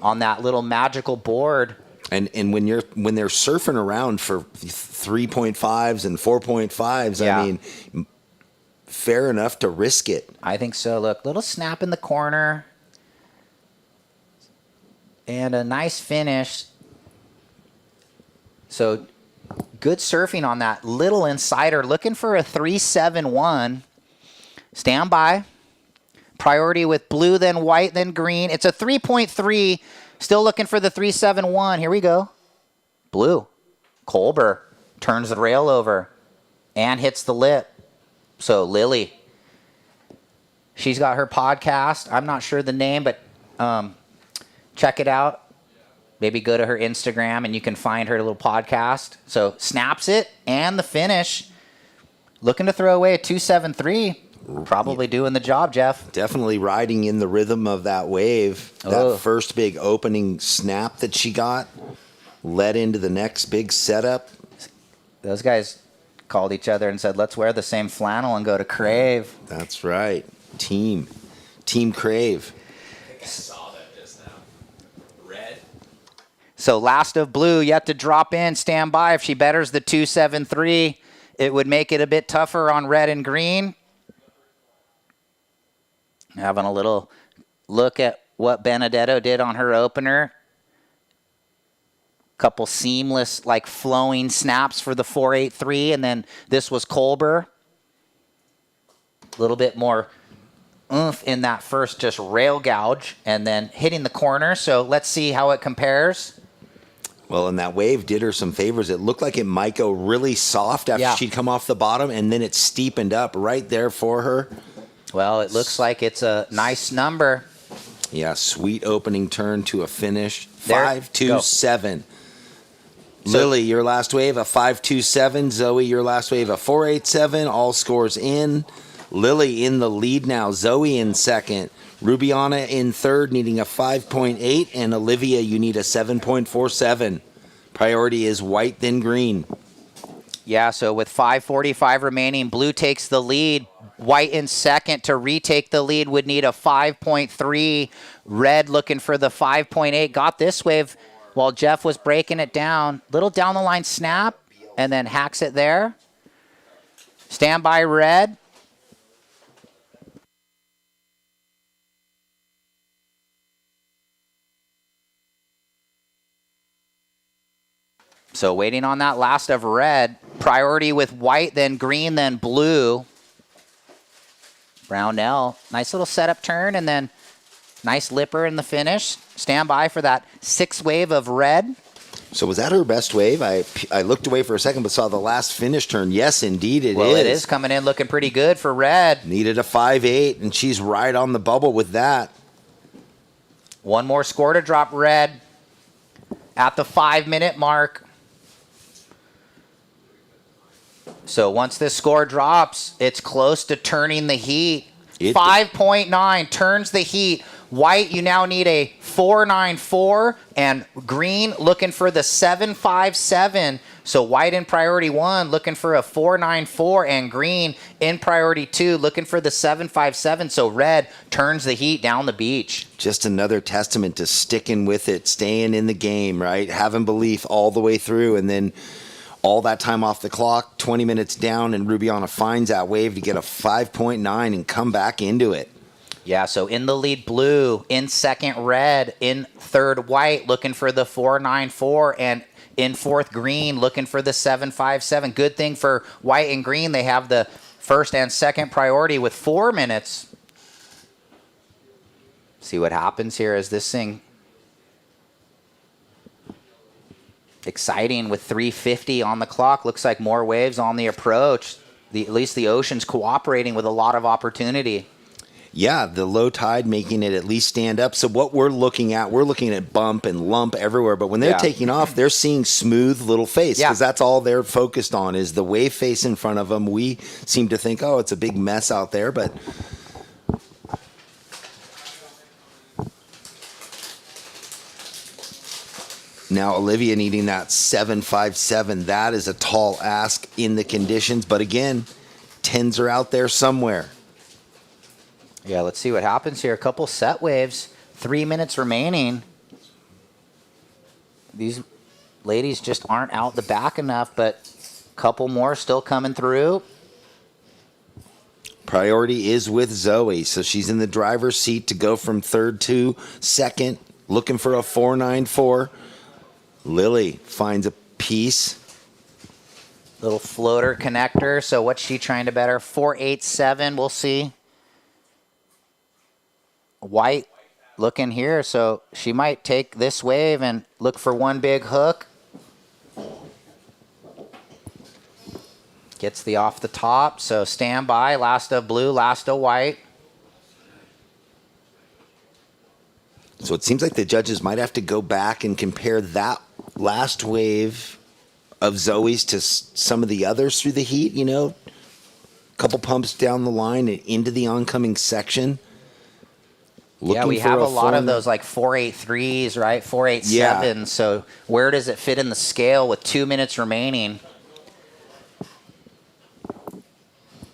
on that little magical board. And when they're surfing around for 3.5s and 4.5s, I mean, fair enough to risk it. I think so. Look, little snap in the corner. And a nice finish. So good surfing on that little insider. Looking for a 371. Stand by. Priority with blue, then white, then green. It's a 3.3. Still looking for the 371. Here we go. Blue. Colbert turns the rail over and hits the lip. So Lily, she's got her podcast. I'm not sure the name, but check it out. Maybe go to her Instagram and you can find her little podcast. So snaps it and the finish. Looking to throw away a 273. Probably doing the job, Jeff. Definitely riding in the rhythm of that wave. That first big opening snap that she got led into the next big setup. Those guys called each other and said, let's wear the same flannel and go to Crave. That's right. Team Crave. I saw that just now. Red. So last of blue yet to drop in. Stand by. If she betters the 273, it would make it a bit tougher on red and green. Having a little look at what Benedetto did on her opener. Couple seamless, like flowing snaps for the 483, and then this was Colbert. A little bit more oomph in that first just rail gouge, and then hitting the corner. So let's see how it compares. Well, and that wave did her some favors. It looked like it might go really soft after she'd come off the bottom, and then it steepened up right there for her. Well, it looks like it's a nice number. Yeah, sweet opening turn to a finish. 527. Lily, your last wave, a 527. Zoe, your last wave, a 487. All scores in. Lily in the lead now. Zoe in second. Rubiana in third, needing a 5.8. And Olivia, you need a 7.47. Priority is white, then green. Yeah, so with 5:45 remaining, blue takes the lead. White in second to retake the lead would need a 5.3. Red looking for the 5.8. Got this wave while Jeff was breaking it down. Little down the line snap and then hacks it there. Stand by red. So waiting on that last of red. Priority with white, then green, then blue. Brownell, nice little setup turn, and then nice lipper in the finish. Stand by for that 6th wave of red. So was that her best wave? I looked away for a second, but saw the last finish turn. Yes, indeed it is. Well, it is coming in looking pretty good for red. Needed a 5.8, and she's right on the bubble with that. One more score to drop red at the 5-minute mark. So once this score drops, it's close to turning the heat. 5.9 turns the heat. White, you now need a 4.94, and green looking for the 7.57. So white in priority 1 looking for a 4.94, and green in priority 2 looking for the 7.57. So red turns the heat down the beach. Just another testament to sticking with it, staying in the game, right? Having belief all the way through, and then all that time off the clock, 20 minutes down, and Rubiana finds that wave to get a 5.9 and come back into it. Yeah, so in the lead blue, in second red, in third white, looking for the 4.94, and in fourth green, looking for the 7.57. Good thing for white and green, they have the first and second priority with 4 minutes. See what happens here as this thing exciting with 3:50 on the clock. Looks like more waves on the approach. At least the ocean's cooperating with a lot of opportunity. Yeah, the low tide making it at least stand up. So what we're looking at bump and lump everywhere. But when they're taking off, they're seeing smooth little face, because that's all they're focused on is the wave face in front of them. We seem to think, oh, it's a big mess out there, but now Olivia needing that 7.57. That is a tall ask in the conditions. But again, 10s are out there somewhere. Yeah, let's see what happens here. A couple set waves, 3 minutes remaining. These ladies just aren't out the back enough, but a couple more still coming through. Priority is with Zoe, so she's in the driver's seat to go from third to second, looking for a 4.94. Lily finds a piece. Little floater connector, so what's she trying to better? 4.87, we'll see. White looking here, so she might take this wave and look for one big hook. Gets the off the top, so stand by. Last of blue, last of white. So it seems like the judges might have to go back and compare that last wave of Zoe's to some of the others through the heat, you know? A couple pumps down the line and into the oncoming section. Yeah, we have a lot of those like 4.83s, right? 4.87. Yeah. So where does it fit in the scale with 2 minutes remaining?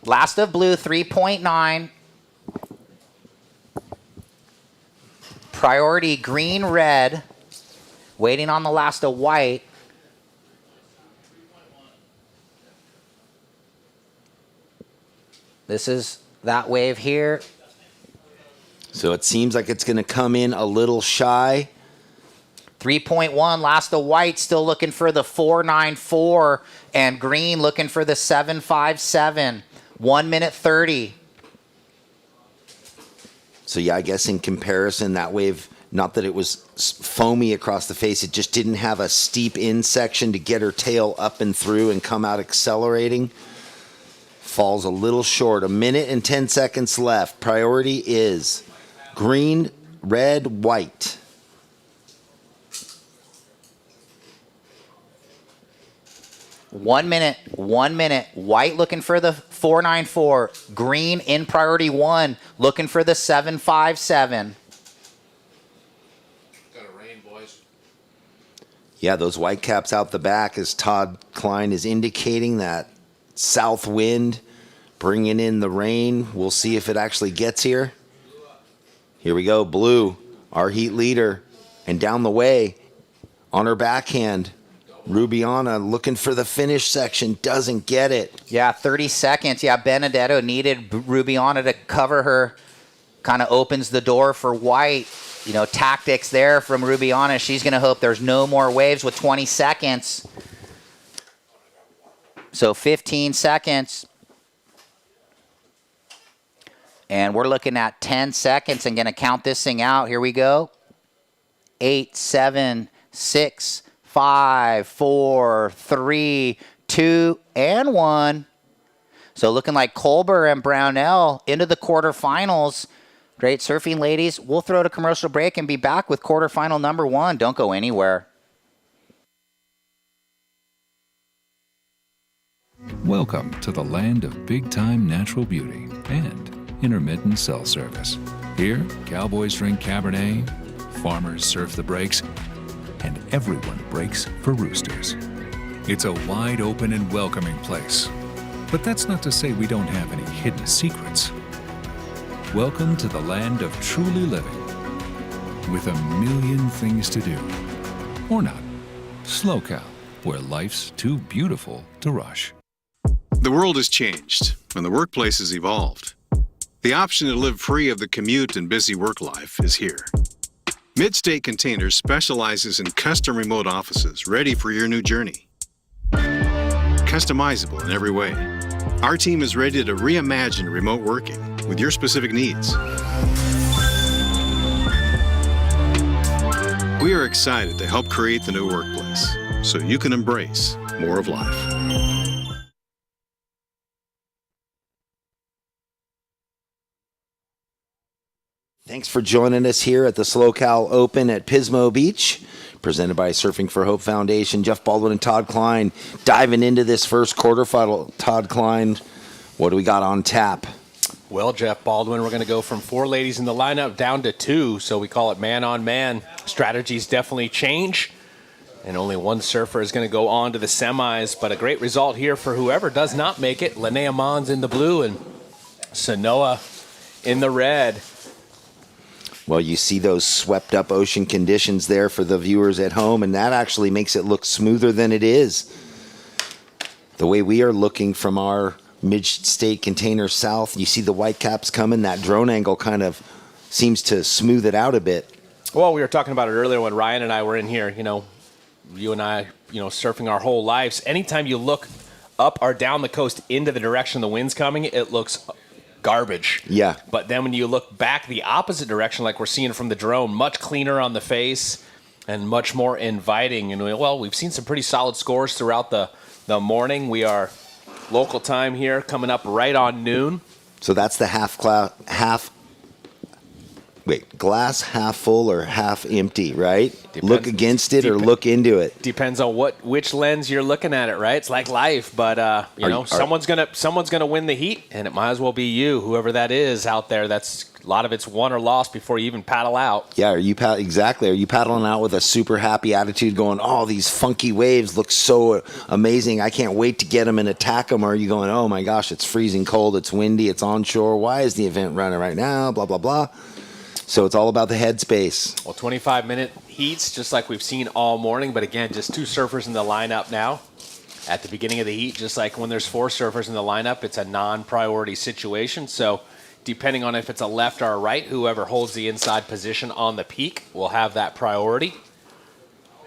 Last of blue, 3.9. Priority green, red. Waiting on the last of white. This is that wave here. So it seems like it's going to come in a little shy. 3.1, last of white still looking for the 4.94, and green looking for the 7.57. 1 minute 30. So yeah, I guess in comparison, that wave, not that it was foamy across the face, it just didn't have a steep in section to get her tail up and through and come out accelerating. Falls a little short. 1 minute and 10 seconds left. Priority is green, red, white. One minute. White looking for the 4.94. Green in priority 1 looking for the 7.57. Got a rain, boys. Yeah, those white caps out the back as Todd Klein is indicating that south wind bringing in the rain. We'll see if it actually gets here. Here we go, blue, our heat leader, and down the way on her backhand, Rubiana looking for the finish section, doesn't get it. Yeah, 30 seconds. Yeah, Benedetto needed Rubiana to cover her. Kind of opens the door for white. You know, tactics there from Rubiana. She's going to hope there's no more waves with 20 seconds. So 15 seconds. And we're looking at 10 seconds and going to count this thing out. Here we go. 8, 7, 6, 5, 4, 3, 2, and 1. So looking like Colbert and Brownell into the quarterfinals. Great surfing, ladies. We'll throw to commercial break and be back with quarterfinal number 1. Don't go anywhere. Welcome to the land of big-time natural beauty and intermittent cell service. Here, cowboys drink Cabernet, farmers surf the breaks, and everyone breaks for roosters. It's a wide open and welcoming place. But that's not to say we don't have any hidden secrets. Welcome to the land of truly living, with a million things to do. Or not. SLO CAL, where life's too beautiful to rush. The world has changed, and the workplace has evolved. The option to live free of the commute and busy work life is here. Midstate Containers specializes in custom remote offices ready for your new journey. Customizable in every way. Our team is ready to reimagine remote working with your specific needs. We are excited to help create the new workplace so you can embrace more of life. Thanks for joining us here at the SLO CAL Open at Pismo Beach, presented by Surfing for Hope Foundation. Jeff Baldwin and Todd Klein diving into this first quarterfinal. Todd Klein, what do we got on tap? Well, Jeff Baldwin, we're going to go from 4 ladies in the lineup down to 2, so we call it man-on-man. Strategies definitely change, and only 1 surfer is going to go on to the semis, but a great result here for whoever does not make it. Linnea Mons in the blue and Sanoa in the red. Well, you see those swept up ocean conditions there for the viewers at home, and that actually makes it look smoother than it is. The way we are looking from our mid-state container south, you see the white caps coming. That drone angle kind of seems to smooth it out a bit. Well, we were talking about it earlier when Ryan and I were in here. You and I, surfing our whole lives. Anytime you look up or down the coast into the direction the wind's coming, it looks garbage. Yeah. But then when you look back the opposite direction, like we're seeing from the drone, much cleaner on the face and much more inviting. And we've seen some pretty solid scores throughout the morning. We are local time here, coming up right on noon. So that's the glass half full or half empty, right? Look against it or look into it. Depends on which lens you're looking at it, right? It's like life, but someone's gonna win the heat, and it might as well be you, whoever that is out there. That's a lot of it's won or lost before you even paddle out. Yeah, exactly. Are you paddling out with a super happy attitude, going, "Oh, these funky waves look so amazing! I can't wait to get them and attack them"? Or are you going, "Oh my gosh, it's freezing cold, it's windy, it's onshore. Why is the event running right now? Blah blah blah." So it's all about the headspace. Well, 25-minute heats, just like we've seen all morning. But again, just 2 surfers in the lineup now. At the beginning of the heat, just like when there's 4 surfers in the lineup, it's a non-priority situation. So depending on if it's a left or a right, whoever holds the inside position on the peak will have that priority.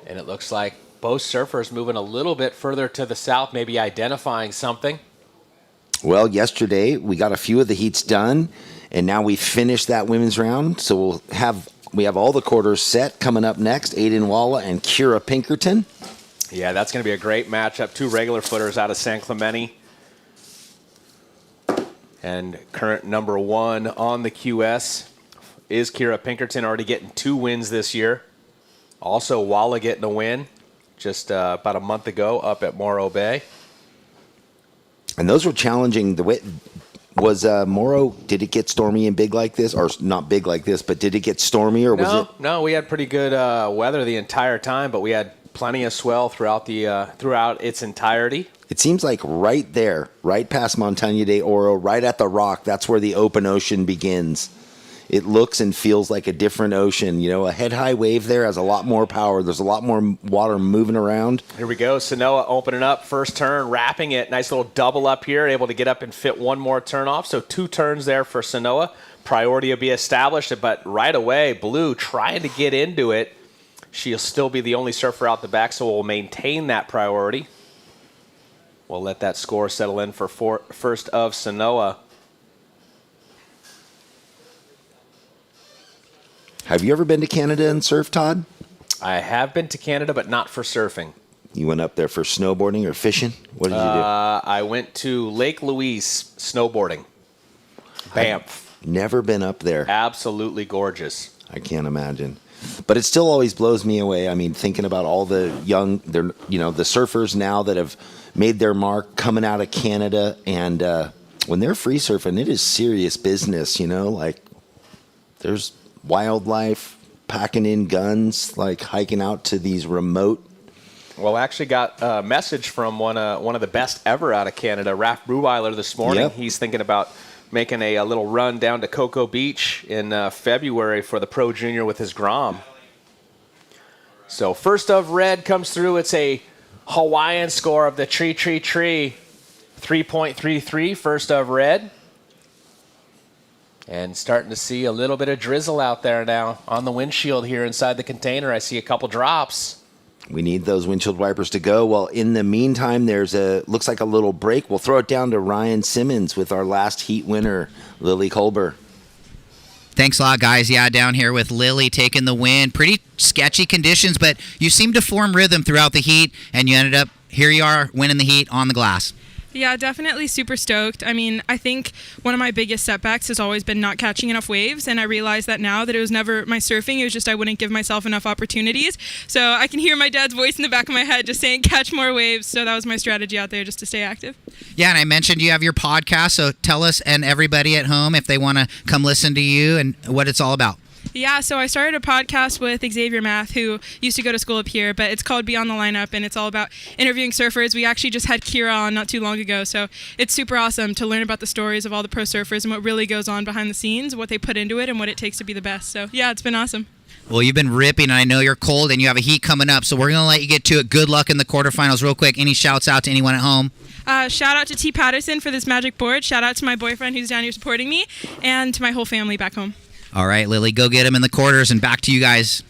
And it looks like both surfers moving a little bit further to the south, maybe identifying something. Well, yesterday we got a few of the heats done, and now we finished that women's round. So we have all the quarters set. Coming up next, Aiden Walla and Kirra Pinkerton. Yeah, that's going to be a great matchup. 2 regular footers out of San Clemente. And current number 1 on the QS is Kirra Pinkerton, already getting 2 wins this year. Also, Walla getting a win just about a month ago up at Morro Bay. And those were challenging. The way was Morro, did it get stormy and big like this? Or not big like this, but did it get stormy? Or was it? No, we had pretty good weather the entire time, but we had plenty of swell throughout its entirety. It seems like right there, right past Montaña de Oro, right at the rock, that's where the open ocean begins. It looks and feels like a different ocean. A head-high wave there has a lot more power. There's a lot more water moving around. Here we go. Sanoa opening up. First turn, wrapping it. Nice little double up here. Able to get up and fit 1 more turn off. So 2 turns there for Sanoa. Priority will be established, but right away, Blue trying to get into it. She'll still be the only surfer out the back, so we'll maintain that priority. We'll let that score settle in for first of Sanoa. Have you ever been to Canada and surfed, Todd? I have been to Canada, but not for surfing. You went up there for snowboarding or fishing? What did you do? I went to Lake Louise snowboarding. Banff. Never been up there. Absolutely gorgeous. I can't imagine. But it still always blows me away. I mean, thinking about all the young, the surfers now that have made their mark coming out of Canada, and when they're free surfing, it is serious business. Like there's wildlife, packing in guns, like hiking out to these remote. Well, I actually got a message from one of the best ever out of Canada, Raph Bruweiler, this morning. Yep. He's thinking about making a little run down to Cocoa Beach in February for the Pro Junior with his Grom. So first of red comes through. It's a Hawaiian score of the tree. 3.33, first of red. And starting to see a little bit of drizzle out there now on the windshield here inside the container. I see a couple drops. We need those windshield wipers to go. Well, in the meantime, looks like a little break. We'll throw it down to Ryan Simmons with our last heat winner, Lily Kolber. Thanks a lot, guys. Yeah, down here with Lily taking the win. Pretty sketchy conditions, but you seemed to form rhythm throughout the heat, and you ended up, here you are, winning the heat on the glass. Yeah, definitely super stoked. I mean, I think one of my biggest setbacks has always been not catching enough waves, and I realized that now that it was never my surfing, it was just I wouldn't give myself enough opportunities. So I can hear my dad's voice in the back of my head just saying, catch more waves. So that was my strategy out there, just to stay active. Yeah, and I mentioned you have your podcast, so tell us and everybody at home if they want to come listen to you and what it's all about. Yeah, so I started a podcast with Xavier Math, who used to go to school up here, but it's called Beyond the Lineup, and it's all about interviewing surfers. We actually just had Kirra on not too long ago, so it's super awesome to learn about the stories of all the pro surfers and what really goes on behind the scenes, what they put into it, and what it takes to be the best. So, yeah, it's been awesome. Well, you've been ripping, and I know you're cold, and you have a heat coming up, so we're going to let you get to it. Good luck in the quarterfinals real quick. Any shouts out to anyone at home? Shout out to T. Patterson for this magic board. Shout out to my boyfriend who's down here supporting me, and to my whole family back home. All right, Lily, go get him in the quarters, and back to you guys.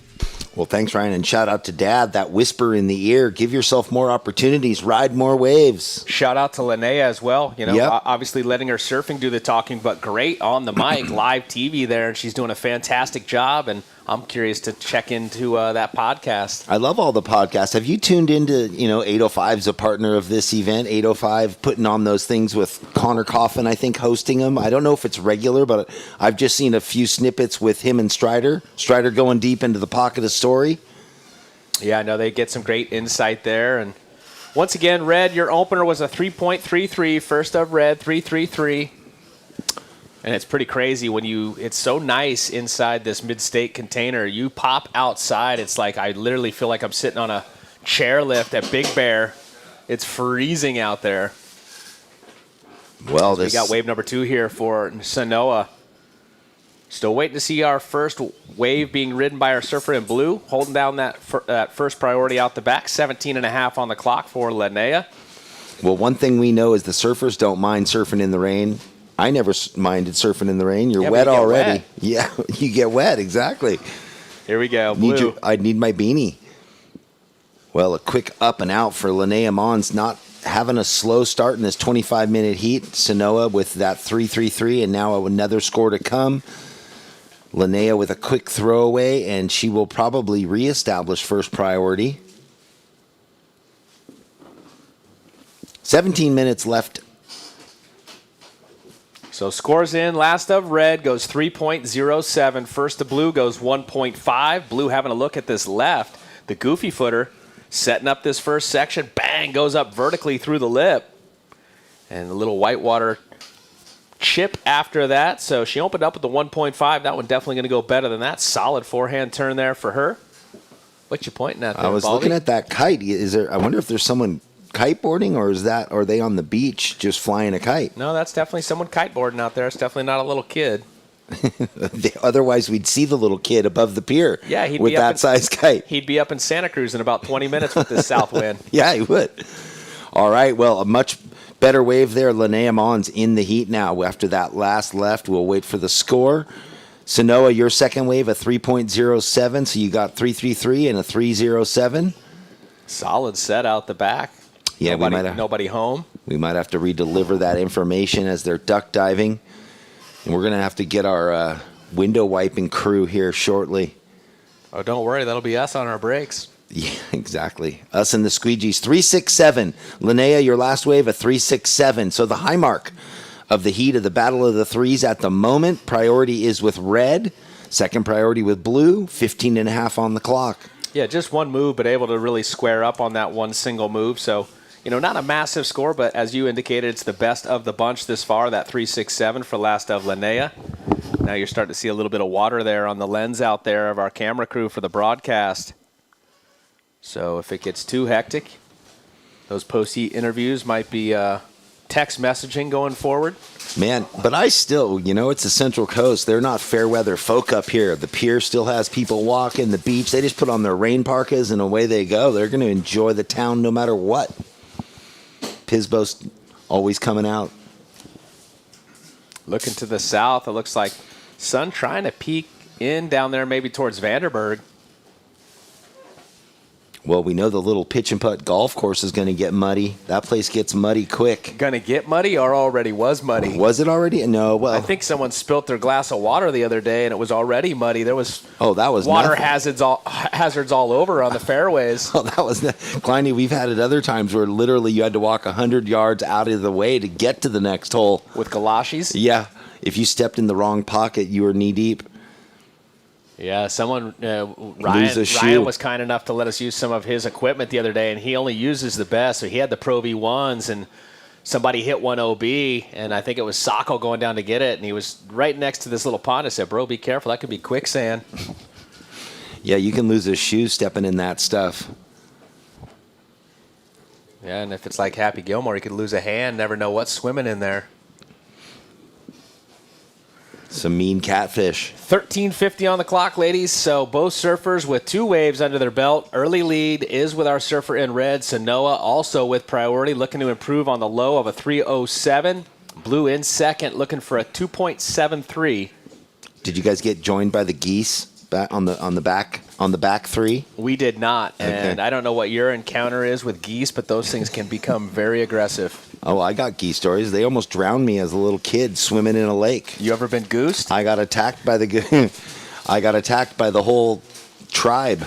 Well, thanks, Ryan, and shout out to Dad. That whisper in the ear. Give yourself more opportunities. Ride more waves. Shout out to Linnea as well. Yep. Obviously letting her surfing do the talking, but great on the mic, live TV there, and she's doing a fantastic job, and I'm curious to check into that podcast. I love all the podcasts. Have you tuned into, 805's a partner of this event, 805 putting on those things with Connor Coffin, I think, hosting them. I don't know if it's regular, but I've just seen a few snippets with him and Strider. Strider going deep into the pocket of story. Yeah, I know they get some great insight there. And once again, Red, your opener was a 3.33, first of Red, 3.33. And it's pretty crazy when it's so nice inside this mid-state container. You pop outside, it's like I literally feel like I'm sitting on a chairlift at Big Bear. It's freezing out there. Well, we got wave number 2 here for Sanoa. Still waiting to see our first wave being ridden by our surfer in blue, holding down that first priority out the back. 17.5 on the clock for Linnea. Well, one thing we know is the surfers don't mind surfing in the rain. I never minded surfing in the rain. You're wet already. Wet. Yeah, you get wet, exactly. Here we go, blue. I need my beanie. Well, a quick up and out for Linnea Mons, not having a slow start in this 25-minute heat. Sanoa with that 3.33, and now another score to come. Linnea with a quick throwaway, and she will probably reestablish first priority. 17 minutes left. So scores in. Last of Red goes 3.07. First of Blue goes 1.5. Blue having a look at this left. The goofy footer setting up this first section. Bang, goes up vertically through the lip. And a little whitewater chip after that. So she opened up with the 1.5. That one definitely going to go better than that. Solid forehand turn there for her. What you pointing at there, I was Baldy? looking at that kite. I wonder if there's someone kiteboarding, or are they on the beach just flying a kite? No, that's definitely someone kiteboarding out there. It's definitely not a little kid. Otherwise, we'd see the little kid above the pier. Yeah, he'd with be up that size kite. He'd be up in Santa Cruz in about 20 minutes with this south wind. Yeah, he would. All right, well, a much better wave there. Linnea Mons in the heat now. After that last left, we'll wait for the score. Sanoa, your second wave, a 3.07, so you got 3.33 and a 3.07. Solid set out the back. Yeah, nobody home. We might have to redeliver that information as they're duck diving. And we're going to have to get our window wiping crew here shortly. Oh, don't worry. That'll be us on our breaks. Yeah, exactly. Us and the squeegees. 367. Linnea, your last wave, a 367. So the high mark of the heat of the Battle of the Threes at the moment. Priority is with red. Second priority with blue. 15 and a half on the clock. Yeah, just one move, but able to really square up on that one single move. So, not a massive score, but as you indicated, it's the best of the bunch this far, that 367 for last of Linnea. Now you're starting to see a little bit of water there on the lens out there of our camera crew for the broadcast. So if it gets too hectic, those post-heat interviews might be text messaging going forward. Man, but I still, it's the Central Coast. They're not fair weather folk up here. The pier still has people walking. The beach, they just put on their rain parkas and away they go. They're going to enjoy the town no matter what. Pisbo's always coming out. Looking to the south, it looks like sun trying to peek in down there maybe towards Vanderburg. Well, we know the little pitch and putt golf course is going to get muddy. That place gets muddy quick. Going to get muddy or already was muddy? Was it already? No, well. I think someone spilt their glass of water the other day and it was already muddy. There was water hazards all over on the fairways. Oh, that was Kleiny, we've had it other times where literally you had to walk 100 yards out of the way to get to the next hole. With galoshes? Yeah. If you stepped in the wrong pocket, you were knee deep. Yeah, someone, Ryan was kind enough to let us use some of his equipment the other day, and he only uses the best. So he had the Pro V1s, and somebody hit one OB, and I think it was Sacco going down to get it, and he was right next to this little pond. I said, bro, be careful. That could be quicksand. Yeah, you can lose a shoe stepping in that stuff. Yeah, and if it's like Happy Gilmore, you could lose a hand, never know what's swimming in there. Some mean catfish. 13:50 on the clock, ladies. So both surfers with 2 waves under their belt. Early lead is with our surfer in red, Sanoa, also with priority, looking to improve on the low of a 307. Blue in second, looking for a 2.73. Did you guys get joined by the geese on the back 3? We did not, and Okay. I don't know what your encounter is with geese, but those things can become very aggressive. Oh, I got geese stories. They almost drowned me as a little kid swimming in a lake. You ever been goosed? I got attacked by the whole tribe.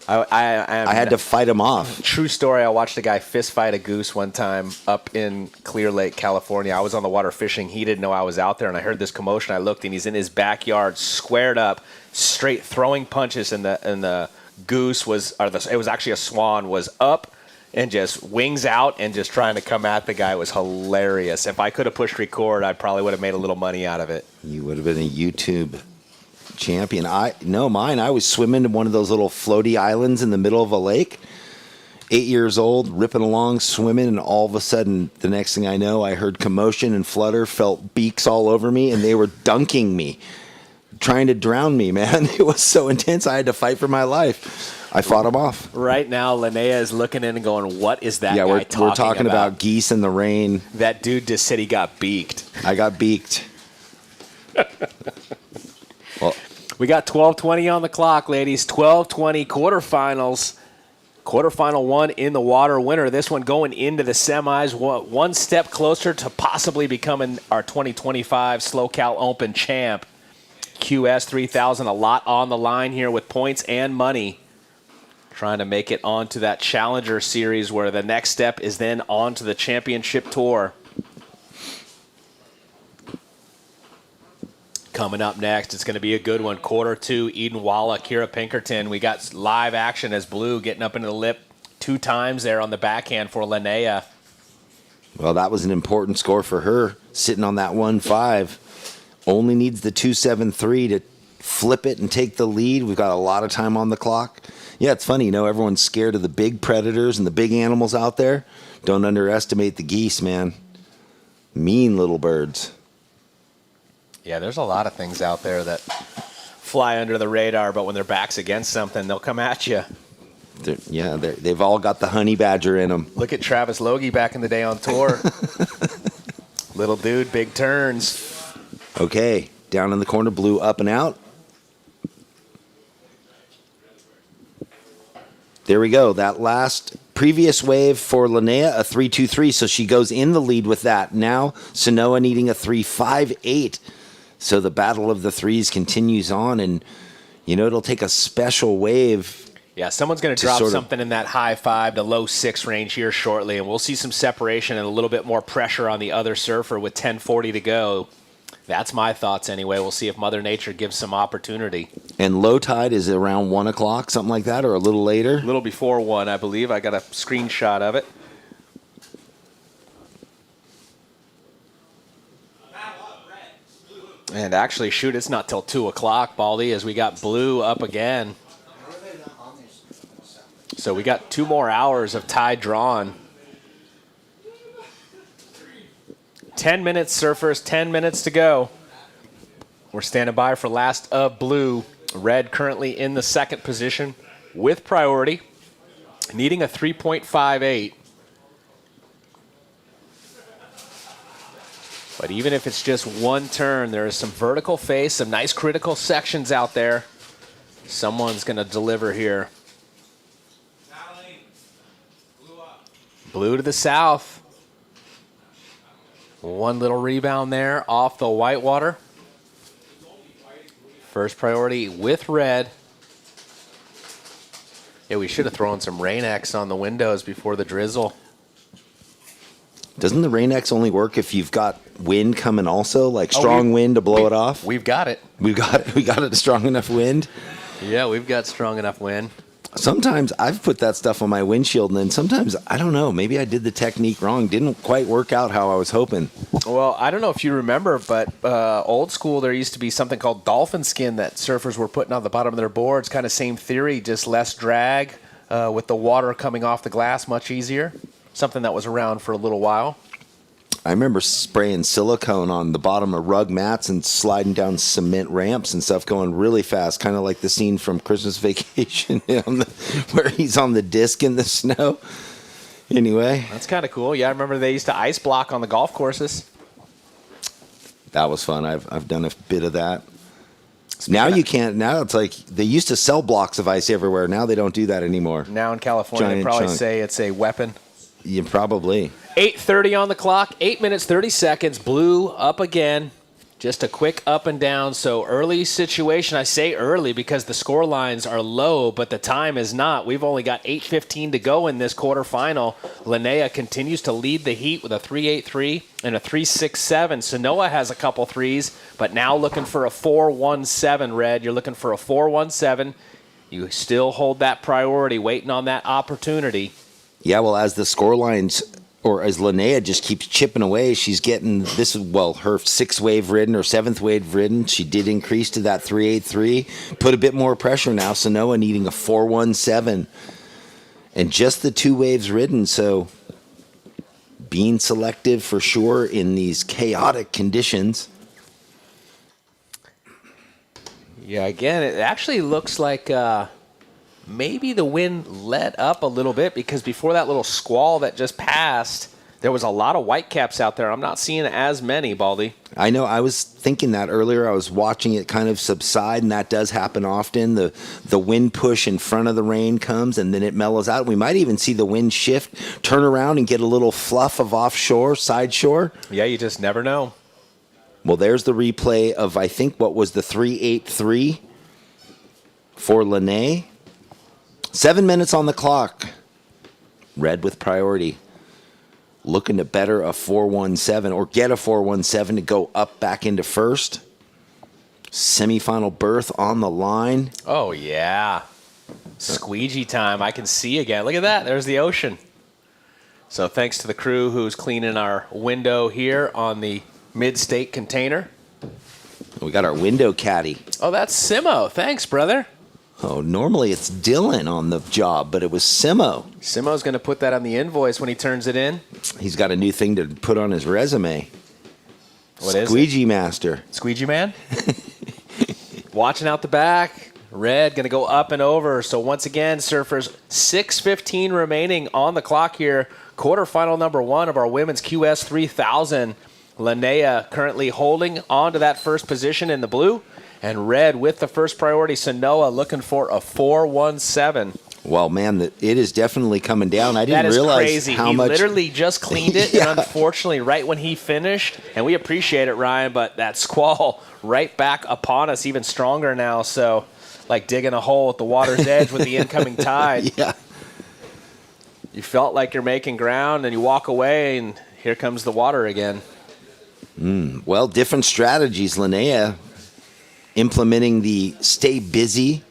I had to fight them off. True story. I watched a guy fist fight a goose one time up in Clear Lake, California. I was on the water fishing. He didn't know I was out there, and I heard this commotion. I looked, and he's in his backyard, squared up, straight throwing punches, and the goose it was actually a swan, was up and just wings out and just trying to come at the guy. It was hilarious. If I could have pushed record, I probably would have made a little money out of it. You would have been a YouTube champion. I was swimming in one of those little floaty islands in the middle of a lake. 8 years old, ripping along, swimming, and all of a sudden, the next thing I know, I heard commotion and flutter, felt beaks all over me, and they were dunking me, trying to drown me, man. It was so intense, I had to fight for my life. I fought them off. Right now, Linnea is looking in and going, what is that guy we're talking about geese in the rain. That dude just said he got beaked. I got beaked. Well, we got 12:20 on the clock, ladies. 12:20 quarterfinals. Quarterfinal 1 in the water winner. This one going into the semis, one step closer to possibly becoming our 2025 SLO CAL Open champ. QS 3000, a lot on the line here with points and money. Trying to make it onto that Challenger Series where the next step is then on to the championship tour. Coming up next, it's going to be a good one. Quarter 2, Edenwalla, Kirra, Pinkerton. We got live action as Blue getting up into the lip 2 times there on the backhand for Linnea. Well, that was an important score for her, sitting on that 1-5. Only needs the 2-7-3 to flip it and take the lead. We've got a lot of time on the clock. Yeah, it's funny, everyone's scared of the big predators and the big animals out there. Don't underestimate the geese, man. Mean little birds. Yeah, there's a lot of things out there that fly under the radar, but when their back's against something, they'll come at you. They've all got the honey badger in them. Look at Travis Logie back in the day on tour. Little dude, big turns. Okay, down in the corner, Blue up and out. There we go. That last Previous wave for Linnea, a 3.23, so she goes in the lead with that. Now, Sanoa needing a 3.58. So the battle of the threes continues on, and, it'll take a special wave. Yeah, someone's going to drop something in that high 5 to low 6 range here shortly, and we'll see some separation and a little bit more pressure on the other surfer with 10:40 to go. That's my thoughts anyway. We'll see if Mother Nature gives some opportunity. And low tide is around 1 o'clock, something like that, or a little later? A little before 1, I believe. I got a screenshot of it. And actually, shoot, it's not till 2 o'clock, Baldy, as we got blue up again. So we got 2 more hours of tide drawn. 10 minutes, surfers, 10 minutes to go. We're standing by for last of blue. Red currently in the second position with priority, needing a 3.58. But even if it's just one turn, there is some vertical face, some nice critical sections out there. Someone's going to deliver here. Blue to the south. One little rebound there off the whitewater. First priority with red. Yeah, we should have thrown some Rain-X on the windows before the drizzle. Doesn't the Rain-X only work if you've got wind coming also, like strong wind to blow it off? We've got it. We got it a strong enough wind? Yeah, we've got strong enough wind. Sometimes I've put that stuff on my windshield, and then sometimes, I don't know, maybe I did the technique wrong. Didn't quite work out how I was hoping. Well, I don't know if you remember, but old school, there used to be something called dolphin skin that surfers were putting on the bottom of their boards. Kind of same theory, just less drag with the water coming off the glass much easier. Something that was around for a little while. I remember spraying silicone on the bottom of rug mats and sliding down cement ramps and stuff going really fast, kind of like the scene from Christmas Vacation where he's on the disc in the snow. Anyway. That's kind of cool. Yeah, I remember they used to ice block on the golf courses. That was fun. I've done a bit of that. Now you can't. Now it's like they used to sell blocks of ice everywhere. Now they don't do that anymore. Now in California, they probably say it's a weapon. Yeah, probably. 8:30 on the clock, 8 minutes, 30 seconds. Blue up again. Just a quick up and down. So early situation. I say early because the score lines are low, but the time is not. We've only got 8:15 to go in this quarterfinal. Linnea continues to lead the heat with a 3.83 and a 3.67. Sanoa has a couple threes, but now looking for a 4.17, Red. You're looking for a 4.17. You still hold that priority, waiting on that opportunity. Yeah, well, as the score lines, or as Linnea just keeps chipping away, she's getting this, well, her 6th wave ridden or 7th wave ridden. She did increase to that 3.83. Put a bit more pressure now. Sanoa needing a 4.17. And just the 2 waves ridden, so being selective for sure in these chaotic conditions. Yeah, again, it actually looks like maybe the wind let up a little bit because before that little squall that just passed, there was a lot of whitecaps out there. I'm not seeing as many, Baldy. I know. I was thinking that earlier. I was watching it kind of subside, and that does happen often. The wind push in front of the rain comes, and then it mellows out. We might even see the wind shift, turn around, and get a little fluff of offshore, side shore. Yeah, you just never know. Well, there's the replay of, I think, what was the 3.83 for Linnea. 7 minutes on the clock. Red with priority. Looking to better a 4.17 or get a 4.17 to go up back into first. Semifinal berth on the line. Oh, yeah. Squeegee time. I can see again. Look at that. There's the ocean. So thanks to the crew who's cleaning our window here on the mid-state container. We got our window caddy. Oh, that's Simo. Thanks, brother. Oh, normally it's Dylan on the job, but it was Simo. Simo's going to put that on the invoice when he turns it in. He's got a new thing to put on his resume. What is it? Squeegee Master. Squeegee Man? Watching out the back. Red going to go up and over. So once again, surfers, 6:15 remaining on the clock here. Quarterfinal number 1 of our women's QS 3000. Linnea currently holding on to that first position in the blue. And red with the first priority, Sanoa looking for a 4.17. Well, man, it is definitely coming down. I didn't realize crazy. how He much. literally just cleaned it, and unfortunately, right when he finished, and we appreciate it, Ryan, but that squall right back upon us, even stronger now. So, like digging a hole at the water's edge with the incoming tide. Yeah. You felt like you're making ground, and you walk away, and here comes the water again. Well, different strategies. Linnea implementing the stay busy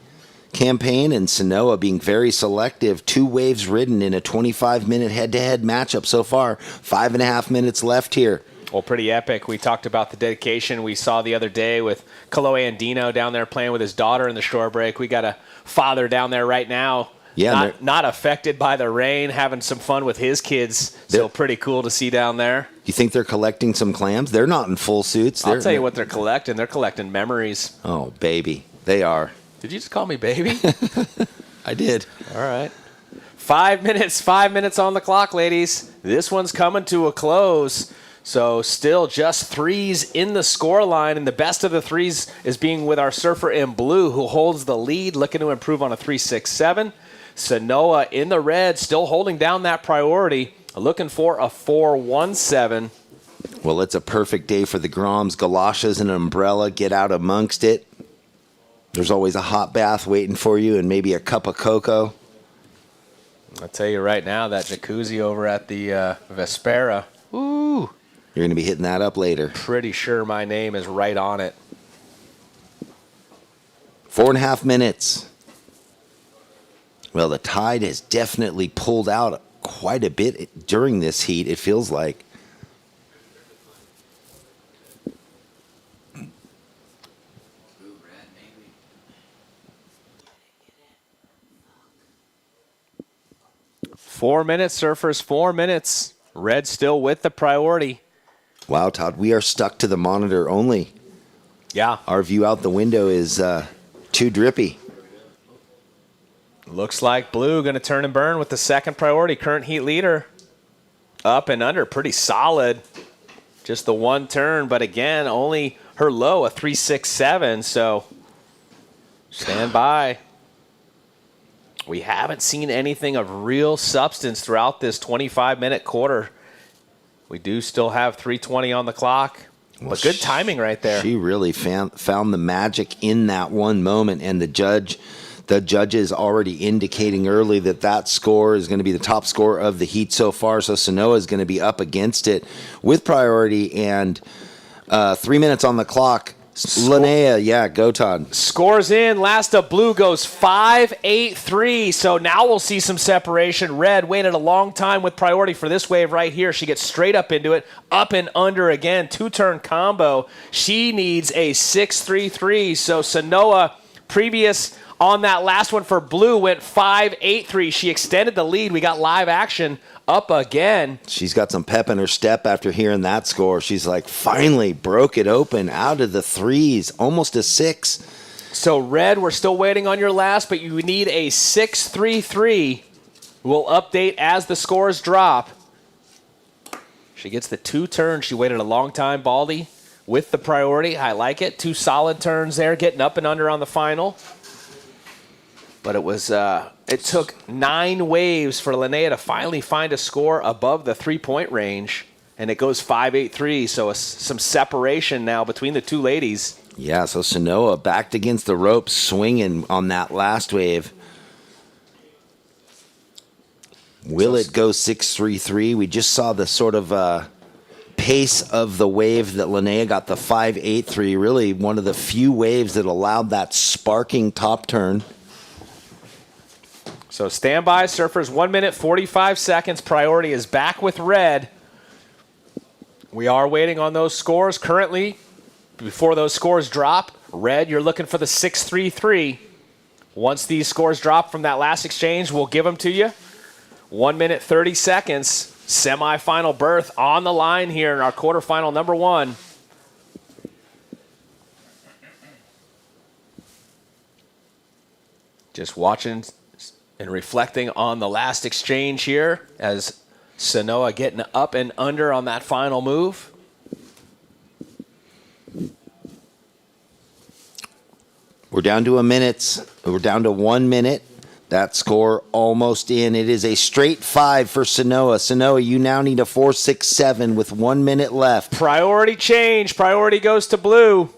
campaign, and Sanoa being very selective. 2 waves ridden in a 25-minute head-to-head matchup so far. 5.5 minutes left here. Well, pretty epic. We talked about the dedication we saw the other day with Kaloe Andino down there playing with his daughter in the shore break. We got a father down there right now. Yeah, not affected by the rain, having some fun with his kids. So pretty cool to see down there. You think they're collecting some clams? They're not in full suits. I'll tell you what they're collecting. They're collecting memories. Oh, baby. They are. Did you just call me baby? I did. All right. 5 minutes on the clock, ladies. This one's coming to a close. So still just 3s in the score line, and the best of the 3s is being with our surfer in blue, who holds the lead, looking to improve on a 3.67. Sanoa in the red, still holding down that priority, looking for a 4.17. Well, it's a perfect day for the Groms. Galoshes and an umbrella. Get out amongst it. There's always a hot bath waiting for you and maybe a cup of cocoa. I'll tell you right now, that jacuzzi over at the Vespera, ooh. You're going to be hitting that up later. Pretty sure my name is right on it. 4.5 minutes. Well, the tide has definitely pulled out quite a bit during this heat, it feels like. Four minutes, surfers, 4 minutes. Red still with the priority. Wow, Todd, we are stuck to the monitor only. Yeah. Our view out the window is too drippy. Looks like blue going to turn and burn with the second priority. Current heat leader. Up and under, pretty solid. Just the one turn, but again, only her low, a 3.67, so stand by. We haven't seen anything of real substance throughout this 25-minute quarter. We do still have 3:20 on the clock, but good timing right there. She really found the magic in that one moment, and the judges already indicating early that score is going to be the top score of the heat so far. So Sanoa is going to be up against it with priority, and 3 minutes on the clock. Linnea, yeah, go Todd. Scores in. Last up, blue goes 5.83. So now we'll see some separation. Red waited a long time with priority for this wave right here. She gets straight up into it. Up and under again. 2-turn combo. She needs a 6.33. So Sanoa, previous on that last one for blue, went 5.83. She extended the lead. We got live action up again. She's got some pep in her step after hearing that score. She's like, finally broke it open out of the 3s, almost a 6. So red, we're still waiting on your last, but you need a 6.33. We'll update as the scores drop. She gets the 2 turns. She waited a long time, Baldy, with the priority. I like it. 2 solid turns there, getting up and under on the final. But it took 9 waves for Linnea to finally find a score above the 3-point range, and it goes 5.83. So some separation now between the two ladies. Yeah, so Sanoa backed against the ropes, swinging on that last wave. Will it go 6.33? We just saw the sort of pace of the wave that Linnea got, the 5.83. Really one of the few waves that allowed that sparking top turn. So stand by, surfers. 1 minute, 45 seconds. Priority is back with red. We are waiting on those scores currently. Before those scores drop, red, you're looking for the 6.33. Once these scores drop from that last exchange, we'll give them to you. 1 minute, 30 seconds. Semi-final berth on the line here in our quarterfinal number 1. Just watching and reflecting on the last exchange here as Sanoa getting up and under on that final move. We're down to a minute. We're down to 1 minute. That score almost in. It is a straight 5 for Sanoa. Sanoa, you now need a 4.67 with 1 minute left. Priority change. Priority goes to blue.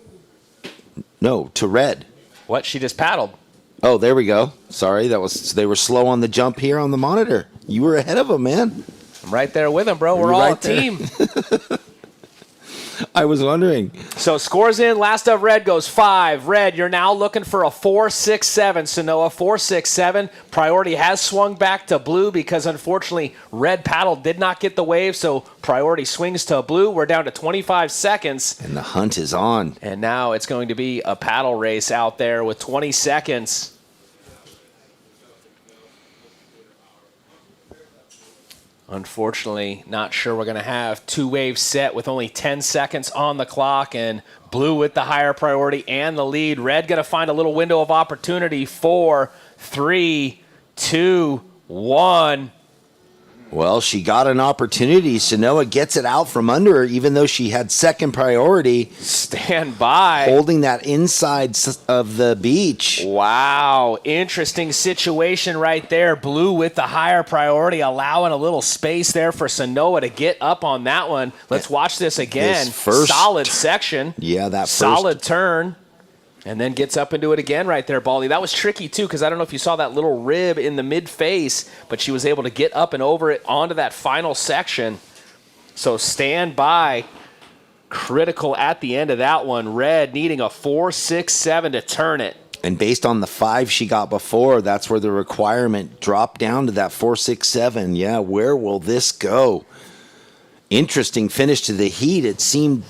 No, to red. What? She just paddled. Oh, there we go. Sorry, they were slow on the jump here on the monitor. You were ahead of them, man. I'm right there with them, bro. We're all a team. I was wondering. So scores in. Last of red goes 5. Red, you're now looking for a 4.67. Sanoa, 4.67. Priority has swung back to blue because, unfortunately, red paddle did not get the wave, so priority swings to blue. We're down to 25 seconds. And the hunt is on. And now it's going to be a paddle race out there with 20 seconds. Unfortunately, not sure we're going to have 2 waves set with only 10 seconds on the clock, and blue with the higher priority and the lead. Red going to find a little window of opportunity. 4, 3, 2, 1. Well, she got an opportunity. Sanoa gets it out from under her, even though she had second priority. Stand by. Holding that inside of the beach. Wow. Interesting situation right there. Blue with the higher priority, allowing a little space there for Sanoa to get up on that one. Let's watch this again. Solid section. Yeah, that solid turn. And then gets up into it again right there, Baldy. That was tricky, too, because I don't know if you saw that little rib in the mid-face, but she was able to get up and over it onto that final section. So stand by. Critical at the end of that one. Red needing a 4.67 to turn it. And based on the 5 she got before, that's where the requirement dropped down to that 4.67. Yeah, where will this go? Interesting finish to the heat. It seemed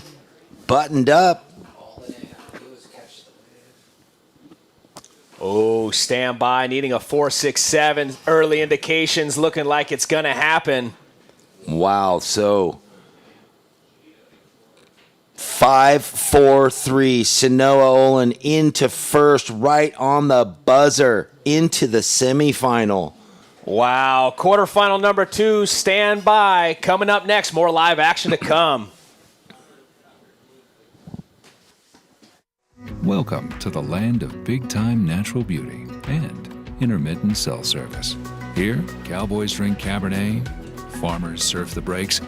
buttoned up. Oh, stand by, needing a 4.67. Early indications looking like it's going to happen. Wow, so 5-4-3. Sanoa-Olin into first, right on the buzzer, into the semifinal. Wow, quarterfinal number 2, stand by. Coming up next, more live action to come. Welcome to the land of big-time natural beauty and intermittent cell service. Here, cowboys drink Cabernet, farmers surf the breaks,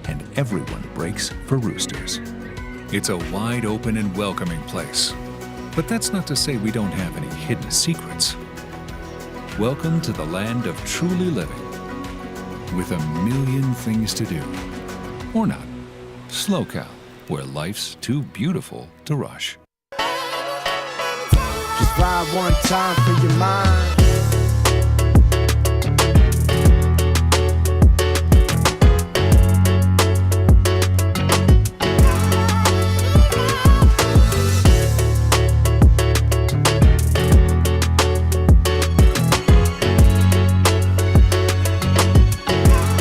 and everyone breaks for roosters. It's a wide open and welcoming place. But that's not to say we don't have any hidden secrets. Welcome to the land of truly living, with a million things to do. Or not. SLO CAL, where life's too beautiful to rush. Just ride one time for your mind.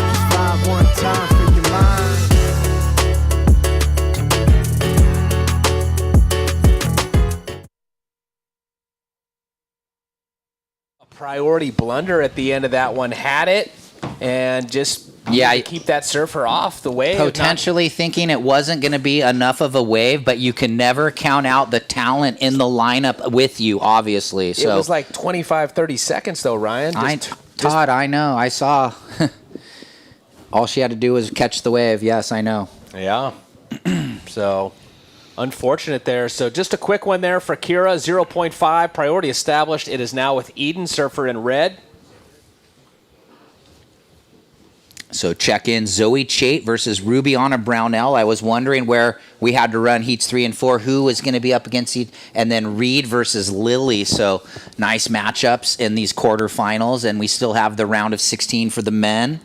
Just ride one time for your mind. Priority blunder at the end of that one, had it, and just keep that surfer off the wave. Potentially thinking it wasn't going to be enough of a wave, but you can never count out the talent in the lineup with you, obviously. So it was like 25, 30 seconds, though, Ryan. Todd, I know. I saw. All she had to do was catch the wave. Yes, I know. Yeah. So unfortunate there. So just a quick one there for Kirra, 0.5. Priority established. It is now with Eden, surfer in red. So check in Zoe Chait versus Rubiana Brownell. I was wondering where we had to run heats 3 and 4, who was going to be up against each, and then Reed versus Lily. So nice matchups in these quarterfinals, and we still have the round of 16 for the men.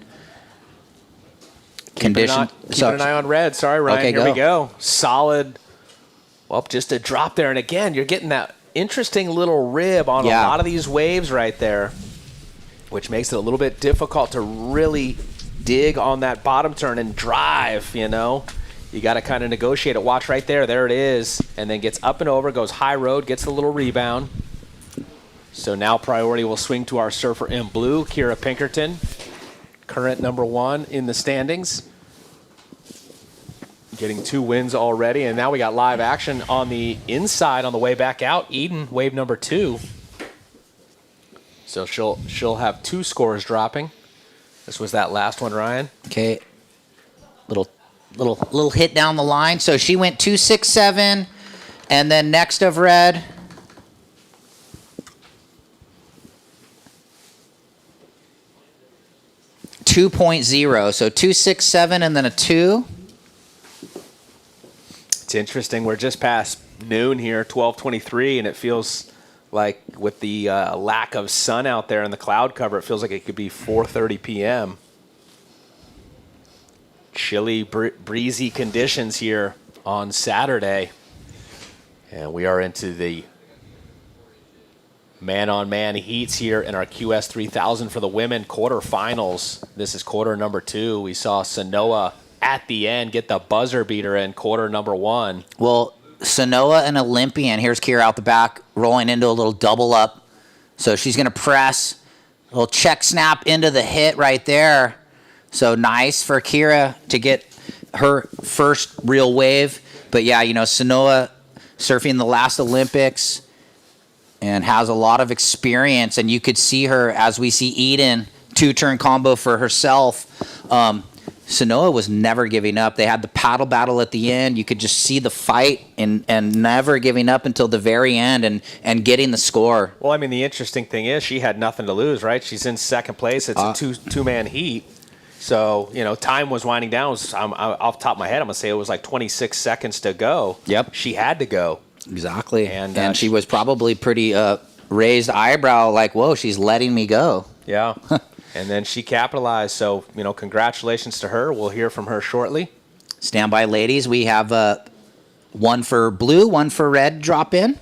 Keeping an eye on red. Sorry, Ryan. Okay, Here we go. Solid. Well, just a drop there. And again, you're getting that interesting little rib on a lot of these waves right there, which makes it a little bit difficult to really dig on that bottom turn and drive, you know. You got to kind of negotiate it. Watch right there. There it is. And then gets up and over, goes high road, gets the little rebound. So now priority will swing to our surfer in blue, Kirra Pinkerton, current number 1 in the standings. Getting 2 wins already, and now we got live action on the inside on the way back out. Eden, wave number 2. So she'll have 2 scores dropping. This was that last one, Ryan. Okay. Little hit down the line. So she went 2.67, and then next of red. .0, so 2.67 and then a 2. It's interesting. We're just past noon here, 12:23, and it feels like with the lack of sun out there and the cloud cover, it feels like it could be 4:30 p.m. Chilly, breezy conditions here on Saturday, and we are into the man-on-man heats here in our QS 3000 for the women quarterfinals. This is quarter number 2. We saw Sanoa at the end get the buzzer beater in quarter number 1. Well, Sanoa, an Olympian. Here's Kirra out the back, rolling into a little double up. So she's going to press, a little check snap into the hit right there. So nice for Kirra to get her first real wave. But yeah, Sanoa surfing the last Olympics and has a lot of experience. And you could see her, as we see Eden, 2-turn combo for herself. Sanoa was never giving up. They had the paddle battle at the end. You could just see the fight and never giving up until the very end and getting the score. Well, I mean, the interesting thing is she had nothing to lose, right? She's in second place. It's a two-man heat. So, time was winding down. Off the top of my head, I'm going to say it was like 26 seconds to go. Yep. She had to go. Exactly. And she was probably pretty raised eyebrow, like, whoa, she's letting me go. Yeah. And then she capitalized. So, congratulations to her. We'll hear from her shortly. Stand by, ladies. We have one for blue, one for red drop in.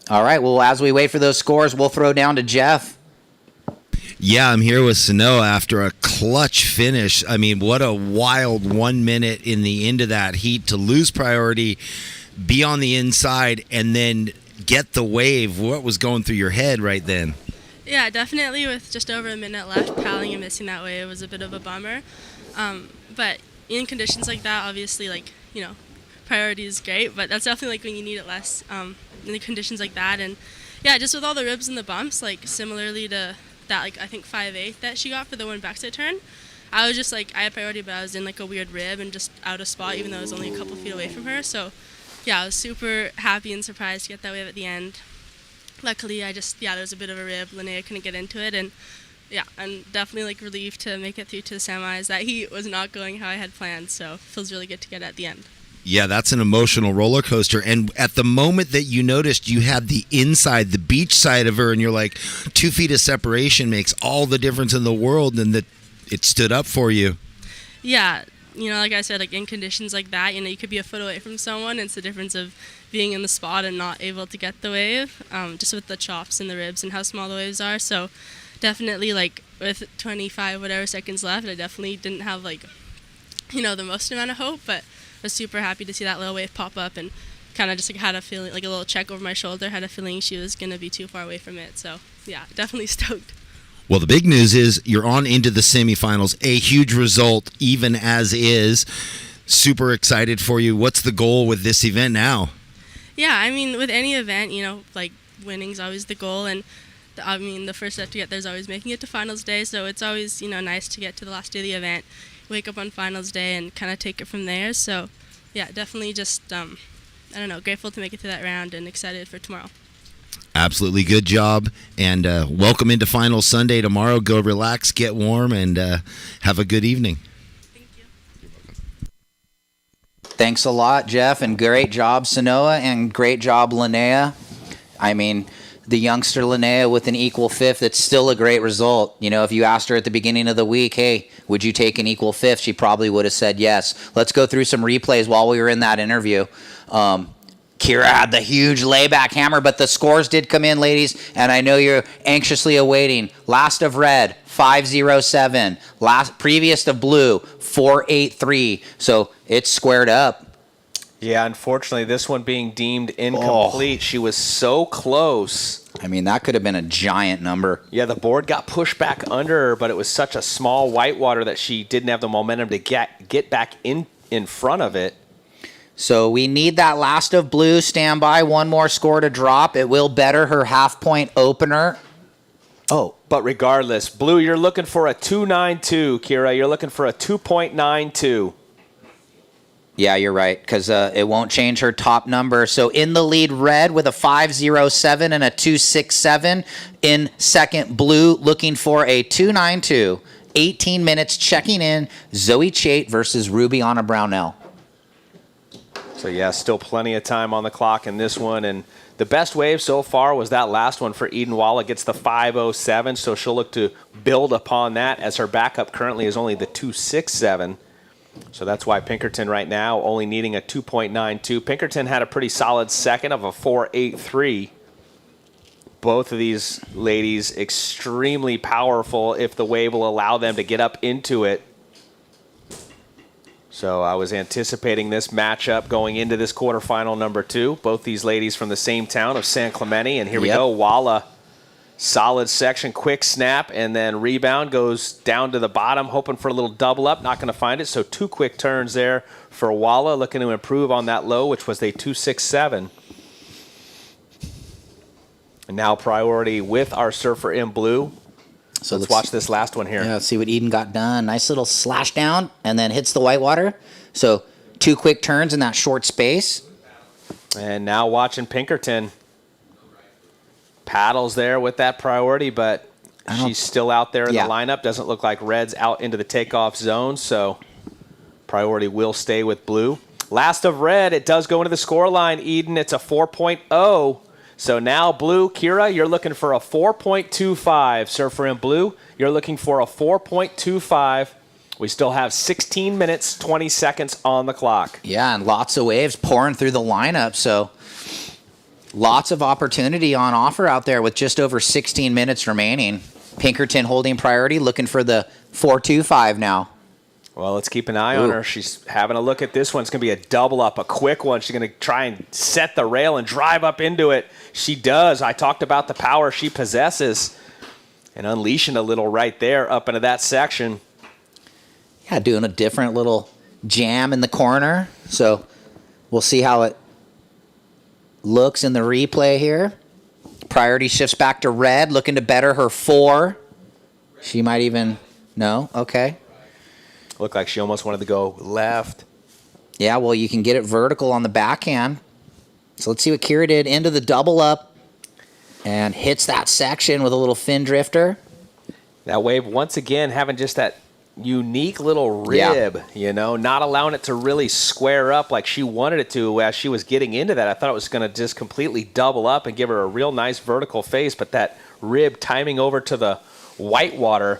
All right. Well, as we wait for those scores, we'll throw down to Jeff. Yeah, I'm here with Sanoa after a clutch finish. I mean, what a wild 1 minute in the end of that heat to lose priority, be on the inside, and then get the wave. What was going through your head right then? Yeah, definitely with just over a minute left, paddling and missing that wave was a bit of a bummer. But in conditions like that, obviously, priority is great, but that's definitely when you need it less in the conditions like that. And yeah, just with all the ribs and the bumps, similarly to that, I think 5/8 that she got for the one backside turn, I was just I had priority, but I was in a weird rib and just out of spot, even though I was only a couple feet away from her. So yeah, I was super happy and surprised to get that wave at the end. Luckily, there was a bit of a rib. Linnea couldn't get into it, and yeah, I'm definitely relieved to make it through to the semis. That heat was not going how I had planned, so it feels really good to get at the end. Yeah, that's an emotional roller coaster. And at the moment that you noticed you had the inside, the beach side of her, and you're like, 2 feet of separation makes all the difference in the world, and that it stood up for you. Yeah, like I said, in conditions like that, you could be a foot away from someone. It's the difference of being in the spot and not able to get the wave, just with the chops and the ribs and how small the waves are. So definitely, with 25 whatever seconds left, I definitely didn't have, the most amount of hope, but was super happy to see that little wave pop up and kind of just had a feeling, a little check over my shoulder, had a feeling she was going to be too far away from it. So yeah, definitely stoked. Well, the big news is you're on into the semifinals, a huge result even as is. Super excited for you. What's the goal with this event now? Yeah, I mean, with any event, winning's always the goal, and the first step to get there is always making it to finals day, so it's always, nice to get to the last day of the event, wake up on finals day and kind of take it from there. So yeah, definitely just grateful to make it to that round and excited for tomorrow. Absolutely, good job, and welcome into Finals Sunday tomorrow. Go relax, get warm, and have a good evening. Thanks a lot, Jeff, and great job, Sanoa, and great job, Linnea. I mean, the youngster Linnea with an equal fifth, it's still a great result. If you asked her at the beginning of the week, hey, would you take an equal fifth? She probably would have said yes. Let's go through some replays while we were in that interview. Kirra had the huge layback hammer, but the scores did come in, ladies, and I know you're anxiously awaiting. Last of red, 507. Previous of blue, 483. So it's squared up. Yeah, unfortunately, this one being deemed incomplete. She was so close. I mean, that could have been a giant number. Yeah, the board got pushed back under her, but it was such a small whitewater that she didn't have the momentum to get back in front of it. So we need that last of blue. Stand by. One more score to drop. It will better her half-point opener. Oh. But regardless, blue, you're looking for a 2.92, Kirra. You're looking for a 2.92. Yeah, you're right, because it won't change her top number. So in the lead, red with a 5.07 and a 2.67. In second, blue looking for a 2.92. 18 minutes checking in. Zoe Chait versus Rubiana Brownell. So, yeah, still plenty of time on the clock in this one. And the best wave so far was that last one for Eden Walla. Gets the 5.07, so she'll look to build upon that, as her backup currently is only the 2.67. So that's why Pinkerton right now only needing a 2.92. Pinkerton had a pretty solid second of a 4.83. Both of these ladies extremely powerful if the wave will allow them to get up into it. So I was anticipating this matchup going into this quarterfinal number 2. Both these ladies from the same town of San Clemente. And here we go. Walla, solid section, quick snap, and then rebound goes down to the bottom, hoping for a little double up. Not going to find it. So 2 quick turns there for Walla, looking to improve on that low, which was a 2.67. And now priority with our surfer in blue. So let's watch this last one here. Yeah, let's see what Eden got done. Nice little slash down and then hits the whitewater. So 2 quick turns in that short space. And now watching Pinkerton. Paddles there with that priority, but she's still out there in the lineup. Doesn't look like red's out into the takeoff zone, so priority will stay with blue. Last of red, it does go into the score line, Eden. It's a 4.0. So now blue, Kirra, you're looking for a 4.25. Surfer in blue, you're looking for a 4.25. We still have 16 minutes, 20 seconds on the clock. Yeah, and lots of waves pouring through the lineup, so lots of opportunity on offer out there with just over 16 minutes remaining. Pinkerton holding priority, looking for the 4.25 now. Well, let's keep an eye on her. She's having a look at this one. It's going to be a double up, a quick one. She's going to try and set the rail and drive up into it. She does. I talked about the power she possesses and unleashing a little right there up into that section. Yeah, doing a different little jam in the corner. So we'll see how it looks in the replay here. Priority shifts back to red, looking to better her 4. She might even, no, okay. Looked like she almost wanted to go left. Yeah, well, you can get it vertical on the backhand. So let's see what Kirra did. Into the double up and hits that section with a little fin drifter. That wave, once again, having just that unique little rib, you know, not allowing it to really square up like she wanted it to as she was getting into that. I thought it was going to just completely double up and give her a real nice vertical face, but that rib timing over to the whitewater.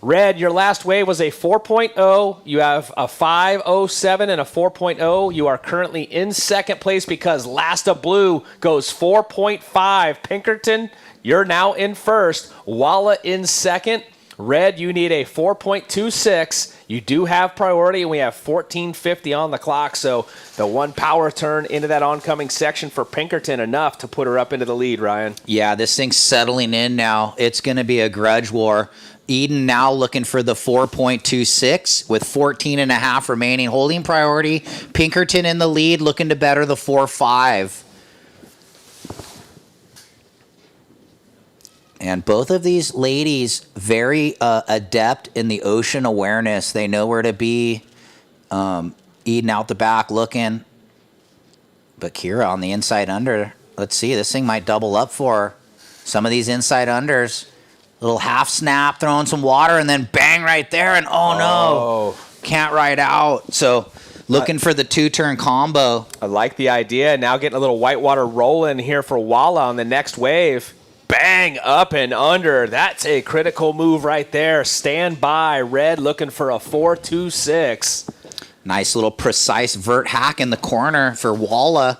Red, your last wave was a 4.0. You have a 5.07 and a 4.0. You are currently in second place because last of blue goes 4.5. Pinkerton, you're now in first. Walla in second. Red, you need a 4.26. You do have priority, and we have 14:50 on the clock. So the one power turn into that oncoming section for Pinkerton, enough to put her up into the lead, Ryan. Yeah, this thing's settling in now. It's going to be a grudge war. Eden now looking for the 4.26 with 14.5 remaining, holding priority. Pinkerton in the lead, looking to better the 4.5. And both of these ladies very adept in the ocean awareness. They know where to be. Eden out the back looking. But Kirra on the inside under. Let's see, this thing might double up for her. Some of these inside unders. Little half snap, throwing some water, and then bang right there, and oh no, can't ride out. So looking for the 2-turn combo. I like the idea. Now getting a little whitewater rolling here for Walla on the next wave. Bang, up and under. That's a critical move right there. Stand by. Red looking for a 4.26. Nice little precise vert hack in the corner for Walla.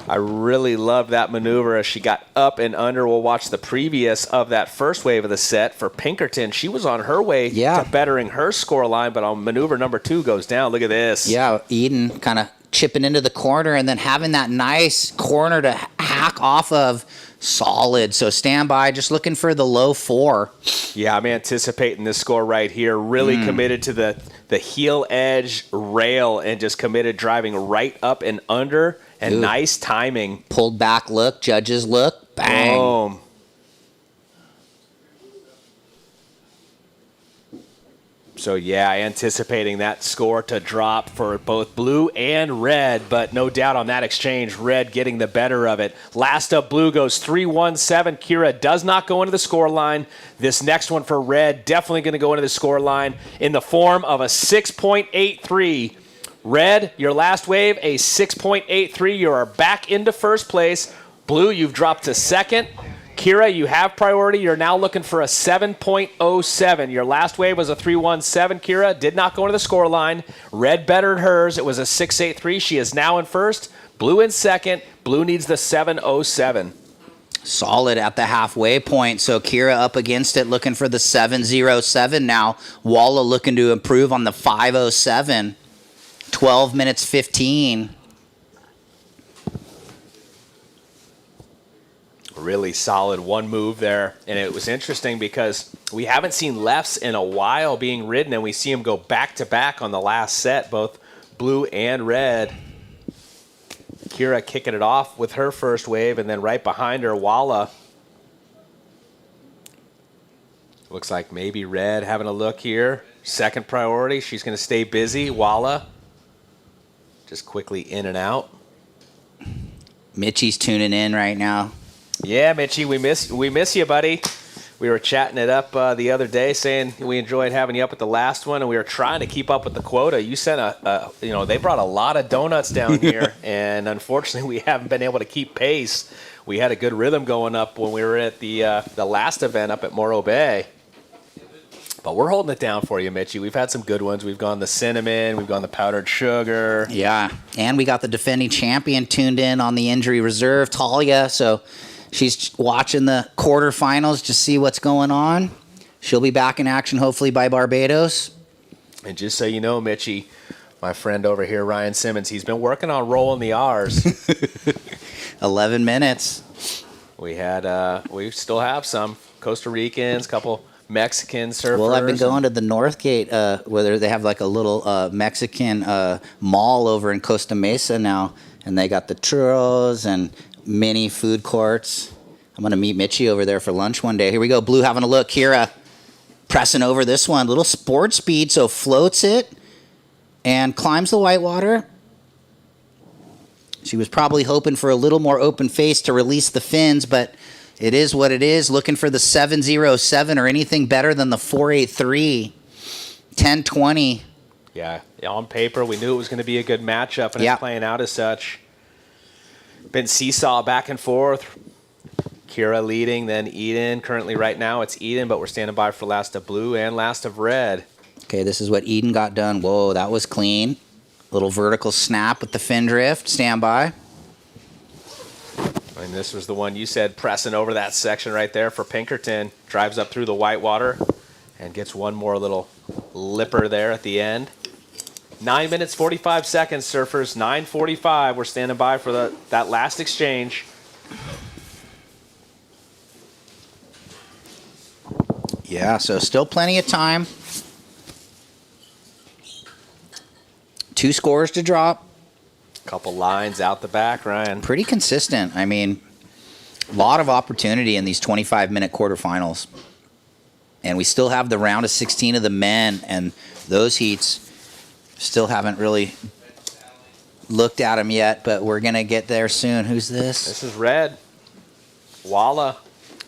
I really love that maneuver as she got up and under. We'll watch the previous of that first wave of the set for Pinkerton. She was on her way to bettering her score line, but on maneuver number 2 goes down. Look at this. Yeah, Eden kind of chipping into the corner and then having that nice corner to hack off of. Solid. So stand by, just looking for the low 4. Yeah, I'm anticipating this score right here. Really committed to the heel edge rail and just committed driving right up and under. And nice timing. Pulled back look, judges look, bang. Boom. So, yeah, anticipating that score to drop for both blue and red, but no doubt on that exchange, red getting the better of it. Last up, blue goes 3-1-7. Kirra does not go into the score line. This next one for red definitely going to go into the score line in the form of a 6.83. Red, your last wave, a 6.83. You are back into first place. Blue, you've dropped to second. Kirra, you have priority. You're now looking for a 7.07. Your last wave was a 3-1-7. Kirra did not go into the score line. Red bettered hers. It was a 6.83. She is now in first. Blue in second. Blue needs the 7.07. Solid at the halfway point. So Kirra up against it, looking for the 7.07 now. Walla looking to improve on the 5.07. 12 minutes 15. Really solid one move there. And it was interesting because we haven't seen lefts in a while being ridden, and we see them go back-to-back on the last set, both blue and red. Kirra kicking it off with her first wave, and then right behind her, Walla. Looks like maybe red having a look here. Second priority. She's going to stay busy. Walla just quickly in and out. Mitchie's tuning in right now. Yeah, Mitchie, we miss you, buddy. We were chatting it up the other day, saying we enjoyed having you up at the last one, and we were trying to keep up with the quota. You sent they brought a lot of donuts down here, and unfortunately, we haven't been able to keep pace. We had a good rhythm going up when we were at the last event up at Morro Bay. But we're holding it down for you, Mitchie. We've had some good ones. We've gone the cinnamon. We've gone the powdered sugar. Yeah, and we got the defending champion tuned in on the injury reserve, Talia. So she's watching the quarterfinals to see what's going on. She'll be back in action hopefully by Barbados. And just so you know, Mitchie, my friend over here, Ryan Simmons, he's been working on rolling the R's. 11 minutes. We still have some Costa Ricans, couple Mexican surfers. Well, I've been going to the Northgate, where they have like a little Mexican mall over in Costa Mesa now, and they got the churros and mini food courts. I'm going to meet Mitchie over there for lunch one day. Here we go. Blue having a look. Kirra pressing over this one. Little sport speed, so floats it and climbs the whitewater. She was probably hoping for a little more open face to release the fins, but it is what it is. Looking for the 7.07 or anything better than the 4.83. 10.20. Yeah, on paper, we knew it was going to be a good matchup, and it's playing out as such. Been seesaw back and forth. Kirra leading, then Eden. Currently, right now, it's Eden, but we're standing by for last of blue and last of red. Okay, this is what Eden got done. Whoa, that was clean. Little vertical snap with the fin drift. Stand by. And this was the one you said pressing over that section right there for Pinkerton. Drives up through the whitewater and gets one more little lipper there at the end. 9 minutes, 45 seconds, surfers. 9:45. We're standing by for that last exchange. Yeah, so still plenty of time. 2 scores to drop. Couple lines out the back, Ryan. Pretty consistent. I mean, a lot of opportunity in these 25-minute quarterfinals. And we still have the round of 16 of the men, and those heats still haven't really looked at them yet, but we're going to get there soon. Who's this? This is red. Walla.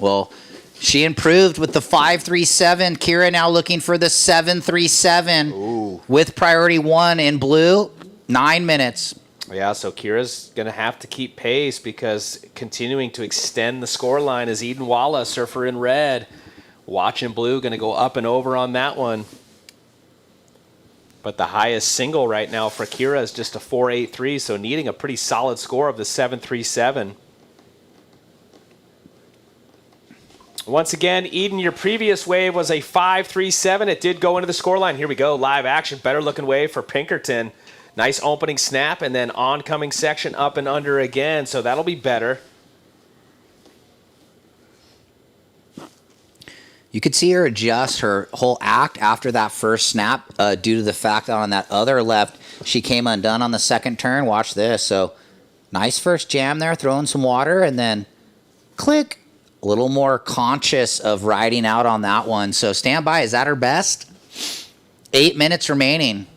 Well, she improved with the 5.37. Kirra now looking for the 7.37 with priority 1 in blue. 9 minutes. Yeah, so Kirra's going to have to keep pace because continuing to extend the score line is Eden Walla, surfer in red. Watching blue, going to go up and over on that one. But the highest single right now for Kirra is just a 4.83, so needing a pretty solid score of the 7.37. Once again, Eden, your previous wave was a 5.37. It did go into the scoreline. Here we go, live action. Better looking wave for Pinkerton. Nice opening snap, and then oncoming section up and under again, so that'll be better. You could see her adjust her whole act after that first snap due to the fact that on that other left, she came undone on the second turn. Watch this. So nice first jam there, throwing some water, and then click. A little more conscious of riding out on that one. So stand by. Is that her best? 8 minutes remaining.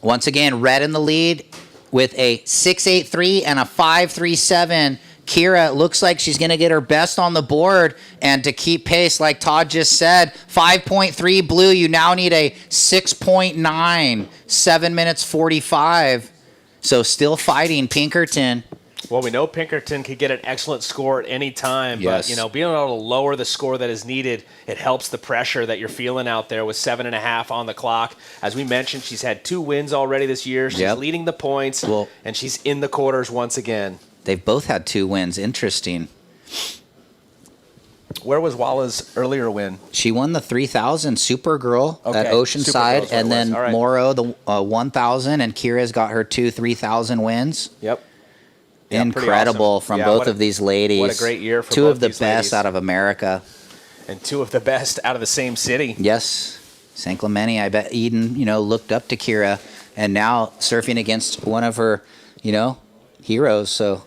Once again, red in the lead with a 6.83 and a 5.37. Kirra looks like she's going to get her best on the board. And to keep pace, like Todd just said, 5.3 blue. You now need a 6.9, 7 minutes 45. So still fighting Pinkerton. Well, we know Pinkerton could get an excellent score at any time, Yes. but, you know, being able to lower the score that is needed, it helps the pressure that you're feeling out there with 7.5 on the clock. As we mentioned, she's had 2 wins already this year. She's leading the points, and she's in the quarters once again. They've both had 2 wins. Interesting. Where was Walla's earlier win? She won the 3,000 Supergirl at Okay, Oceanside, Supergirl's and what it was. then All right. Morrow the 1,000, and Kira's got her 2 3,000 wins. Yep. Yeah, pretty Incredible awesome. from Yeah, both what a- of these ladies. what a great year for 2 both of the these best ladies. out of America. And 2 of the best out of the same city. Yes. St. Clemente, I bet Eden, looked up to Kirra, and now surfing against one of her, heroes. So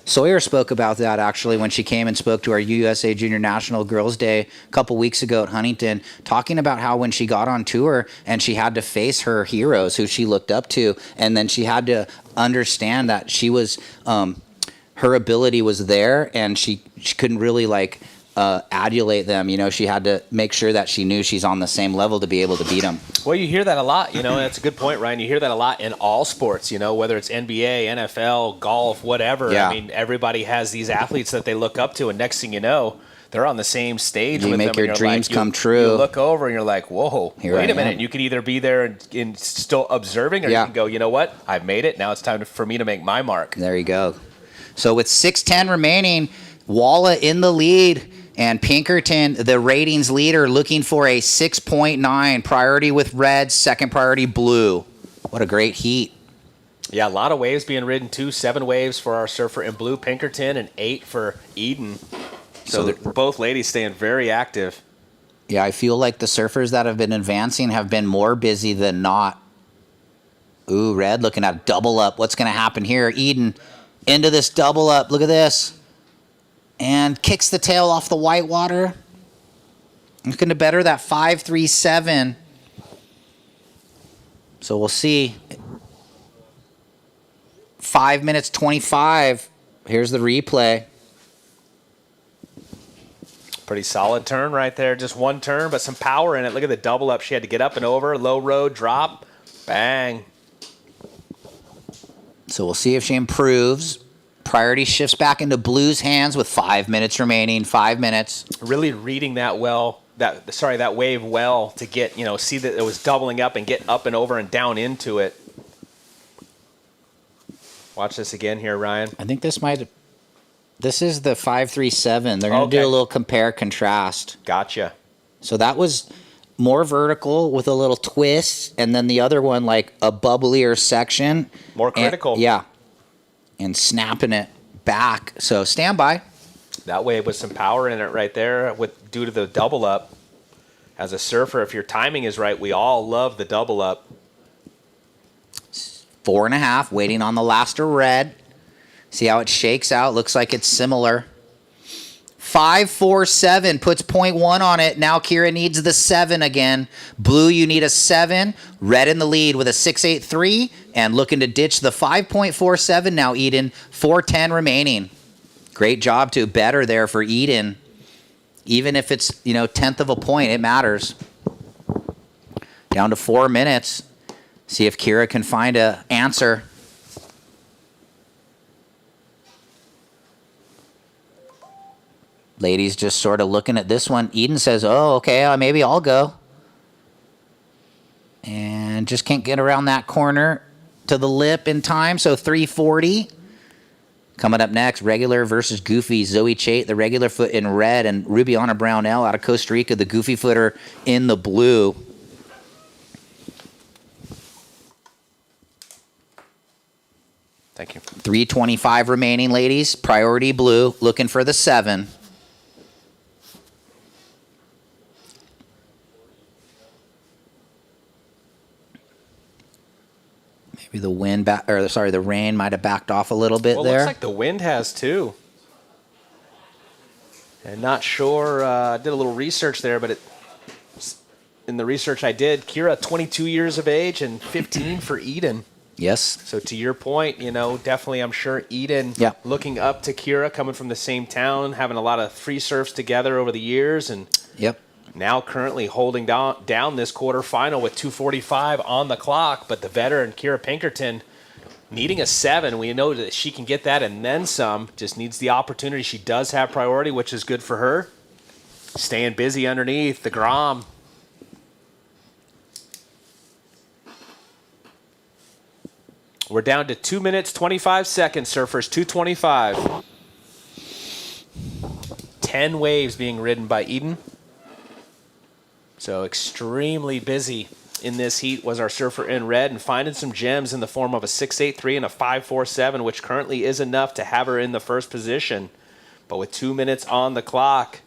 Sawyer spoke about that actually when she came and spoke to our USA Junior National Girls Day a couple weeks ago at Huntington, talking about how when she got on tour and she had to face her heroes who she looked up to, and then she had to understand that she was, her ability was there, and she couldn't really adulate them. She had to make sure that she knew she's on the same level to be able to beat them. Well, you hear that a lot, that's a good point, Ryan. You hear that a lot in all sports, whether it's NBA, NFL, golf, whatever. Yeah. I mean, everybody has these athletes that they look up to, and next thing you know, they're on the same stage You with make them. your and you're dreams like, come you true. look over and you're like, whoa, Here wait I a minute. am. You can either be there and still observing, or you can go, you know what? I've made it. Now it's time for me to make my mark. There you go. So with 6:10 remaining, Walla in the lead, and Pinkerton, the ratings leader, looking for a 6.9. Priority with red, second priority blue. What a great heat. Yeah, a lot of waves being ridden too. 7 waves for our surfer in blue, Pinkerton, and 8 for Eden. So both ladies staying very active. Yeah, I feel like the surfers that have been advancing have been more busy than not. Ooh, red looking at a double up. What's going to happen here? Eden into this double up. Look at this. And kicks the tail off the white water. Looking to better that 5.37. So we'll see. 5 minutes 25. Here's the replay. Pretty solid turn right there. Just one turn, but some power in it. Look at the double up. She had to get up and over. Low road, drop, bang. So we'll see if she improves. Priority shifts back into blue's hands with 5 minutes remaining. 5 minutes. Really reading that wave well to get, see that it was doubling up and get up and over and down into it. Watch this again here, Ryan. I think this is the 5.37. They're going to do a little compare contrast. Gotcha. So that was more vertical with a little twist, and then the other one like a bubblier section. More critical. And snapping it back. So stand by. That wave with some power in it right there due to the double up. As a surfer, if your timing is right, we all love the double up. 4.5, waiting on the last of red. See how it shakes out. Looks like it's similar. 5.47 puts 0.1 on it. Now Kirra needs the 7 again. Blue, you need a 7. Red in the lead with a 6.83 and looking to ditch the 5.47 now, Eden. 4.10 remaining. Great job to better there for Eden. Even if it's, 10th of a point, it matters. Down to 4 minutes. See if Kirra can find an answer. Ladies just sort of looking at this one. Eden says, oh, okay, maybe I'll go. And just can't get around that corner to the lip in time. So 3:40. Coming up next, regular versus goofy. Zoe Chait, the regular foot in red, and Rubiana Brownell out of Costa Rica, the goofy footer in the blue. Thank you. 3:25 remaining, ladies. Priority blue, looking for the 7. Maybe the the rain might have backed off a little bit Well, there. looks like the wind has too. And not sure. I did a little research there, but in the research I did, Kirra 22 years of age and 15 for Eden. Yes. So to your point, definitely I'm sure Eden looking up to Kirra, coming from the same town, having a lot of free surfs together over the years, and now currently holding down this quarterfinal with 2:45 on the clock. But the veteran Kirra Pinkerton needing a 7. We know that she can get that and then some. Just needs the opportunity. She does have priority, which is good for her. Staying busy underneath the Grom. We're down to 2 minutes, 25 seconds, surfers, 2:25. 10 waves being ridden by Eden. So extremely busy in this heat was our surfer in red, and finding some gems in the form of a 6.83 and a 5.47, which currently is enough to have her in the first position. But with 2 minutes on the clock,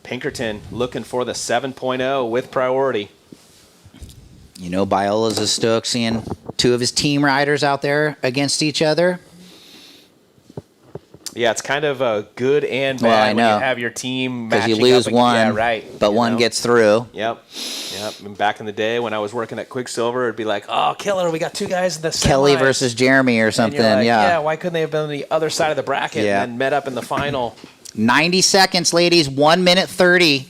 Pinkerton looking for the 7.0 with priority. Biola's is stoked seeing 2 of his team riders out there against each other. Yeah, it's kind of a good and bad when you have your team matching up. Because you lose one, yeah, right, but one gets through. Yep. And back in the day when I was working at Quicksilver, it'd be like, oh, killer, we got 2 guys in the semis. Kelly versus Jeremy or something, And you're like, yeah. why couldn't they have been on the other side of the bracket and then met up in the final? 90 seconds, ladies. 1 minute 30.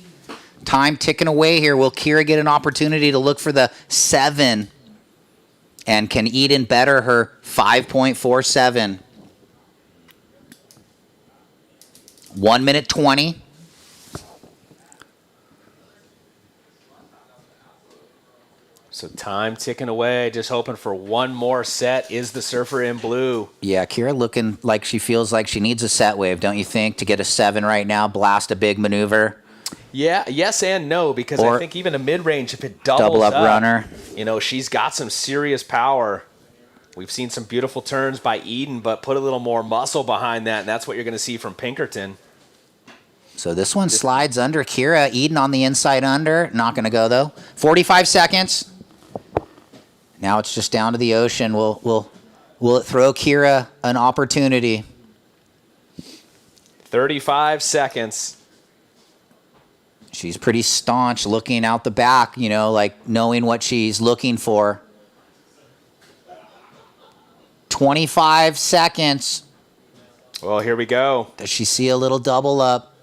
Time ticking away here. Will Kirra get an opportunity to look for the 7? And can Eden better her 5.47? 1 minute 20. So time ticking away, just hoping for one more set. Is the surfer in blue? Yeah, Kirra looking like she feels like she needs a set wave, don't you think, to get a 7 right now, blast a big maneuver? Yeah, yes and no, because Or I think even a mid-range, if it doubles double up runner. She's got some serious power. We've seen some beautiful turns by Eden, but put a little more muscle behind that, and that's what you're going to see from Pinkerton. So this one slides under Kirra. Eden on the inside under. Not going to go, though. 45 seconds. Now it's just down to the ocean. Will it throw Kirra an opportunity? 35 seconds. She's pretty staunch looking out the back, like knowing what she's looking for. 25 seconds. Well, here we go. Does she see a little double up?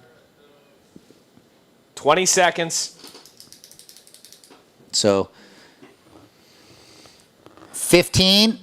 20 seconds. So 15.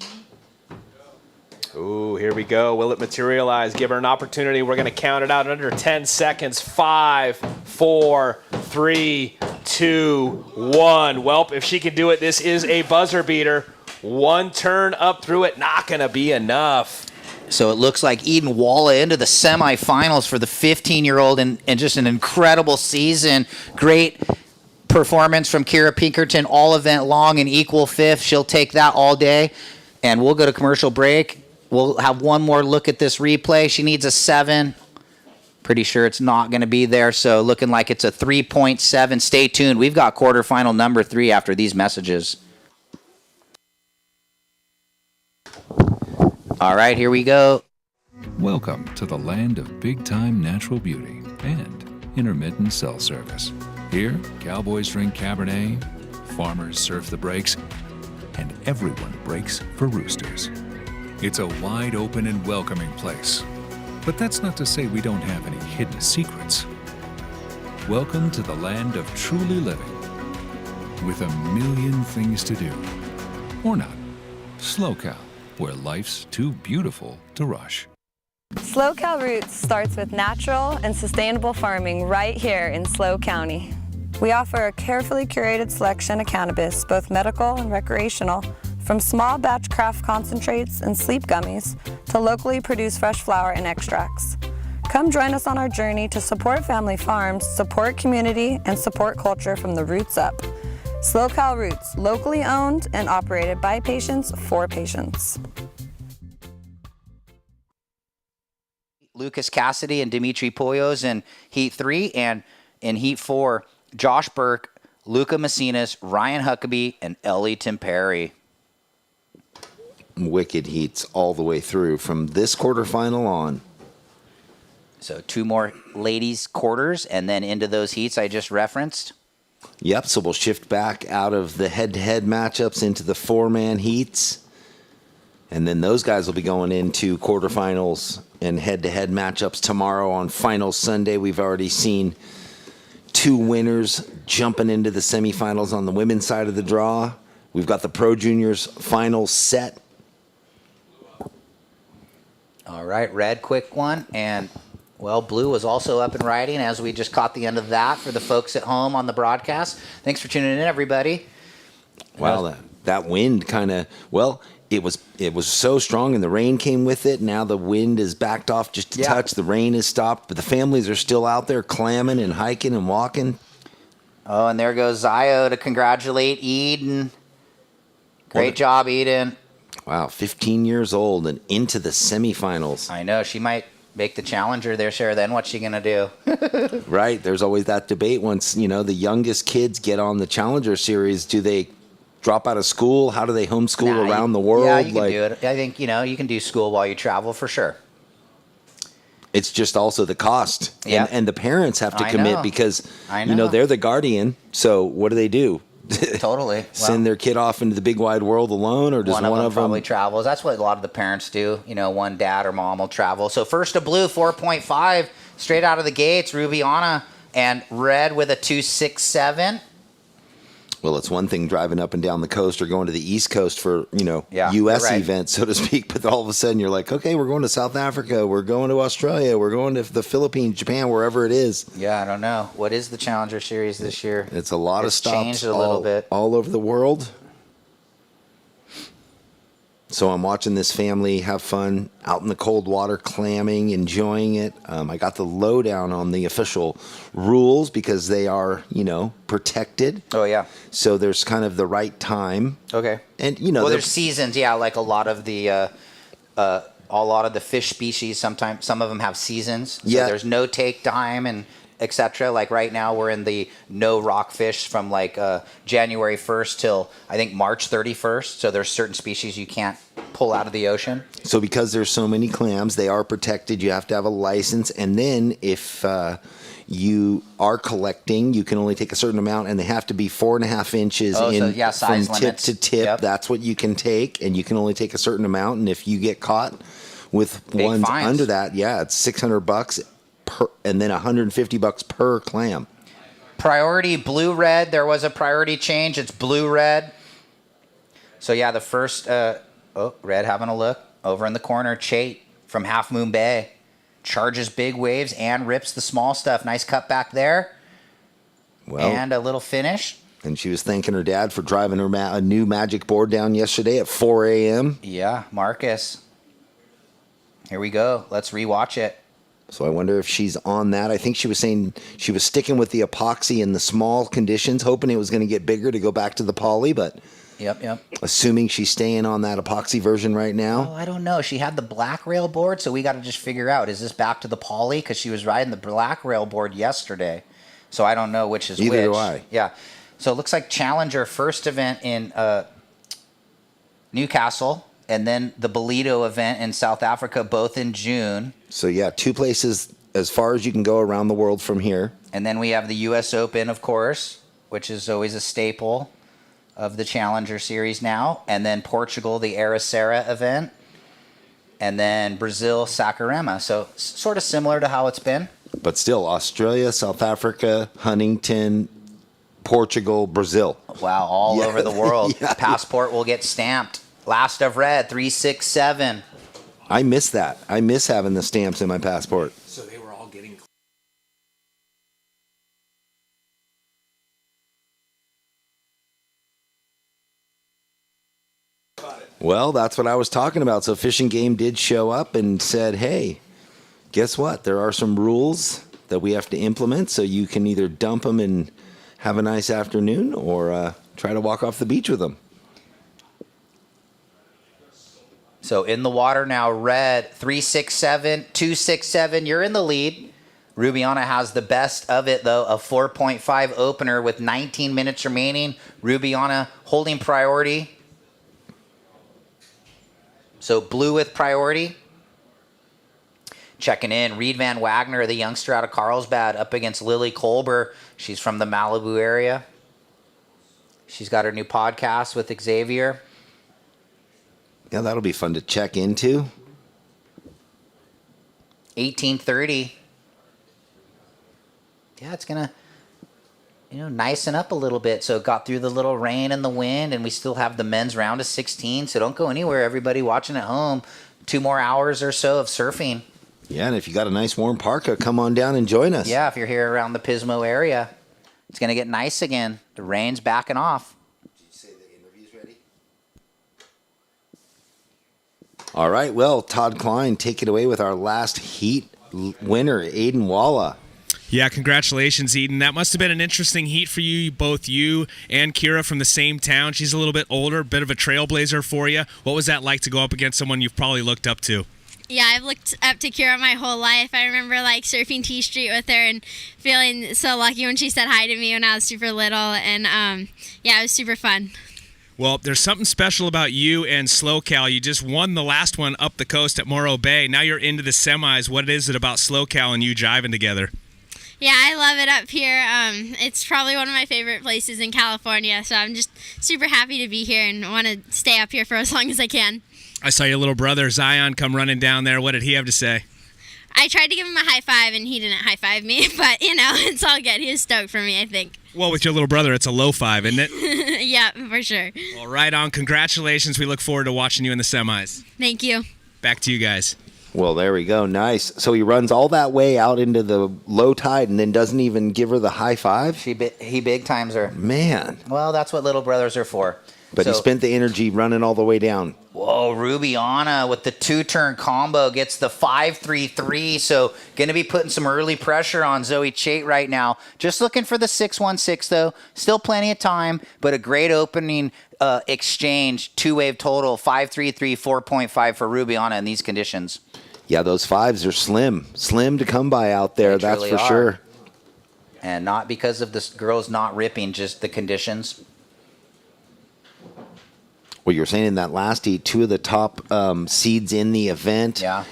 Ooh, here we go. Will it materialize? Give her an opportunity. We're going to count it out in under 10 seconds. 5, 4, 3, 2, 1. Welp, if she can do it, this is a buzzer beater. One turn up through it, not going to be enough. So it looks like Eden Walla into the semifinals for the 15-year-old and just an incredible season. Great performance from Kirra Pinkerton all event long in equal fifth. She'll take that all day. And we'll go to commercial break. We'll have one more look at this replay. She needs a 7. Pretty sure it's not going to be there, so looking like it's a 3.7. Stay tuned. We've got quarterfinal number 3 after these messages. All right, here we go. Welcome to the land of big-time natural beauty and intermittent cell service. Here, cowboys drink Cabernet, farmers surf the breaks, and everyone breaks for roosters. It's a wide open and welcoming place. But that's not to say we don't have any hidden secrets. Welcome to the land of truly living, with a million things to do. Or not. SLO CAL, where life's too beautiful to rush. SLO CAL Roots starts with natural and sustainable farming right here in SLO County. We offer a carefully curated selection of cannabis, both medical and recreational, from small batch craft concentrates and sleep gummies to locally produced fresh flower and extracts. Come join us on our journey to support family farms, support community, and support culture from the roots up. SLO CAL Roots, locally owned and operated by patients for patients. Lucas Cassidy and Dimitri Poyos in Heat 3, and in Heat 4, Josh Burke, Luca Messinas, Ryan Huckabee, and Ellie Timperi. Wicked heats all the way through from this quarterfinal on. So 2 more ladies quarters, and then into those heats I just referenced. Yep, so we'll shift back out of the head-to-head matchups into the 4-man heats. And then those guys will be going into quarterfinals and head-to-head matchups tomorrow on Final Sunday. We've already seen 2 winners jumping into the semifinals on the women's side of the draw. We've got the Pro Juniors final set. All right, red, quick one. And, well, blue was also up and riding as we just caught the end of that for the folks at home on the broadcast. Thanks for tuning in, everybody. Wow, that wind kind of, well, it was so strong and the rain came with it. Now the wind is backed off just a touch. The rain has stopped, but the families are still out there clamming and hiking and walking. Oh, and there goes Zio to congratulate Eden. Great job, Eden. Wow, 15 years old and into the semifinals. I know. She might make the challenger there, Sarah. Then what's she going to do? Right. There's always that debate once, the youngest kids get on the Challenger Series. Do they drop out of school? How do they homeschool around the world? Yeah, you can do it. I think, you can do school while you travel for sure. It's just also the cost. Yeah. And the parents have to commit know. because, I know. they're the guardian. So what do? Totally. Send their kid off into the big wide world alone, or does one of them probably travels? That's what a lot of the parents do. One dad or mom will travel. So first to blue, 4.5 straight out of the gates. Rubiana, and red with a 2.67. Well, it's one thing driving up and down the coast or going to the East Coast for, Yeah, U.S. you're right. events, so to speak. But all of a sudden you're like, okay, we're going to South Africa. We're going to Australia. We're going to the Philippines, Japan, wherever it is. Yeah, I don't know. What is the Challenger Series this year? It's a lot of stops changed a little bit. all over the world. So I'm watching this family have fun out in the cold water, clamming, enjoying it. I got the lowdown on the official rules because they are, protected. Oh, yeah. So there's kind of the right time. Okay. And, well, there's seasons, like a lot of the fish species, sometimes some of them have seasons. So there's no take time and etc. Like right now we're in the no rockfish from January 1st till I think March 31st. So there's certain species you can't pull out of the ocean. So because there's so many clams, they are protected. You have to have a license. And then if you are collecting, you can only take a certain amount, and they have to be 4.5 inches size from tip limits. to tip. Yep. That's what you can take, and you can only take a certain amount. And if you get caught with Big ones fines. under that, it's $600 per, and then $150 per clam. Priority blue-red. There was a priority change. It's blue-red. So the first red having a look over in the corner. Chait from Half Moon Bay charges big waves and rips the small stuff. Nice cut back there. Well, and a little finish. And she was thanking her dad for driving her a new magic board down yesterday at 4 a.m. Yeah, Marcus. Here we go. Let's rewatch it. So I wonder if she's on that. I think she was saying she was sticking with the epoxy in the small conditions, hoping it was going to get bigger to go back to the poly, but Yep. assuming she's staying on that epoxy version right now. Oh, I don't know. She had the black rail board, so we got to just figure out, is this back to the poly? Because she was riding the black rail board yesterday. So I don't know which is Either which. do I. Yeah. So it looks like Challenger first event in Newcastle, and then the Bolito event in South Africa, both in June. So 2 places as far as you can go around the world from here. And then we have the U.S. Open, of course, which is always a staple of the Challenger Series now. And then Portugal, the Ericeira event. And then Brazil, Saquarema. So sort of similar to how it's been. But still, Australia, South Africa, Huntington, Portugal, Brazil. Wow, all over the world. Yeah. Passport will get stamped. Last of red, 367. I miss that. I miss having the stamps in my passport. So they were all getting. Well, that's what I was talking about. So Fish and Game did show up and said, hey, guess what? There are some rules that we have to implement, so you can either dump them and have a nice afternoon or try to walk off the beach with them. So in the water now, red 367, 267. You're in the lead. Rubiana has the best of it, though, a 4.5 opener with 19 minutes remaining. Rubiana holding priority. So blue with priority. Checking in, Reed Van Wagner, the youngster out of Carlsbad, up against Lily Kolber. She's from the Malibu area. She's got her new podcast with Xavier. Yeah, that'll be fun to check into. 1830. Yeah, it's going to, nicen up a little bit. So it got through the little rain and the wind, and we still have the men's round of 16. So don't go anywhere, everybody watching at home. 2 more hours or so of surfing. Yeah, and if you got a nice warm parka, come on down and join us. Yeah, if you're here around the Pismo area, it's going to get nice again. The rain's backing off. All right, well, Todd Klein, take it away with our last heat winner, Aiden Walla. Yeah, congratulations, Eden. That must have been an interesting heat for you, both you and Kirra from the same town. She's a little bit older, bit of a trailblazer for you. What was that like to go up against someone you've probably looked up to? Yeah, I've looked up to Kirra my whole life. I remember surfing T Street with her and feeling so lucky when she said hi to me when I was super little. And it was super fun. Well, there's something special about you and SLO CAL. You just won the last one up the coast at Morro Bay. Now you're into the semis. What is it about SLO CAL and you jiving together? Yeah, I love it up here. It's probably one of my favorite places in California, so I'm just super happy to be here and want to stay up here for as long as I can. I saw your little brother, Zion, come running down there. What did he have to say? I tried to give him a high five, and he didn't high five me, but, it's all good. He was stoked for me, I think. Well, with your little brother, it's a low five, isn't it? Yeah, for sure. Well, right on. Congratulations. We look forward to watching you in the semis. Thank you. Back to you guys. Well, there we go. Nice. So he runs all that way out into the low tide and then doesn't even give her the high five? He big times her. Man. Well, that's what little brothers are for. But he spent the energy running all the way down. Whoa, Rubiana with the 2-turn combo gets the 5-3-3. So going to be putting some early pressure on Zoe Chait right now. Just looking for the 6-1-6, though. Still plenty of time, but a great opening exchange. 2-wave total, 5-3-3, 4.5 for Rubiana in these conditions. Yeah, those fives are slim to come by out there. They that's truly for are. sure. And not because of the girls not ripping, just the conditions. Well, you were saying in that last heat, 2 of the top seeds in the event. Yeah.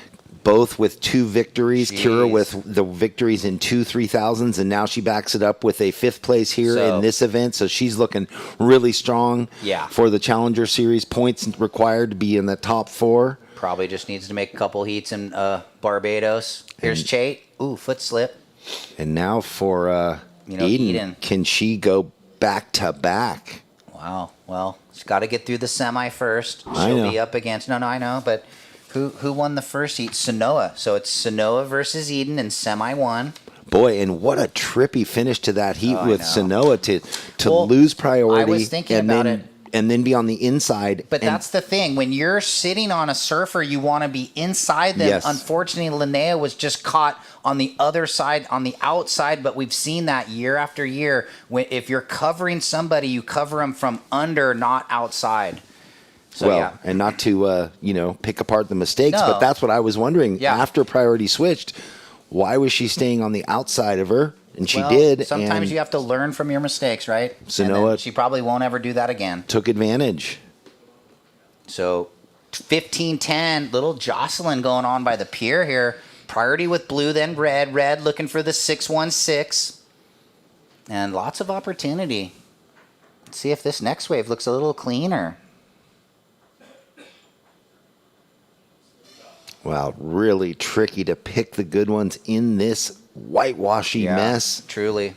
Both with 2 victories. Jeez. Kirra with the victories in 2 3,000s, and now she backs it up with a 5th place here in this event. So she's looking really strong for the Challenger Series. Points required to be in the top 4. Probably just needs to make a couple heats in Barbados. Here's Chait. Ooh, foot slip. And now for Eden. Can she go back to back? Wow. Well, she's got to get through the semi first. I She'll know. be up against. No, I know. But who won the first heat? Sanoa. So it's Sanoa versus Eden in semi 1. Boy, and what a trippy finish to that heat Oh, I with know. Sanoa to lose priority. I was thinking about it. And then be on the inside. But and that's the thing. When you're sitting on a surfer, you want to be inside them. Yes. Unfortunately, Linnea was just caught on the other side, on the outside. But we've seen that year after year. If you're covering somebody, you cover them from under, not outside. So, and not to pick apart the mistakes, No. but that's what I was wondering. Yeah. After priority switched, why was she staying on the outside of her? And she Well, did. Sometimes and you have to learn from your mistakes, right? Sanoa And then she probably won't ever do that again. took advantage. So 15-10, little Jocelyn going on by the pier here. Priority with blue, then red. Red looking for the 6-1-6. And lots of opportunity. Let's see if this next wave looks a little cleaner. Wow, really tricky to pick the good ones in this whitewashy mess. Truly.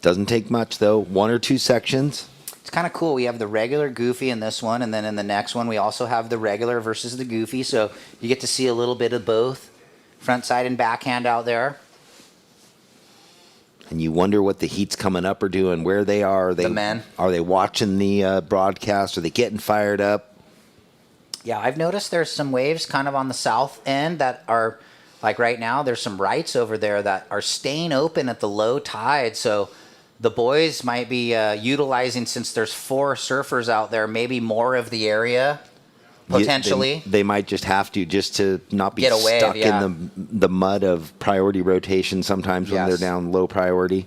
Doesn't take much, though. 1 or 2 sections. It's kind of cool. We have the regular goofy in this one, and then in the next one, we also have the regular versus the goofy. So you get to see a little bit of both. Front side and backhand out there. And you wonder what the heats coming up are doing, where they are. Are they, The men. Are they watching the broadcast? Are they getting fired up? Yeah, I've noticed there's some waves kind of on the south end that are, like right now, there's some rights over there that are staying open at the low tide. So the boys might be utilizing, since there's 4 surfers out there, maybe more of the area potentially. They might just have to, just to not be Get a wave, stuck yeah. in the mud of priority rotation sometimes when they're down low priority.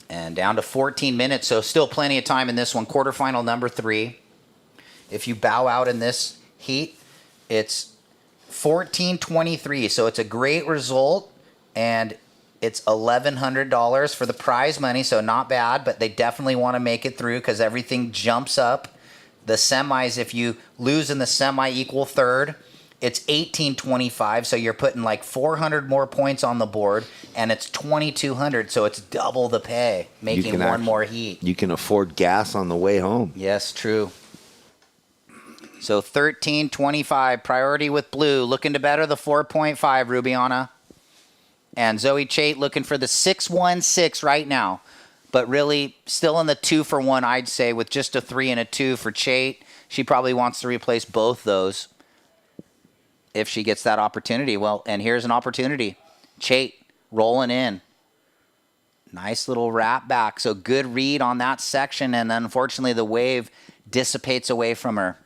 And down to 14 minutes, so still plenty of time in this one. Quarterfinal number 3. If you bow out in this heat, it's 14-23, so it's a great result, and it's $1,100 for the prize money, so not bad, but they definitely want to make it through because everything jumps up. The semis, if you lose in the semi equal third, it's 18-25, so you're putting like 400 more points on the board, and it's 2,200, so it's double the pay, making one more heat. You can afford gas on the way home. Yes, true. So 13-25, priority with blue, looking to better the 4.5, Rubiana. And Zoe Chait looking for the 6.16 right now, but really still in the 2-for-1, I'd say, with just a 3 and a 2 for Chait. She probably wants to replace both those if she gets that opportunity. Well, and here's an opportunity. Chait rolling in. Nice little wrap back. So good read on that section, and unfortunately the wave dissipates away from her.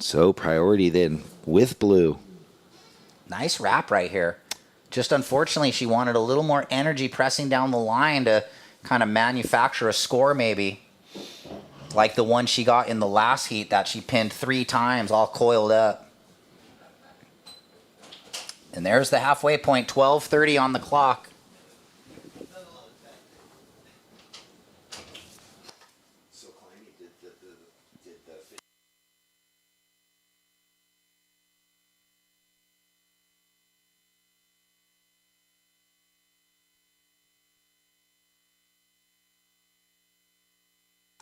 So priority then with blue. Nice wrap right here. Just unfortunately, she wanted a little more energy pressing down the line to kind of manufacture a score maybe. Like the one she got in the last heat that she pinned 3 times, all coiled up. And there's the halfway point, 12:30 on the clock.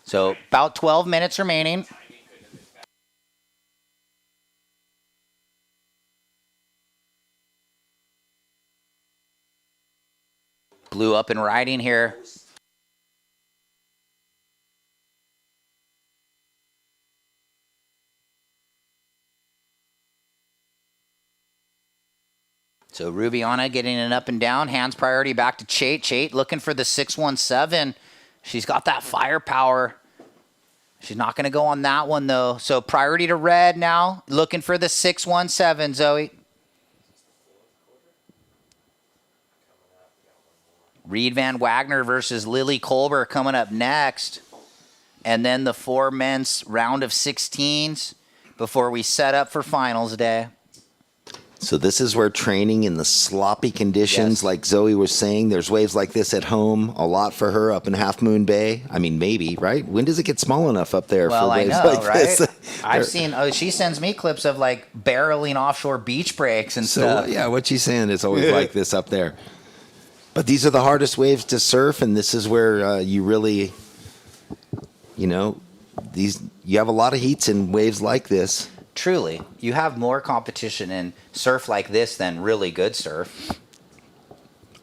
So about 12 minutes remaining. Blue up and riding here. So Rubiana getting an up and down. Hands priority back to Chait. Chait looking for the 6.17. She's got that firepower. She's not going to go on that one, though. So priority to red now. Looking for the 6.17, Zoe. Reed Van Wagner versus Lily Kolber coming up next. And then the 4 men's round of 16s before we set up for finals day. So this is where training in the sloppy conditions, like Zoe was saying, there's waves like this at home, a lot for her up in Half Moon Bay. I mean, maybe, right? When does it get small enough up there Well, for I waves know, like right? this? I've seen, she sends me clips of like barreling offshore beach breaks and stuff. So, yeah, what she's saying is always like this up there. But these are the hardest waves to surf, and this is where you really, you have a lot of heats in waves like this. Truly, you have more competition in surf like this than really good surf.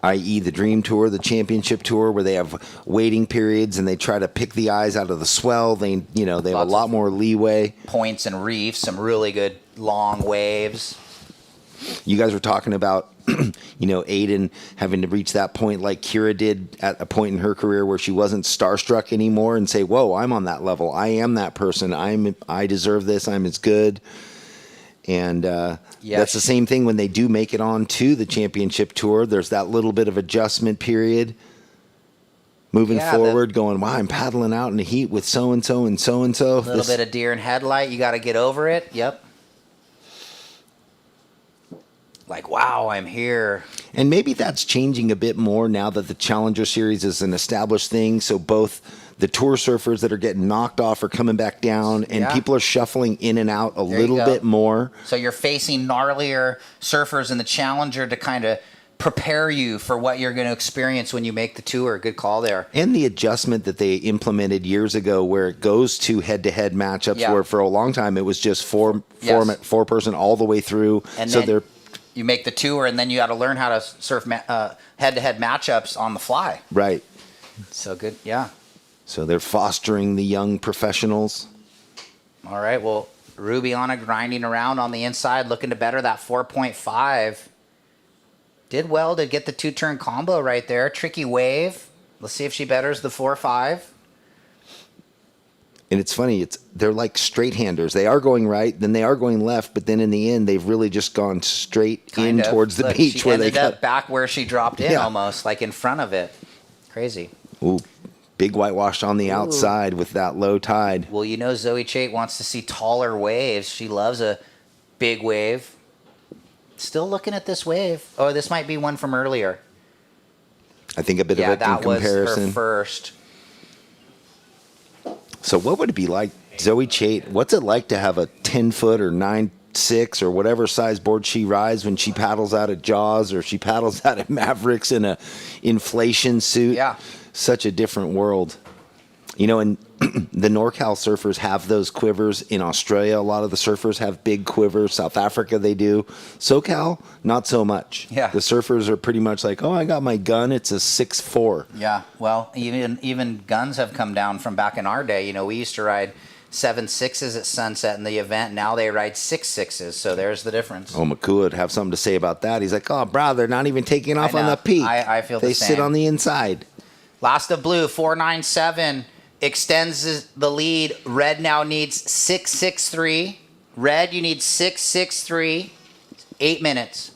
I.e. the Dream Tour, the Championship Tour, where they have waiting periods and they try to pick the eyes out of the swell. They have a lot more leeway. Points and reefs, some really good long waves. You guys were talking about, Aiden having to reach that point like Kirra did at a point in her career where she wasn't starstruck anymore and say, whoa, I'm on that level. I am that person. I deserve this. I'm as good. And that's the same thing when they do make it on to the Championship Tour. There's that little bit of adjustment period. Moving forward, going, wow, I'm paddling out in the heat with so-and-so and so-and-so. A little bit of deer in headlight. You got to get over it. Yep. Like, wow, I'm here. And maybe that's changing a bit more now that the Challenger Series is an established thing. So both the tour surfers that are getting knocked off are coming back down, and people are shuffling in and out a little bit more. So you're facing gnarlier surfers in the Challenger to kind of prepare you for what you're going to experience when you make the tour. Good call there. And the adjustment that they implemented years ago where it goes to head-to-head matchups where for a long time it was just four person all the way through. And so then you make the tour, and then you got to learn how to surf head-to-head matchups on the fly. Right. So good, yeah. So they're fostering the young professionals. All right, well, Rubiana grinding around on the inside, looking to better that 4.5. Did well to get the 2-turn combo right there. Tricky wave. Let's see if she betters the 4-5. And it's funny, they're like straight-handers. They are going right, then they are going left, but then in the end, they've really just gone straight Kind in of. towards the Look, beach she where they ended got. up back where she dropped in Yeah. almost, like in front of it. Crazy. Ooh, big whitewash on the outside with that low tide. Well, you know Zoe Chait wants to see taller waves. She loves a big wave. Still looking at this wave. Oh, this might be one from earlier. I think a bit Yeah, of it in that was comparison. her first. So what would it be like, Zoe Chait? What's it like to have a 10-foot or 9.6 or whatever size board she rides when she paddles out at Jaws or she paddles out at Mavericks in a inflation suit? Yeah. Such a different world. You know, and the NorCal surfers have those quivers. In Australia, a lot of the surfers have big quivers. South Africa, they do. SoCal, not so much. Yeah. The surfers are pretty much like, oh, I got my gun. It's a 6.4. Yeah, well, even guns have come down from back in our day. You know, we used to ride 7.6s at sunset in the event. Now they ride 6.6s. So there's the difference. Oh, McCool would have something to say about that. He's like, oh, bro, they're not even taking off I on know. the peak. I feel the They same. sit on the inside. Last of blue, 497 extends the lead. Red now needs 6.63. Red, you need 6.63. 8 minutes.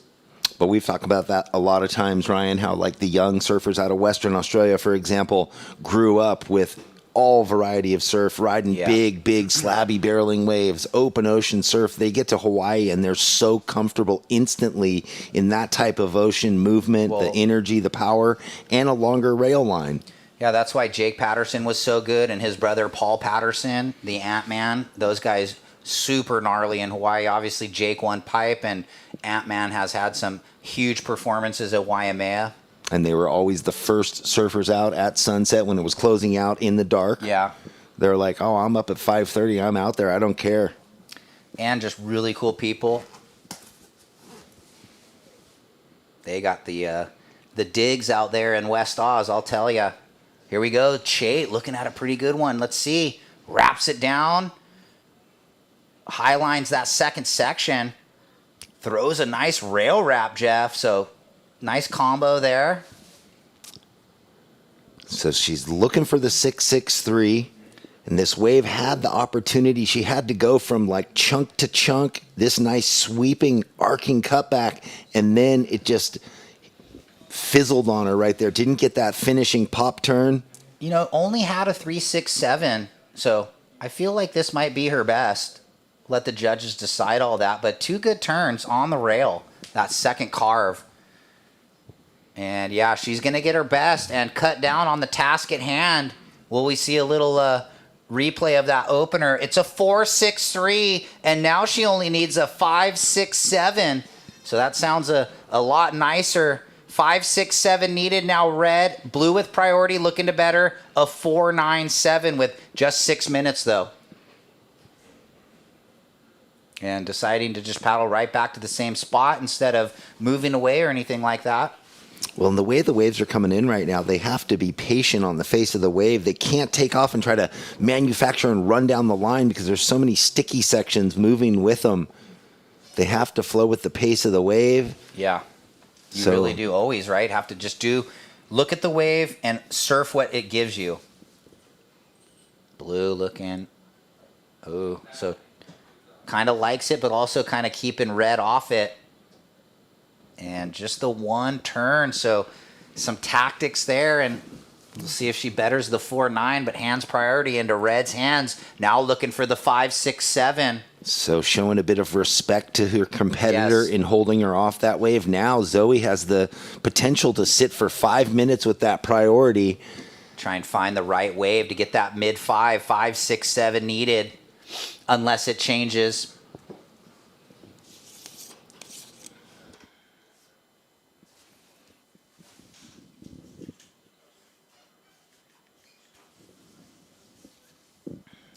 But we've talked about that a lot of times, Ryan, how like the young surfers out of Western Australia, for example, grew up with all variety of surf, riding big slabby barreling waves, open ocean surf. They get to Hawaii and they're so comfortable instantly in that type of ocean movement, the energy, the power, and a longer rail line. Yeah, that's why Jake Patterson was so good, and his brother Paul Patterson, the Ant-Man. Those guys super gnarly in Hawaii. Obviously, Jake won pipe, and Ant-Man has had some huge performances at Waimea. And they were always the first surfers out at sunset when it was closing out in the dark. Yeah. They're like, oh, I'm up at 5:30. I'm out there. I don't care. And just really cool people. They got the digs out there in West Oz, I'll tell you. Here we go. Chait looking at a pretty good one. Let's see. Wraps it down. Highlines that second section. Throws a nice rail wrap, Jeff. So nice combo there. So she's looking for the 6.63, and this wave had the opportunity. She had to go from like chunk to chunk, this nice sweeping, arcing cutback, and then it just fizzled on her right there. Didn't get that finishing pop turn. You know, only had a 3.67, so I feel like this might be her best. Let the judges decide all that, but 2 good turns on the rail, that second carve. And yeah, she's going to get her best and cut down on the task at hand. Will we see a little replay of that opener? It's a 4.63, and now she only needs a 5.67. So that sounds a lot nicer. 5.67 needed now. Red, blue with priority, looking to better a 4.97 with just 6 minutes though. And deciding to just paddle right back to the same spot instead of moving away or anything like that. Well, in the way the waves are coming in right now, they have to be patient on the face of the wave. They can't take off and try to manufacture and run down the line because there's so many sticky sections moving with them. They have to flow with the pace of the wave. Yeah. You really do always, right? Have to just look at the wave and surf what it gives you. Blue looking. Oh, so kind of likes it, but also kind of keeping red off it. And just the one turn. So some tactics there, and we'll see if she betters the 4.9, but hands priority into red's hands. Now looking for the 5.67. So showing a bit of respect to her competitor in holding her off that wave. Now Zoe has the potential to sit for 5 minutes with that priority. Try and find the right wave to get that mid 5.67 needed, unless it changes.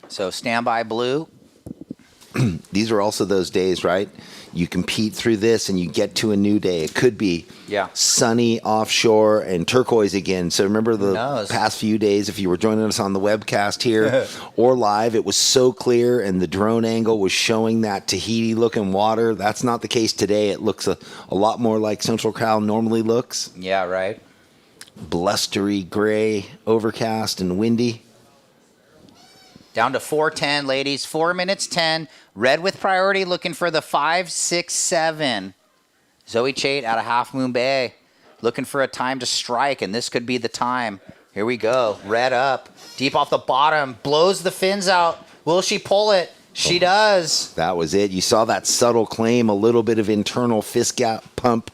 So standby blue. these are also those days, right? You compete through this and you get to a new day. It could be sunny offshore and turquoise again. So remember the past few days, if you were joining us on the webcast here or live, it was so clear and the drone angle was showing that Tahiti looking water. That's not the case today. It looks a lot more like Central Cal normally looks. Yeah, right. Blustery, gray, overcast, and windy. Down to 4:10, ladies. 4 minutes 10. Red with priority, looking for the 5, 6, 7. Zoe Chait out of Half Moon Bay, looking for a time to strike, and this could be the time. Here we go. Red up, deep off the bottom, blows the fins out. Will she pull it? She does. That was it. You saw that subtle claim, a little bit of internal fist gap pump.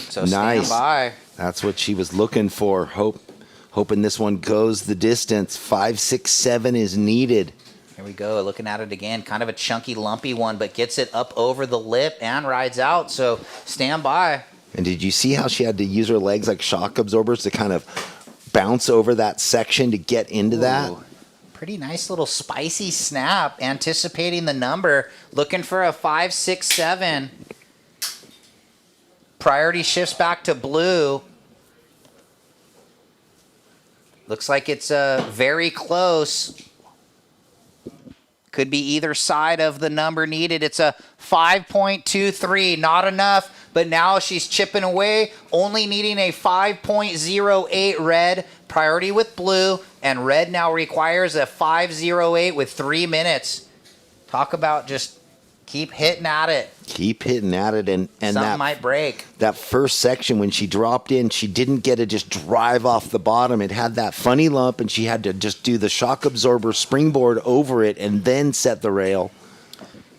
So nice. Stand by. That's what she was looking for. Hoping this one goes the distance. 5, 6, 7 is needed. Here we go. Looking at it again. Kind of a chunky, lumpy one, but gets it up over the lip and rides out. So stand by. And did you see how she had to use her legs like shock absorbers to kind of bounce over that section to get into that? Pretty nice little spicy snap. Anticipating the number. Looking for a 5, 6, 7. Priority shifts back to blue. Looks like it's very close. Could be either side of the number needed. It's a 5.23, not enough, but now she's chipping away, only needing a 5.08 red. Priority with blue, and red now requires a 5.08 with 3 minutes. Talk about just keep hitting at it. Keep hitting at it, and something that might break. That first section, when she dropped in, she didn't get to just drive off the bottom. It had that funny lump, and she had to just do the shock absorber springboard over it and then set the rail.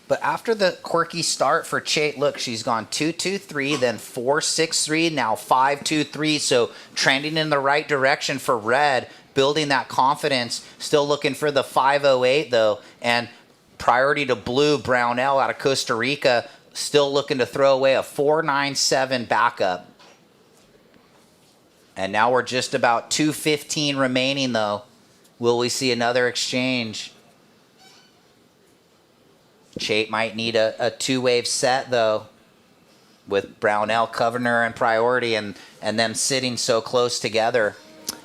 But after the quirky start for Chait, look, she's gone 2-2-3, then 4-6-3, now 5-2-3. So trending in the right direction for red, building that confidence. Still looking for the 5.08 though, and priority to blue. Brownell out of Costa Rica, still looking to throw away a 4.97 backup. And now we're just about 2:15 remaining though. Will we see another exchange? Chait might need a two-wave set though, with Brownell, Covenor, and priority, and them sitting so close together.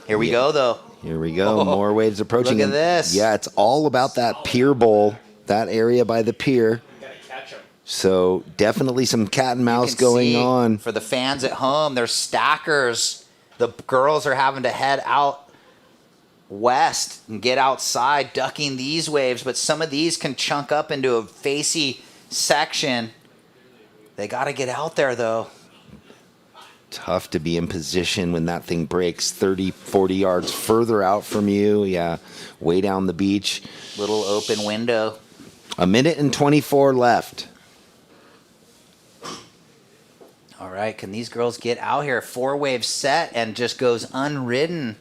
Here we go though. Here we go. More waves approaching. Look at this. Yeah, it's all about that pier bowl, that area by the pier. So definitely some cat and mouse going on. For the fans at home, there's stackers. The girls are having to head out west and get outside, ducking these waves, but some of these can chunk up into a facey section. They got to get out there though. Tough to be in position when that thing breaks 30, 40 yards further out from you. Yeah, way down the beach. Little open window. 1 minute and 24 left. All right, can these girls get out here? 4-wave set and just goes unridden.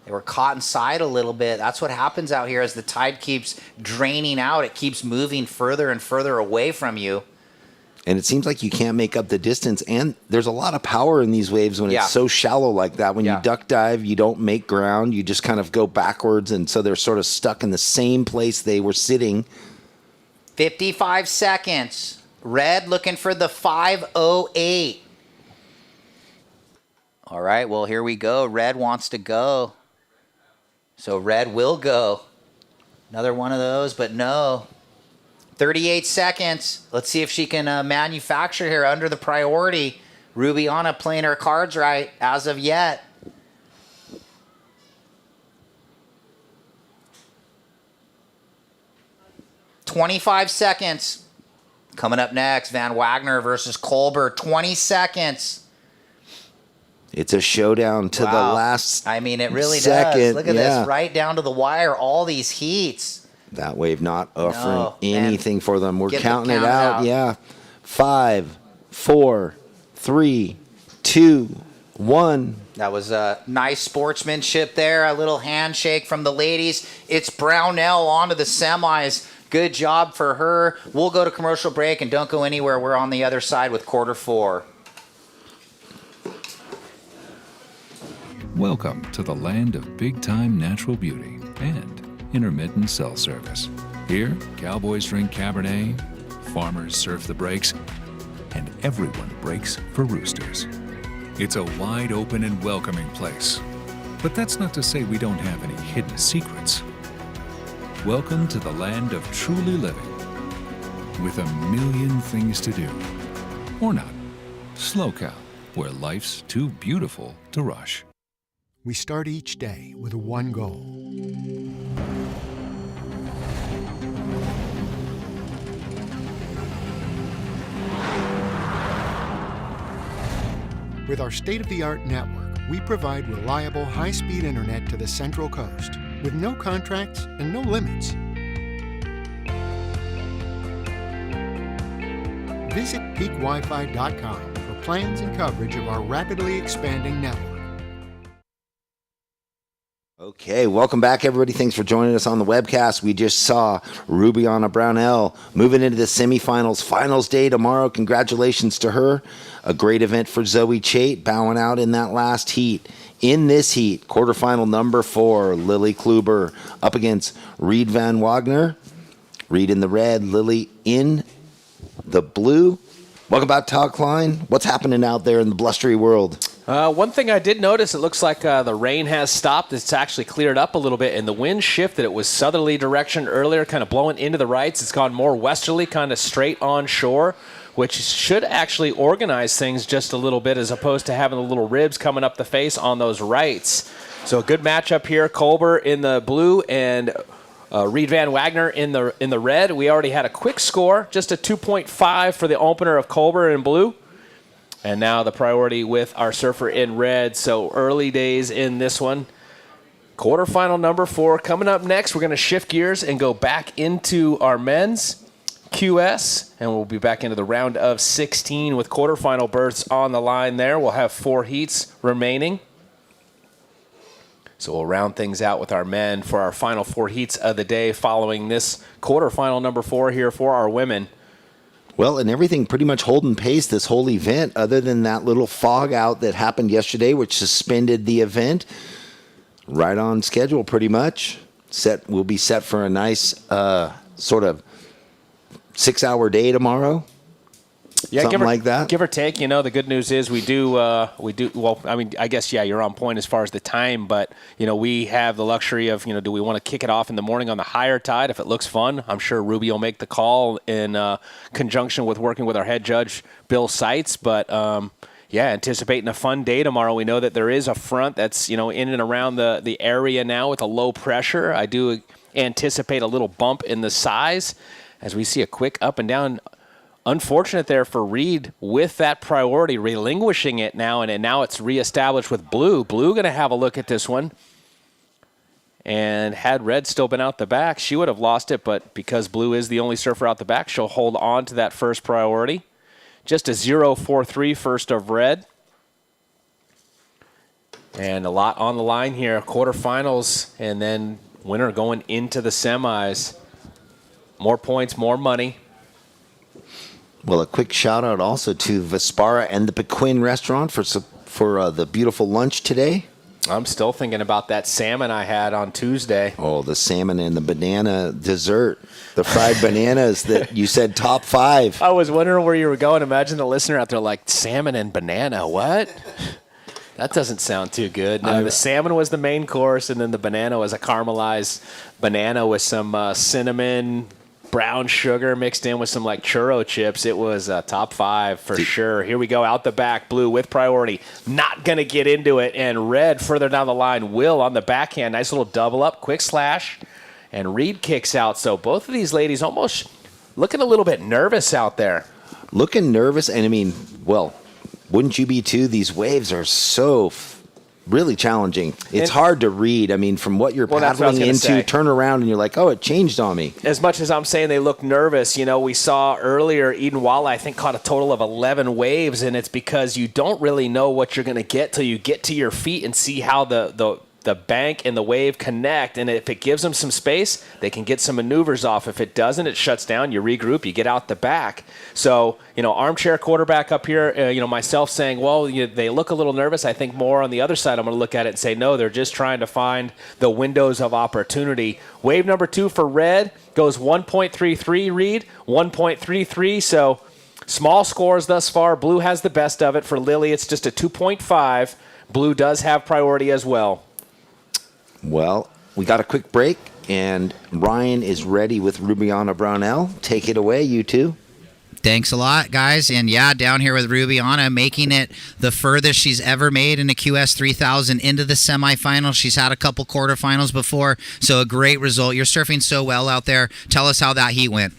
They were caught inside a little bit. That's what happens out here as the tide keeps draining out. It keeps moving further and further away from you. And it seems like you can't make up the distance. And there's a lot of power in these waves when it's so shallow like that. When you duck dive, you don't make ground. You just kind of go backwards. And so they're sort of stuck in the same place they were sitting. 55 seconds. Red looking for the 5.08. All right, well, here we go. Red wants to go. So red will go. Another one of those, but no. 38 seconds. Let's see if she can manufacture here under the priority. Rubiana playing her cards right as of yet. $25 seconds. Coming up next, Van Wagner versus Kolber. 20 seconds. It's a showdown to the last I mean, it really second. does. Look at this, right down to the wire, all these heats. That wave not offering anything for them. We're counting it out. Yeah. 5, 4, 3, 2, 1. That was a nice sportsmanship there. A little handshake from the ladies. It's Brownell onto the semis. Good job for her. We'll go to commercial break, and don't go anywhere. We're on the other side with quarter 4. Welcome to the land of big-time natural beauty and intermittent cell service. Here, cowboys drink Cabernet, farmers surf the breaks, and everyone breaks for roosters. It's a wide open and welcoming place. But that's not to say we don't have any hidden secrets. Welcome to the land of truly living, with a million things to do. Or not. SLO CAL, where life's too beautiful to rush. We start each day with one goal. With our state-of-the-art network, we provide reliable, high-speed internet to the Central Coast with no contracts and no limits. Visit peakwifi.com for plans and coverage of our rapidly expanding network. Okay, welcome back, everybody. Thanks for joining us on the webcast. We just saw Rubiana Brownell moving into the semifinals. Finals day tomorrow. Congratulations to her. A great event for Zoe Chait, bowing out in that last heat. In this heat, quarterfinal number 4, Lily Kluber up against Reed Van Wagner. Reed in the red, Lily in the blue. Welcome back, Todd Klein. What's happening out there in the blustery world? One thing I did notice, it looks like the rain has stopped. It's actually cleared up a little bit, and the wind shifted. It was southerly direction earlier, kind of blowing into the rights. It's gone more westerly, kind of straight on shore, which should actually organize things just a little bit as opposed to having the little ribs coming up the face on those rights. So a good matchup here. Kolber in the blue and Reed Van Wagner in the red. We already had a quick score, just a 2.5 for the opener of Kolber in blue. And now the priority with our surfer in red. So early days in this one. Quarterfinal number 4 coming up next. We're going to shift gears and go back into our men's QS. And we'll be back into the round of 16 with quarterfinal berths on the line there. We'll have 4 heats remaining. So we'll round things out with our men for our final 4 heats of the day following this quarterfinal number 4 here for our women. Well, and everything pretty much holding pace this whole event, other than that little fog out that happened yesterday, which suspended the event. Right on schedule, pretty much. We'll be set for a nice sort of 6-hour day tomorrow. Yeah, something like that. Give or take. You know, the good news is we do. Well, I mean, I guess you're on point as far as the time, but we have the luxury of do we want to kick it off in the morning on the higher tide if it looks fun? I'm sure Ruby will make the call in conjunction with working with our head judge Bill Seitz, but. Anticipating a fun day tomorrow. We know that there is a front that's in and around the area now with a low pressure. I do anticipate a little bump in the size as we see a quick up and down. Unfortunate there for Reed with that priority, relinquishing it now, and now it's reestablished with Blue. Blue going to have a look at this one. And had Red still been out the back, she would have lost it, but because Blue is the only surfer out the back, she'll hold on to that first priority. Just a 0-4-3 first of Red. And a lot on the line here. Quarterfinals, and then winner going into the semis. More points, more money. Well, a quick shout out also to Vespara and the Pequin restaurant for the beautiful lunch today. I'm still thinking about that salmon I had on Tuesday. Oh, the salmon and the banana dessert. The fried bananas that you said top 5. I was wondering where you were going. Imagine the listener out there like, salmon and banana, what? That doesn't sound too good. No, the salmon was the main course, and then the banana was a caramelized banana with some cinnamon, brown sugar mixed in with some like churro chips. It was top 5 for sure. Here we go out the back. Blue with priority. Not going to get into it. And Red further down the line. Will on the backhand. Nice little double up. Quick slash. And Reed kicks out. So both of these ladies almost looking a little bit nervous out there. Looking nervous. And I mean, well, wouldn't you be too? These waves are so really challenging. It's hard to read. I mean, from what you're paddling into, turn around and you're like, oh, it changed on me. As much as I'm saying they look nervous, we saw earlier Eden Walla, I think, caught a total of 11 waves, and it's because you don't really know what you're going to get till you get to your feet and see how the the bank and the wave connect, and if it gives them some space, they can get some maneuvers off. If it doesn't, it shuts down. You regroup, you get out the back. So, armchair quarterback up here, myself saying, well, they look a little nervous. I think more on the other side, I'm going to look at it and say, no, they're just trying to find the windows of opportunity. Wave number 2 for red goes 1.33, Reed, 1.33. So small scores thus far. Blue has the best of it. For Lily, it's just a 2.5. Blue does have priority as well. Well, we got a quick break, and Ryan is ready with Rubiana Brownell. Take it away, you two. Thanks a lot, guys. And yeah, down here with Rubiana, making it the furthest she's ever made in a QS 3000 into the semifinals. She's had a couple quarterfinals before, so a great result. You're surfing so well out there. Tell us how that heat went.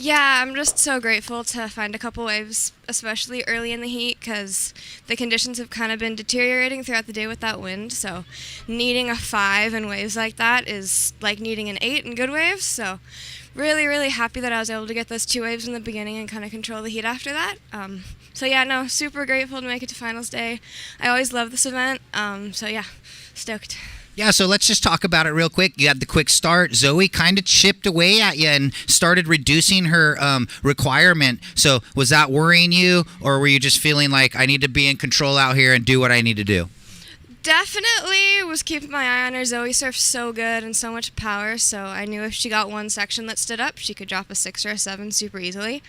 Yeah, I'm just so grateful to find a couple waves, especially early in the heat, because the conditions have kind of been deteriorating throughout the day with that wind. So needing a 5 in waves like that is like needing an 8 in good waves. So really, really happy that I was able to get those 2 waves in the beginning and kind of control the heat after that. So yeah, no, super grateful to make it to finals day. I always love this event. So yeah, stoked. Yeah, so let's just talk about it real quick. You had the quick start. Zoe kind of chipped away at you and started reducing her requirement. So was that worrying you, or were you just feeling like I need to be in control out here and do what I need to do? Definitely was keeping my eye on her. Zoe surfs so good and so much power, so I knew if she got one section that stood up, she could drop a 6 or a 7 super easily.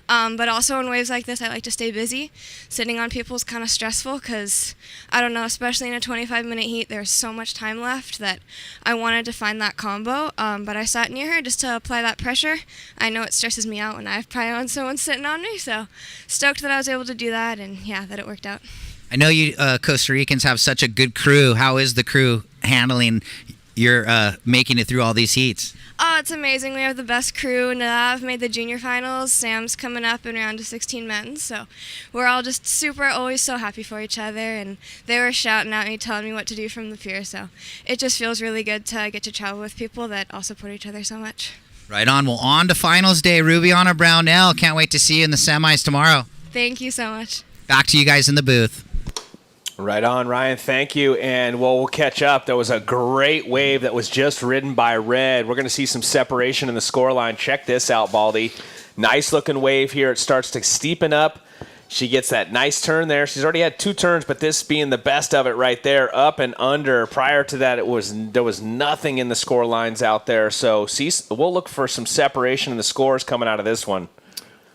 But also in waves like this, I like to stay busy. Sitting on people is kind of stressful because, I don't know, especially in a 25-minute heat, there's so much time left that I wanted to find that combo. But I sat near her just to apply that pressure. I know it stresses me out when I have probably on someone sitting on me, so stoked that I was able to do that, and yeah, that it worked out. I know you Costa Ricans have such a good crew. How is the crew handling your making it through all these heats? Oh, it's amazing. We have the best crew. Nadav made the junior finals. Sam's coming up in round of 16 men. So we're all just always so happy for each other. And they were shouting at me, telling me what to do from the pier. So it just feels really good to get to travel with people that all support each other so much. Right on. Well, on to finals day. Rubiana Brownell. Can't wait to see you in the semis tomorrow. Thank you so much. Back to you guys in the booth. Right on, Ryan. Thank you. And we'll catch up. There was a great wave that was just ridden by Red. We're going to see some separation in the scoreline. Check this out, Baldy. Nice looking wave here. It starts to steepen up. She gets that nice turn there. She's already had 2 turns, but this being the best of it right there, up and under. Prior to that, there was nothing in the score lines out there. So we'll look for some separation in the scores coming out of this one.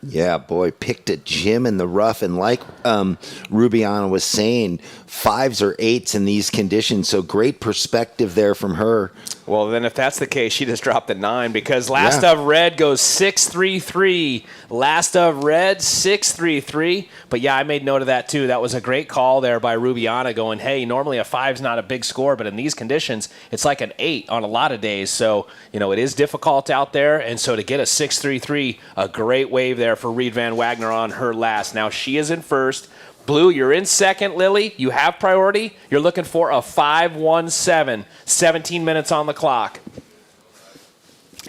Yeah, boy, picked a gym in the rough. And like Rubiana was saying, 5s or 8s in these conditions. So great perspective there from her. Well, then if that's the case, she just dropped the 9 because last of Red goes 6.33. Last of Red, 6.33. But yeah, I made note of that too. That was a great call there by Rubiana going, hey, normally a 5's not a big score, but in these conditions, it's like an 8 on a lot of days. So, it is difficult out there. And so to get a 6.33, a great wave there for Reed Van Wagner on her last. Now she is in first. Blue, you're in second, Lily. You have priority. You're looking for a 5.17. 17 minutes on the clock.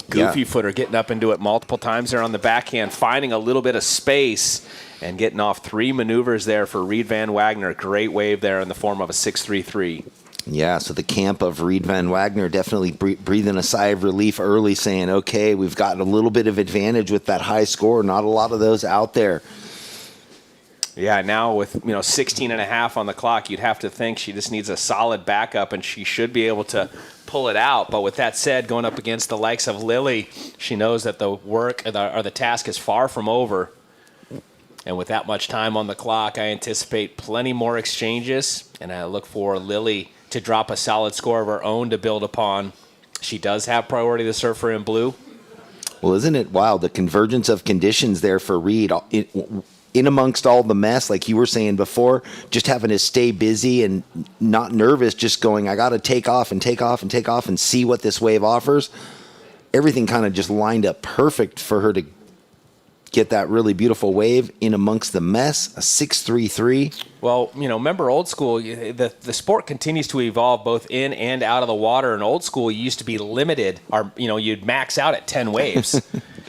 Goofy footer getting up into it multiple times there on the backhand, finding a little bit of space and getting off 3 maneuvers there for Reed Van Wagner. Great wave there in the form of a 6.33. Yeah, so the camp of Reed Van Wagner definitely breathing a sigh of relief early, saying, okay, we've got a little bit of advantage with that high score. Not a lot of those out there. Yeah, now with 16.5 on the clock, you'd have to think she just needs a solid backup, and she should be able to pull it out. But with that said, going up against the likes of Lily, she knows that the work or the task is far from over. And with that much time on the clock, I anticipate plenty more exchanges, and I look for Lily to drop a solid score of her own to build upon. She does have priority, the surfer in blue. Well, isn't it wild, the convergence of conditions there for Reed? In amongst all the mess, like you were saying before, just having to stay busy and not nervous, just going, I got to take off and take off and take off and see what this wave offers. Everything kind of just lined up perfect for her to get that really beautiful wave in amongst the mess, a 6.33. Well, remember old school, the sport continues to evolve both in and out of the water. In old school, you used to be limited, or, you'd max out at 10 waves.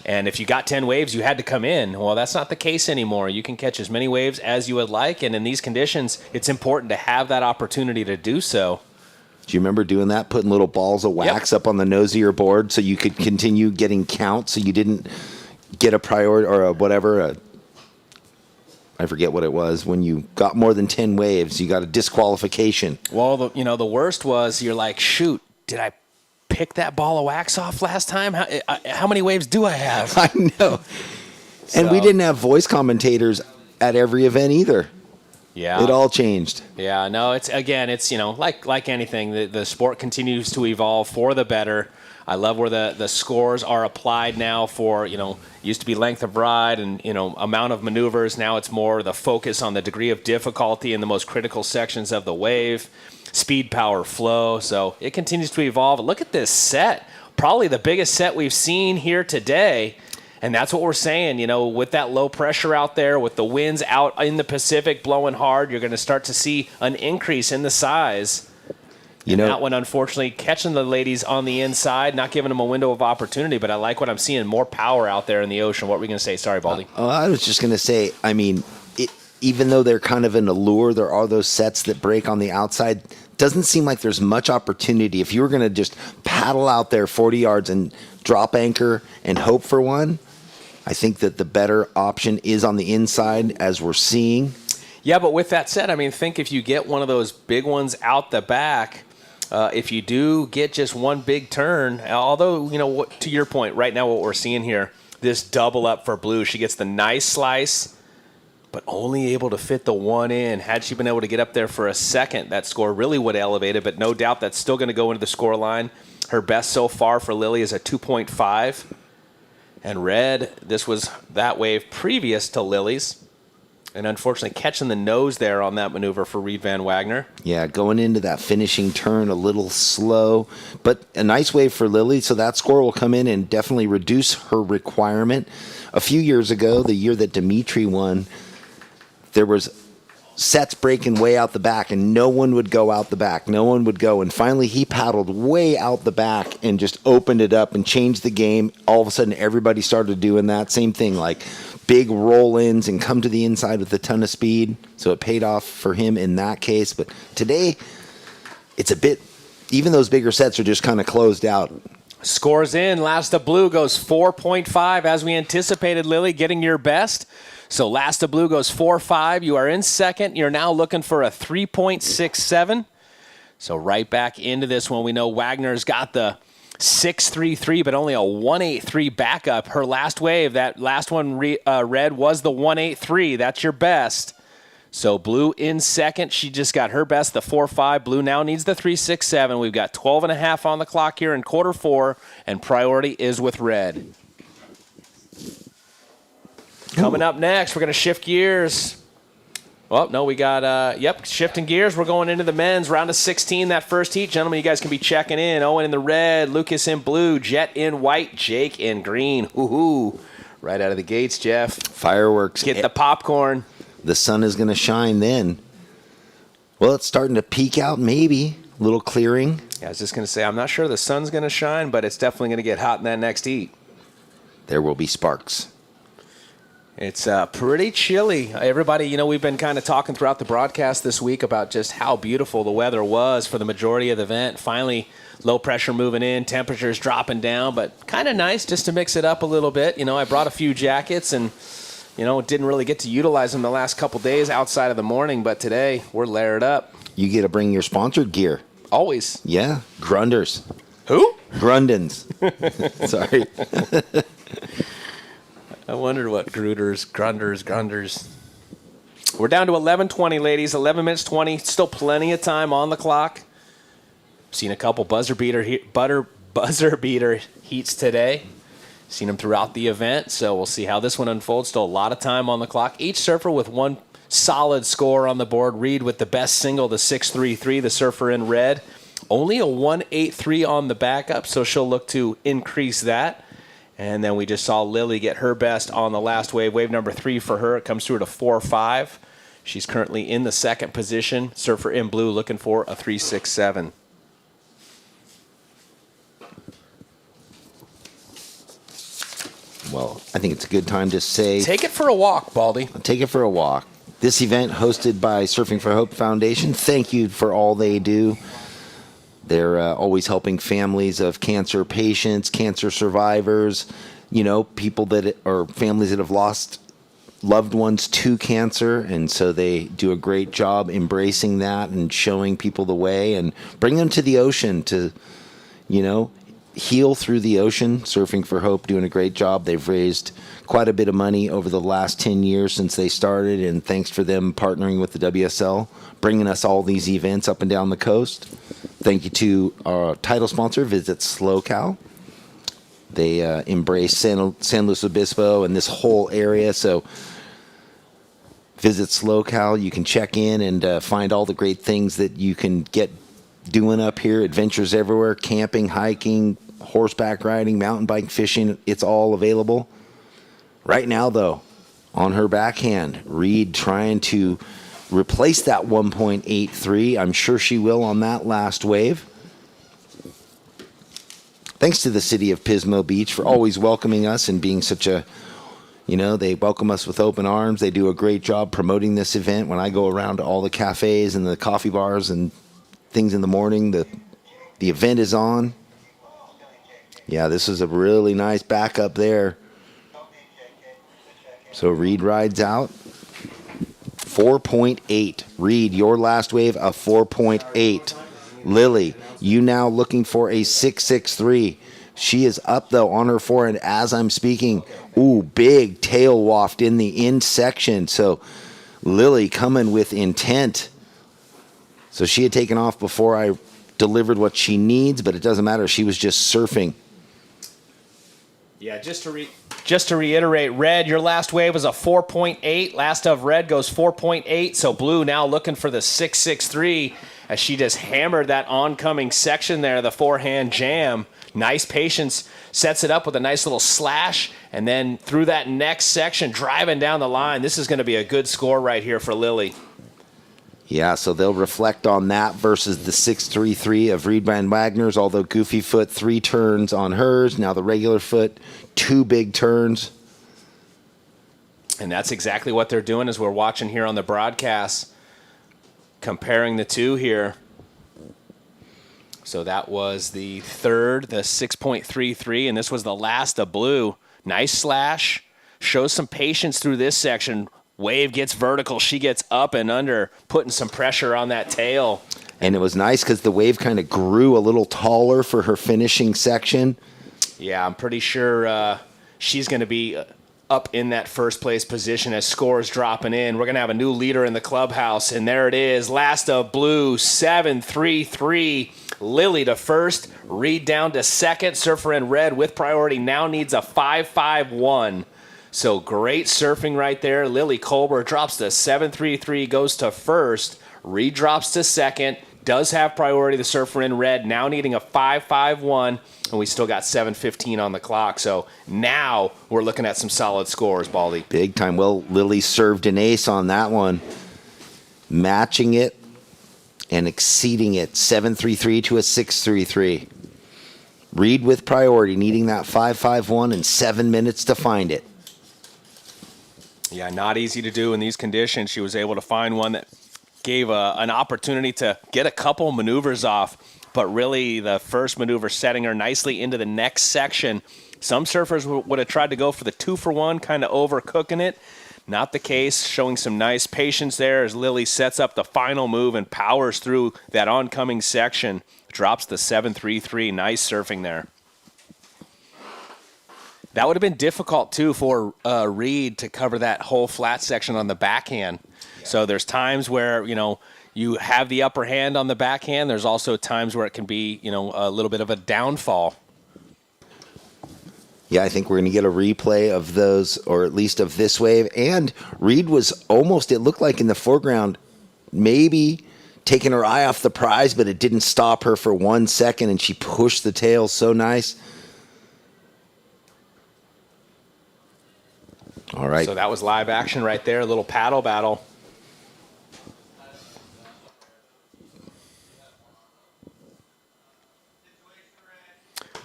And if you got 10 waves, you had to come in. Well, that's not the case anymore. You can catch as many waves as you would like, and in these conditions, it's important to have that opportunity to do so. Do you remember doing that? Putting little balls of wax up on the nose of your board so you could continue getting counts, so you didn't get a priority or a whatever. I forget what it was. When you got more than 10 waves, you got a disqualification. Well, the worst was you're like, shoot, did I pick that ball of wax off last time? How many waves do I have? I know. And we didn't have voice commentators at every event either. Yeah. It all changed. Yeah, no, it's like anything, the sport continues to evolve for the better. I love where the scores are applied now for, used to be length of ride and, amount of maneuvers. Now it's more the focus on the degree of difficulty in the most critical sections of the wave, speed, power, flow. So it continues to evolve. Look at this set. Probably the biggest set we've seen here today. And that's what we're saying, with that low pressure out there, with the winds out in the Pacific blowing hard, you're going to start to see an increase in the size. That one, unfortunately, catching the ladies on the inside, not giving them a window of opportunity, but I like what I'm seeing, more power out there in the ocean. What were we going to say? Sorry, Baldy. I was just going to say, even though they're kind of an allure, there are those sets that break on the outside. Doesn't seem like there's much opportunity. If you were going to just paddle out there 40 yards and drop anchor and hope for one, I think that the better option is on the inside, as we're seeing. Yeah, but with that said, think if you get one of those big ones out the back, if you do get just one big turn, although, to your point, right now what we're seeing here, this double up for Blue. She gets the nice slice, but only able to fit the one in. Had she been able to get up there for a second, that score really would have elevated, but no doubt that's still going to go into the score line. Her best so far for Lily is a 2.5. And Red, this was that wave previous to Lily's. And unfortunately, catching the nose there on that maneuver for Reed Van Wagner. Yeah, going into that finishing turn a little slow, but a nice wave for Lily. So that score will come in and definitely reduce her requirement. A few years ago, the year that Dimitri won, there was sets breaking way out the back, and no one would go out the back. No one would go. And finally, he paddled way out the back and just opened it up and changed the game. All of a sudden, everybody started doing that. Same thing, like big roll-ins and come to the inside with a ton of speed. So it paid off for him in that case. But today, it's a bit, even those bigger sets are just kind of closed out. Scores in. Last of Blue goes 4.5 as we anticipated, Lily, getting your best. So Last of Blue goes 4.5. You are in second. You're now looking for a 3.67. So right back into this one. We know Wagner's got the 6.33, but only a 1.83 backup. Her last wave, that last one, Red, was the 1.83. That's your best. So Blue in second. She just got her best, the 4.5. Blue now needs the 3.67. We've got 12.5 on the clock here in quarter four, and priority is with Red. Coming up next, we're going to shift gears. Well, no, we got, shifting gears. We're going into the men's round of 16, that first heat. Gentlemen, you guys can be checking in. Owen in the red, Lucas in blue, Jet in white, Jake in green. Woohoo. Right out of the gates, Jeff. Fireworks. Get the popcorn. The sun is going to shine then. Well, it's starting to peek out, maybe. A little clearing. Yeah, I was just going to say, I'm not sure the sun's going to shine, but it's definitely going to get hot in that next heat. There will be sparks. It's pretty chilly. Everybody, we've been kind of talking throughout the broadcast this week about just how beautiful the weather was for the majority of the event. Finally, low pressure moving in, temperatures dropping down, but kind of nice just to mix it up a little bit. I brought a few jackets and, didn't really get to utilize them the last couple days outside of the morning, but today we're layered up. You get to bring your sponsored gear. Always. Yeah, Grunders. Who? Grundens. Sorry. I wondered what Grunders. We're down to 11:20, ladies. 11 minutes 20. Still plenty of time on the clock. Seen a couple buzzer beater heats today. Seen them throughout the event, so we'll see how this one unfolds. Still a lot of time on the clock. Each surfer with one solid score on the board. Reed with the best single, the 6.33, the surfer in red. Only a 1.83 on the backup, so she'll look to increase that. And then we just saw Lily get her best on the last wave. Wave number 3 for her. It comes through at a 4.5. She's currently in the second position. Surfer in blue looking for a 3.67. Well, I think it's a good time to say... Take it for a walk, Baldy. Take it for a walk. This event hosted by Surfing for Hope Foundation. Thank you for all they do. They're always helping families of cancer patients, cancer survivors, people or families that have lost loved ones to cancer. And so they do a great job embracing that and showing people the way and bring them to the ocean to, heal through the ocean. Surfing for Hope doing a great job. They've raised quite a bit of money over the last 10 years since they started, and thanks for them partnering with the WSL, bringing us all these events up and down the coast. Thank you to our title sponsor, Visit SLO CAL. They embrace San Luis Obispo and this whole area, so visit SLO CAL. You can check in and find all the great things that you can get doing up here. Adventures everywhere, camping, hiking, horseback riding, mountain bike, fishing. It's all available. Right now, though, on her backhand, Reed trying to replace that 1.83. I'm sure she will on that last wave. Thanks to the city of Pismo Beach for always welcoming us and being such a, they welcome us with open arms. They do a great job promoting this event. When I go around to all the cafes and the coffee bars and things in the morning, the event is on. Yeah, this is a really nice backup there. So Reed rides out. 4.8. Reed, your last wave, a 4.8. Lily, you now looking for a 6.63. She is up, though, on her forehand as I'm speaking. Ooh, big tail waft in the in section. So Lily coming with intent. So she had taken off before I delivered what she needs, but it doesn't matter. She was just surfing. Yeah, just to reiterate, Red, your last wave was a 4.8. Last of Red goes 4.8. So Blue now looking for the 6.63 as she just hammered that oncoming section there, the forehand jam. Nice patience, sets it up with a nice little slash, and then through that next section, driving down the line. This is going to be a good score right here for Lily. Yeah, so they'll reflect on that versus the 6.33 of Reed Van Wagner's, although Goofy Foot 3 turns on hers. Now the regular foot, 2 big turns. And that's exactly what they're doing as we're watching here on the broadcast, comparing the two here. So that was the third, the 6.33, and this was the last of Blue. Nice slash, shows some patience through this section. Wave gets vertical. She gets up and under, putting some pressure on that tail. And it was nice because the wave kind of grew a little taller for her finishing section. Yeah, I'm pretty sure she's going to be up in that first place position as scores dropping in. We're going to have a new leader in the clubhouse, and there it is. Last of Blue, 7.33. Lily to first, Reed down to second. Surfer in Red with priority now needs a 5.51. So great surfing right there. Lily Colbert drops to 7.33, goes to first. Reed drops to second. Does have priority, the surfer in Red, now needing a 5.51, and we still got 7.15 on the clock. So now we're looking at some solid scores, Baldy. Big time. Well, Lily served an ace on that one, matching it and exceeding it, 7.33 to a 6.33. Reed with priority, needing that 5.51 and 7 minutes to find it. Yeah, not easy to do in these conditions. She was able to find one that gave an opportunity to get a couple maneuvers off, but really the first maneuver setting her nicely into the next section. Some surfers would have tried to go for the 2-for-1, kind of overcooking it. Not the case, showing some nice patience there as Lily sets up the final move and powers through that oncoming section. Drops the 7.33. Nice surfing there. That would have been difficult, too, for Reed to cover that whole flat section on the backhand. Yeah. So there's times where, you have the upper hand on the backhand. There's also times where it can be, a little bit of a downfall. Yeah, I think we're going to get a replay of those, or at least of this wave. And Reed was almost, it looked like in the foreground, maybe taking her eye off the prize, but it didn't stop her for 1 second, and she pushed the tail so nice. All right. So that was live action right there, a little paddle battle.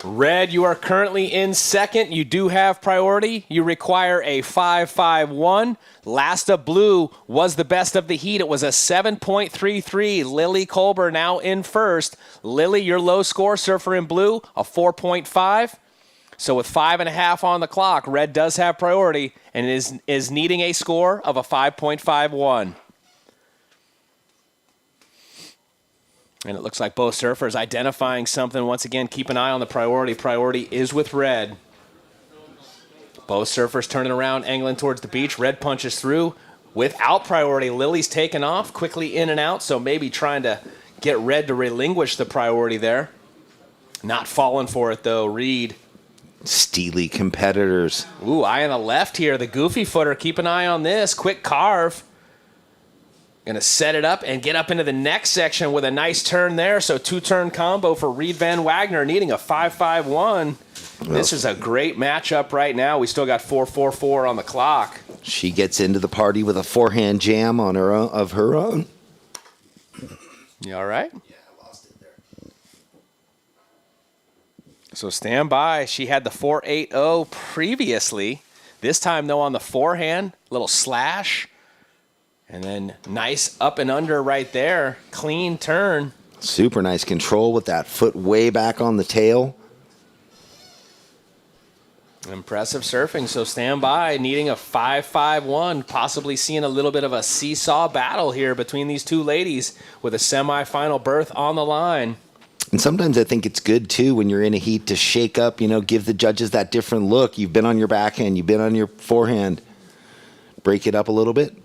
Red, you are currently in second. You do have priority. You require a 5.51. Last of Blue was the best of the heat. It was a 7.33. Lily Colber now in first. Lily, your low score, surfer in blue, a 4.5. So with 5.5 on the clock, Red does have priority and is needing a score of a 5.51. And it looks like both surfers identifying something. Once again, keep an eye on the priority. Priority is with Red. Both surfers turning around, angling towards the beach. Red punches through. Without priority, Lily's taken off, quickly in and out, so maybe trying to get Red to relinquish the priority there. Not falling for it, though. Reed. Steely competitors. Ooh, eye on the left here. The goofy footer. Keep an eye on this. Quick carve. Going to set it up and get up into the next section with a nice turn there. So two-turn combo for Reed Van Wagner needing a 5.51. This is a great matchup right now. We still got 4.44 on the clock. She gets into the party with a forehand jam on her own, of her own. You all right? Yeah, I lost it there. So stand by. She had the 4.80 previously. This time, though, on the forehand, little slash. And then nice up and under right there. Clean turn. Super nice control with that foot way back on the tail. Impressive surfing, so stand by. Needing a 5.51, possibly seeing a little bit of a seesaw battle here between these two ladies with a semifinal berth on the line. And sometimes I think it's good, too, when you're in a heat to shake up, give the judges that different look. You've been on your backhand, you've been on your forehand. Break it up a little bit.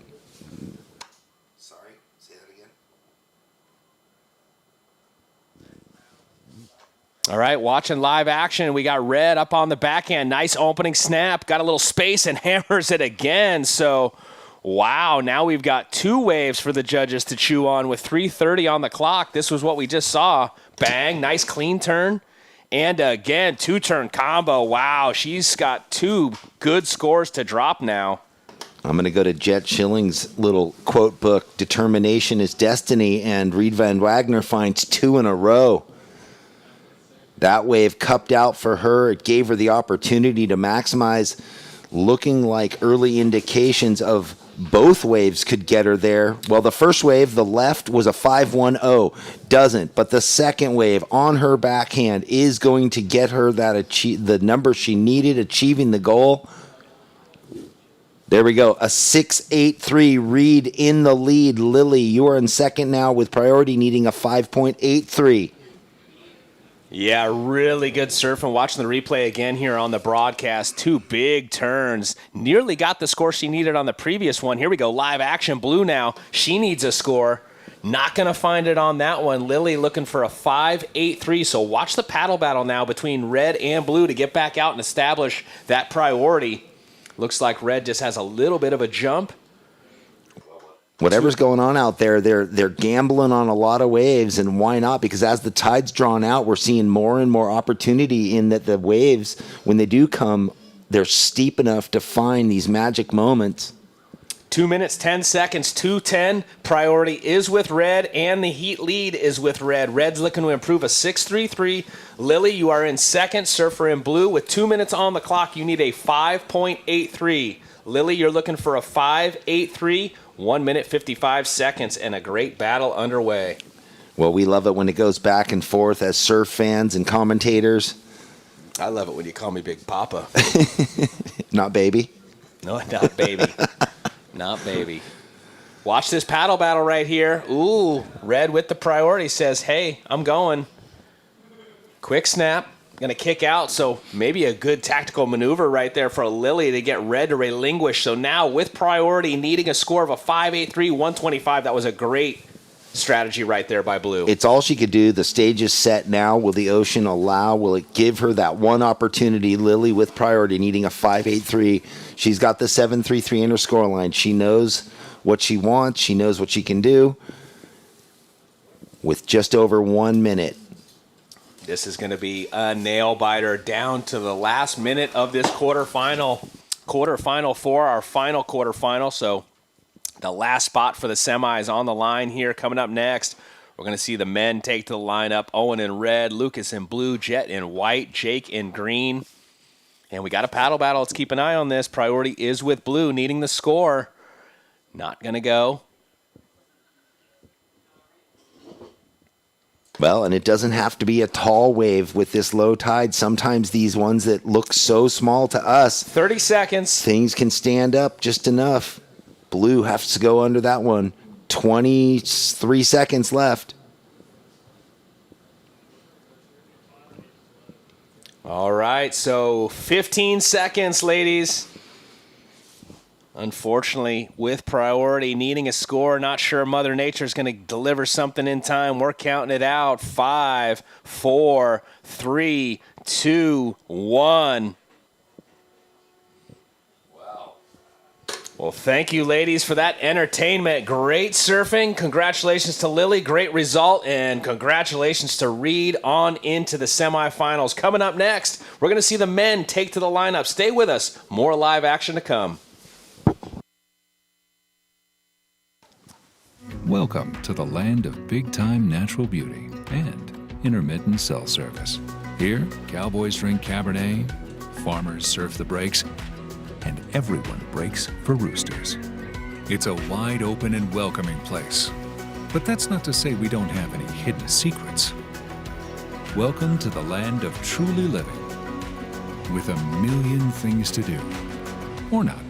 All right, watching live action. We got Red up on the backhand. Nice opening snap. Got a little space and hammers it again. So, wow, now we've got two waves for the judges to chew on with 3:30 on the clock. This was what we just saw. Bang, nice clean turn. And again, two-turn combo. Wow, she's got two good scores to drop now. I'm going to go to Jet Schilling's little quote book, Determination is Destiny, and Reed Van Wagner finds two in a row. That wave cupped out for her. It gave her the opportunity to maximize, looking like early indications of both waves could get her there. Well, the first wave, the left, was a 5.10. Doesn't. But the second wave on her backhand is going to get her the number she needed, achieving the goal. There we go. A 6.83. Reed in the lead. Lily, you are in second now with priority, needing a 5.83. Yeah, really good surfing. Watching the replay again here on the broadcast. Two big turns. Nearly got the score she needed on the previous one. Here we go. Live action. Blue now. She needs a score. Not going to find it on that one. Lily looking for a 5.83. So watch the paddle battle now between Red and Blue to get back out and establish that priority. Looks like Red just has a little bit of a jump. Whatever's going on out there, they're gambling on a lot of waves, and why not? Because as the tide's drawn out, we're seeing more and more opportunity in that the waves, when they do come, they're steep enough to find these magic moments. 2 minutes, 10 seconds, 2:10. Priority is with Red, and the heat lead is with Red. Red's looking to improve a 6.33. Lily, you are in second. Surfer in Blue with 2 minutes on the clock. You need a 5.83. Lily, you're looking for a 5.83. 1 minute, 55 seconds, and a great battle underway. Well, we love it when it goes back and forth as surf fans and commentators. I love it when you call me Big Papa. Not baby. No, not baby. Not baby. Watch this paddle battle right here. Ooh, Red with the priority says, hey, I'm going. Quick snap. Going to kick out, so maybe a good tactical maneuver right there for Lily to get Red to relinquish. So now with priority, needing a score of a 5.83, 125. That was a great strategy right there by Blue. It's all she could do. The stage is set now. Will the ocean allow? Will it give her that one opportunity? Lily with priority, needing a 5.83. She's got the 7.33 in her scoreline. She knows what she wants. She knows what she can do. With just over 1 minute. This is going to be a nail-biter down to the last minute of this quarterfinal. Quarterfinal for our final quarterfinal. So the last spot for the semis on the line here. Coming up next, We're going to see the men take to the lineup. Owen in red, Lucas in blue, Jet in white, Jake in green. And we got a paddle battle. Let's keep an eye on this. Priority is with blue, needing the score. Not going to go. Well, and it doesn't have to be a tall wave with this low tide. Sometimes these ones that look so small to us, 30 seconds. Things can stand up just enough. Blue has to go under that one. 23 seconds left. All right, so 15 seconds, ladies. Unfortunately, with priority, needing a score, not sure Mother Nature's going to deliver something in time. We're counting it out. 5, 4, 3, 2, 1. Well, thank you, ladies, for that entertainment. Great surfing. Congratulations to Lily. Great result. And congratulations to Reed on into the semifinals. Coming up next, we're going to see the men take to the lineup. Stay with us. More live action to come. Welcome to the land of big-time natural beauty and intermittent cell service. Here, cowboys drink Cabernet, farmers surf the breaks, and everyone breaks for roosters. It's a wide open and welcoming place. But that's not to say we don't have any hidden secrets. Welcome to the land of truly living, with a million things to do. Or not.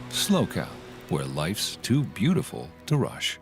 SLO CAL, where life's too beautiful to rush.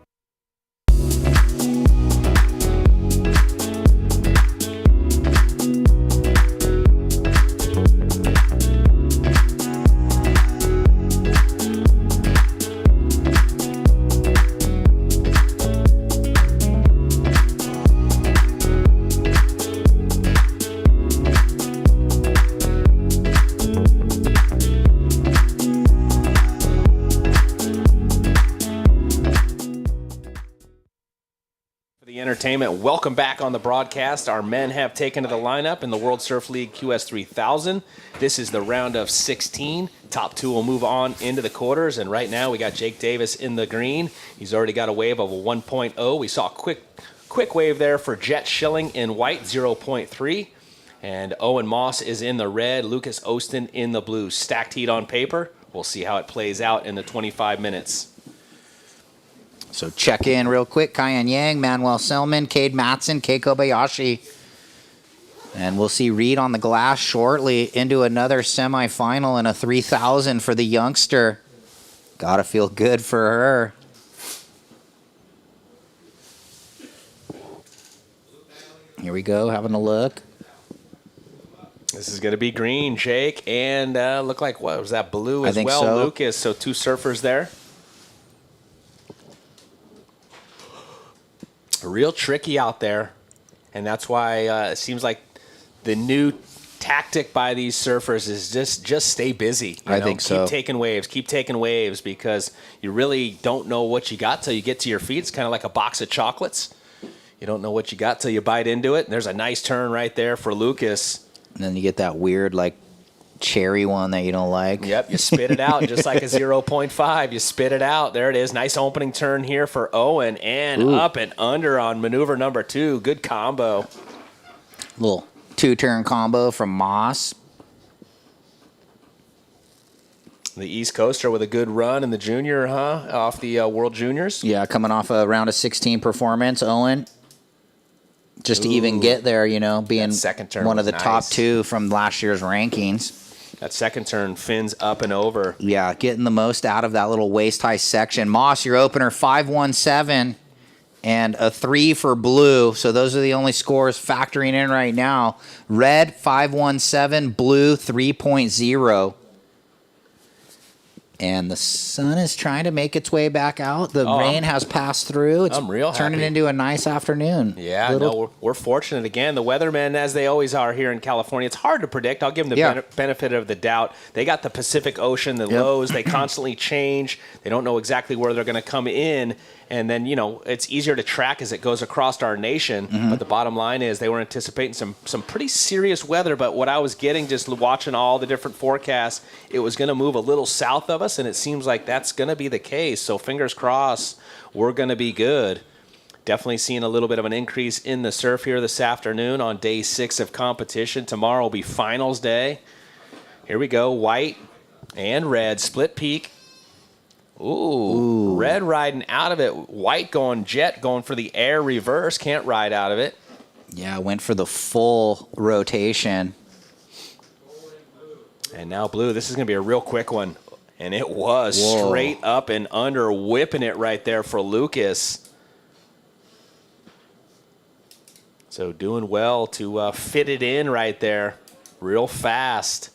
Entertainment. Welcome back on the broadcast. Our men have taken to the lineup in the World Surf League QS 3000. This is the round of 16. Top two will move on into the quarters, and right now we got Jake Davis in the green. He's already got a wave of a 1.0. We saw a quick wave there for Jet Schilling in white, 0.3. And Owen Moss is in the red, Lucas Ostin in the blue. Stacked heat on paper. We'll see how it plays out in the 25 minutes. So check in real quick. Kyan Yang, Manuel Selman, Cade Matson, Kei Kobayashi. And we'll see Reed on the glass shortly into another semifinal and a 3,000 for the youngster. Gotta feel good for her. Here we go, having a look. This is going to be green, Jake, and look like, what was that, blue as I think well, so. Lucas. So two surfers there. Real tricky out there, and that's why it seems like the new tactic by these surfers is just stay busy. I think so. Keep taking waves, because you really don't know what you got till you get to your feet. It's kind of like a box of chocolates. You don't know what you got till you bite into it. And there's a nice turn right there for Lucas. And then you get that weird, like, cherry one that you don't like. Yep, you spit it out just like a 0.5. You spit it out. There it is. Nice opening turn here for Owen, and up and under on maneuver number 2. Good combo. Little two-turn combo from Moss. The East Coaster with a good run in the junior, off the World Juniors. Yeah, coming off a round of 16 performance, Owen. Just to even get there, being second turn one of was the top nice. 2 from last year's rankings. That second turn fins up and over. Yeah, getting the most out of that little waist-high section. Moss, your opener, 5.17 and a 3 for blue. So those are the only scores factoring in right now. Red, 5.17, blue, 3.0. And the sun is trying to make its way back out. The rain has passed through. It's I'm real turning happy. into a nice afternoon. Yeah, we're fortunate again. The weathermen, as they always are here in California, it's hard to predict. I'll give them the benefit of the doubt. They got the Pacific Ocean, the lows. They constantly change. They don't know exactly where they're going to come in. And then, it's easier to track as it goes across our nation. Mm-hmm. But the bottom line is they were anticipating some pretty serious weather. But what I was getting just watching all the different forecasts, it was going to move a little south of us, and it seems like that's going to be the case. So fingers crossed, we're going to be good. Definitely seeing a little bit of an increase in the surf here this afternoon on day 6 of competition. Tomorrow will be finals day. Here we go, white and red, split peak. Ooh, red riding out of it. White going jet, going for the air reverse. Can't ride out of it. Yeah, went for the full rotation. And now blue. This is going to be a real quick one. And it was Whoa. straight up and under, whipping it right there for Lucas. So doing well to fit it in right there real fast.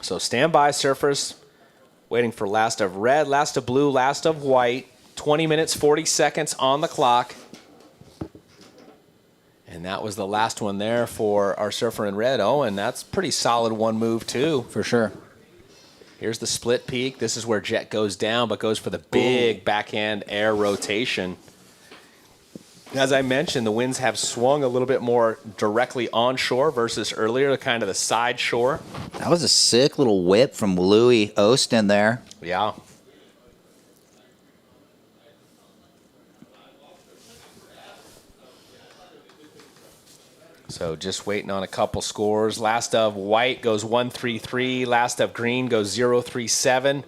So stand by, surfers. Waiting for last of red, last of blue, last of white. 20 minutes, 40 seconds on the clock. And that was the last one there for our surfer in red. Oh, and that's pretty solid one move too. For sure. Here's the split peak. This is where jet goes down, but goes for the big backhand air rotation. As I mentioned, the winds have swung a little bit more directly onshore versus earlier, kind of the side shore. That was a sick little whip from Louis Austin there. Yeah. So just waiting on a couple scores. Last of white goes 1-3-3. Last of green goes 0-3-7.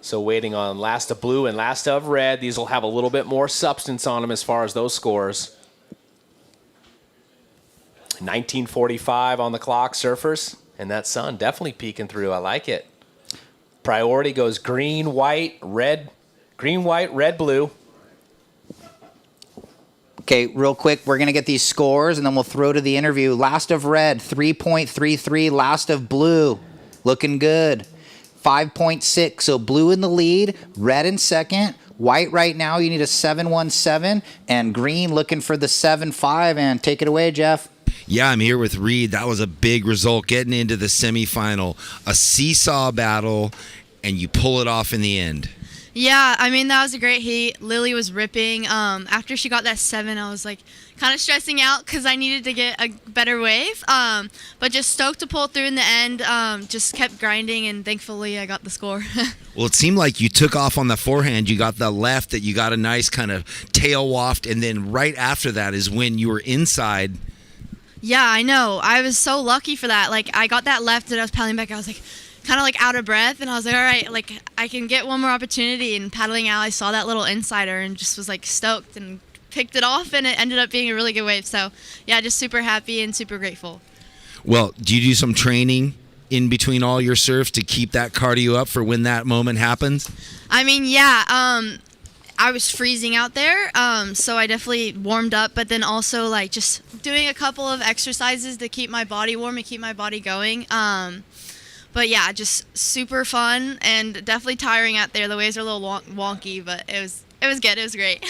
So waiting on last of blue and last of red. These will have a little bit more substance on them as far as those scores. 19:45 on the clock, surfers. And that sun definitely peeking through. I like it. Priority goes green, white, red. Green, white, red, blue. Okay, real quick, we're going to get these scores, and then we'll throw to the interview. Last of red, 3.33. Last of blue, looking good. 5.6, so blue in the lead, red in second. White right now, you need a 7.17, and green looking for the 7.5. And take it away, Jeff. Yeah, I'm here with Reed. That was a big result getting into the semifinal. A seesaw battle, and you pull it off in the end. Yeah, I mean, that was a great heat. Lily was ripping. After she got that 7, I was like kind of stressing out because I needed to get a better wave. But just stoked to pull through in the end. Just kept grinding, and thankfully I got the score. Well, it seemed like you took off on the forehand. You got the left that you got a nice kind of tail waft, and then right after that is when you were inside. Yeah, I know. I was so lucky for that. Like, I got that left and I was paddling back. I was like kind of like out of breath, and I was like, all right, like I can get one more opportunity. And paddling out, I saw that little insider and just was like stoked and picked it off, and it ended up being a really good wave. So yeah, just super happy and super grateful. Well, do you do some training in between all your surfs to keep that cardio up for when that moment happens? I mean, yeah, I was freezing out there, so I definitely warmed up, but then also like just doing a couple of exercises to keep my body warm and keep my body going. But yeah, just super fun and definitely tiring out there. The waves are a little wonky, but it was good. It was great.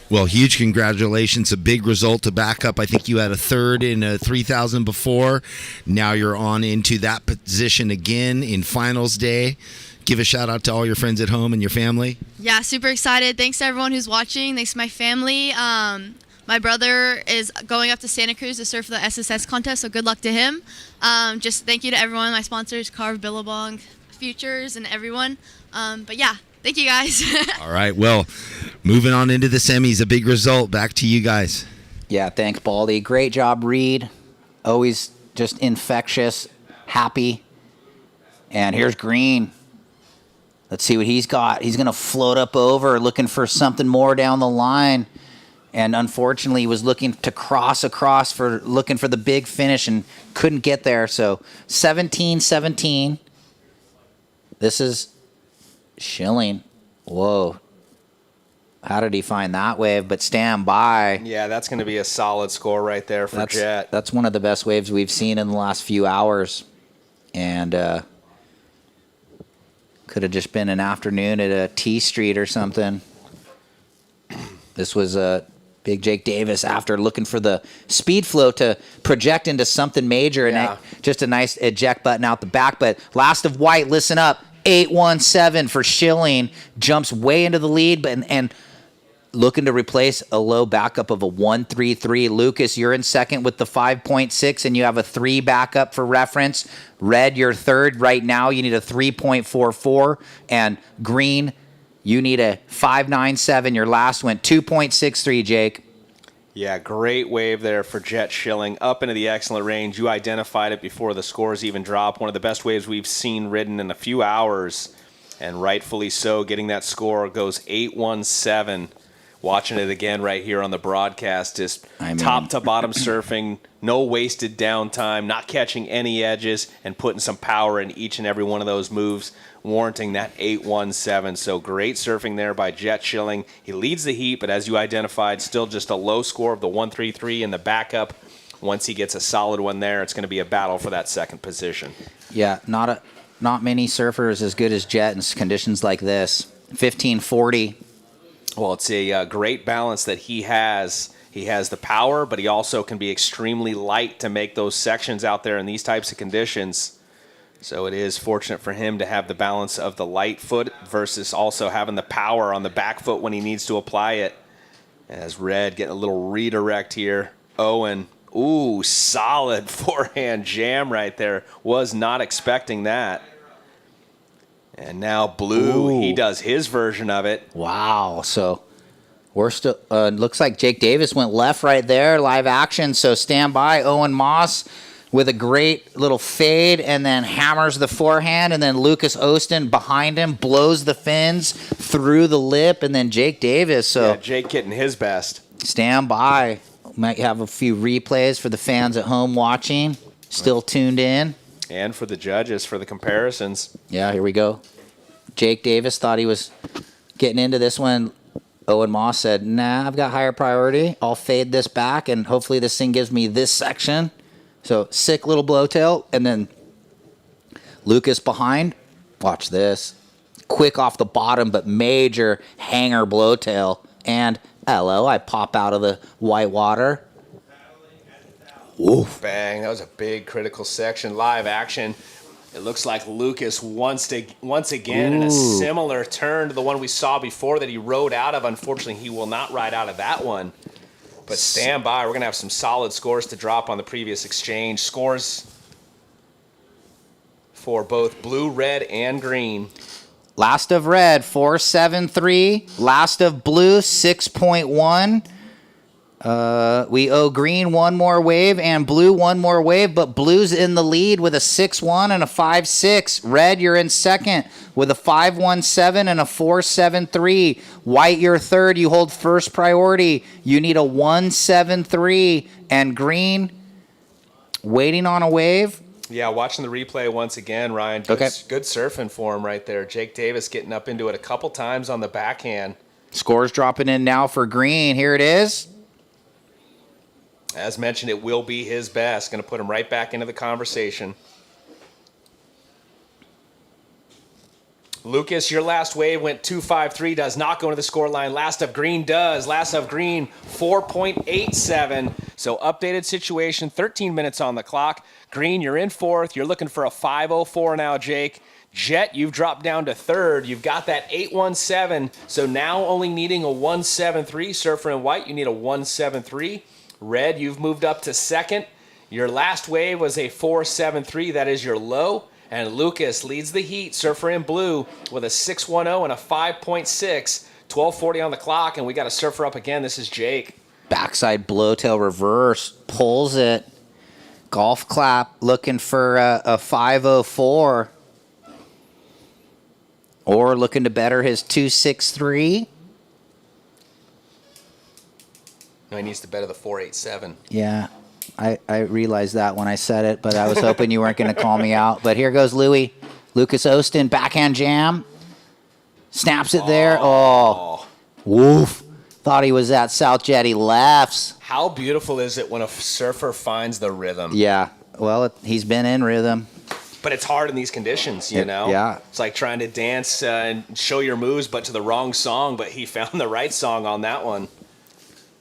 Well, huge congratulations. A big result to back up. I think you had a third in a 3,000 before. Now you're on into that position again in finals day. Give a shout out to all your friends at home and your family. Yeah, super excited. Thanks to everyone who's watching. Thanks to my family. My brother is going up to Santa Cruz to surf the SSS contest, so good luck to him. Just thank you to everyone, my sponsors, Carve, Billabong, Futures, and everyone. But yeah, thank you guys. All right, well, moving on into the semis, a big result. Back to you guys. Yeah, thanks, Baldy. Great job, Reed. Always just infectious, happy. And here's Green. Let's see what he's got. He's going to float up over, looking for something more down the line. And unfortunately, he was looking to cross across for looking for the big finish and couldn't get there. So 17-17. This is Schilling. Whoa. How did he find that wave? But stand by. Yeah, that's going to be a solid score right there for Jet. That's one of the best waves we've seen in the last few hours. And could have just been an afternoon at a T Street or something. This was Big Jake Davis after looking for the speed flow to project into something major, and just a nice eject button out the back. But last of white, listen up, 8.17 for Schilling, jumps way into the lead, but and looking to replace a low backup of a 1.33. Lucas, you're in second with the 5.6, and you have a 3 backup for reference. Red, you're third right now. You need a 3.44, and green You need a 5.97. Your last went 2.63, Jake. Yeah, great wave there for Jet Schilling. Up into the excellent range. You identified it before the scores even dropped. One of the best waves we've seen ridden in a few hours. And rightfully so, getting that score goes 8.17. Watching it again right here on the broadcast, just top to bottom surfing, no wasted downtime, not catching any edges, and putting some power in each and every one of those moves, warranting that 8.17. So great surfing there by Jet Schilling. He leads the heat, but as you identified, still just a low score of the 1.33 in the backup. Once he gets a solid one there, it's going to be a battle for that second position. Yeah, not many surfers as good as Jet in conditions like this. 15.40. Well, it's a great balance that he has. He has the power, but he also can be extremely light to make those sections out there in these types of conditions. So it is fortunate for him to have the balance of the light foot versus also having the power on the back foot when he needs to apply it. As Red getting a little redirect here. Owen, ooh, solid forehand jam right there. Was not expecting that. And now Blue, he does his version of it. Wow. So we're still, looks like Jake Davis went left right there, live action. So stand by. Owen Moss with a great little fade and then hammers the forehand. And then Lucas Ostin behind him blows the fins through the lip. And then Jake Davis. So yeah, Jake getting his best. Stand by. Might have a few replays for the fans at home watching. Still tuned in. And for the judges for the comparisons. Yeah, here we go. Jake Davis thought he was getting into this one. Owen Moss said, nah, I've got higher priority. I'll fade this back, and hopefully this thing gives me this section. So sick little blowtail. And then Lucas behind. Watch this. Quick off the bottom, but major hanger blowtail. And hello, I pop out of the white water. Oof. Bang, that was a big critical section. Live action. It looks like Lucas once again in a similar turn to the one we saw before that he rode out of. Unfortunately, he will not ride out of that one. But stand by. We're going to have some solid scores to drop on the previous exchange. Scores for both blue, red, and green. Last of red, 4.73. Last of blue, 6.1. We owe green one more wave and blue one more wave, but blue's in the lead with a 6.1 and a 5.6. Red, you're in second with a 5.17 and a 4.73. White, you're third. You hold first priority. You need a 1.73. And green, waiting on a wave. Yeah, watching the replay once again, Ryan. Good surfing for him right there. Jake Davis getting up into it a couple times on the backhand. Scores dropping in now for green. Here it is. As mentioned, it will be his best. Going to put him right back into the conversation. Lucas, your last wave went 2.53, does not go into the score line. Last of green does. Last of green, 4.87. So updated situation, 13 minutes on the clock. Green, you're in fourth. You're looking for a 5.04 now, Jake. Jet, you've dropped down to third. You've got that 8.17. So now only needing a 1.73. Surfer in white, you need a 1.73. Red, you've moved up to second. Your last wave was a 4.73. That is your low. And Lucas leads the heat, surfer in blue, with a 6.10 and a 5.6. 12:40 on the clock, and we got a surfer up again. This is Jake. Backside blowtail reverse, pulls it. Golf clap, looking for a 5.04. Or looking to better his 2.63. No, he needs to better the 4.87. Yeah, I realized that when I said it, but I was hoping you weren't going to call me out. But here goes Louis. Lucas Ostin, backhand jam. Snaps it there. Oh, woof. Thought he was at South Jetty lefts. How beautiful is it when a surfer finds the rhythm? Yeah, well, he's been in rhythm. But it's hard in these conditions, you know? Yeah. It's like trying to dance and show your moves, but to the wrong song, but he found the right song on that one.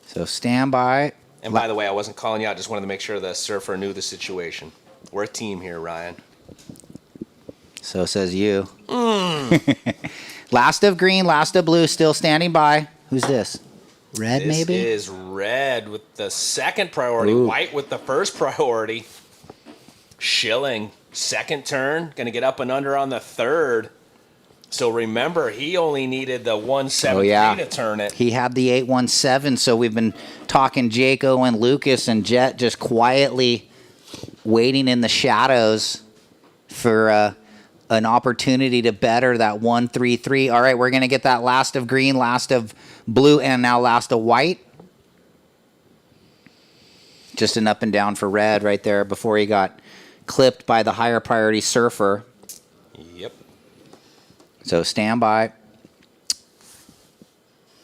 So stand by. And by the way, I wasn't calling you out. Just wanted to make sure the surfer knew the situation. We're a team here, Ryan. So says you. Last of green, last of blue, still standing by. Who's this? Red, maybe? This is red with the second priority. Ooh. White with the first priority. Schilling, second turn. Going to get up and under on the third. So remember, he only needed the 173 to turn it. He had the 817, so we've been talking Jake, Owen, Lucas, and Jet just quietly waiting in the shadows for an opportunity to better that 133. All right, we're going to get that last of green, last of blue, and now last of white. Just an up and down for red right there before he got clipped by the higher priority surfer. Yep. So stand by.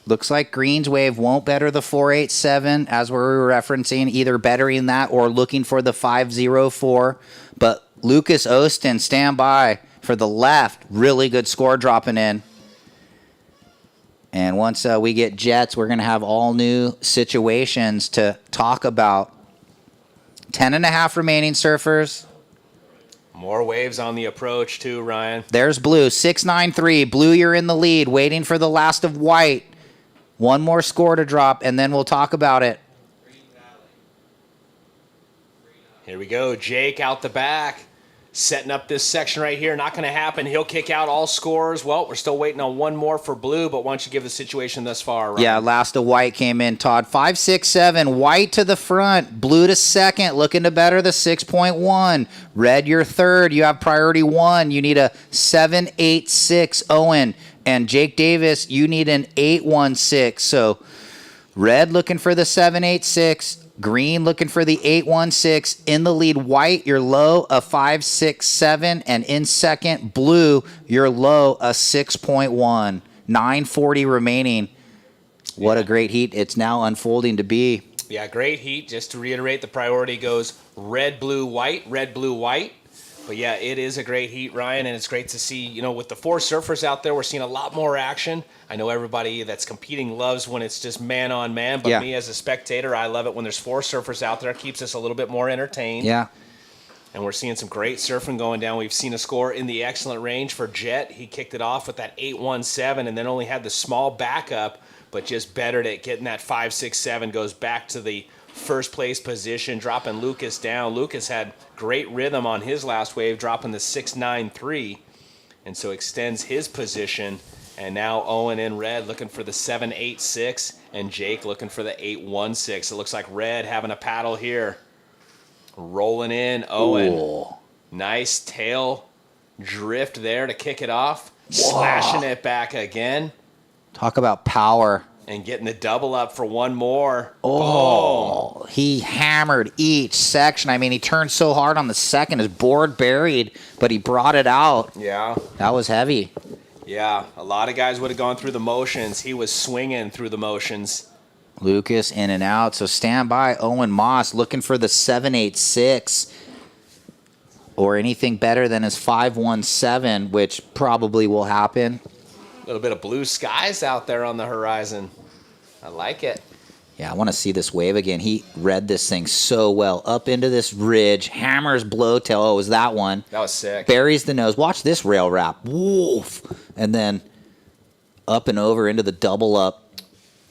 Looks like green's wave won't better the 487 as we were referencing, either bettering that or looking for the 504. But Lucas Ostin, stand by for the left. Really good score dropping in. And once we get jets, we're going to have all new situations to talk about. 10.5 remaining surfers. More waves on the approach, too, Ryan. There's blue, 693. Blue, you're in the lead, waiting for the last of white. One more score to drop, and then we'll talk about it. Here we go. Jake out the back. Setting up this section right here. Not going to happen. He'll kick out all scores. Well, we're still waiting on one more for blue, but why don't you give the situation thus far, Ryan? Yeah, last of white came in, Todd. 5, 6, 7. White to the front. Blue to second. Looking to better the 6.1. Red, you're third. You have priority 1. You need a 7, 8, 6, Owen. And Jake Davis, you need an 816. So red looking for the 786. Green looking for the 816. In the lead, white, you're low, a 567. And in second, blue, you're low, a 6.1. 940 remaining. What a great heat it's now unfolding to be. Yeah, great heat. Just to reiterate, the priority goes red, blue, white, red, blue, white. But yeah, it is a great heat, Ryan, and it's great to see, you know, with the 4 surfers out there, we're seeing a lot more action. I know everybody that's competing loves when it's just man on man, but me as a spectator, I love it when there's 4 surfers out there. It keeps us a little bit more entertained. Yeah. And we're seeing some great surfing going down. We've seen a score in the excellent range for Jet. He kicked it off with that 817 and then only had the small backup, but just bettered it, getting that 567, goes back to the first place position, dropping Lucas down. Lucas had great rhythm on his last wave, dropping the 693, and so extends his position. And now Owen in red looking for the 786, and Jake looking for the 816. It looks like red having a paddle here. Rolling in, Owen. Ooh. Nice tail drift there to kick it off. Slashing it back again. Talk about power. And getting the double up for one more. Oh, he hammered each section. I mean, he turned so hard on the second, his board buried, but he brought it out. Yeah. That was heavy. Yeah, a lot of guys would have gone through the motions. He was swinging through the motions. Lucas in and out. So stand by. Owen Moss looking for the 786 or anything better than his 517, which probably will happen. A little bit of blue skies out there on the horizon. I like it. Yeah, I want to see this wave again. He read this thing so well. Up into this ridge, hammers blowtail. Oh, it was that one. That was sick. Buries the nose. Watch this rail wrap. Woof. And then up and over into the double up.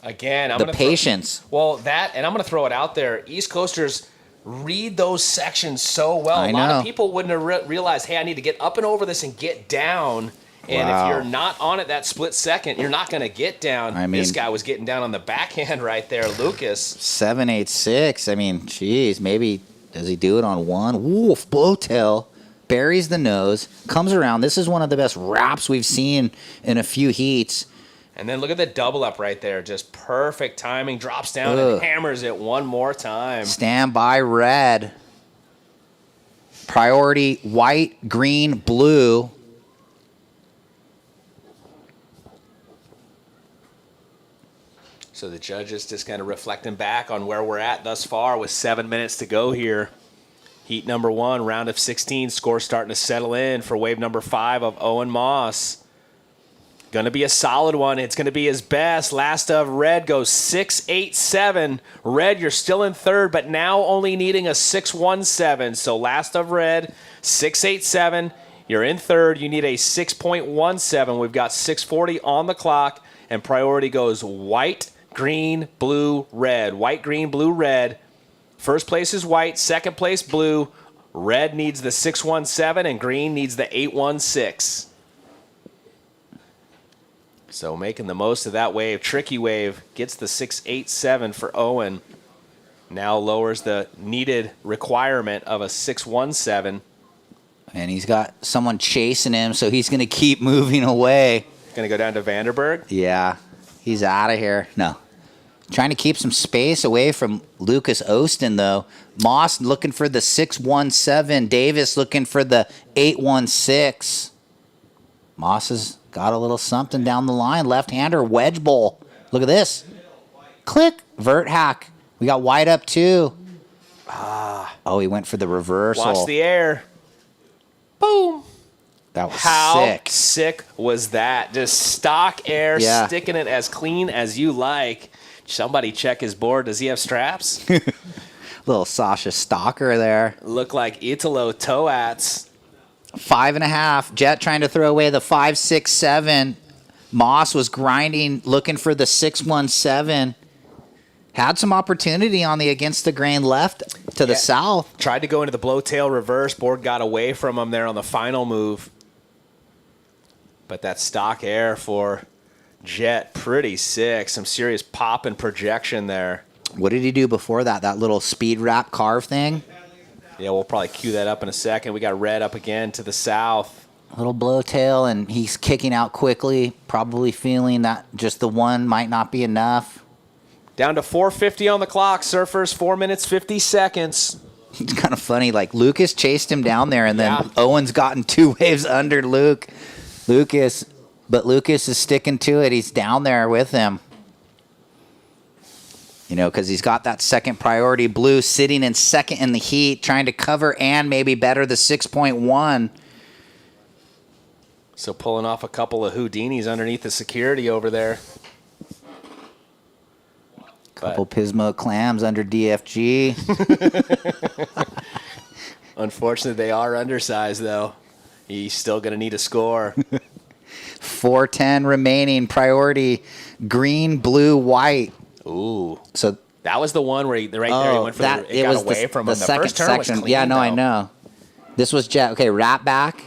Again, I'm the gonna patience. Well, that, and I'm going to throw it out there. East Coasters read those sections so well. I A lot know. of people wouldn't have realized, hey, I need to get up and over this and get down. And Wow. if you're not on it that split second, you're not going to get down. I mean- this guy was getting down on the backhand right there, Lucas. 786. I mean, geez, maybe does he do it on one? Woof, blowtail. Buries the nose. Comes around. This is one of the best wraps we've seen in a few heats. And then look at the double up right there. Just perfect timing. Drops down Ugh. and hammers it one more time. Stand by red. Priority white, green, blue. So the judges just kind of reflecting back on where we're at thus far with 7 minutes to go here. Heat number 1, round of 16. Score starting to settle in for wave number 5 of Owen Moss. Going to be a solid one. It's going to be his best. Last of red goes 6-8-7. Red, you're still in third, but now only needing a 6-1-7. So last of red, 6-8-7. You're in third. You need a 6.17. We've got 6:40 on the clock, and priority goes white, green, blue, red. White, green, blue, red. First place is white. Second place, blue. Red needs the 6-1-7, and green needs the 8-1-6. So making the most of that wave. Tricky wave. Gets the 6.87 for Owen. Now lowers the needed requirement of a 6.17. And he's got someone chasing him, so he's going to keep moving away. Going to go down to Vanderberg? Yeah, he's out of here. No. Trying to keep some space away from Lucas Ostin, though. Moss looking for the 6.17. Davis looking for the 8.16. Moss has got a little something down the line. Left-hander, wedge bowl. Look at this. Click. Vert hack. We got White up, too. Oh, he went for the reversal. Watch the air. Boom. That was How sick. sick was that? Just stock air, sticking it as clean as you like. Somebody check his board. Does he have straps? Little Sasha Stalker there. Look like Italo Toats. 5.5. Jet trying to throw away the 5.67. Moss was grinding, looking for the 6.17. Had some opportunity on the against the grain left to the south. Tried to go into the blowtail reverse. Board got away from him there on the final move. But that stock air for Jet, pretty sick. Some serious pop and projection there. What did he do before that? That little speed wrap carve thing? Yeah, we'll probably cue that up in a second. We got Red up again to the south. Little blowtail, and he's kicking out quickly, probably feeling that just the one might not be enough. Down to 4:50 on the clock. Surfers, 4 minutes, 50 seconds. It's kind of funny. Like, Lucas chased him down there, and then Owen's gotten 2 waves under Lucas. But Lucas is sticking to it. He's down there with him. You know, because he's got that second priority blue sitting in second in the heat, trying to cover and maybe better the 6.1. So pulling off a couple of Houdinis underneath the security over there. Couple Pismo clams under DFG. Unfortunately, they are undersized, though. He's still going to need a score. 4:10 remaining. Priority green, blue, white. Ooh. So that was the one where he went for it got away from him. The second first turn section. was clean, Yeah, no, though. I know. This was Jet. Okay, wrap back.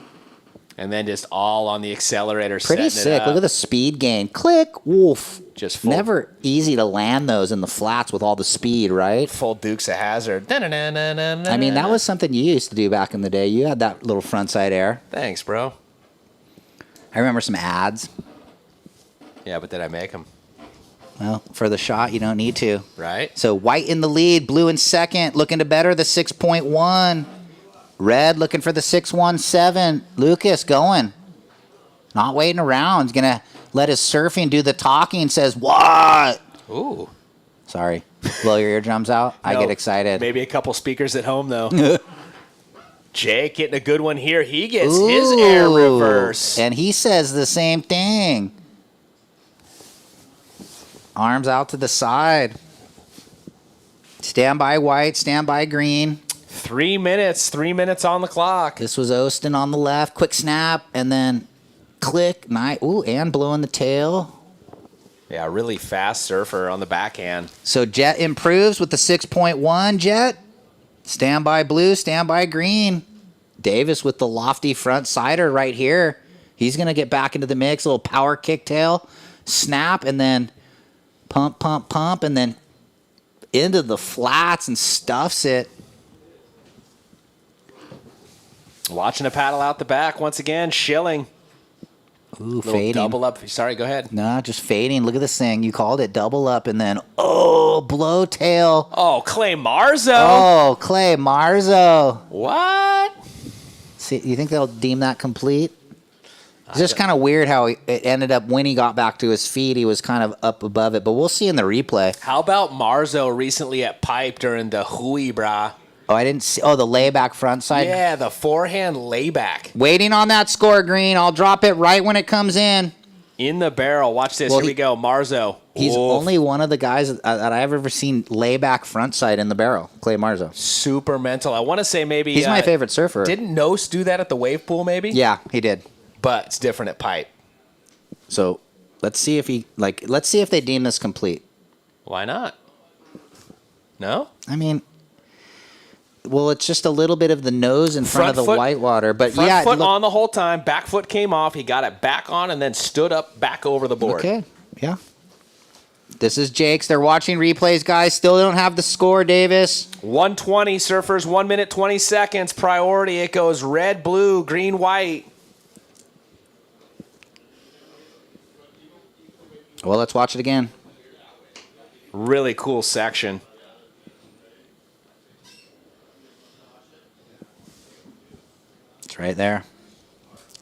And then just all on the accelerator. Pretty sick. Look at the speed gain. Click. Woof. Just full. Never easy to land those in the flats with all the speed, right? Full Dukes of Hazzard. I mean, that was something you used to do back in the day. You had that little frontside air. Thanks, bro. I remember some ads. Yeah, but did I make them? Well, for the shot, you don't need to. Right. So white in the lead, blue in second, looking to better the 6.1. Red looking for the 6.17. Lucas going. Not waiting around. He's going to let his surfing do the talking. Says, what? Ooh. Sorry. Blow your eardrums out. I get excited. Maybe a couple speakers at home, though. Jake getting a good one here. He gets his air reverse. And he says the same thing. Arms out to the side. Stand by white, stand by green. 3 minutes. 3 minutes on the clock. This was Ostin on the left. Quick snap, and then click. Ooh, and blowing the tail. Yeah, really fast surfer on the backhand. So Jet improves with the 6.1. Jet. Stand by blue, stand by green. Davis with the lofty front sider right here. He's going to get back into the mix. A little power kick tail. Snap, and then pump, pump, pump, and then into the flats and stuffs it. Watching a paddle out the back once again. Schilling. Ooh, fading. Double up. Sorry, go ahead. Nah, just fading. Look at this thing. You called it double up, and then, blow tail. Oh, Clay Marzo. Oh, Clay Marzo. What? See, you think they'll deem that complete? It's just kind of weird how it ended up when he got back to his feet. He was kind of up above it, but we'll see in the replay. How about Marzo recently at Pipe during the Hui, brah? Oh, I didn't see. Oh, the layback front side. Yeah, the forehand layback. Waiting on that score, Green. I'll drop it right when it comes in. In the barrel. Watch this. Here we go. Marzo. He's only one of the guys that I've ever seen layback front side in the barrel. Clay Marzo. Super mental. I want to say maybe he's my favorite surfer. Didn't Nose do that at the wave pool? Maybe. Yeah, he did. But it's different at Pipe. So let's see if let's see if they deem this complete. Why not? No. I mean, Well, it's just a little bit of the nose in front of the whitewater. But front yeah, foot on the whole time. Back foot came off. He got it back on and then stood up back over the board. Okay, yeah. This is Jake's. They're watching replays, guys. Still don't have the score, Davis. 120, surfers, 1 minute, 20 seconds. Priority, it goes red, blue, green, white. Well, let's watch it again. Really cool section. It's right there.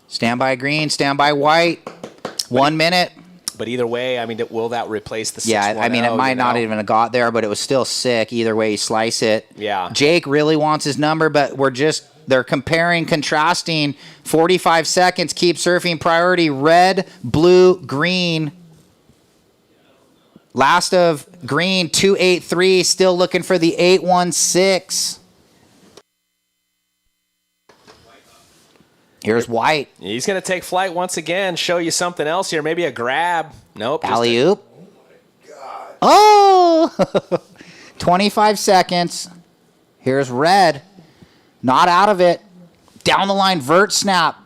Stand by green, stand by white. 1 minute. But either way, I mean, will that replace the 6-1-0? Yeah, I mean, it might not even have got there, but it was still sick. Either way you slice it. Yeah. Jake really wants his number, but they're comparing, contrasting. 45 seconds, keep surfing priority. Red, blue, green. Last of green, 283, still looking for the 816. Here's white. He's going to take flight once again, show you something else here. Maybe a grab. Nope. Alley-oop. Oh! 25 seconds. Here's red. Not out of it. Down the line, vert snap.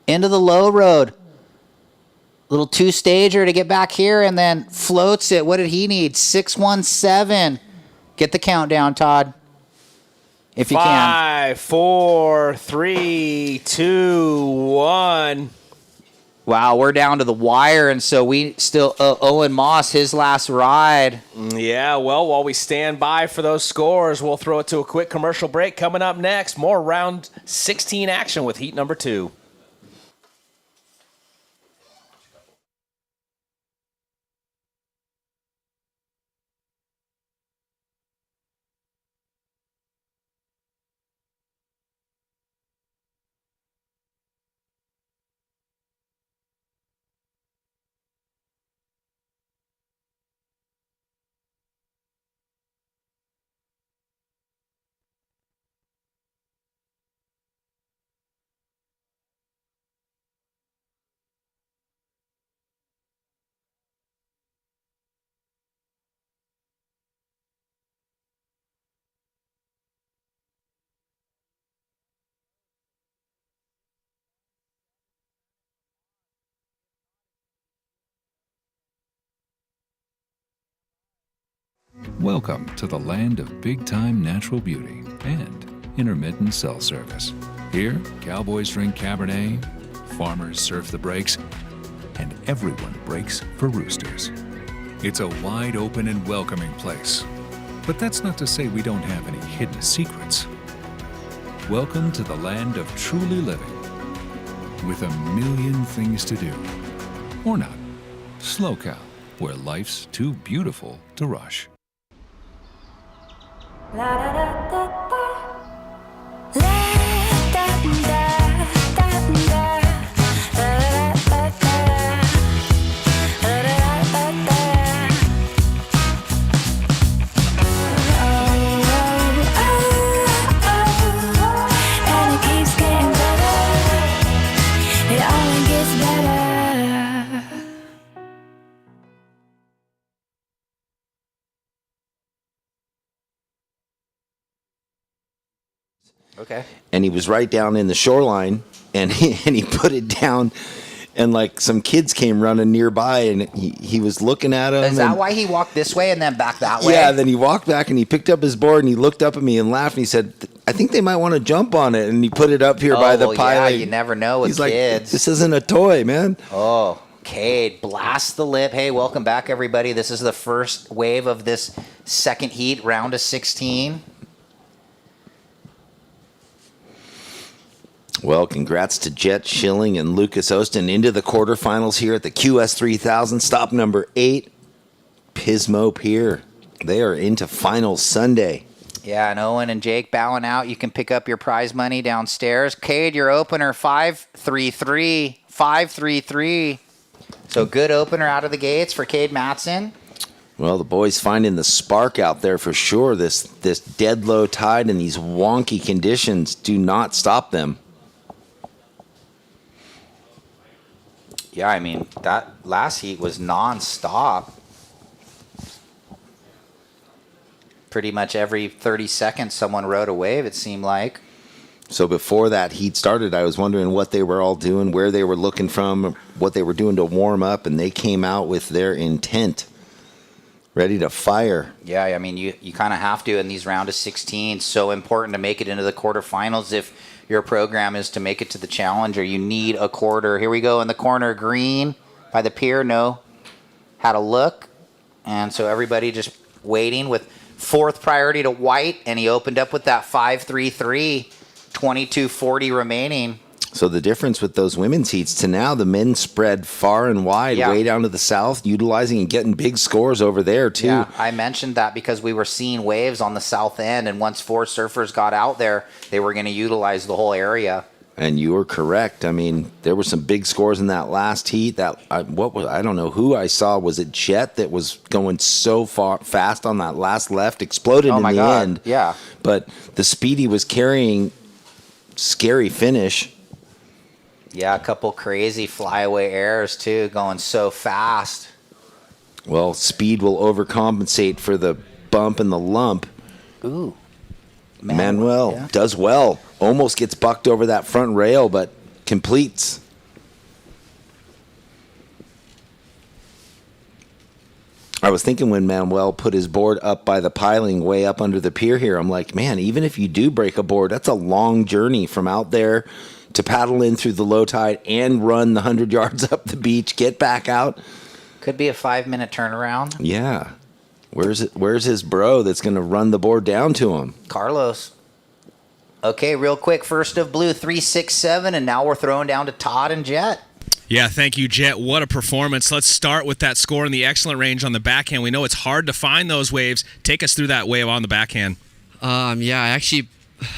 Into the low road. Little two-stager to get back here and then floats it. What did he need? 617. Get the countdown, Todd. If you can. 5, 4, 3, 2, 1. Wow, we're down to the wire, and so we still Owen Moss, his last ride. Yeah, well, while we stand by for those scores, we'll throw it to a quick commercial break. Coming up next, more round 16 action with heat number 2. Welcome to the land of big-time natural beauty and intermittent cell service. Here, cowboys drink Cabernet, farmers surf the breaks, and everyone breaks for roosters. It's a wide open and welcoming place. But that's not to say we don't have any hidden secrets. Welcome to the land of truly living, with a million things to do. Or not. SLO CAL, where life's too beautiful to rush. Okay. And he was right down in the shoreline, and he put it down, and like some kids came running nearby, and he was looking at him. Is that why he walked this way and then back that way? Yeah, then he walked back and he picked up his board and he looked up at me and laughed and he said, I think they might want to jump on it. And he put it up here by the pilot. Yeah, you never know with He's kids. Like, this isn't a toy, man. Oh, Cade, blast the lip. Hey, welcome back, everybody. This is the first wave of this second heat, round of 16. Well, congrats to Jet Schilling and Lucas Ostin into the quarterfinals here at the QS 3000. Stop number 8, Pismo Pier. They are into finals Sunday. Yeah, and Owen and Jake bowing out. You can pick up your prize money downstairs. Cade, your opener, 5-3-3. 5-3-3. So good opener out of the gates for Cade Matson. Well, the boys finding the spark out there for sure. This dead low tide and these wonky conditions do not stop them. Yeah, I mean, that last heat was non-stop. pretty much every 30 seconds someone rode a wave, it seemed like. So before that heat started, I was wondering what they were all doing, where they were looking from, what they were doing to warm up, and they came out with their intent, ready to fire. Yeah, I mean, you kind of have to in these round of 16. So important to make it into the quarterfinals if your program is to make it to the challenger. You need a quarter. Here we go in the corner, green by the pier. No, had a look. And so everybody just waiting with fourth priority to white, and he opened up with that 5-3-3. 22:40 remaining. So the difference with those women's heats to now, the men spread far and wide, way down to the south, utilizing and getting big scores over there too. Yeah, I mentioned that because we were seeing waves on the south end, and once 4 surfers got out there, they were going to utilize the whole area. And you were correct. I mean, there were some big scores in that last heat. That I don't know who I saw. Was it Jet that was going so fast on that last left? Exploded in the end. Yeah. But the Speedy was carrying. Scary finish. Yeah, a couple crazy flyaway airs too, going so fast. Well, speed will overcompensate for the bump and the lump. Ooh. Manuel does well. Almost gets bucked over that front rail, but completes. I was thinking when Manuel put his board up by the piling way up under the pier here, I'm like, man, even if you do break a board, that's a long journey from out there to paddle in through the low tide and run the 100 yards up the beach, get back out. Could be a 5-minute turnaround. Yeah. Where's his bro that's going to run the board down to him? Carlos. Okay, real quick, first of blue, 3-6-7, and now we're throwing down to Todd and Jet. Yeah, thank you, Jet. What a performance. Let's start with that score in the excellent range on the backhand. We know it's hard to find those waves. Take us through that wave on the backhand. Yeah, I actually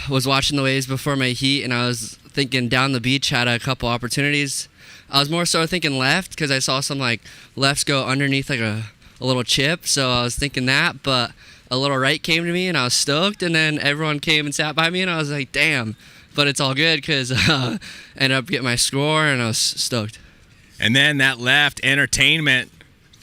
was watching the waves before my heat, and I was thinking down the beach had a couple opportunities. I was more so thinking left because I saw some lefts go underneath a little chip, so I was thinking that, but a little right came to me, and I was stoked, and then everyone came and sat by me, and I was like, damn. But it's all good because I ended up getting my score, and I was stoked. And then that left, entertainment,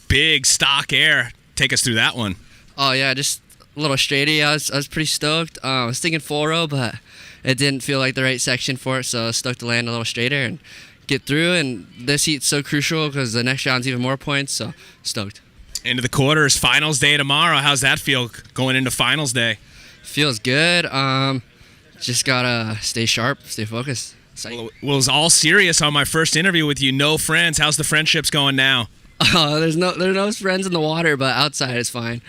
big stock air. Take us through that one. Oh, yeah, just a little straighty. I was pretty stoked. I was thinking full row, but it didn't feel like the right section for it, so I was stoked to land a little straighter and get through. And this heat's so crucial because the next round's even more points, so stoked. Into the quarters, finals day tomorrow. How's that feel going into finals day? Feels good. Just gotta stay sharp, stay focused. Well, it was all serious on my first interview with you. No friends. How's the friendships going now? There's no friends in the water, but outside it's fine.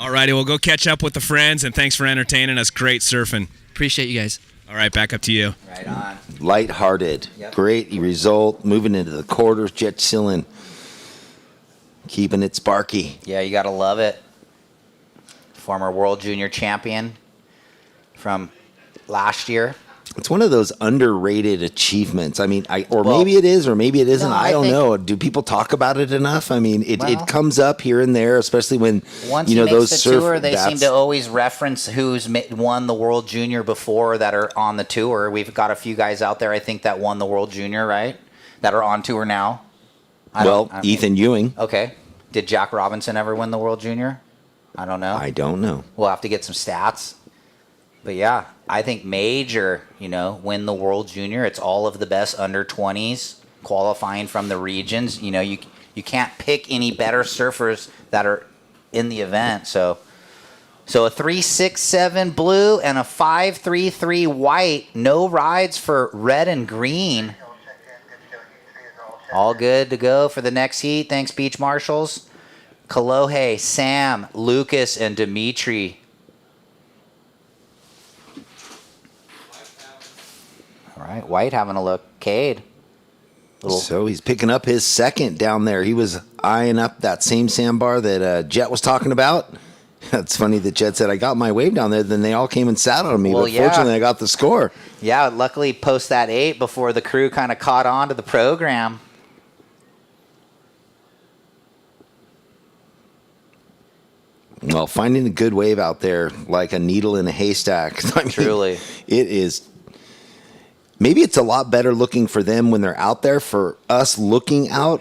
All righty, we'll go catch up with the friends, and thanks for entertaining us. Great surfing. Appreciate you guys. All right, back up to you. Right on. Lighthearted. Yep. Great result. Moving into the quarters, Jet chilling. Keeping it sparky. Yeah, you got to love it. Former world junior champion from last year. It's one of those underrated achievements. I mean, maybe it is, or maybe it isn't. No, I don't know. Do people talk about it enough? I mean, it comes up here and there, especially when Once those the surf. tour, they seem to always reference who's won the World Junior before that are on the tour. We've got a few guys out there, I think, that won the World Junior, right? That are on tour now. Ethan Ewing. Okay. Did Jack Robinson ever win the World Junior? I don't know. I don't know. We'll have to get some stats. But yeah, I think major, win the World Junior. It's all of the best under 20s qualifying from the regions. You can't pick any better surfers that are in the event. So a 3-6-7 blue and a 5-3-3 white. No rides for red and green. All good to go for the next heat. Thanks, Beach Marshals. Kalohe, Sam, Lucas, and Dimitri. All right, White having a look. Cade. So he's picking up his second down there. He was eyeing up that same sandbar that Jet was talking about. It's funny that Jet said, I got my wave down there. Then they all came and sat on me. But fortunately, I got the score. Yeah, luckily post that 8 before the crew kind of caught on to the program. Well, finding a good wave out there like a needle in a haystack. I mean, truly. It is. Maybe it's a lot better looking for them when they're out there. For us looking out,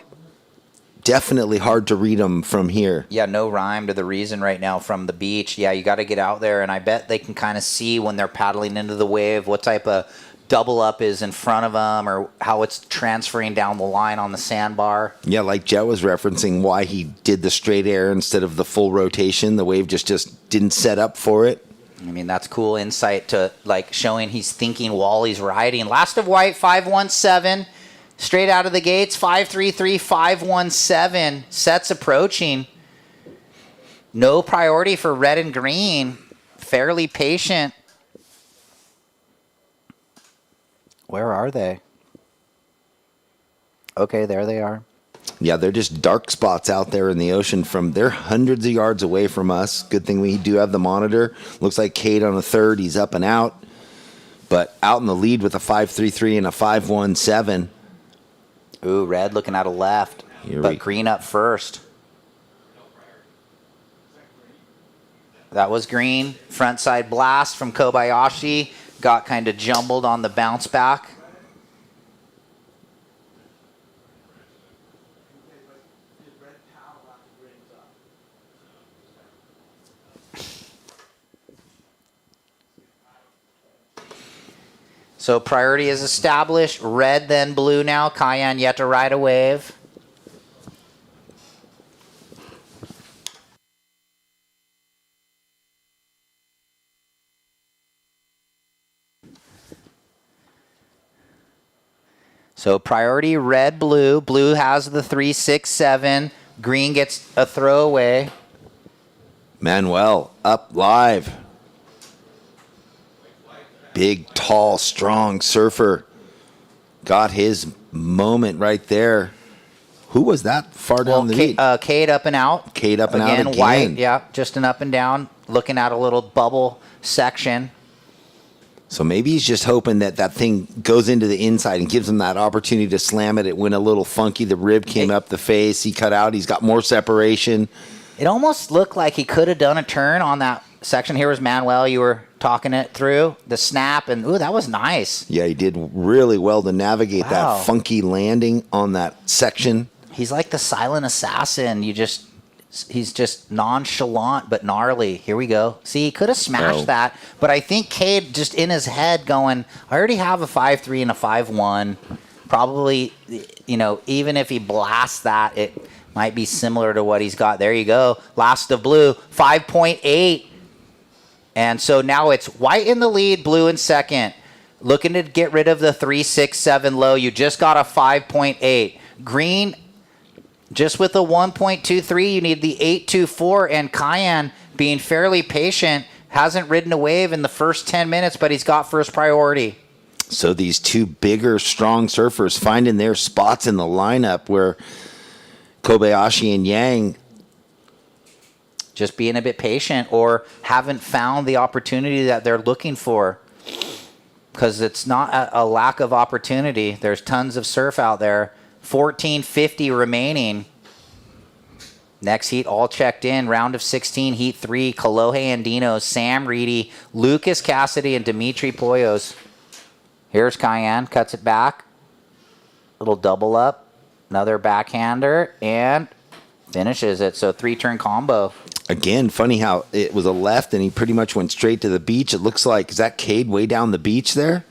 definitely hard to read them from here. Yeah, no rhyme to the reason right now from the beach. Yeah, you got to get out there, and I bet they can kind of see when they're paddling into the wave what type of double up is in front of them or how it's transferring down the line on the sandbar. Yeah, like Jet was referencing why he did the straight air instead of the full rotation. The wave just didn't set up for it. I mean, that's cool insight to like showing he's thinking while he's riding. Last of white, 517. Straight out of the gates, 533, 517. Sets approaching. No priority for red and green. Fairly patient. Where are they? Okay, there they are. Yeah, they're just dark spots out there in the ocean. They're hundreds of yards away from us. Good thing we do have the monitor. Looks like Cade on a third. He's up and out. But out in the lead with a 5.33 and a 5.17. Ooh, red looking out of left. But green up first. That was green. Front side blast from Kobayashi. Got kind of jumbled on the bounce back. So priority is established. Red, then blue now. Cayenne yet to ride a wave. So priority red, blue. Blue has the 3-6-7. Green gets a throwaway. Manuel up live. Big, tall, strong surfer. Got his moment right there. Who was that far down the lead? Cade up and out. Cade up and out again. White, yeah, just an up and down. Looking at a little bubble section. So maybe he's just hoping that that thing goes into the inside and gives him that opportunity to slam it. It went a little funky. The rib came up the face. He cut out. He's got more separation. It almost looked like he could have done a turn on that section. Here was Manuel. You were talking it through. The snap, and ooh, that was nice. Yeah, he did really well to navigate Wow. that funky landing on that section. He's like the silent assassin. He's just nonchalant but gnarly. Here we go. See, he could have smashed that, but I think Cade just in his head going, I already have a 5.3 and a 5.1. Probably, even if he blasts that, it might be similar to what he's got. There you go. Last of blue, 5.8. And so now it's white in the lead, blue in second. Looking to get rid of the 3.6-7 low. You just got a 5.8. Green, just with a 1.23, you need the 8.24. And Cayenne, being fairly patient, hasn't ridden a wave in the first 10 minutes, but he's got first priority. So these two bigger, strong surfers finding their spots in the lineup where Kobayashi and Yang just being a bit patient or haven't found the opportunity that they're looking for, because it's not a lack of opportunity. There's tons of surf out there. 14:50 remaining. Next heat all checked in. Round of 16, heat 3. Kalohe Andino, Sam Reedy, Lucas Cassidy, and Dimitri Poyos. Here's Cayenne, cuts it back. Little double up. Another backhander, and finishes it. So 3-turn combo. Again, funny how it was a left and he pretty much went straight to the beach. It looks like, is that Cade way down the beach there?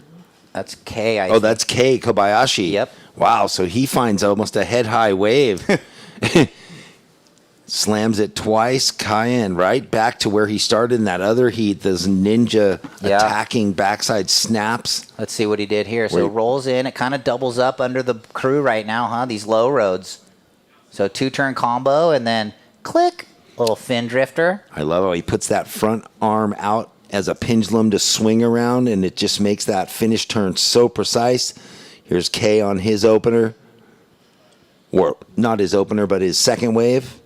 That's K. Oh, that's K, Kobayashi. Yep. Wow, so he finds almost a head-high wave. Slams it twice. Cayenne right back to where he started in that other heat. Those ninja attacking backside snaps. Let's see what he did here. So it rolls in. It kind of doubles up under the crew right now, huh? These low roads. So 2-turn combo and then click. Little fin drifter. I love how he puts that front arm out as a pendulum to swing around, and it just makes that finish turn so precise. Here's K on his opener. Or not his opener, but his second wave.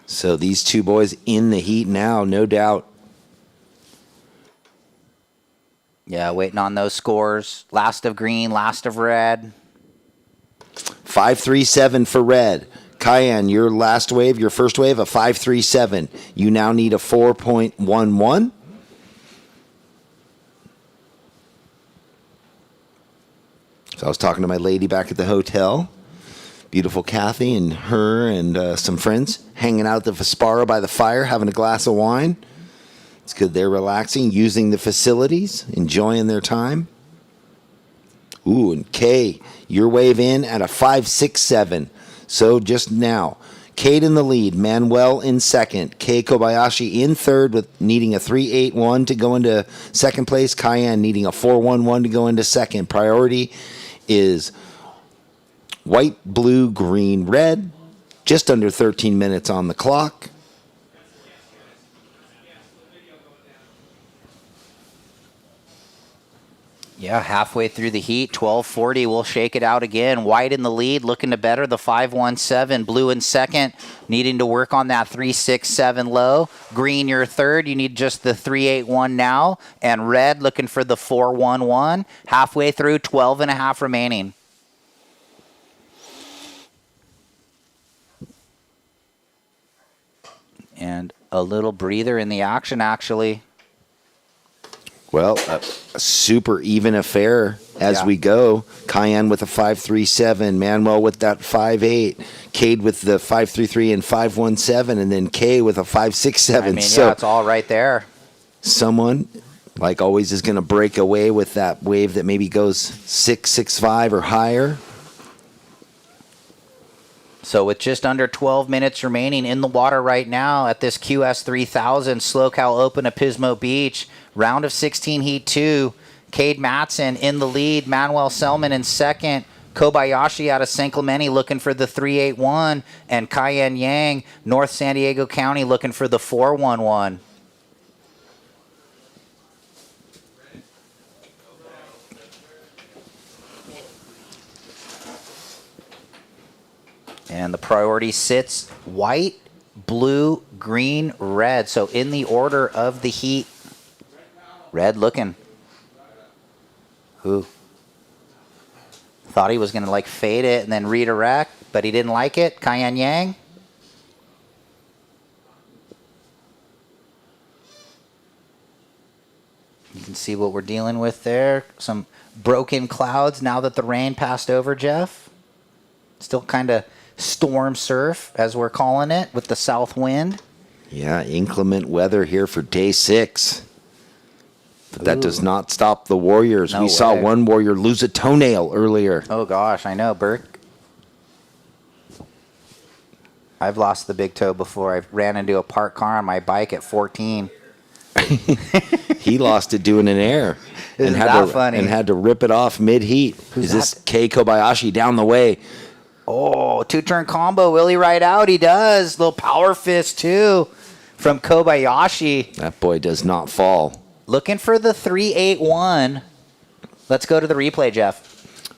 So these two boys in the heat now, no doubt. Yeah, waiting on those scores. Last of green, last of red. 5.37 for red. Cayenne, your last wave, your first wave, a 5.37. You now need a 4.11. So I was talking to my lady back at the hotel. Beautiful Kathy and her and some friends hanging out at the Vespara by the fire, having a glass of wine. It's good they're relaxing, using the facilities, enjoying their time. Ooh, and Kay, your wave in at a 5.67. So just now, Kate in the lead, Manuel in second, Kei Kobayashi in third with needing a 3.81 to go into second place, Cayenne needing a 4.11 to go into second. Priority is white, blue, green, red. Just under 13 minutes on the clock. Yeah, halfway through the heat, 12:40. We'll shake it out again. White in the lead, looking to better the 5.17. Blue in second, needing to work on that 3.67 low. Green, your third. You need just the 3.81 now. And red, looking for the 4.11. Halfway through, 12 and a half remaining. And a little breather in the action, actually. Well, a super even affair as we go. Cayenne with a 5.37, Manuel with that 5.8, Cade with the 5.33 and 5.17, and then Kay with a 5.67. I mean, so yeah, it's all right there. Someone, like always, is going to break away with that wave that maybe goes 6.65 or higher. So with just under 12 minutes remaining in the water right now at this QS 3000 SLO CAL Open at Pismo Beach, round of 16 heat 2, Cade Matson in the lead, Manuel Selman in second, Kobayashi out of San Clemente looking for the 3.81, and Cayenne Yang, North San Diego County looking for the 4.11. And the priority sits white, blue, green, red. So in the order of the heat, red looking. Ooh. Thought he was going to like fade it and then redirect, but he didn't like it. Cayenne Yang. You can see what we're dealing with there. Some broken clouds now that the rain passed over, Jeff. Still kind of storm surf, as we're calling it, with the south wind. Yeah, inclement weather here for day 6. But that does not stop the Warriors. No we saw way. one Warrior lose a toenail earlier. Oh, gosh, I know, Burke. I've lost the big toe before. I ran into a parked car on my bike at 14. He lost it doing an air. Isn't had that to, funny? And had to rip it off mid-heat. Who's Is this Kei Kobayashi down the way? Oh, two-turn combo. Will he ride out? He does. Little power fist, too, from Kobayashi. That boy does not fall. Looking for the 3.81. Let's go to the replay, Jeff.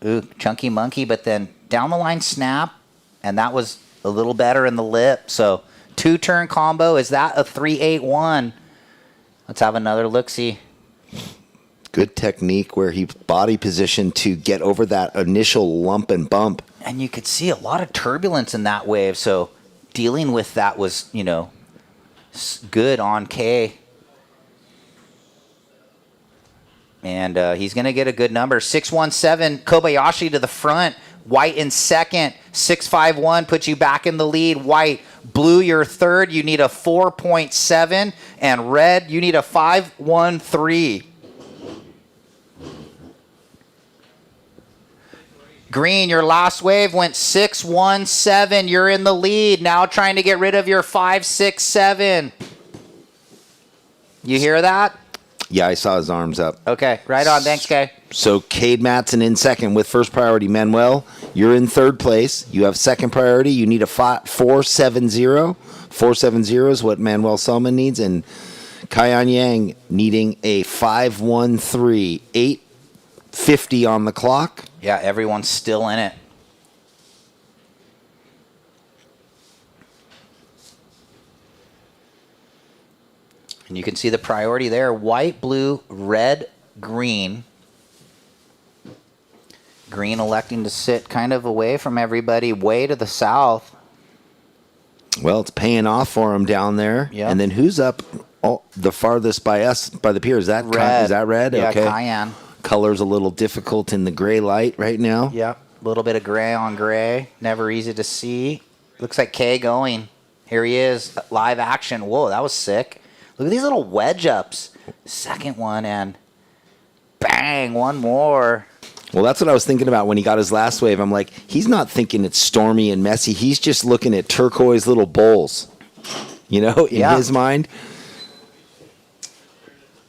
Ooh, chunky monkey, but then down the line snap, and that was a little better in the lip. So two-turn combo. Is that a 3.81? Let's have another look-see. Good technique where he body positioned to get over that initial lump and bump. And you could see a lot of turbulence in that wave, so dealing with that was, you know, good on K. And he's going to get a good number. 6.17, Kobayashi to the front. White in second. 6.51 puts you back in the lead. White, blue your third. You need a 4.7. And red, you need a 5.13. Green, your last wave went 6.17. You're in the lead. Now trying to get rid of your 5.67. You hear that? Yeah, I saw his arms up. Okay, right on. Thanks, Kay. So Cade Matson in second with first priority. Manuel, you're in third place. You have second priority. You need a 4.70. 4.70 is what Manuel Selman needs. And Cayenne Yang needing a 5.13. 8.50 on the clock. Yeah, everyone's still in it. And you can see the priority there. White, blue, red, green. Green electing to sit kind of away from everybody, way to the south. Well, it's paying off for him down there. Yep. And then who's up the farthest by us, by the pier? Is that Red. Is that red? Yeah, okay. Cayenne. Color's a little difficult in the gray light right now. Yeah. A little bit of gray on gray. Never easy to see. Looks like Kay going. Here he is. Live action. Whoa, that was sick. Look at these little wedge ups. Second one, and bang, one more. Well, that's what I was thinking about when he got his last wave. I'm like, he's not thinking it's stormy and messy. He's just looking at turquoise little bowls, in his mind.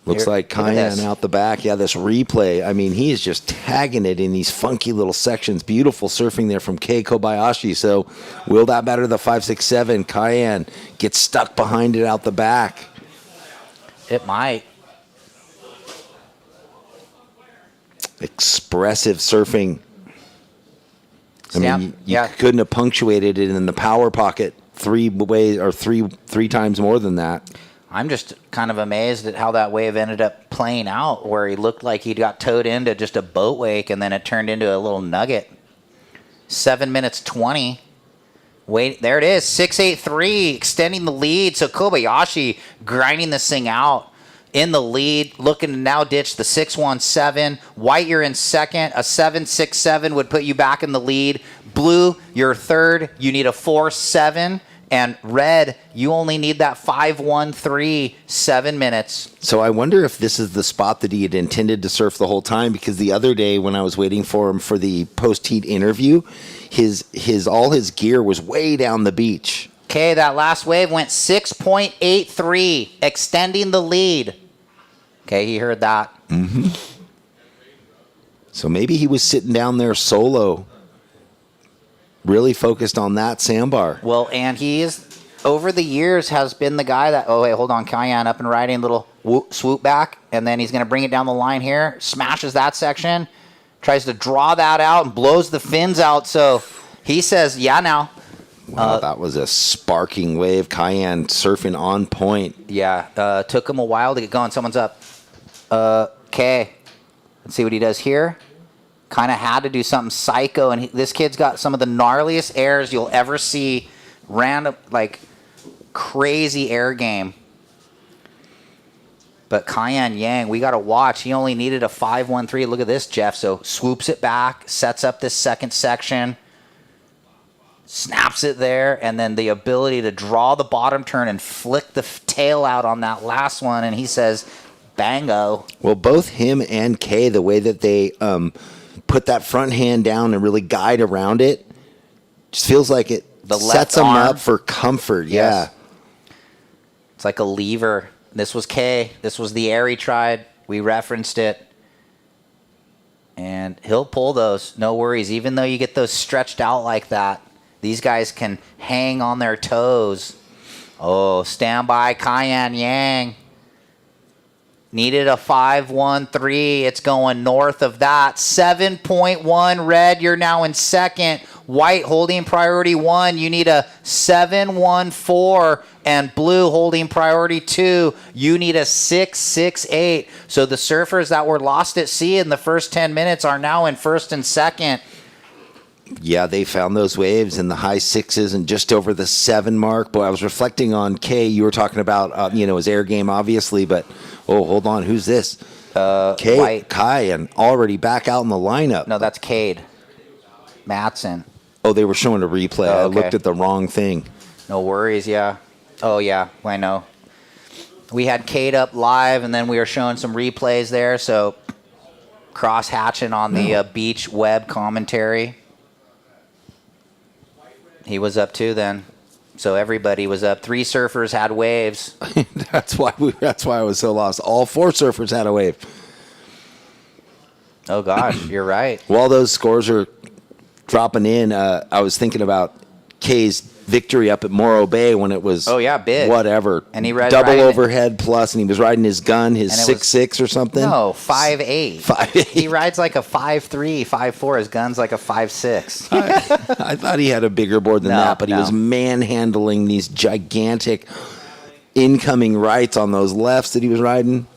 Looks like Cayenne out the back. Yeah, this replay. I mean, he is just tagging it in these funky little sections. Beautiful surfing there from Kei Kobayashi. So will that batter the 5.67? Cayenne gets stuck behind it out the back. It might. Expressive surfing. I mean, you couldn't have punctuated it in the power pocket three times more than that. I'm just kind of amazed at how that wave ended up playing out, where he looked like he got towed into just a boat wake, and then it turned into a little nugget. 7 minutes 20. Wait, there it is. 6.83, extending the lead. So Kobayashi grinding this thing out in the lead, looking to now ditch the 6.17. White, you're in second. A 7.67 would put you back in the lead. Blue, you're third. You need a 4.7. And red, you only need that 5.13, 7 minutes. So I wonder if this is the spot that he had intended to surf the whole time, because the other day when I was waiting for him for the post-heat interview, all his gear was way down the beach. Okay, that last wave went 6.83, extending the lead. Okay, he heard that. Mm-hmm. So maybe he was sitting down there solo, really focused on that sandbar. Well, and he is, over the years, has been the guy that, oh, wait, hold on, Cayenne up and riding, little swoop back, and then he's going to bring it down the line here, smashes that section, tries to draw that out and blows the fins out, so he says, yeah, now. Wow, that was a sparking wave. Cayenne surfing on point. Yeah, took him a while to get going. Someone's up. Okay, let's see what he does here. Kind of had to do something psycho, and this kid's got some of the gnarliest airs you'll ever see. Random, like, crazy air game. But Cayenne Yang, we got to watch. He only needed a 5.13. Look at this, Jeff. So swoops it back, sets up this second section, snaps it there, and then the ability to draw the bottom turn and flick the tail out on that last one, and he says, bango. Well, both him and Kay, the way that they put that front hand down and really guide around it, just feels like it sets them up for comfort. Yes. Yeah. It's like a lever. This was Kay. This was the air he tried. We referenced it. And he'll pull those. No worries. Even though you get those stretched out like that, these guys can hang on their toes. Oh, stand by, Cayenne Yang. Needed a 5.13. It's going north of that. 7.1 red. You're now in second. White holding priority 1. You need a 7.14. And blue holding priority 2. You need a 6.68. So the surfers that were lost at sea in the first 10 minutes are now in first and second. Yeah, they found those waves in the high sixes and just over the 7 mark. Boy, I was reflecting on Kay. You were talking about, his air game, obviously, but, oh, hold on. Who's this? Kai, and already back out in the lineup. No, that's Cade Matson. Oh, they were showing a replay. Oh, okay. I looked at the wrong thing. No worries, yeah. Oh, yeah, I know. We had Cade up live, and then we were showing some replays there, so cross-hatching on the beach web commentary. He was up too then. So everybody was up. 3 surfers had waves. That's why I was so lost. All 4 surfers had a wave. Oh gosh, you're right. While those scores are dropping in, I was thinking about Kay's victory up at Morro Bay when it was big. Whatever. And he read double overhead plus, and he was riding his gun, his 6.6 or something. No, 5.8. 5.8. He rides like a 5.3, 5.4. His gun's like a 5.6. I thought he had a bigger board than that, but he was manhandling these gigantic incoming rights on those lefts that he was riding.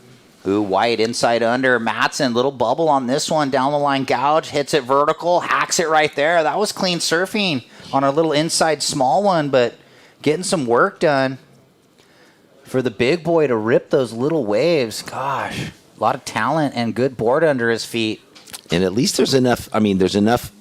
Ooh, White inside under. Matson, little bubble on this one. Down the line gouge, hits it vertical, hacks it right there. That was clean surfing on a little inside small one, but getting some work done for the big boy to rip those little waves. Gosh, a lot of talent and good board under his feet. And at least there's enough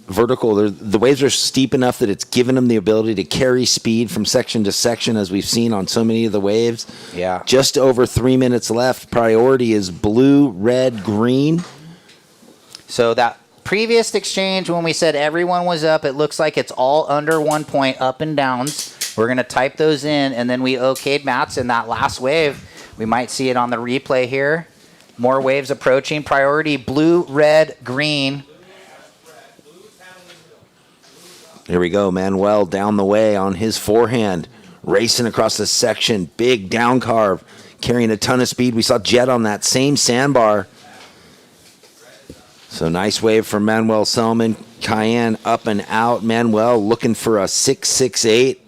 vertical. The waves are steep enough that it's given them the ability to carry speed from section to section, as we've seen on so many of the waves. Yeah. Just over 3 minutes left. Priority is blue, red, green. So that previous exchange, when we said everyone was up, it looks like it's all under 1 point, up and downs. We're going to type those in, and then we okayed Matson that last wave. We might see it on the replay here. More waves approaching. Priority blue, red, green. Here we go. Manuel down the way on his forehand, racing across the section. Big down carve, carrying a ton of speed. We saw Jet on that same sandbar. So nice wave from Manuel Selman. Cayenne up and out. Manuel looking for a 6.68.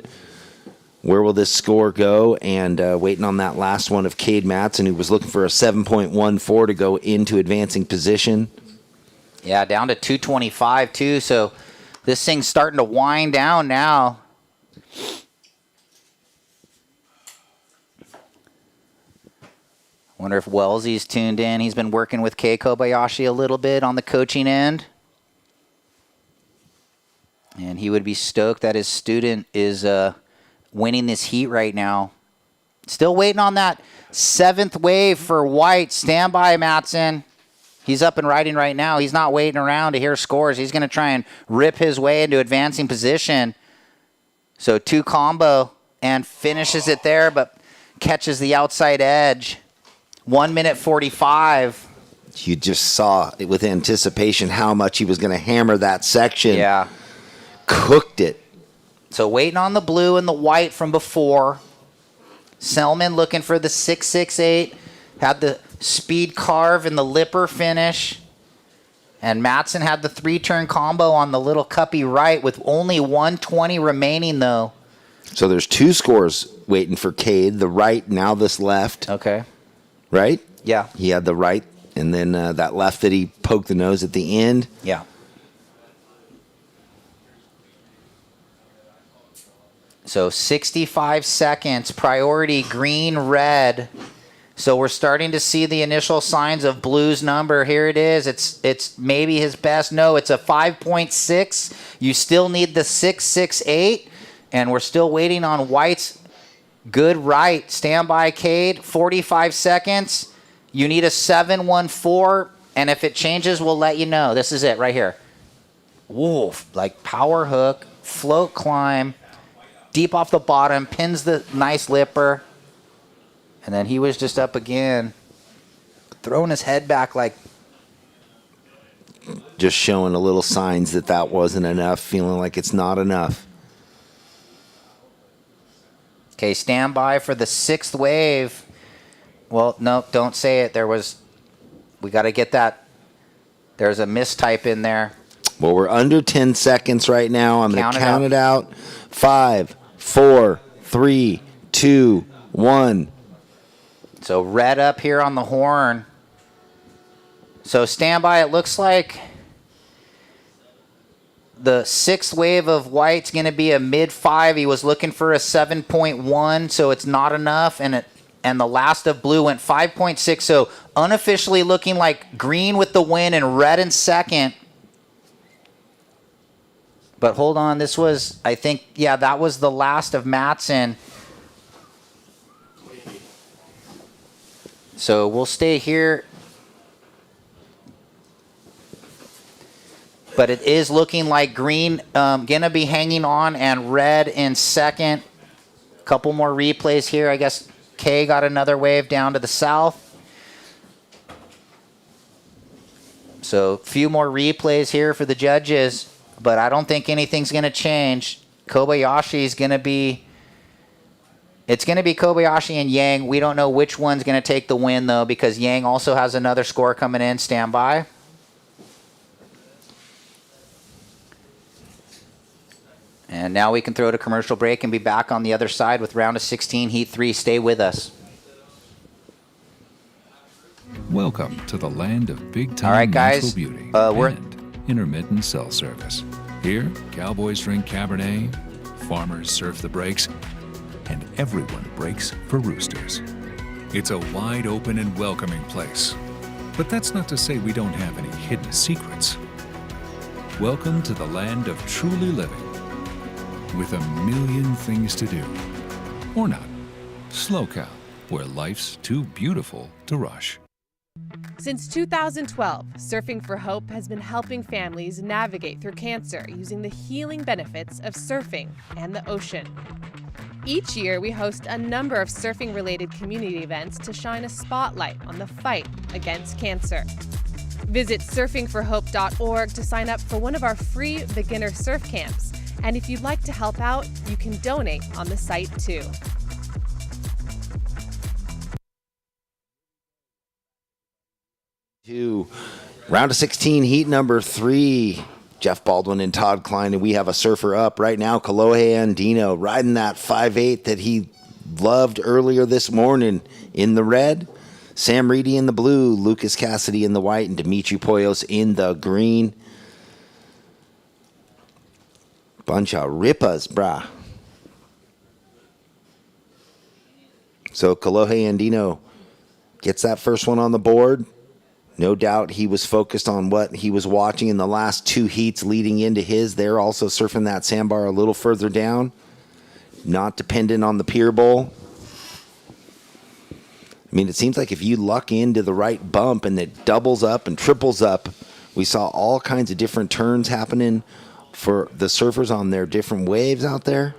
Where will this score go? And waiting on that last one of Cade Matson, who was looking for a 7.14 to go into advancing position. Yeah, down to 225 too. So this thing's starting to wind down now. Wonder if Wellesley's tuned in. He's been working with Kei Kobayashi a little bit on the coaching end. And he would be stoked that his student is winning this heat right now. Still waiting on that 7th wave for White. Stand by, Matson. He's up and riding right now. He's not waiting around to hear scores. He's going to try and rip his way into advancing position. So 2 combo and finishes it there, but catches the outside edge. 1 minute 45. You just saw it with anticipation how much he was going to hammer that section. Yeah. Cooked it. So waiting on the blue and the white from before. Selman looking for the 6.68. Had the speed carve and the lipper finish. And Matson had the 3-turn combo on the little cuppy right with only 120 remaining, though. So there's 2 scores waiting for Cade. The right, now this left. Okay. Right? Yeah. He had the right, and then that left that he poked the nose at the end. Yeah. So 65 seconds. Priority green, red. So we're starting to see the initial signs of Blue's number. Here it is. It's maybe his best. No, it's a 5.6. You still need the 6.68. And we're still waiting on White's good right. Stand by, Cade. 45 seconds. You need a 7.14. And if it changes, we'll let you know. This is it right here. Woof. Like power hook, float climb. Deep off the bottom, pins the nice lipper. And then he was just up again, throwing his head back like... Just showing a little signs that wasn't enough, feeling like it's not enough. Okay, stand by for the 6th wave. Well, no, don't say it. We got to get that. There's a mistype in there. Well, we're under 10 seconds right now. I'm going to count it out. 5, 4, 3, 2, 1. So red up here on the horn. So stand by. It looks like the 6th wave of White's going to be a mid-5. He was looking for a 7.1, so it's not enough. And the last of Blue went 5.6. So unofficially looking like green with the win and red in second. But hold on, this was, I think, yeah, that was the last of Matson. So we'll stay here. But it is looking like green going to be hanging on and red in second. Couple more replays here. I guess Kay got another wave down to the south. So a few more replays here for the judges. But I don't think anything's going to change. Kobayashi's going to be... It's going to be Kobayashi and Yang. We don't know which one's going to take the win, though, because Yang also has another score coming in. Stand by. And now we can throw to commercial break and be back on the other side with round of 16, heat 3. Stay with us. Welcome to the land of big-time All right, natural guys. beauty We're... and intermittent cell service. Here, cowboys drink Cabernet, farmers surf the breaks, and everyone breaks for roosters. It's a wide open and welcoming place. But that's not to say we don't have any hidden secrets. Welcome to the land of truly living, with a million things to do. Or not. SLO CAL, where life's too beautiful to rush. Since 2012, Surfing for Hope has been helping families navigate through cancer using the healing benefits of surfing and the ocean. Each year, we host a number of surfing-related community events to shine a spotlight on the fight against cancer. Visit surfingforhope.org to sign up for one of our free beginner surf camps. And if you'd like to help out, you can donate on the site too. To round of 16, heat number 3. Jeff Baldwin and Todd Klein, and we have a surfer up right now. Kalohe Andino riding that 5'8" that he loved earlier this morning in the red. Sam Reedy in the blue, Lucas Cassidy in the white, and Dimitri Poyos in the green. Bunch of rippas, brah. So Kalohe Andino gets that first one on the board. No doubt he was focused on what he was watching in the last 2 heats leading into his. They're also surfing that sandbar a little further down. Not dependent on the pier bowl. I mean, it seems like if you luck into the right bump and it doubles up and triples up, we saw all kinds of different turns happening for the surfers on their different waves out there.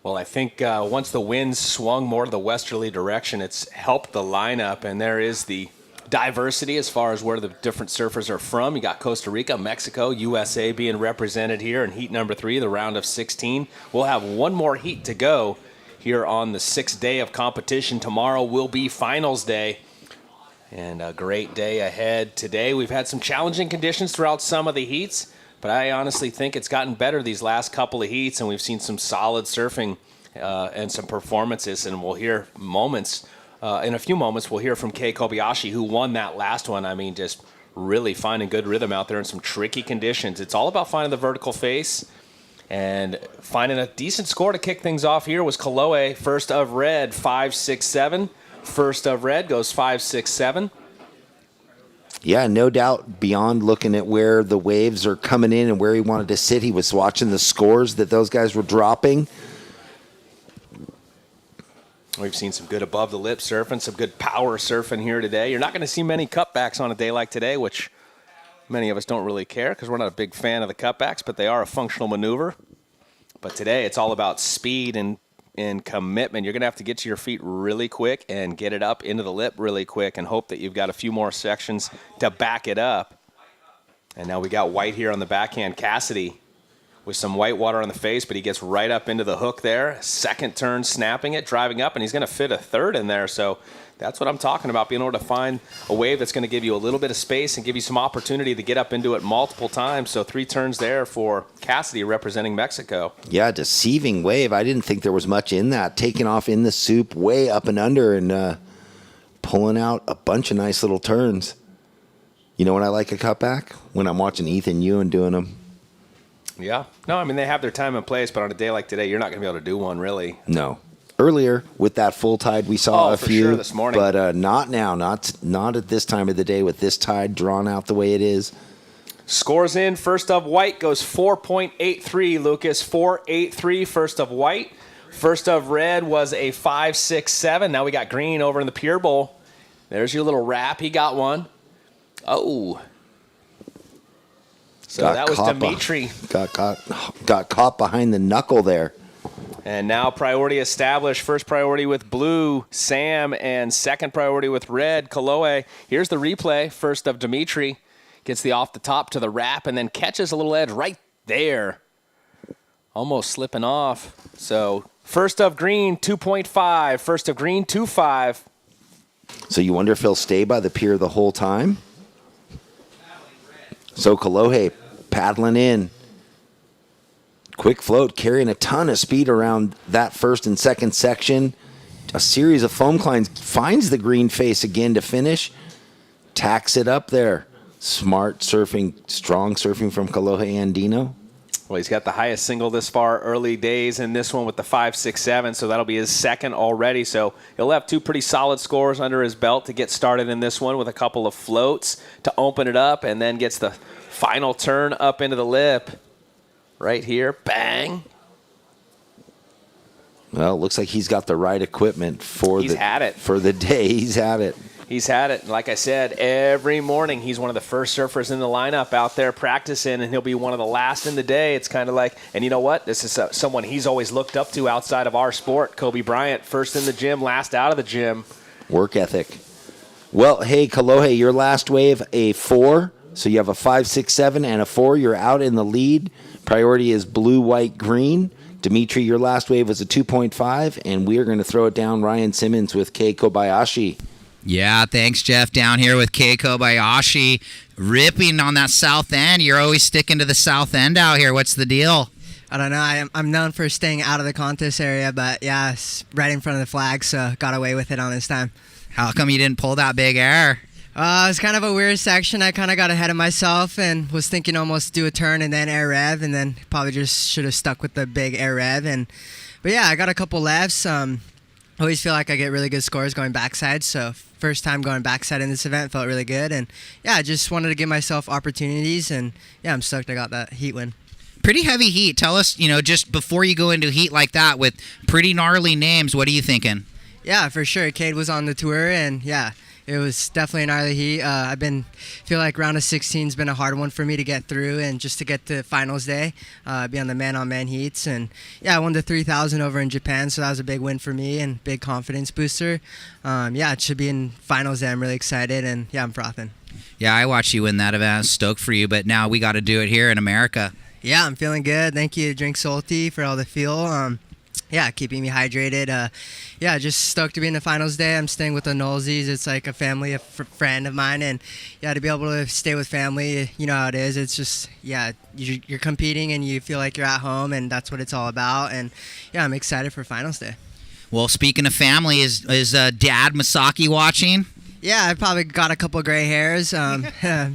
Well, I think once the wind swung more to the westerly direction, it's helped the lineup, and there is the diversity as far as where the different surfers are from. You got Costa Rica, Mexico, USA being represented here in heat number 3, the round of 16. We'll have one more heat to go here on the 6th day of competition. Tomorrow will be finals day, and a great day ahead today. We've had some challenging conditions throughout some of the heats, but I honestly think it's gotten better these last couple of heats, and we've seen some solid surfing and some performances, and we'll hear moments. In a few moments, we'll hear from Kei Kobayashi, who won that last one. I mean, just really finding good rhythm out there in some tricky conditions. It's all about finding the vertical face and finding a decent score to kick things off. Here was Kalohe, first of red, 5.67. First of red goes 5.67. Yeah, no doubt beyond looking at where the waves are coming in and where he wanted to sit, he was watching the scores that those guys were dropping. We've seen some good above-the-lip surfing, some good power surfing here today. You're not going to see many cutbacks on a day like today, which many of us don't really care because we're not a big fan of the cutbacks, but they are a functional maneuver. But today it's all about speed and commitment. You're going to have to get to your feet really quick and get it up into the lip really quick and hope that you've got a few more sections to back it up. And now we got white here on the backhand. Cassidy with some white water on the face, but he gets right up into the hook there. Second turn, snapping it, driving up, and he's going to fit a third in there. So that's what I'm talking about, being able to find a wave that's going to give you a little bit of space and give you some opportunity to get up into it multiple times. So 3 turns there for Cassidy representing Mexico. Yeah, deceiving wave. I didn't think there was much in that. Taking off in the soup, way up and under, and pulling out a bunch of nice little turns. You know when I like a cutback? When I'm watching Ethan Ewan doing them. Yeah. No, I mean, they have their time and place, but on a day like today, you're not going to be able to do one, really. No. Earlier, with that full tide, we saw a few. Sure, this morning. But not now. Not at this time of the day with this tide drawn out the way it is. Scores in. First of white goes 4.83, Lucas. 4.83 first of white. First of red was a 5.67. Now we got green over in the pier bowl. There's your little wrap. He got one. Oh. So that was Dimitri. Got caught behind the knuckle there. And now priority established. First priority with blue, Sam, and second priority with red, Kalohe. Here's the replay. First of Dimitri. Gets the off the top to the wrap and then catches a little edge right there. Almost slipping off. So first of green, 2.5. First of green, 2.5. So you wonder if he'll stay by the pier the whole time? So Kalohe paddling in. Quick float, carrying a ton of speed around that first and second section. A series of foam climbs, finds the green face again to finish. Tacks it up there. Smart surfing, strong surfing from Kalohe Andino. Well, he's got the highest single this far early days in this one with the 5.67, so that'll be his second already. So he'll have two pretty solid scores under his belt to get started in this one with a couple of floats to open it up, and then gets the final turn up into the lip right here. Bang. Well, it looks like he's got the right equipment for had it. for the day. He's had it. He's had it. Like I said, every morning he's one of the first surfers in the lineup out there practicing, and he'll be one of the last in the day. It's kind of like, and you know what? This is someone he's always looked up to outside of our sport. Kobe Bryant, first in the gym, last out of the gym. Work ethic. Well, hey, Kalohe, your last wave, a 4. So you have a 5, 6, 7, and a 4. You're out in the lead. Priority is blue, white, green. Dimitri, your last wave was a 2.5, and we are going to throw it down Ryan Simmons with Kei Kobayashi. Yeah, thanks, Jeff. Down here with Kei Kobayashi, ripping on that south end. You're always sticking to the south end out here. What's the deal? I don't know. I'm known for staying out of the contest area, but yeah, it's right in front of the flag, so got away with it on this time. How come you didn't pull that big air? It was kind of a weird section. I kind of got ahead of myself and was thinking almost do a turn and then air rev, and then probably just should have stuck with the big air rev. But yeah, I got a couple lefts. Always feel like I get really good scores going backside, so first time going backside in this event felt really good. And yeah, I just wanted to give myself opportunities, and yeah, I'm stoked I got that heat win. Pretty heavy heat. Tell us, just before you go into heat like that with pretty gnarly names, what are you thinking? Yeah, for sure. Cade was on the tour, and yeah, it was definitely an gnarly heat. Feel like round of 16's been a hard one for me to get through, and just to get to finals day, be on the man-on-man heats. And yeah, I won the 3,000 over in Japan, so that was a big win for me and big confidence booster. Yeah, it should be in finals day. I'm really excited, and yeah, I'm frothing. Yeah, I watched you win that event. Stoked for you, but now we got to do it here in America. Yeah, I'm feeling good. Thank you, Drink Salty, for all the fuel. Yeah, keeping me hydrated. Yeah, just stoked to be in the finals day. I'm staying with the Knowlesies. It's like a family, a friend of mine. And yeah, to be able to stay with family, you know how it is. It's just, yeah, you're competing and you feel like you're at home, and that's what it's all about. And yeah, I'm excited for finals day. Well, speaking of family, is Dad Masaki watching? Yeah, I probably got a couple gray hairs.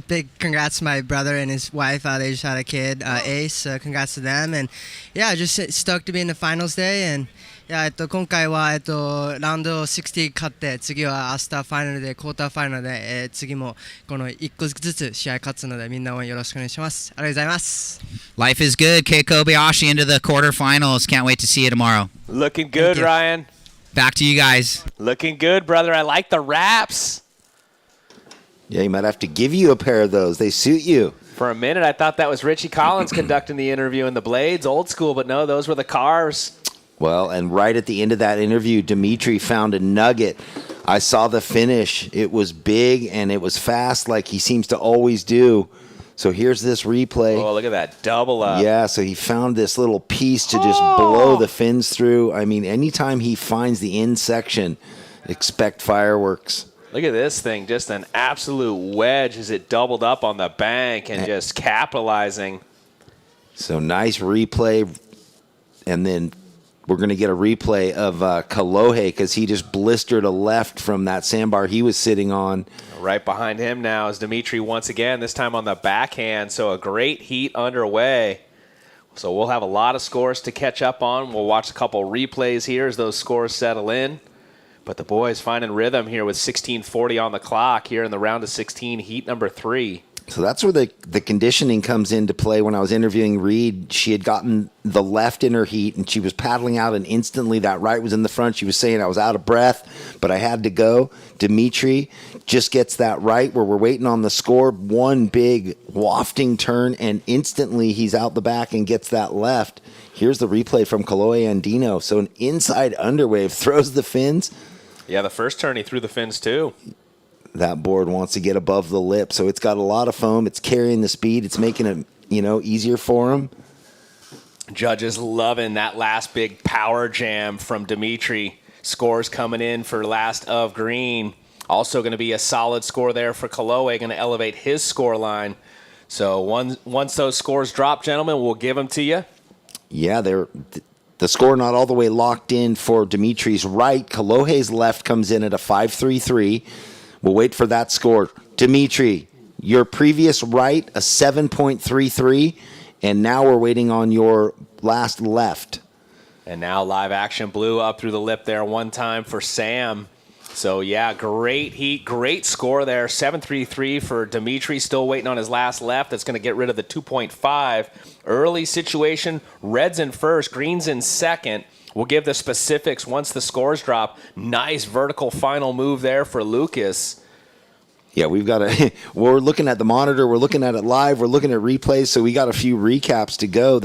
Big congrats to my brother and his wife. They just had a kid, Ace. Congrats to them. And yeah, just stoked to be in the finals day. And yeah, 今回はラウンド60勝って、次は明日ファイナルで、クォーターファイナルで、次もこの1個ずつ試合勝つので、みんな応援よろしくお願いします。ありがとうございます。Life is good. Kei Kobayashi into the quarterfinals. Can't wait to see you tomorrow. Looking good, Ryan. Back to you guys. Looking good, brother. I like the wraps. Yeah, you might have to give you a pair of those. They suit you. For a minute, I thought that was Richie Collins conducting the interview in the Blades, old school, but no, those were the cars. Well, and right at the end of that interview, Dimitri found a nugget. I saw the finish. It was big and it was fast like he seems to always do. So here's this replay. Oh, look at that double up. Yeah, so he found this little piece to just blow the fins through. I mean, anytime he finds the end section, expect fireworks. Look at this thing, just an absolute wedge as it doubled up on the bank and just capitalizing. So nice replay. And then we're going to get a replay of Kalohe because he just blistered a left from that sandbar he was sitting on. Right behind him now is Dimitri once again, this time on the backhand. So a great heat underway. So we'll have a lot of scores to catch up on. We'll watch a couple replays here as those scores settle in. But the boys finding rhythm here with 16:40 on the clock here in the round of 16, heat number 3. So that's where the conditioning comes into play. When I was interviewing Reed, she had gotten the left in her heat, and she was paddling out, and instantly that right was in the front. She was saying, I was out of breath, but I had to go. Dimitri just gets that right where we're waiting on the score. One big wafting turn, and instantly he's out the back and gets that left. Here's the replay from Kalohe Andino. So an inside underwave throws the fins. Yeah, the first turn he threw the fins too. That board wants to get above the lip, so it's got a lot of foam. It's carrying the speed. It's making it, easier for him. Judges loving that last big power jam from Dimitri. Scores coming in for last of green. Also going to be a solid score there for Kalohe, going to elevate his score line. So once those scores drop, gentlemen, we'll give them to you. Yeah, the score not all the way locked in for Dimitri's right. Kalohe's left comes in at a 5.33. We'll wait for that score. Dimitri, your previous right, a 7.33, And now we're waiting on your last left. And now live action, Blue up through the lip there one time for Sam. So, yeah, great heat, great score there. 7.33 for Dimitri, still waiting on his last left. That's going to get rid of the 2.5. Early situation, Red's in first, Green's in second. We'll give the specifics once the scores drop. Nice vertical final move there for Lucas. Yeah, we've got we're looking at the monitor, we're looking at it live, we're looking at replays, so we got a few recaps to go.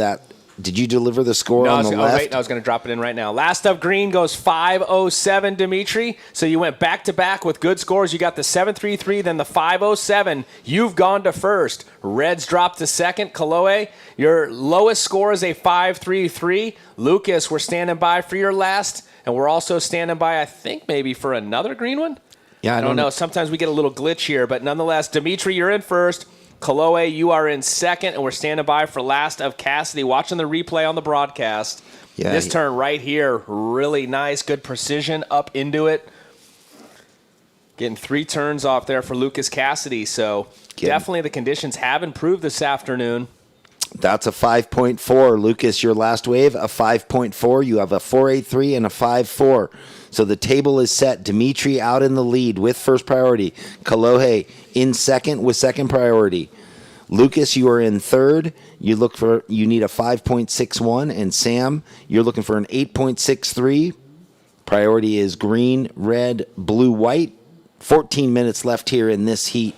Did you deliver the score on the left? Wait, I was going to drop it in right now. Last up, Green goes 5.07, Dimitri. So you went back-to-back with good scores. You got the 7.33, then the 5.07. You've gone to first. Reds dropped to second. Kaloe, your lowest score is a 5.33. Lucas, we're standing by for your last, and we're also standing by, I think, maybe for another green one? Yeah, I don't know. Sometimes we get a little glitch here, but nonetheless, Dimitri, you're in first. Kaloe, you are in second, and we're standing by for last of Cassidy. Watching the replay on the broadcast. Yeah, this turn right here, really nice, good precision up into it. Getting 3 turns off there for Lucas Cassidy. So definitely the conditions have improved this afternoon. That's a 5.4. Lucas, your last wave, a 5.4. You have a 4.83 and a 5.4. So the table is set. Dimitri out in the lead with first priority. Kalohe in second with second priority. Lucas, you are in third. You need a 5.61. And Sam, you're looking for an 8.63. Priority is green, red, blue, white. 14 minutes left here in this heat.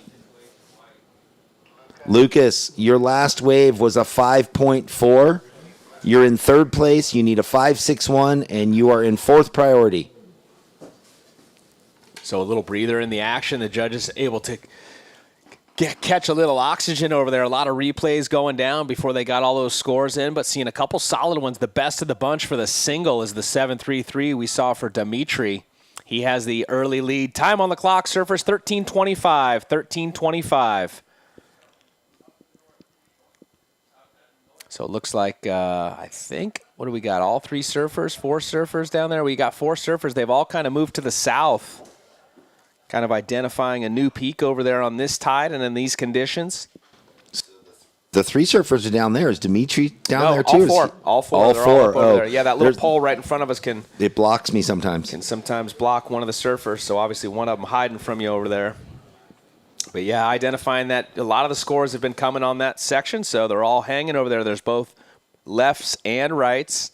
Lucas, your last wave was a 5.4. You're in third place. You need a 5.61, and you are in fourth priority. So a little breather in the action. The judge is able to catch a little oxygen over there. A lot of replays going down before they got all those scores in, but seeing a couple solid ones. The best of the bunch for the single is the 7.33 we saw for Dimitri. He has the early lead. Time on the clock, surfers 13.25. 13.25. So it looks like, I think, what do we got? All 3 surfers, 4 surfers down there? We got 4 surfers. They've all kind of moved to the south. Kind of identifying a new peak over there on this tide and in these conditions. The 3 surfers are down there. Is Dimitri down there too? All four. All They're 4. all up over there. Yeah, that little pole right in front of us it blocks me sometimes. Can sometimes block one of the surfers. So obviously one of them hiding from you over there. But yeah, identifying that a lot of the scores have been coming on that section, so they're all hanging over there. There's both lefts and rights,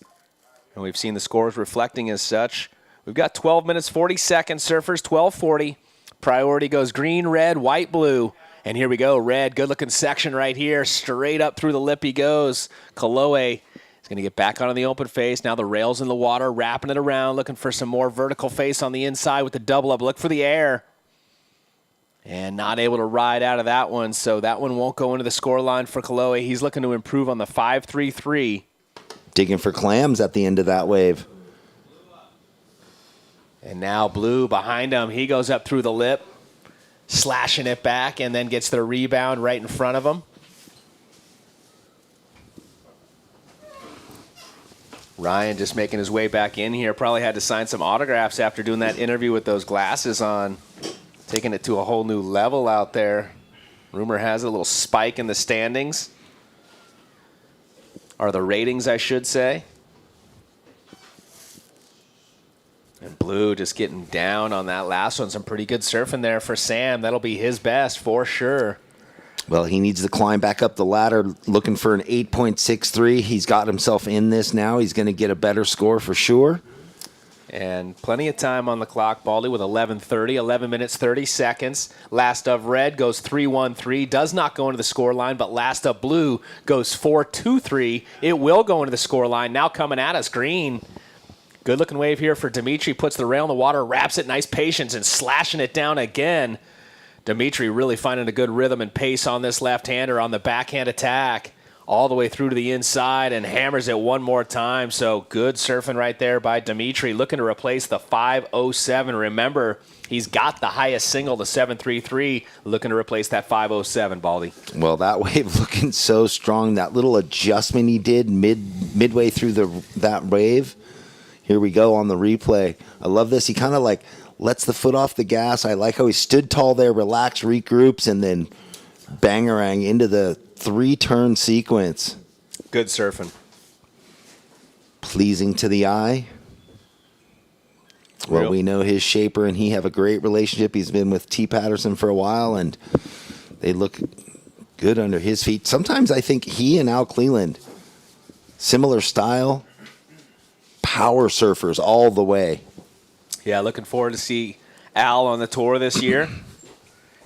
and we've seen the scores reflecting as such. We've got 12 minutes, 40 seconds, surfers, 12:40. Priority goes green, red, white, blue. And here we go, red, good-looking section right here. Straight up through the lip he goes. Kaloe is going to get back onto the open face. Now the rail's in the water, wrapping it around, looking for some more vertical face on the inside with the double up. Look for the air. And not able to ride out of that one, so that one won't go into the score line for Kaloe. He's looking to improve on the 5.33. Digging for clams at the end of that wave. And now Blue behind him. He goes up through the lip, slashing it back, and then gets the rebound right in front of him. Ryan just making his way back in here. Probably had to sign some autographs after doing that interview with those glasses on. Taking it to a whole new level out there. Rumor has it, a little spike in the standings. Or the ratings, I should say. And Blue just getting down on that last one. Some pretty good surfing there for Sam. That'll be his best for sure. Well, he needs to climb back up the ladder, looking for an 8.63. He's got himself in this now. He's going to get a better score for sure. And plenty of time on the clock, Baldy, with 11:30, 11 minutes, 30 seconds. Last of red goes 3.13, does not go into the score line, but last of blue goes 4.23. It will go into the score line. Now coming at us, green. Good-looking wave here for Dimitri. Puts the rail in the water, wraps it, nice patience, and slashing it down again. Dimitri really finding a good rhythm and pace on this left-hander on the backhand attack. All the way through to the inside and hammers it one more time. So good surfing right there by Dimitri, looking to replace the 5.07. Remember, he's got the highest single, the 7.33, looking to replace that 5.07, Baldy. Well, that wave looking so strong. That little adjustment he did midway through that wave. Here we go on the replay. I love this. He kind of like lets the foot off the gas. I like how he stood tall there, relaxed, regroups, and then bangarang into the 3-turn sequence. Good surfing. Pleasing to the eye. Well, we know his shaper and he have a great relationship. He's been with T. Patterson for a while, and they look good under his feet. Sometimes I think he and Al Cleland, similar style, power surfers all the way. Yeah, looking forward to see Al on the tour this year.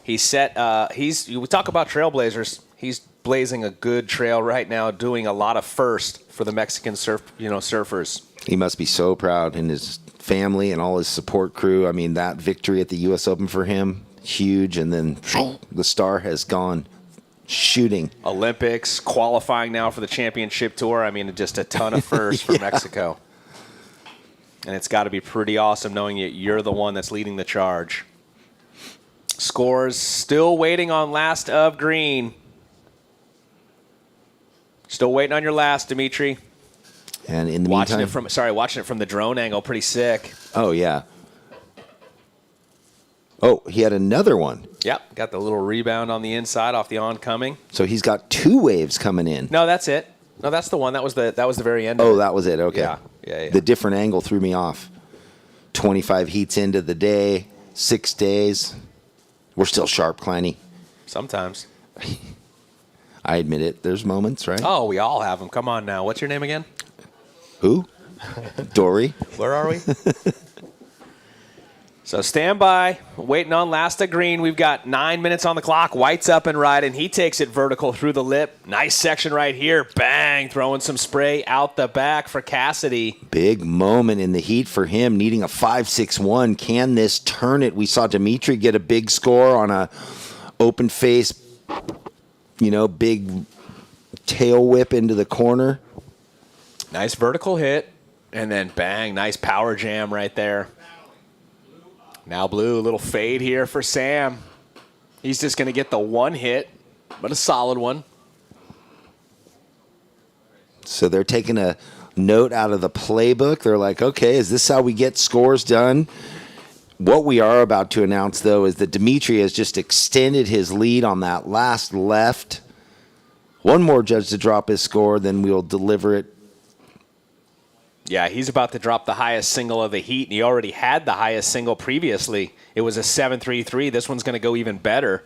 We talk about trailblazers. He's blazing a good trail right now, doing a lot of first for the Mexican surfers. He must be so proud, and his family and all his support crew. I mean, that victory at the U.S. Open for him, huge, and then the star has gone shooting. Olympics, qualifying now for the championship tour. I mean, just a ton of firsts for Mexico. And it's got to be pretty awesome knowing you're the one that's leading the charge. Scores still waiting on last of green. Still waiting on your last, Dimitri. And in the watching meantime, watching it from the drone angle, pretty sick. Oh yeah. Oh, he had another one. Yep, got the little rebound on the inside off the oncoming. So he's got 2 waves coming in. No, that's it. No, that's the one. That was the very end. Oh, that was it. Okay. Yeah. The different angle threw me off. 25 heats into the day, 6 days. We're still sharp, Kleiny. Sometimes. I admit it. There's moments, right? Oh, we all have them. Come on now. What's your name again? Who? Dory. Where are we? So stand by. Waiting on last of green. We've got 9 minutes on the clock. White's up and riding. He takes it vertical through the lip. Nice section right here. Bang. Throwing some spray out the back for Cassidy. Big moment in the heat for him, needing a 5.61. Can this turn it? We saw Dimitri get a big score on a open face, big tail whip into the corner. Nice vertical hit. And then bang. Nice power jam right there. Now blue, a little fade here for Sam. He's just going to get the one hit, but a solid one. So they're taking a note out of the playbook. They're like, okay, is this how we get scores done? What we are about to announce, though, is that Dimitri has just extended his lead on that last left. One more judge to drop his score, then we'll deliver it. Yeah, he's about to drop the highest single of the heat, and he already had the highest single previously. It was a 7.33. This one's going to go even better.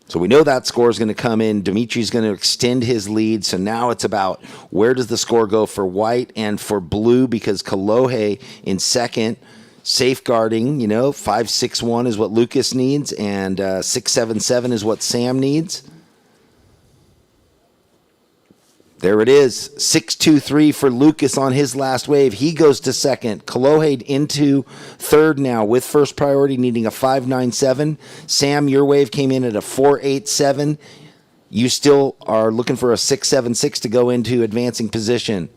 So we know that score is going to come in. Dimitri's going to extend his lead. So now it's about where does the score go for white and for blue, because Kalohe in second, safeguarding, 5.61 is what Lucas needs, and 6.77 is what Sam needs. There it is, 6.23 for Lucas on his last wave. He goes to second. Kalohe into third now with first priority, needing a 5.97. Sam, your wave came in at a 4.87. You still are looking for a 6.76 to go into advancing position.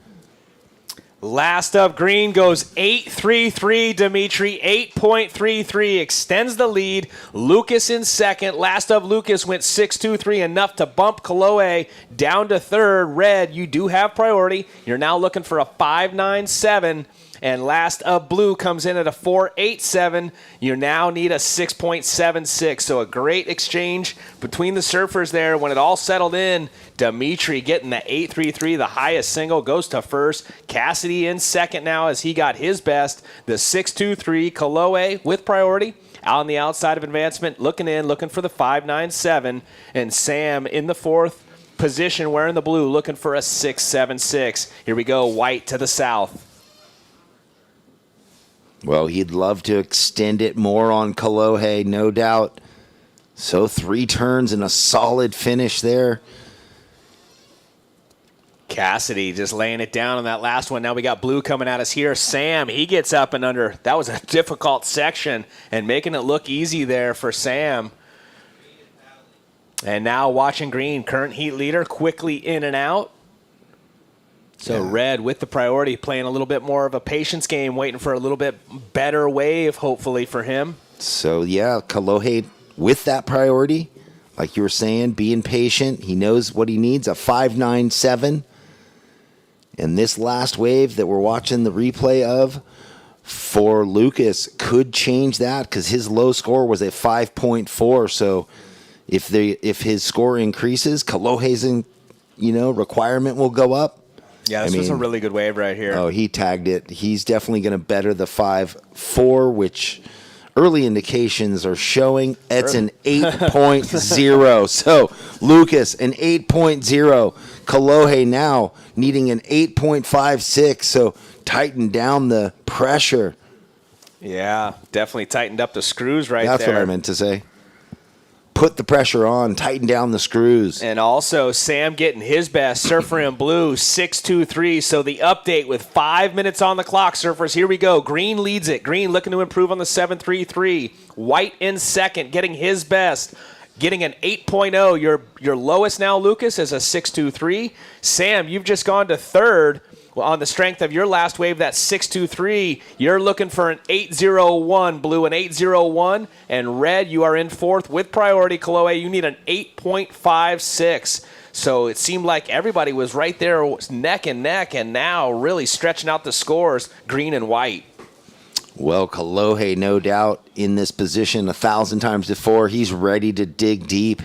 Last of green goes 8.33. Dimitri, 8.33, extends the lead. Lucas in second. Last of Lucas went 6.23, enough to bump Kalohe down to third. Red, you do have priority. You're now looking for a 5.97. And last of blue comes in at a 4.87. You now need a 6.76. So a great exchange between the surfers there. When it all settled in, Dimitri getting the 8.33, the highest single, goes to first. Cassidy in second now as he got his best. The 6.23, Kalohe with priority. Out on the outside of advancement, looking for the 5.97. And Sam in the fourth position wearing the blue, looking for a 6.76. Here we go, white to the south. Well, he'd love to extend it more on Kalohe, no doubt. So 3 turns and a solid finish there. Cassidy just laying it down on that last one. Now we got blue coming at us here. Sam, he gets up and under. That was a difficult section and making it look easy there for Sam. And now watching green, current heat leader, quickly in and out. So red with the priority, playing a little bit more of a patience game, waiting for a little bit better wave, hopefully, for him. So, yeah, Kalohe with that priority, like you were saying, being patient. He knows what he needs, a 5.97. And this last wave that we're watching the replay of for Lucas could change that, because his low score was a 5.4. So if his score increases, Kalohe's requirement will go up. Yeah, this was a really good wave right here. Oh, he tagged it. He's definitely going to better the 5.4, which early indications are showing it's an 8.0. So, Lucas, an 8.0. Kalohe now needing an 8.56. So, tighten down the pressure. Yeah, definitely tightened up the screws right there. That's what I meant to say. Put the pressure on, tighten down the screws. And also, Sam getting his best. Surfer in blue, 6.23. So the update with 5 minutes on the clock, surfers. Here we go. Green leads it. Green looking to improve on the 7.33. White in second, getting his best. Getting an 8.0. Your lowest now, Lucas, is a 6.23. Sam, you've just gone to third. Well, on the strength of your last wave, that 6.23, you're looking for an 8.01, blue, an 8.01, and red, you are in fourth with priority. Kalohe, you need an 8.56. So it seemed like everybody was right there neck and neck, and now really stretching out the scores, green and white. Well, Kalohe, no doubt, in this position 1,000 times before. He's ready to dig deep.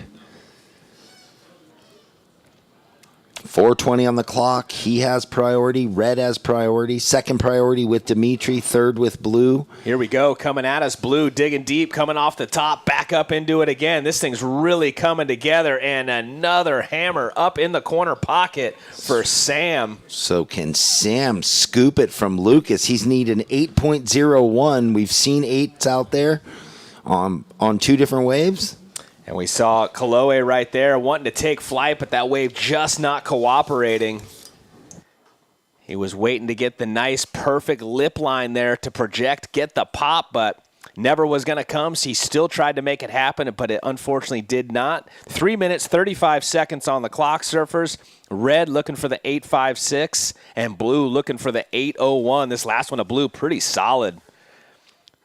4:20 on the clock. He has priority. Red has priority. Second priority with Dimitri. Third with blue. Here we go. Coming at us. Blue digging deep. Coming off the top. Back up into it again. This thing's really coming together. And another hammer up in the corner pocket for Sam. So can Sam scoop it from Lucas? He's needed an 8.01. We've seen 8s out there on 2 different waves. And we saw Kalohe right there wanting to take flight, but that wave just not cooperating. He was waiting to get the nice, perfect lip line there to project, get the pop, but never was going to come, so he still tried to make it happen, but it unfortunately did not. 3 minutes, 35 seconds on the clock, surfers. Red looking for the 8.56, and blue looking for the 8.01. This last one of blue, pretty solid.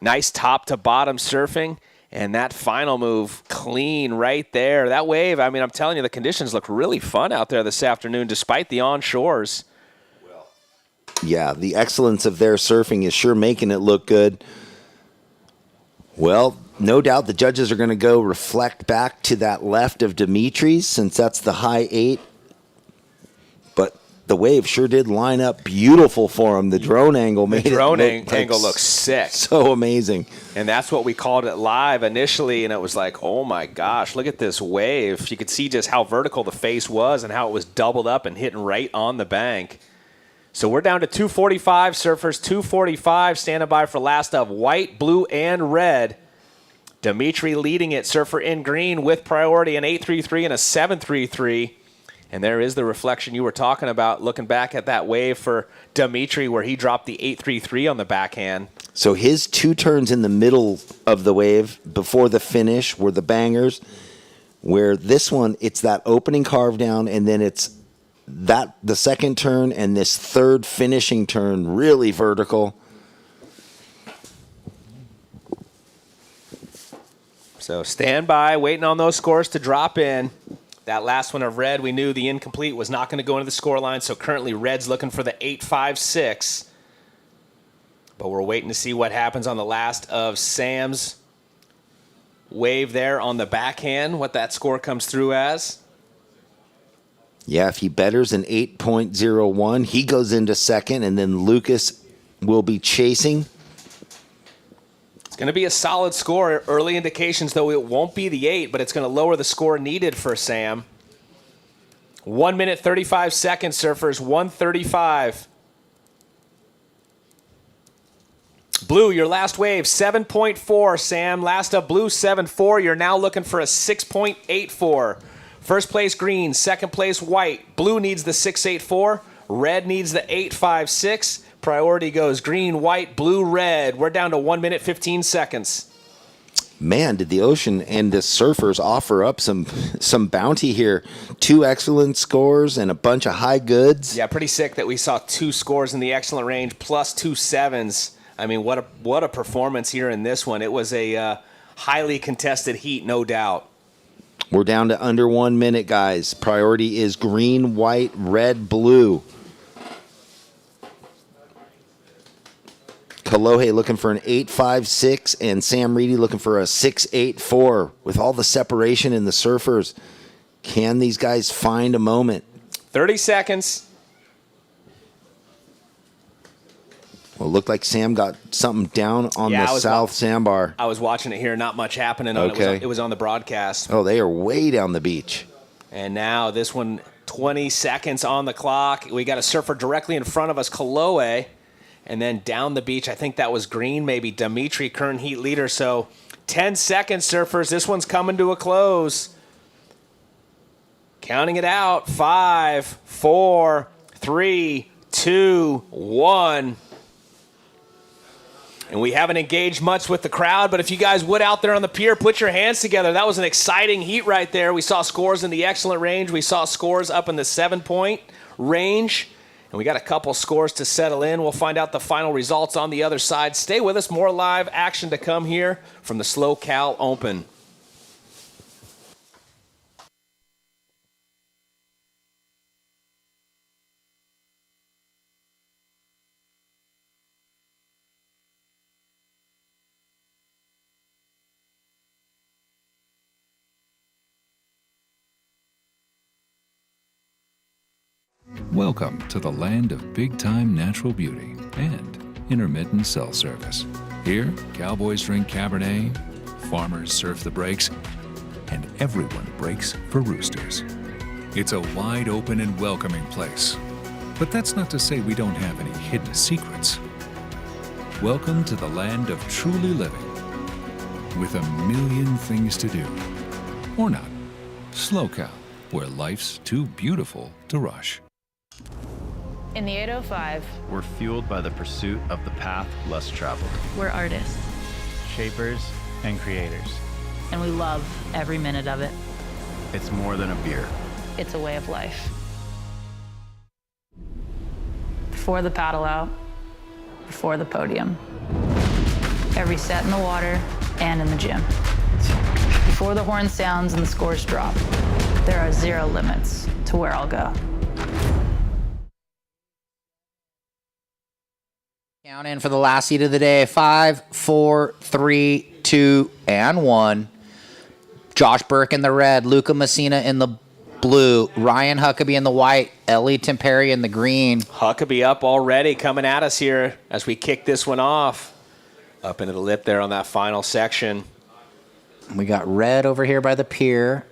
Nice top to bottom surfing. And that final move, clean right there. That wave, I mean, I'm telling you, the conditions look really fun out there this afternoon, despite the onshores. Yeah, the excellence of their surfing is sure making it look good. Well, no doubt the judges are going to go reflect back to that left of Dimitri's, since that's the high 8. But the wave sure did line up beautiful for him. The drone angle made it look angle looks sick. So amazing. And that's what we called it live initially, and it was like, oh my gosh, look at this wave. You could see just how vertical the face was and how it was doubled up and hitting right on the bank. So we're down to 245 surfers, 245 standing by for last of white, blue, and red. Dimitri leading it, surfer in green with priority, an 8.33 and a 7.33. And there is the reflection you were talking about, looking back at that wave for Dimitri where he dropped the 8.33 on the backhand. So his 2 turns in the middle of the wave before the finish were the bangers, where this one, it's that opening carve down, and then it's the second turn and this third finishing turn, really vertical. So stand by, waiting on those scores to drop in. That last one of red, we knew the incomplete was not going to go into the scoreline, so currently red's looking for the 8.56. But we're waiting to see what happens on the last of Sam's wave there on the backhand, what that score comes through as. Yeah, if he betters an 8.01, he goes into second, and then Lucas will be chasing. It's going to be a solid score. Early indications, though, it won't be the 8, but it's going to lower the score needed for Sam. 1 minute, 35 seconds, surfers, 1:35. Blue, your last wave, 7.4, Sam. Last up, blue, 7.4. You're now looking for a 6.84. First place, green. Second place, white. Blue needs the 6.84. Red needs the 8.56. Priority goes green, white, blue, red. We're down to 1 minute, 15 seconds. Man, did the ocean and the surfers offer up some bounty here. 2 excellent scores and a bunch of high goods. Yeah, pretty sick that we saw 2 scores in the excellent range plus 2 sevens. I mean, what a performance here in this one. It was a highly contested heat, no doubt. We're down to under 1 minute, guys. Priority is green, white, red, blue. Kalohe looking for an 8.56 and Sam Reedy looking for a 6.84. With all the separation in the surfers, can these guys find a moment? 30 seconds. Well, it looked like Sam got something down on Yeah, I the was south sandbar. I was watching it here. Not much happening on Okay. it. It was on the broadcast. Oh, they are way down the beach. And now this one, 20 seconds on the clock. We got a surfer directly in front of us, Kaloe. And then down the beach, I think that was Green, maybe Dimitri, current heat leader. So 10 seconds, surfers. This one's coming to a close. Counting it out. 5, 4, 3, 2, 1. And we haven't engaged much with the crowd, but if you guys would out there on the pier, put your hands together. That was an exciting heat right there. We saw scores in the excellent range. We saw scores up in the 7-point range. And we got a couple scores to settle in. We'll find out the final results on the other side. Stay with us. More live action to come here from the SLO CAL Open. Welcome to the land of big-time natural beauty and intermittent cell service. Here, cowboys drink Cabernet, farmers surf the breaks, and everyone breaks for roosters. It's a wide open and welcoming place. But that's not to say we don't have any hidden secrets. Welcome to the land of truly living, with a million things to do. Or not. SLO CAL, where life's too beautiful to rush. In the 805, we're fueled by the pursuit of the path less traveled. we're artists, Shapers and creators. and we love every minute of it. It's more than a beer. It's a way of life. Before the paddle out, before the podium, every set in the water and in the gym. Before the horn sounds and the scores drop, there are zero limits to where I'll go. Count in for the last heat of the day. 5, 4, 3, 2, and 1. Josh Burke in the red, Luca Messina in the blue, Ryan Huckabee in the white, Ellie Temperi in the green. Huckabee up already, coming at us here as we kick this one off. Up into the lip there on that final section. We got red over here by the pier.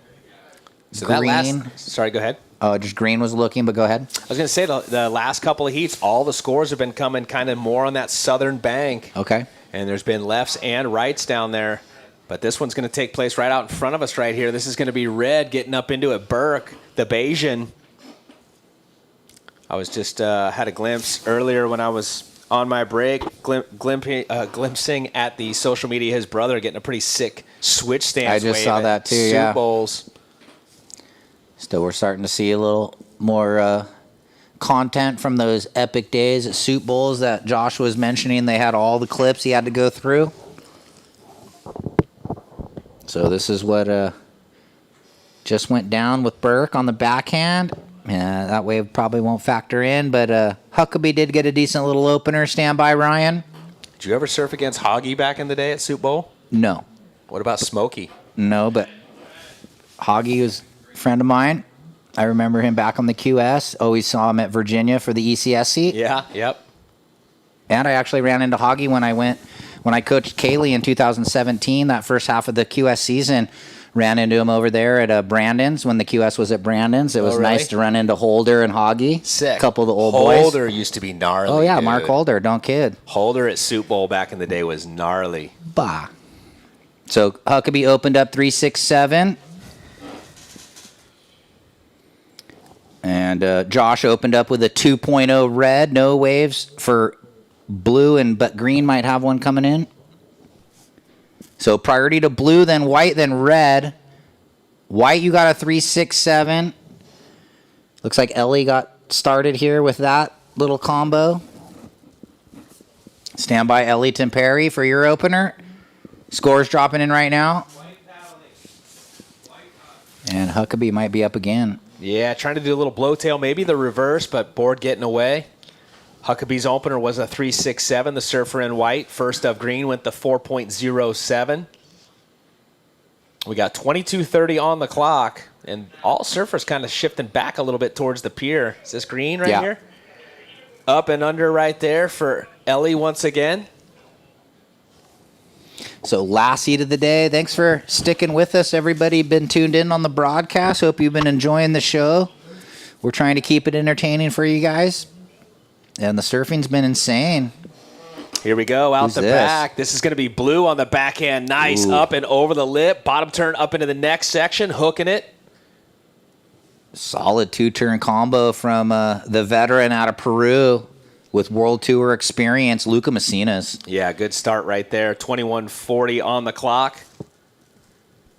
So green. that last, sorry, go ahead. Oh, just green was looking, but go ahead. I was going to say the last couple of heats, all the scores have been coming kind of more on that southern bank. Okay. And there's been lefts and rights down there. But this one's going to take place right out in front of us right here. This is going to be red getting up into it. Burke, the Bayesian. I was just had a glimpse earlier when I was on my break, glimpsing at the social media his brother getting a pretty sick switch stance. I just saw that too, yeah. Soup bowls. Still, we're starting to see a little more content from those epic days at Soup Bowls that Josh was mentioning. They had all the clips he had to go through. So this is what just went down with Burke on the backhand. Yeah, that wave probably won't factor in, but Huckabee did get a decent little opener. Stand by, Ryan. Did you ever surf against Hoggy back in the day at Soup Bowl? No. What about Smokey? No, but Hoggy was a friend of mine. I remember him back on the QS. Always saw him at Virginia for the ECS seat. Yeah, yep. And I actually ran into Hoggy when I coached Kaylee in 2017, that first half of the QS season. Ran into him over there at Brandon's when the QS was at Brandon's. It was really? nice to run into Holder and Hoggy. Sick. A couple of the old boys. Holder used to be gnarly. Oh, yeah, dude. Mark Holder. Don't kid. Holder at Soup Bowl back in the day was gnarly. Bah. So Huckabee opened up 3-6-7. And Josh opened up with a 2.0 red. No waves for blue, but green might have one coming in. So priority to blue, then white, then red. White, you got a 3-6-7. Looks like Ellie got started here with that little combo. Stand by, Ellie Temperi, for your opener. Scores dropping in right now. And Huckabee might be up again. Yeah, trying to do a little blowtail, maybe the reverse, but board getting away. Huckabee's opener was a 3-6-7. The surfer in white, first of green, went the 4.07. We got 22:30 on the clock, and all surfers kind of shifting back a little bit towards the pier. Is this green right here? Up and under right there for Ellie once again. So last heat of the day. Thanks for sticking with us. Everybody been tuned in on the broadcast. Hope you've been enjoying the show. We're trying to keep it entertaining for you guys. And the surfing's been insane. Here we go, out Who's the this? back. This is going to be Blue on the backhand. Nice, up and over the lip. Bottom turn up into the next section, hooking it. Solid two-turn combo from the veteran out of Peru with World Tour experience, Luca Messinas. Yeah, good start right there. 21:40 on the clock.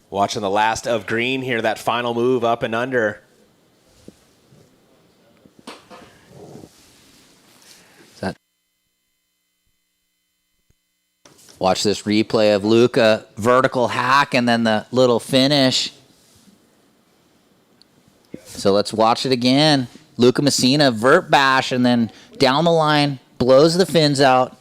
Watching the last of green here, that final move up and under. Watch this replay of Luca, vertical hack, and then the little finish. So let's watch it again. Luca Messina, vert bash, and then down the line, blows the fins out.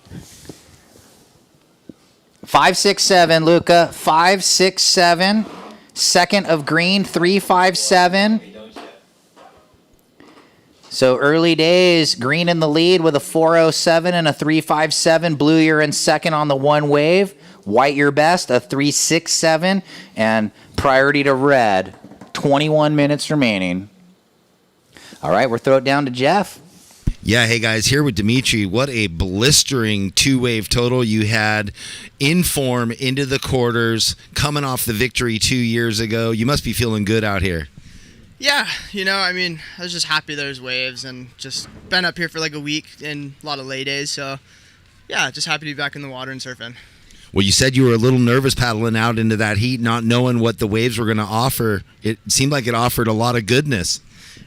5-6-7, Luca. 5-6-7. Second of green, 3-5-7. So early days, green in the lead with a 4.07 and a 3.57. Blue, you're in second on the one wave. White, your best, a 3.67. And priority to red. 21 minutes remaining. All right, we'll throw it down to Jeff. Yeah, hey guys, here with Dimitri. What a blistering two-wave total you had in form into the quarters, coming off the victory 2 years ago. You must be feeling good out here. Yeah, I was just happy there's waves and just been up here for like a week and a lot of lay days. So, yeah, just happy to be back in the water and surfing. Well, you said you were a little nervous paddling out into that heat, not knowing what the waves were going to offer. It seemed like it offered a lot of goodness.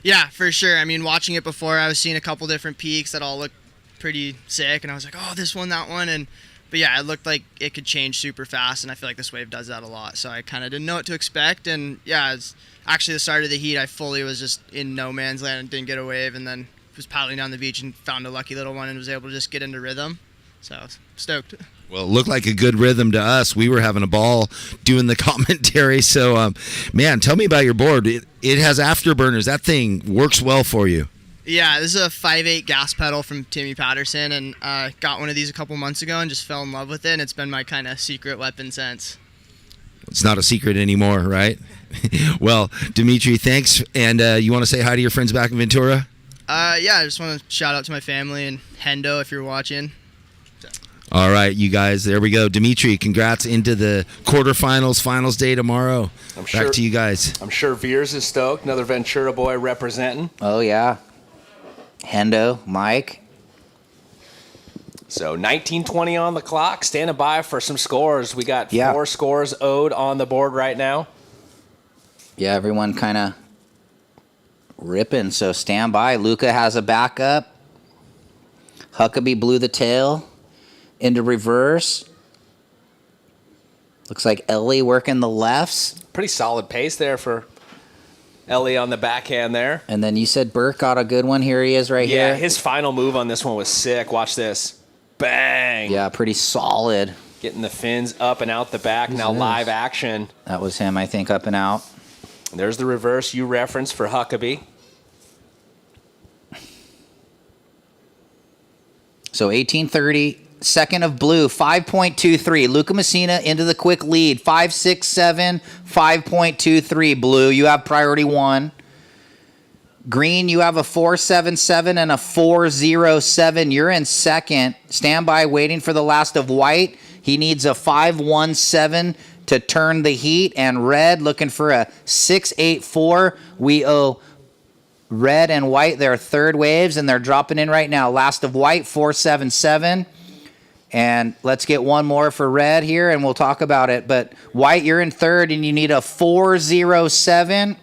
Yeah, for sure. Watching it before, I was seeing a couple different peaks that all looked pretty sick, and I was like, oh, this one, that one. But yeah, it looked like it could change super fast, and I feel like this wave does that a lot. So I kind of didn't know what to expect, and yeah, it's actually the start of the heat. I fully was just in no man's land and didn't get a wave, and then was paddling down the beach and found a lucky little one and was able to just get into rhythm. So I was stoked. Well, it looked like a good rhythm to us. We were having a ball doing the commentary. So, man, tell me about your board. It has afterburners. That thing works well for you. Yeah, this is a 5.8 gas pedal from Timmy Patterson, and got one of these a couple months ago and just fell in love with it, and it's been my kind of secret weapon since. It's not a secret anymore, right? Well, Dimitri, thanks. And you want to say hi to your friends back in Ventura? Yeah, I just want to shout out to my family and Hendo if you're watching. All right, you guys, there we go. Dimitri, congrats into the quarterfinals, finals day tomorrow. Back to you guys. I'm sure Veers is stoked. Another Ventura boy representing. Oh, yeah. Hendo, Mike. So 19:20 on the clock. Standing by for some scores. We got 4 scores owed on the board right now. Yeah, everyone kind of ripping, so stand by. Luca has a backup. Huckabee blew the tail into reverse. Looks like Ellie working the lefts. Pretty solid pace there for Ellie on the backhand there. And then you said Burke got a good one. Here he is right here. Yeah, his final move on this one was sick. Watch this. Bang. Yeah, pretty solid. Getting the fins up and out the back. Now live action. That was him, I think, up and out. There's the reverse you referenced for Huckabee. So 18:30. Second of blue, 5.23. Luca Messina into the quick lead. 5.67, 5.23. Blue, you have priority one. Green, you have a 4.77 and a 4.07. You're in second. Stand by waiting for the last of white. He needs a 5.17 to turn the heat. And red looking for a 6.84. We owe red and white their third waves, and they're dropping in right now. Last of white, 4.77. And let's get one more for red here, and we'll talk about it. But white, you're in third, and you need a 4.07.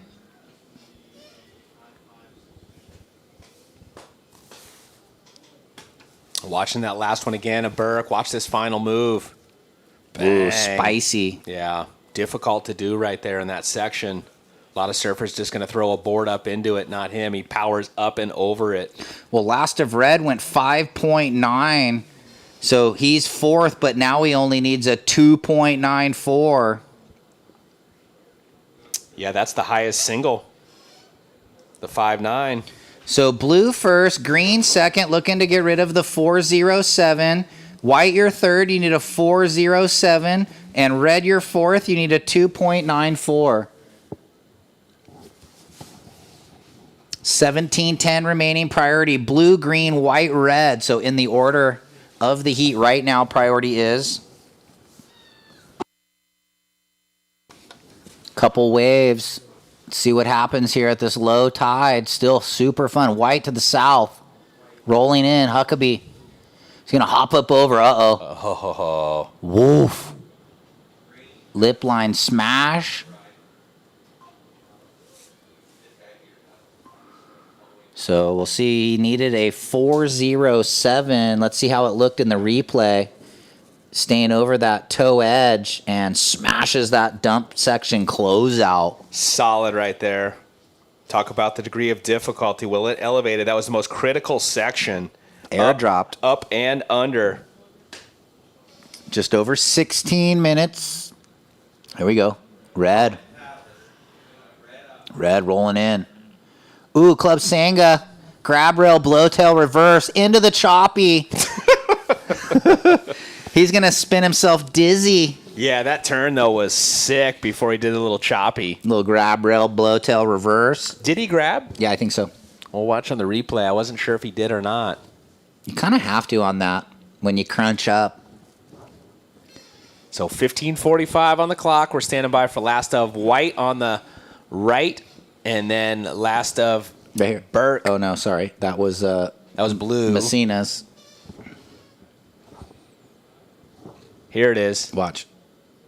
Watching that last one again of Burke. Watch this final move. Ooh, Bang. spicy. Yeah, difficult to do right there in that section. A lot of surfers just going to throw a board up into it, not him. He powers up and over it. Well, last of red went 5.9. So he's fourth, but now he only needs a 2.94. Yeah, that's the highest single. The 5.9. So blue first, green second, looking to get rid of the 4.07. White your third, you need a 4.07. And red your fourth, you need a 2.94. 17:10 remaining. Priority blue, green, white, red. So in the order of the heat right now, priority is couple waves. See what happens here at this low tide. Still super fun. White to the south. Rolling in. Huckabee. He's going to hop up over. Uh-oh. Oh. Woof. Lip line smash. So we'll see. He needed a 4.07. Let's see how it looked in the replay. Staying over that toe edge and smashes that dump section closeout. Solid right there. Talk about the degree of difficulty. Well, it elevated. That was the most critical section. Air dropped. Up and under. Just over 16 minutes. Here we go. Red. Red rolling in. Ooh, Club Sanga. Grab rail, blowtail, reverse. Into the choppy. He's going to spin himself dizzy. Yeah, that turn, though, was sick before he did a little choppy. Little grab rail, blowtail, reverse. Did he grab? Yeah, I think so. We'll watch on the replay. I wasn't sure if he did or not. You kind of have to on that when you crunch up. So 15:45 on the clock. We're standing by for last of White on the right, and then last of right here. Burke. Oh, no, sorry. That was Blue. Messina's. Here it is. Watch.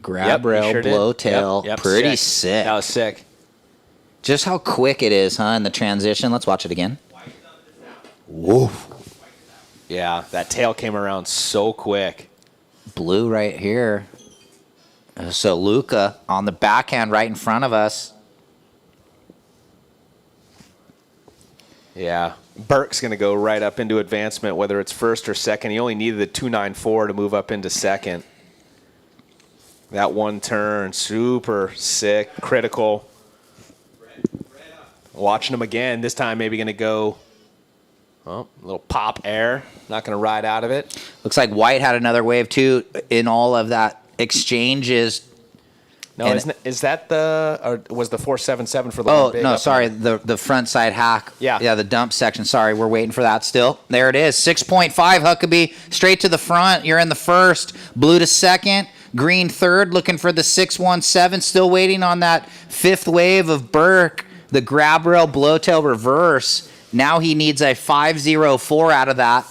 Grab rail, sure blowtail. Yep, Pretty sick. sick. That was sick. Just how quick it is, huh, in the transition. Let's watch it again. Woof. Yeah, that tail came around so quick. Blue right here. So Luca on the backhand right in front of us. Yeah. Burke's going to go right up into advancement, whether it's first or second. He only needed the 2.94 to move up into second. That one turn, super sick, critical. Watching him again. This time maybe going to go, a little pop air. Not going to ride out of it. Looks like White had another wave, too, in all of that exchanges. No, is that or was the 4.77 for the Oh, one big no, up sorry, there? the front side hack. Yeah. Yeah, the dump section. Sorry, we're waiting for that still. There it is, 6.5, Huckabee, straight to the front. You're in the first. Blue to second, green third, looking for the 6.17. Still waiting on that fifth wave of Burke, the grab rail, blowtail, reverse. Now he needs a 5.04 out of that.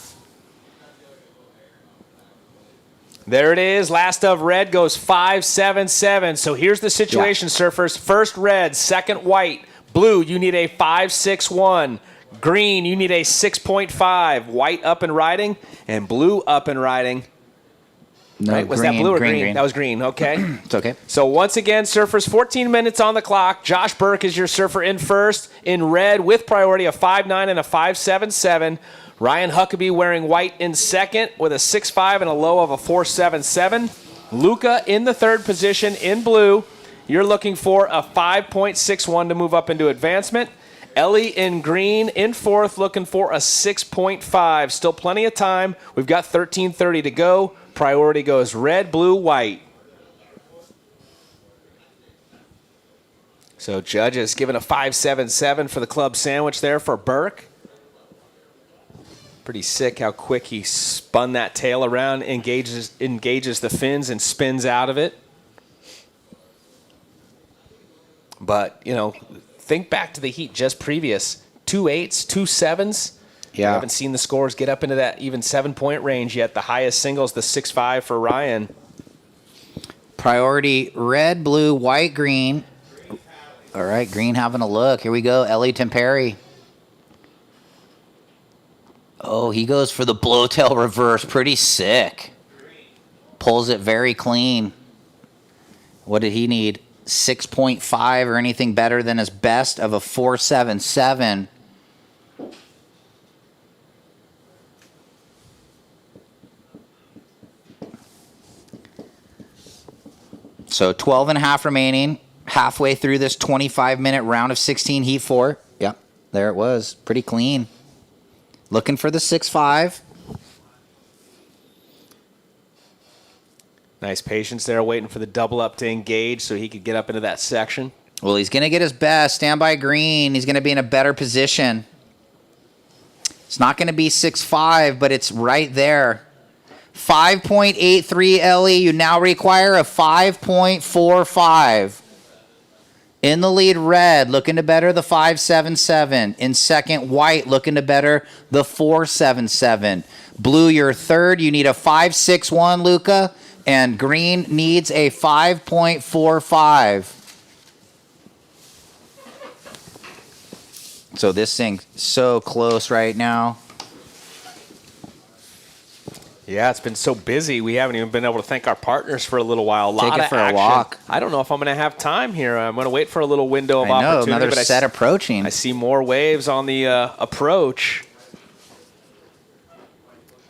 There it is. Last of Red goes 5.77. So here's the situation, surfers. First Red, second White. Blue, you need a 5.61. Green, you need a 6.5. White up and riding, and Blue up and riding. No, right? Was green, that blue or green? That was green. Okay. It's okay. So once again, surfers, 14 minutes on the clock. Josh Burke is your surfer in first, in red with priority of 5.9 and a 5.77. Ryan Huckabee wearing white in second with a 6.5 and a low of a 4.77. Luca in the third position in blue. You're looking for a 5.61 to move up into advancement. Ellie in green in fourth, looking for a 6.5. Still plenty of time. We've got 13:30 to go. Priority goes red, blue, white. So judges giving a 5.77 for the club sandwich there for Burke. Pretty sick how quick he spun that tail around, engages the fins, and spins out of it. But, think back to the heat just previous. 2 8s, 2 7s. Yeah. We haven't seen the scores get up into that even 7-point range yet. The highest singles, the 6.5 for Ryan. Priority red, blue, white, green. All right, green having a look. Here we go. Ellie Temperi. Oh, he goes for the blowtail reverse. Pretty sick. Pulls it very clean. What did he need? 6.5 or anything better than his best of a 4.77. So 12 and a half remaining. halfway through this 25-minute round of 16 heat 4. Yep, there it was. Pretty clean. Looking for the 6.5. Nice patience there, waiting for the double up to engage so he could get up into that section. Well, he's going to get his best. Stand by green. He's going to be in a better position. It's not going to be 6.5, but it's right there. 5.83 Ellie. You now require a 5.45. In the lead, red, looking to better the 5.77. In second, white, looking to better the 4.77. Blue, you're third. You need a 5.61, Luca. And green needs a 5.45. So this thing's so close right now. Yeah, it's been so busy. We haven't even been able to thank our partners for a little while. Take it for a walk. I don't know if I'm going to have time here. I'm going to wait for a little window of I know, opportunity. another set approaching. I see more waves on the approach.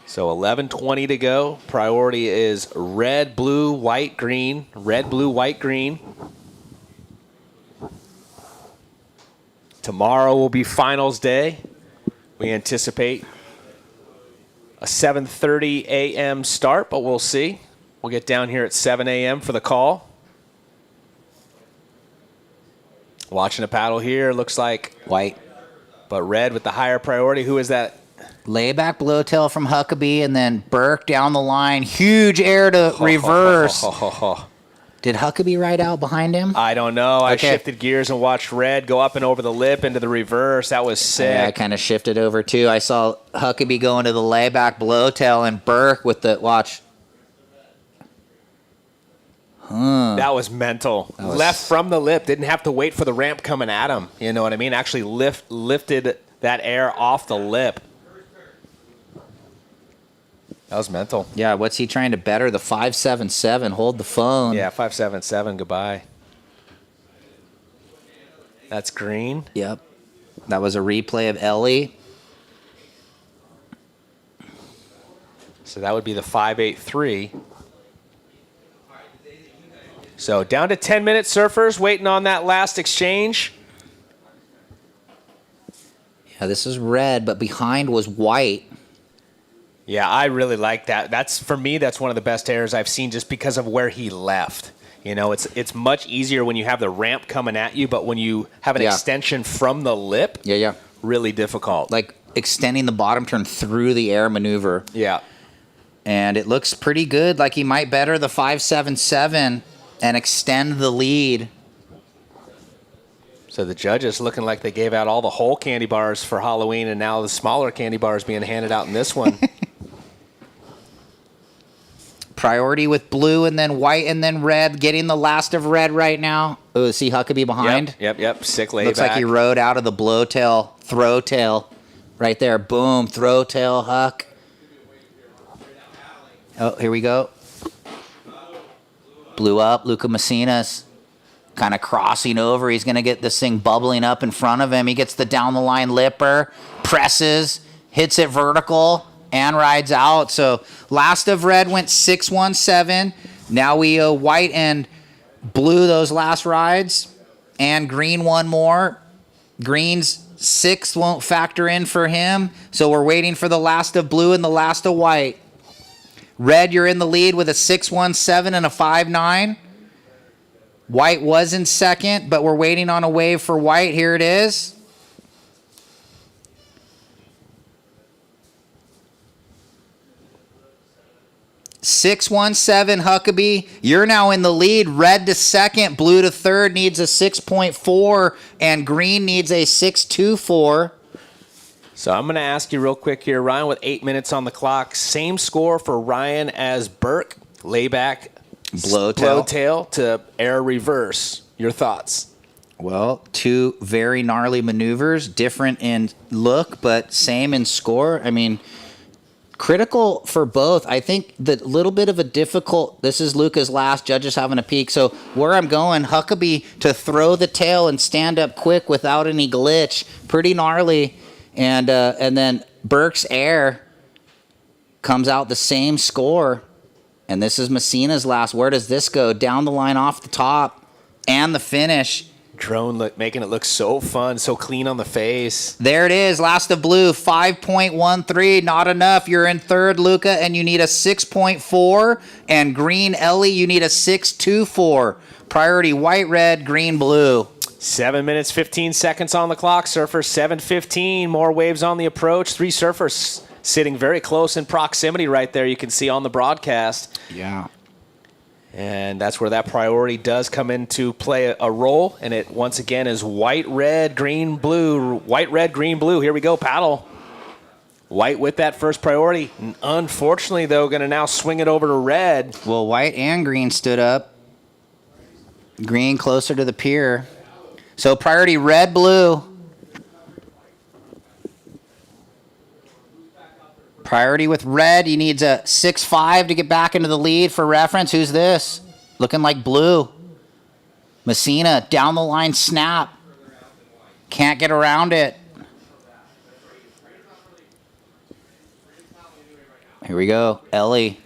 So 11:20 to go. Priority is red, blue, white, green. Red, blue, white, green. Tomorrow will be finals day. We anticipate a 7:30 a.m. start, but we'll see. We'll get down here at 7 a.m. for the call. Watching a paddle here, looks like white, but red with the higher priority. Who is that? Layback blowtail from Huckabee, and then Burke down the line. Huge air to reverse. Did Huckabee ride out behind him? I don't know. I Okay. shifted gears and watched red go up and over the lip into the reverse. That was sick. Yeah, I kind of shifted over too. I saw Huckabee going to the layback blowtail and Burke with the watch. That was mental. Left from the lip. Didn't have to wait for the ramp coming at him. You know what I mean? Actually lifted that air off the lip. That was mental. Yeah, what's he trying to better? The 5.77. Hold the phone. Yeah, 5.77. Goodbye. That's green. Yep. That was a replay of Ellie. So that would be the 5.83. So down to 10 minutes, surfers, waiting on that last exchange. Yeah, this is red, but behind was white. Yeah, I really like that. That's, for me, that's one of the best airs I've seen just because of where he left. You know, it's much easier when you have the ramp coming at you, but when you have an extension from the lip, really difficult. Like extending the bottom turn through the air maneuver. Yeah. And it looks pretty good. Like he might better the 5.77 and extend the lead. So the judges looking like they gave out all the whole candy bars for Halloween, and now the smaller candy bars being handed out in this one. Priority with blue and then white and then red. Getting the last of red right now. Oh, see Huckabee behind? Yep. Sick layback. Looks like he rode out of the blowtail, throwtail. Right there. Boom. Throwtail, Huck. Oh, here we go. Blew up. Luca Messinas kind of crossing over. He's going to get this thing bubbling up in front of him. He gets the down the line lipper, presses, hits it vertical, and rides out. So last of red went 6.17. Now we white and blue those last rides, and green one more. Green's 6th won't factor in for him. So we're waiting for the last of blue and the last of white. Red, you're in the lead with a 6.17 and a 5.9. White was in second, but we're waiting on a wave for white. Here it is. $6.17 Huckabee. You're now in the lead. Red to second, blue to third needs a 6.4, and green needs a 6.24. So I'm going to ask you real quick here, Ryan, with 8 minutes on the clock. Same score for Ryan as Burke. Layback, blowtail to air reverse. Your thoughts? Well, two very gnarly maneuvers, different in look, but same in score. I mean, critical for both. I think the little bit of a difficult, this is Luca's last, judges having a peek. So where I'm going, Huckabee to throw the tail and stand up quick without any glitch. Pretty gnarly. And then Burke's air comes out the same score. And this is Messina's last. Where does this go? Down the line off the top. and the finish. Drone making it look so fun, so clean on the face. There it is. Last of blue, 5.13. Not enough. You're in third, Luca, and you need a 6.4. And green, Ellie, you need a 6.24. Priority white, red, green, blue. 7 minutes, 15 seconds on the clock. Surfers 7:15. More waves on the approach. 3 surfers sitting very close in proximity right there. You can see on the broadcast. Yeah. And that's where that priority does come into play a role. And it, once again, is white, red, green, blue. White, red, green, blue. Here we go, paddle. White with that first priority. Unfortunately, though, going to now swing it over to red. Well, white and green stood up. Green closer to the pier. So priority red, blue. Priority with red. He needs a 6.5 to get back into the lead. For reference, who's this? Looking like blue. Messina, down the line snap. Can't get around it. Here we go. Ellie.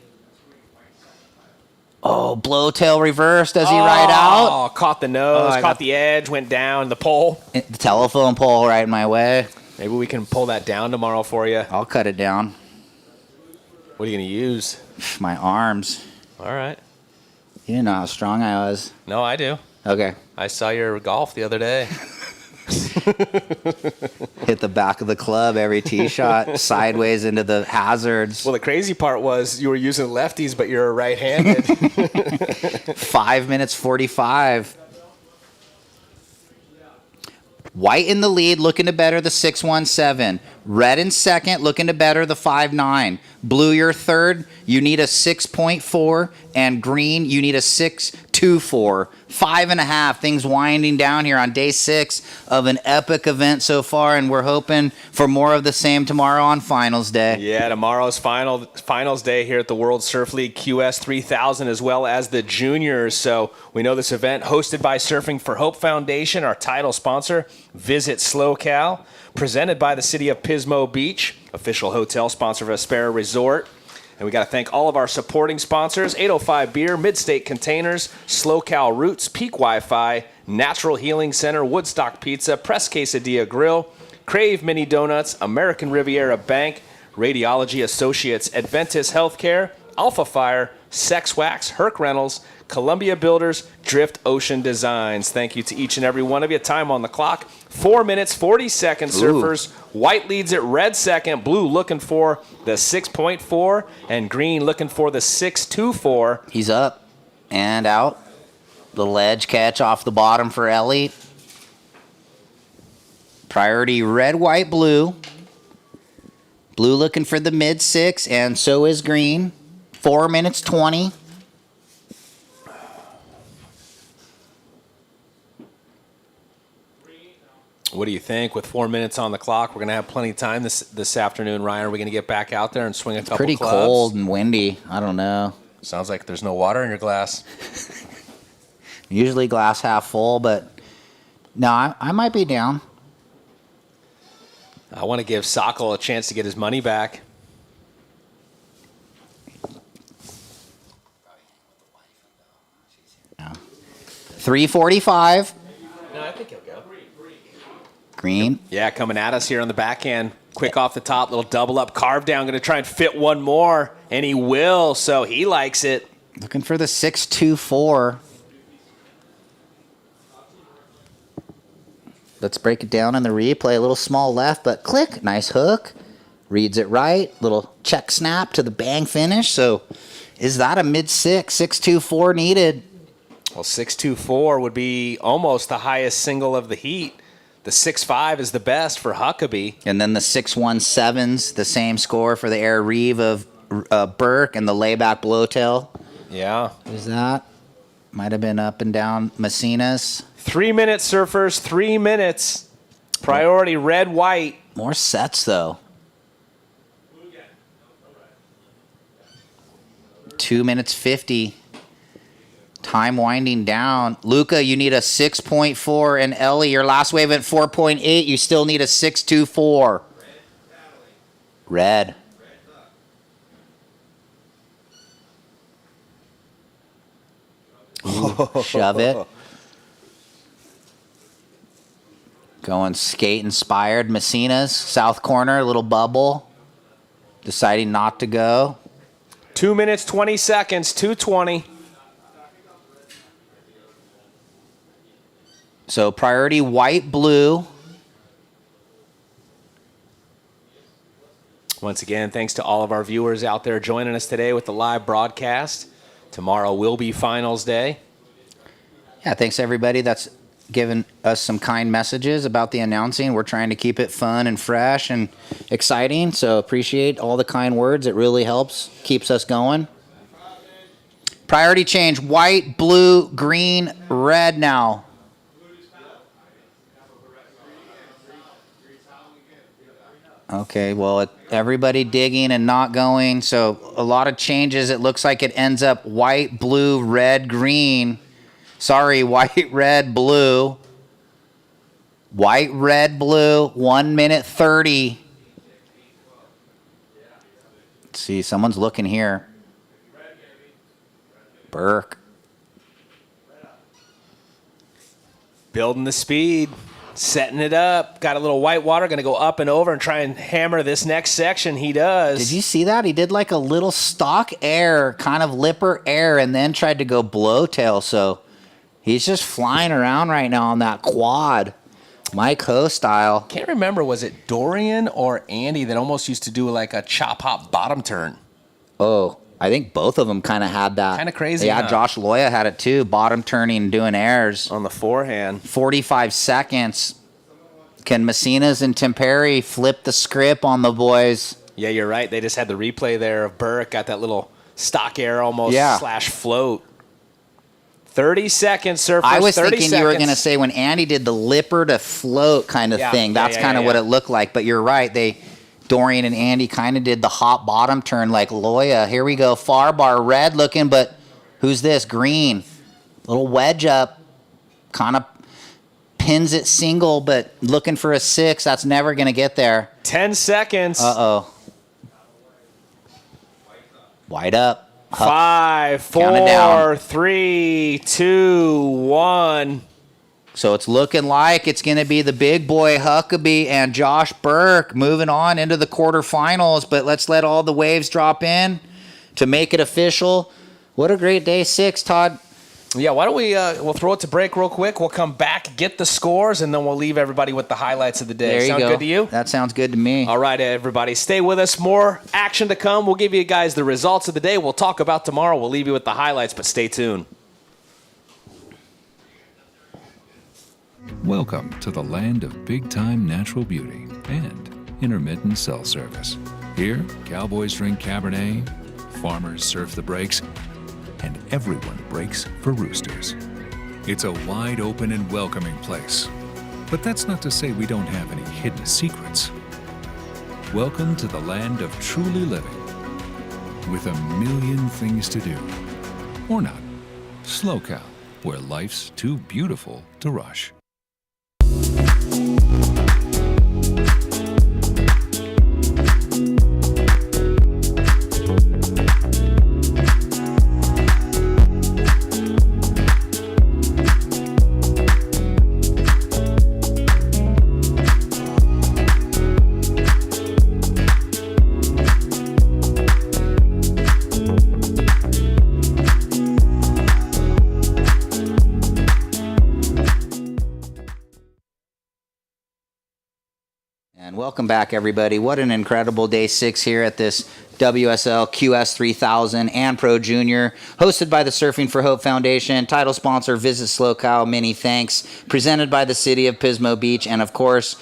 Oh, blowtail reverse. Does he ride out? Oh, caught the nose, caught the edge, went down the pole. The telephone pole right in my way. Maybe we can pull that down tomorrow for you. I'll cut it down. What are you going to use? My arms. All right. You didn't know how strong I was. No, I do. Okay. I saw your golf the other day. Hit the back of the club every tee shot, sideways into the hazards. Well, the crazy part was you were using lefties, but you're right-handed. 5 minutes 45. White in the lead, looking to better the 6.17. Red in second, looking to better the 5.9. Blue, you're third. You need a 6.4. And green, you need a 6.24. 5.5. Things winding down here on day 6 of an epic event so far, and we're hoping for more of the same tomorrow on finals day. Yeah, tomorrow's finals day here at the World Surf League QS 3000, as well as the juniors. So we know this event hosted by Surfing for Hope Foundation, our title sponsor. Visit SLO CAL, presented by the city of Pismo Beach, official hotel sponsor of Aspera Resort. And we got to thank all of our supporting sponsors: 805 Beer, Midstate Containers, SLO CAL Roots, Peak Wi-Fi, Natural Healing Center, Woodstock Pizza, Press Quesadilla Grill, Crave Mini Donuts, American Riviera Bank, Radiology Associates, Adventist Healthcare, Alpha Fire, Sex Wax, Herc Rentals, Columbia Builders, Drift Ocean Designs. Thank you to each and every one of you. Time on the clock, 4 minutes, 40 seconds, surfers. White leads it, red second, blue looking for the 6.4, and green looking for the 6.24. He's up and out. The ledge catch off the bottom for Ellie. Priority red, white, blue. Blue looking for the mid 6, and so is green. 4 minutes 20. What do you think? With 4 minutes on the clock, we're going to have plenty of time this afternoon, Ryan. Are we going to get back out there and swing a couple Pretty clubs? cold and windy. I don't know. Sounds like there's no water in your glass. Usually glass half full, but no, I might be down. I want to give Sokol a chance to get his money back. No. 3:45. No, I think he'll go. Green. Yeah, coming at us here on the backhand. Quick off the top, little double up, carve down. Going to try and fit one more, and he will, so he likes it. Looking for the 6.24. Let's break it down in the replay. A little small left, but click. Nice hook. Reads it right. Little check snap to the bang finish. So is that a mid 6? 6.24 needed. Well, 6.24 would be almost the highest single of the heat. The 6.5 is the best for Huckabee. And then the 6.17's the same score for the air reeve of Burke and the layback blowtail. Yeah. Is that? Might have been up and down Messina's. 3 minutes, surfers. 3 minutes. Priority red, white. More sets, though. 2 minutes 50. Time winding down. Luca, you need a 6.4. And Ellie, your last wave at 4.8. You still need a 6.24. Red. Ooh, shove it. Going skate inspired. Messina's south corner, little bubble. Deciding not to go. 2 minutes, 20 seconds, 2:20. So priority white, blue. Once again, thanks to all of our viewers out there joining us today with the live broadcast. Tomorrow will be finals day. Yeah, thanks everybody that's given us some kind messages about the announcing. We're trying to keep it fun and fresh and exciting, so appreciate all the kind words. It really helps, keeps us going. Priority change, white, blue, green, red now. Okay, well, everybody digging and not going, so a lot of changes. It looks like it ends up white, blue, red, green. Sorry, white, red, blue. White, red, blue, 1 minute 30. Let's see, someone's looking here. Burke. Building the speed, setting it up. Got a little white water, going to go up and over and try and hammer this next section. He does. Did you see that? He did like a little stock air, kind of lipper air, and then tried to go blowtail. So he's just flying around right now on that quad. Mike Ho style. Can't remember, was it Dorian or Andy that almost used to do like a chop hop bottom turn? Oh, I think both of them kind of had that. Kind of crazy. Yeah, huh? Josh Loya had it too, bottom turning, doing airs. On the forehand. 45 seconds. Can Messina's and Temperi flip the script on the boys? Yeah, you're right. They just had the replay there of Burke, got that little stock air almost slash float. 30 seconds, surfers. I was 30 thinking seconds. you were going to say when Andy did the lipper to float kind of thing. That's kind of what it looked like. But you're right. Dorian and Andy kind of did the hot bottom turn like Loya. Here we go. Far bar, red looking, but who's this? Green. Little wedge up. Kind of pins it single, but looking for a 6. That's never going to get there. 10 seconds. Uh-oh. Wide up. 5, 4, 3, 2, 1. So it's looking like it's going to be the big boy Huckabee and Josh Burke moving on into the quarterfinals. But let's let all the waves drop in to make it official. What a great day 6, Todd. Yeah, why don't we'll throw it to break real quick. We'll come back, get the scores, and then we'll leave everybody with the highlights of the day. There you Sound go. good to you? That sounds good to me. All right, everybody. Stay with us. More action to come. We'll give you guys the results of the day. We'll talk about tomorrow. We'll leave you with the highlights, but stay tuned. Welcome to the land of big-time natural beauty and intermittent cell service. Here, cowboys drink Cabernet, farmers surf the breaks, and everyone breaks for roosters. It's a wide open and welcoming place. But that's not to say we don't have any hidden secrets. Welcome to the land of truly living, with a million things to do. Or not. SLO CAL, where life's too beautiful to rush. Welcome back, everybody. What an incredible day 6 here at this WSL QS 3000 and Pro Junior, hosted by the Surfing for Hope Foundation, title sponsor Visit SLO CAL, many thanks, presented by the city of Pismo Beach, and of course,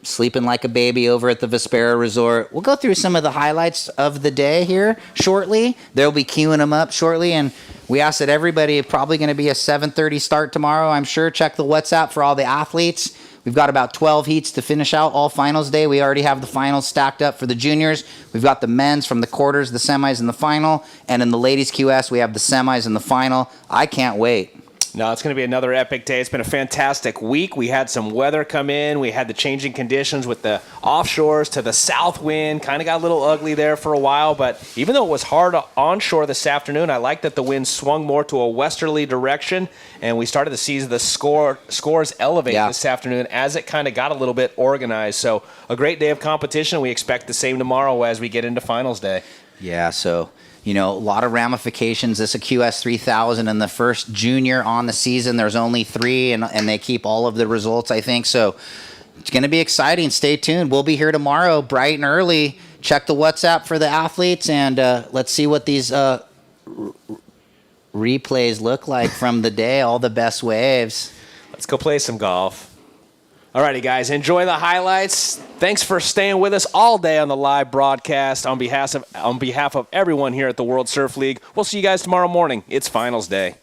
sleeping like a baby over at the Vespera Resort. We'll go through some of the highlights of the day here shortly. They'll be queuing them up shortly, and we ask that everybody, probably going to be a 7:30 start tomorrow, I'm sure. Check the WhatsApp for all the athletes. We've got about 12 heats to finish out all finals day. We already have the finals stacked up for the juniors. We've got the men's from the quarters, the semis, and the final. And in the ladies QS, we have the semis and the final. I can't wait. No, it's going to be another epic day. It's been a fantastic week. We had some weather come in. We had the changing conditions with the offshores to the south wind. Kind of got a little ugly there for a while, but even though it was hard onshore this afternoon, I like that the wind swung more to a westerly direction, and we started to see the scores elevate this afternoon as it kind of got a little bit organized. So a great day of competition. We expect the same tomorrow as we get into finals day. Yeah, so, a lot of ramifications. This is a QS 3000 and the first junior on the season. There's only 3, and they keep all of the results, I think. So it's going to be exciting. Stay tuned. We'll be here tomorrow bright and early. Check the WhatsApp for the athletes, and let's see what these replays look like from the day, all the best waves. Let's go play some golf. Alrighty, guys, enjoy the highlights. Thanks for staying with us all day on the live broadcast. On behalf of everyone here at the World Surf League, we'll see you guys tomorrow morning. It's finals day.